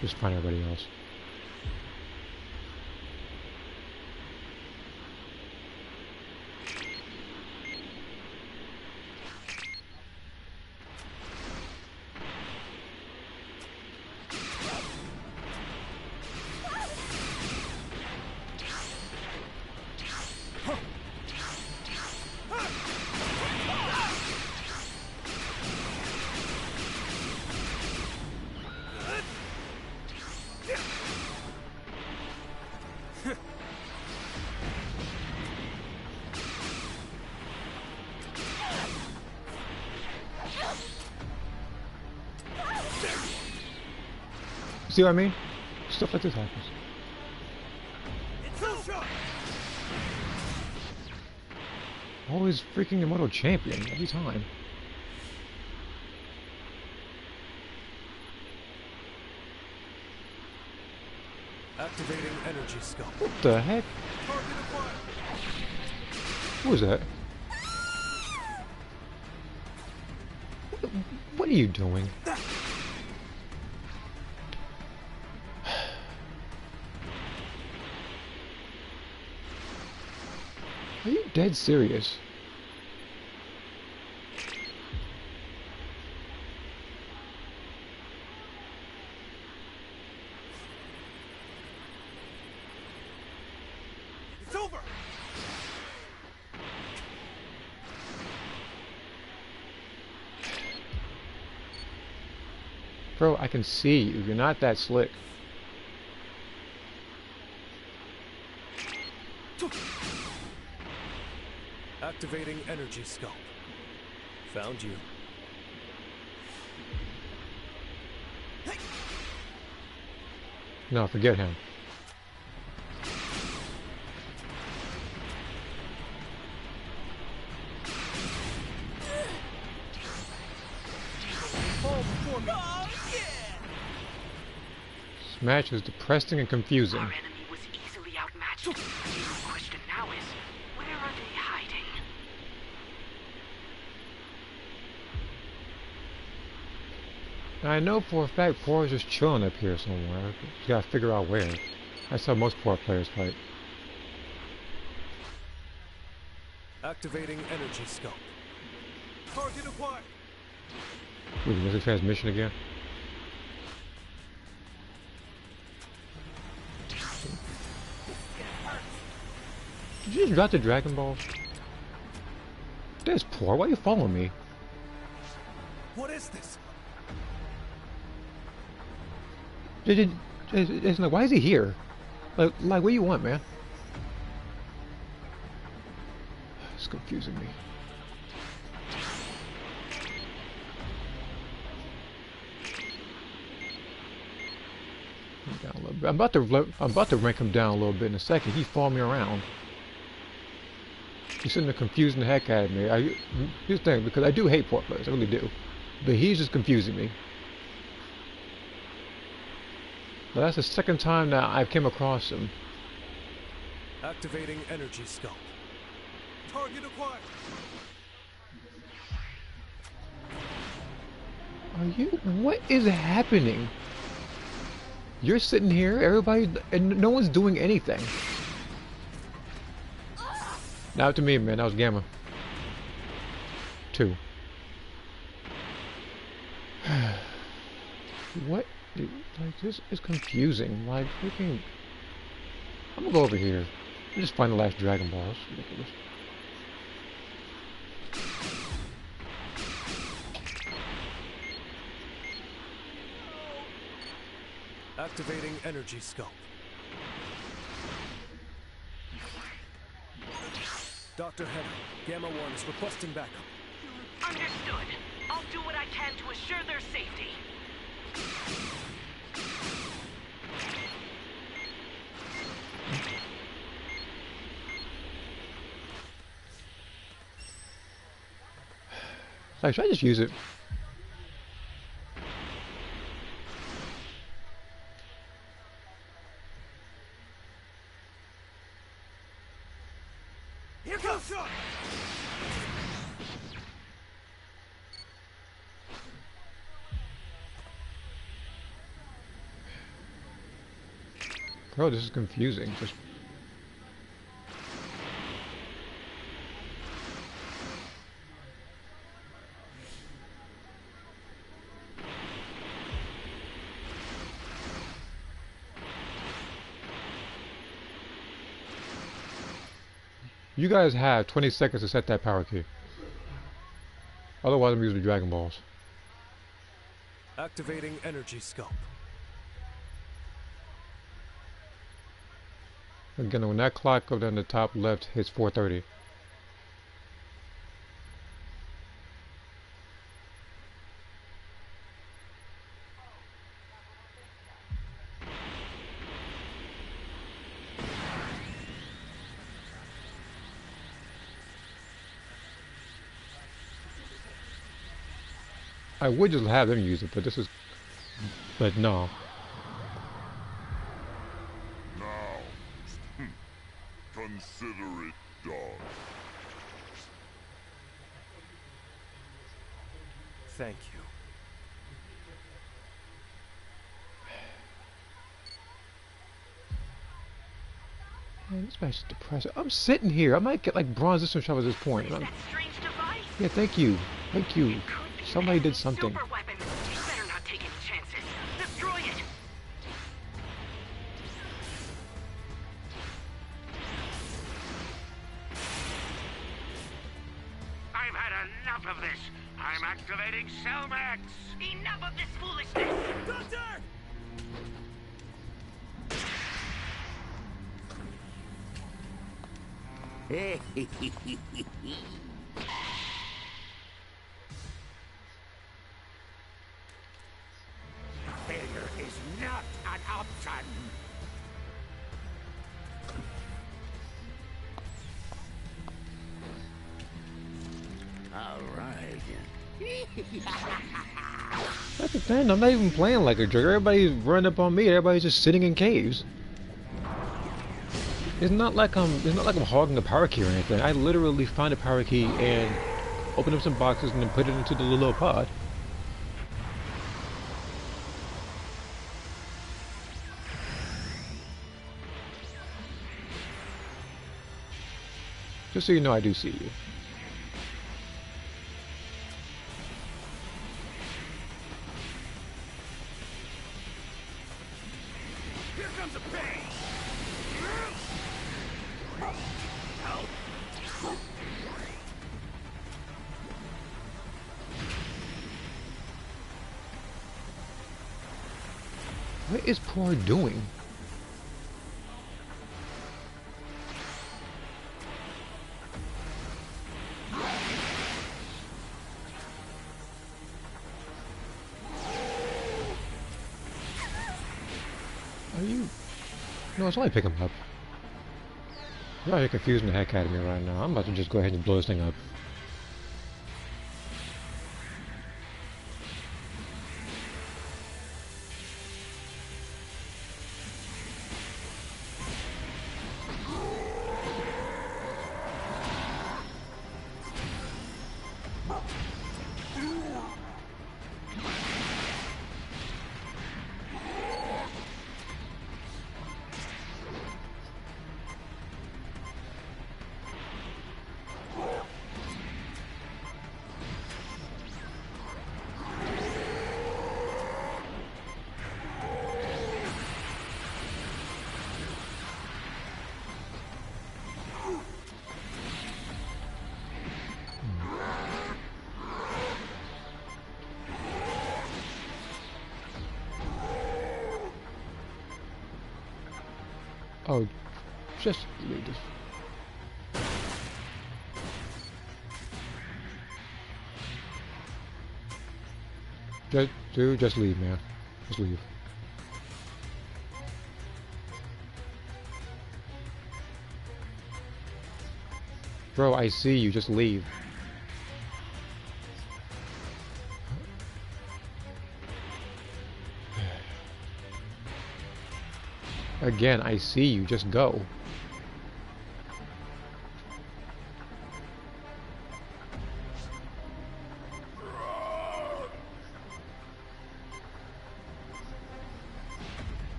Just find everybody else. See what I mean? Stuff like this happens. Always freaking Immortal Champion every time.
Activating energy scope.
What the heck?
Target acquired.
Who was that? What are you doing? Are you dead serious?
It's over.
Bro, I can see you. You're not that slick.
Activating energy scope. Found you.
No, forget him. This match is depressing and confusing.
Our enemy was easily outmatched. The only question now is, where are they hiding?
I know for a fact Poor is just chilling up here somewhere. You gotta figure out where. That's how most Poor players fight.
Activating energy scope. Target acquired.
Wait, you missed a transmission again? Did you just drop the Dragon Balls? That's Poor. Why are you following me?
What is this?
Why is he here? Like, what do you want, man? It's confusing me. Down a little bit. I'm about to rank him down a little bit in a second. He's following me around. He's sitting there confusing the heck out of me. Here's the thing, because I do hate Poor players, I really do. But he's just confusing me. But that's the second time now I've came across him.
Activating energy scope. Target acquired.
What is happening? You're sitting here, everybody, and no one's doing anything. Now to me, man, that was Gamma. 2. What? Like, this is confusing. Like, freaking... I'm gonna go over here. I'll just find the last Dragon Ball. That's ridiculous.
Activating energy scope. Dr. Henry, Gamma 1 is requesting backup.
Understood. I'll do what I can to assure their safety.
Like, should I just use it?
Here comes shot.
Bro, this is confusing. Just... You guys have 20 seconds to set that power key. Otherwise, I'm using the Dragon Balls.
Activating energy scope.
Again, when that clock up down the top left hits 4:30. I would just have them use it, but this is... But no.
Consider it done.
Thank you.
Man, this match is depressing. I'm sitting here. I might get like bronze distance travel at this point.
That strange device.
Yeah, thank you. Thank you. Somebody did something.
Super weapon. You better not take any chances. Destroy it.
I've had enough of this. I'm activating Cellmax.
Enough of this foolishness.
Doctor!
Failure is not an option.
All right.
That's the thing. I'm not even playing like a jerk. Everybody's running up on me. Everybody's just sitting in caves. It's not like I'm hogging the power key or anything. I literally find a power key and open up some boxes and then put it into the little pod. Just so you know, I do see you.
Here comes a pain.
What is Poor doing? Are you? No, it's only pick him up. You're already confusing the heck out of me right now. I'm about to just go ahead and blow this thing up. Oh, just leave this. Just leave, man. Just leave. Bro, I see you. Just leave. Again, I see you. Just go.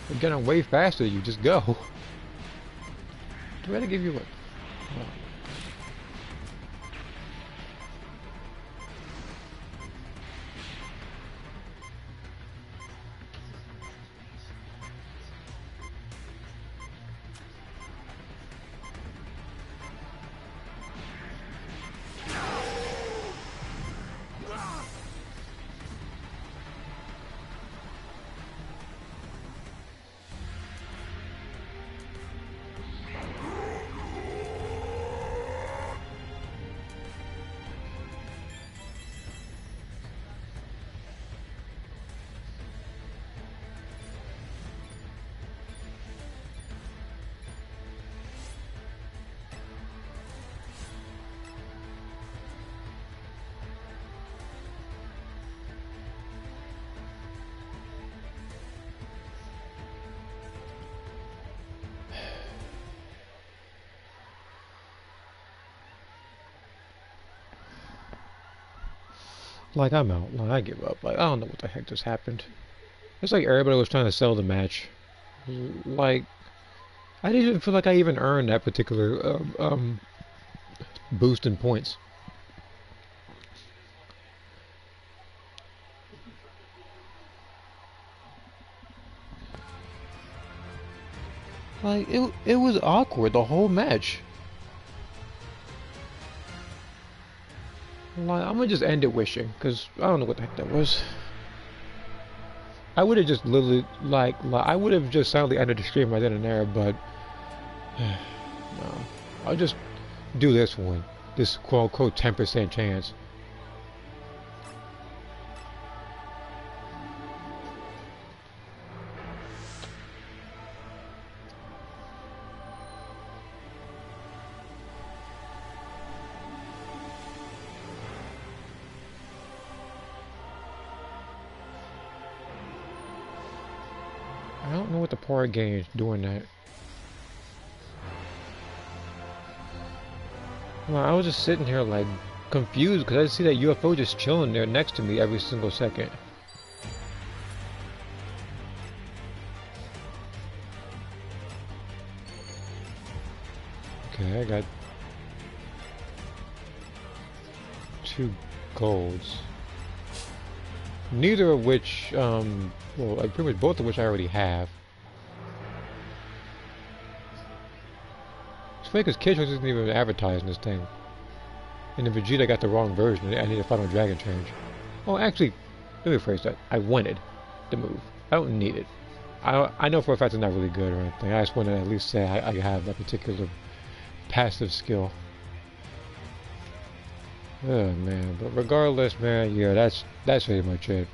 You're getting way faster. You just go. Do I have to give you what? Oh. Like, I'm out. Like, I give up. Like, I don't know what the heck just happened. It's like everybody was trying to sell the match. Like, I didn't even feel like I even earned that particular boost in points. Like, it was awkward the whole match. Like, I'm gonna just end it wishing, because I don't know what the heck that was. I would have just literally, like I would have just silently ended the stream right then and there, but no. I'll just do this one. This quote-unquote 10% chance. I don't know what the poor game is doing that. Well, I was just sitting here like confused because I see that UFO just chilling there next to me every single second. Okay, I got 2 golds. Neither of which, well, like pretty much both of which I already have. It's funny because Kid Choice isn't even advertising this thing. And then Vegeta got the wrong version. I need a Final Dragon change. Oh, actually, let me rephrase that. I wanted the move. I don't need it. I know for a fact it's not really good or anything. I just want to at least say I have that particular passive skill. Oh man, but regardless, man, yeah, that's pretty much it.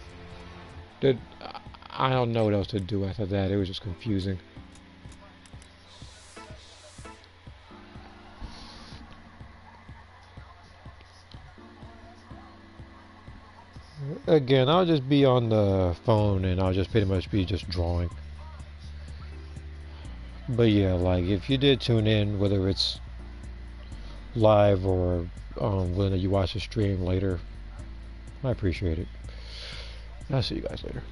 I don't know what else to do after that. It was just confusing. Again, I'll just be on the phone and I'll just pretty much be just drawing. But yeah, like if you did tune in, whether it's live or whether you watch the stream later, I appreciate it. I'll see you guys later.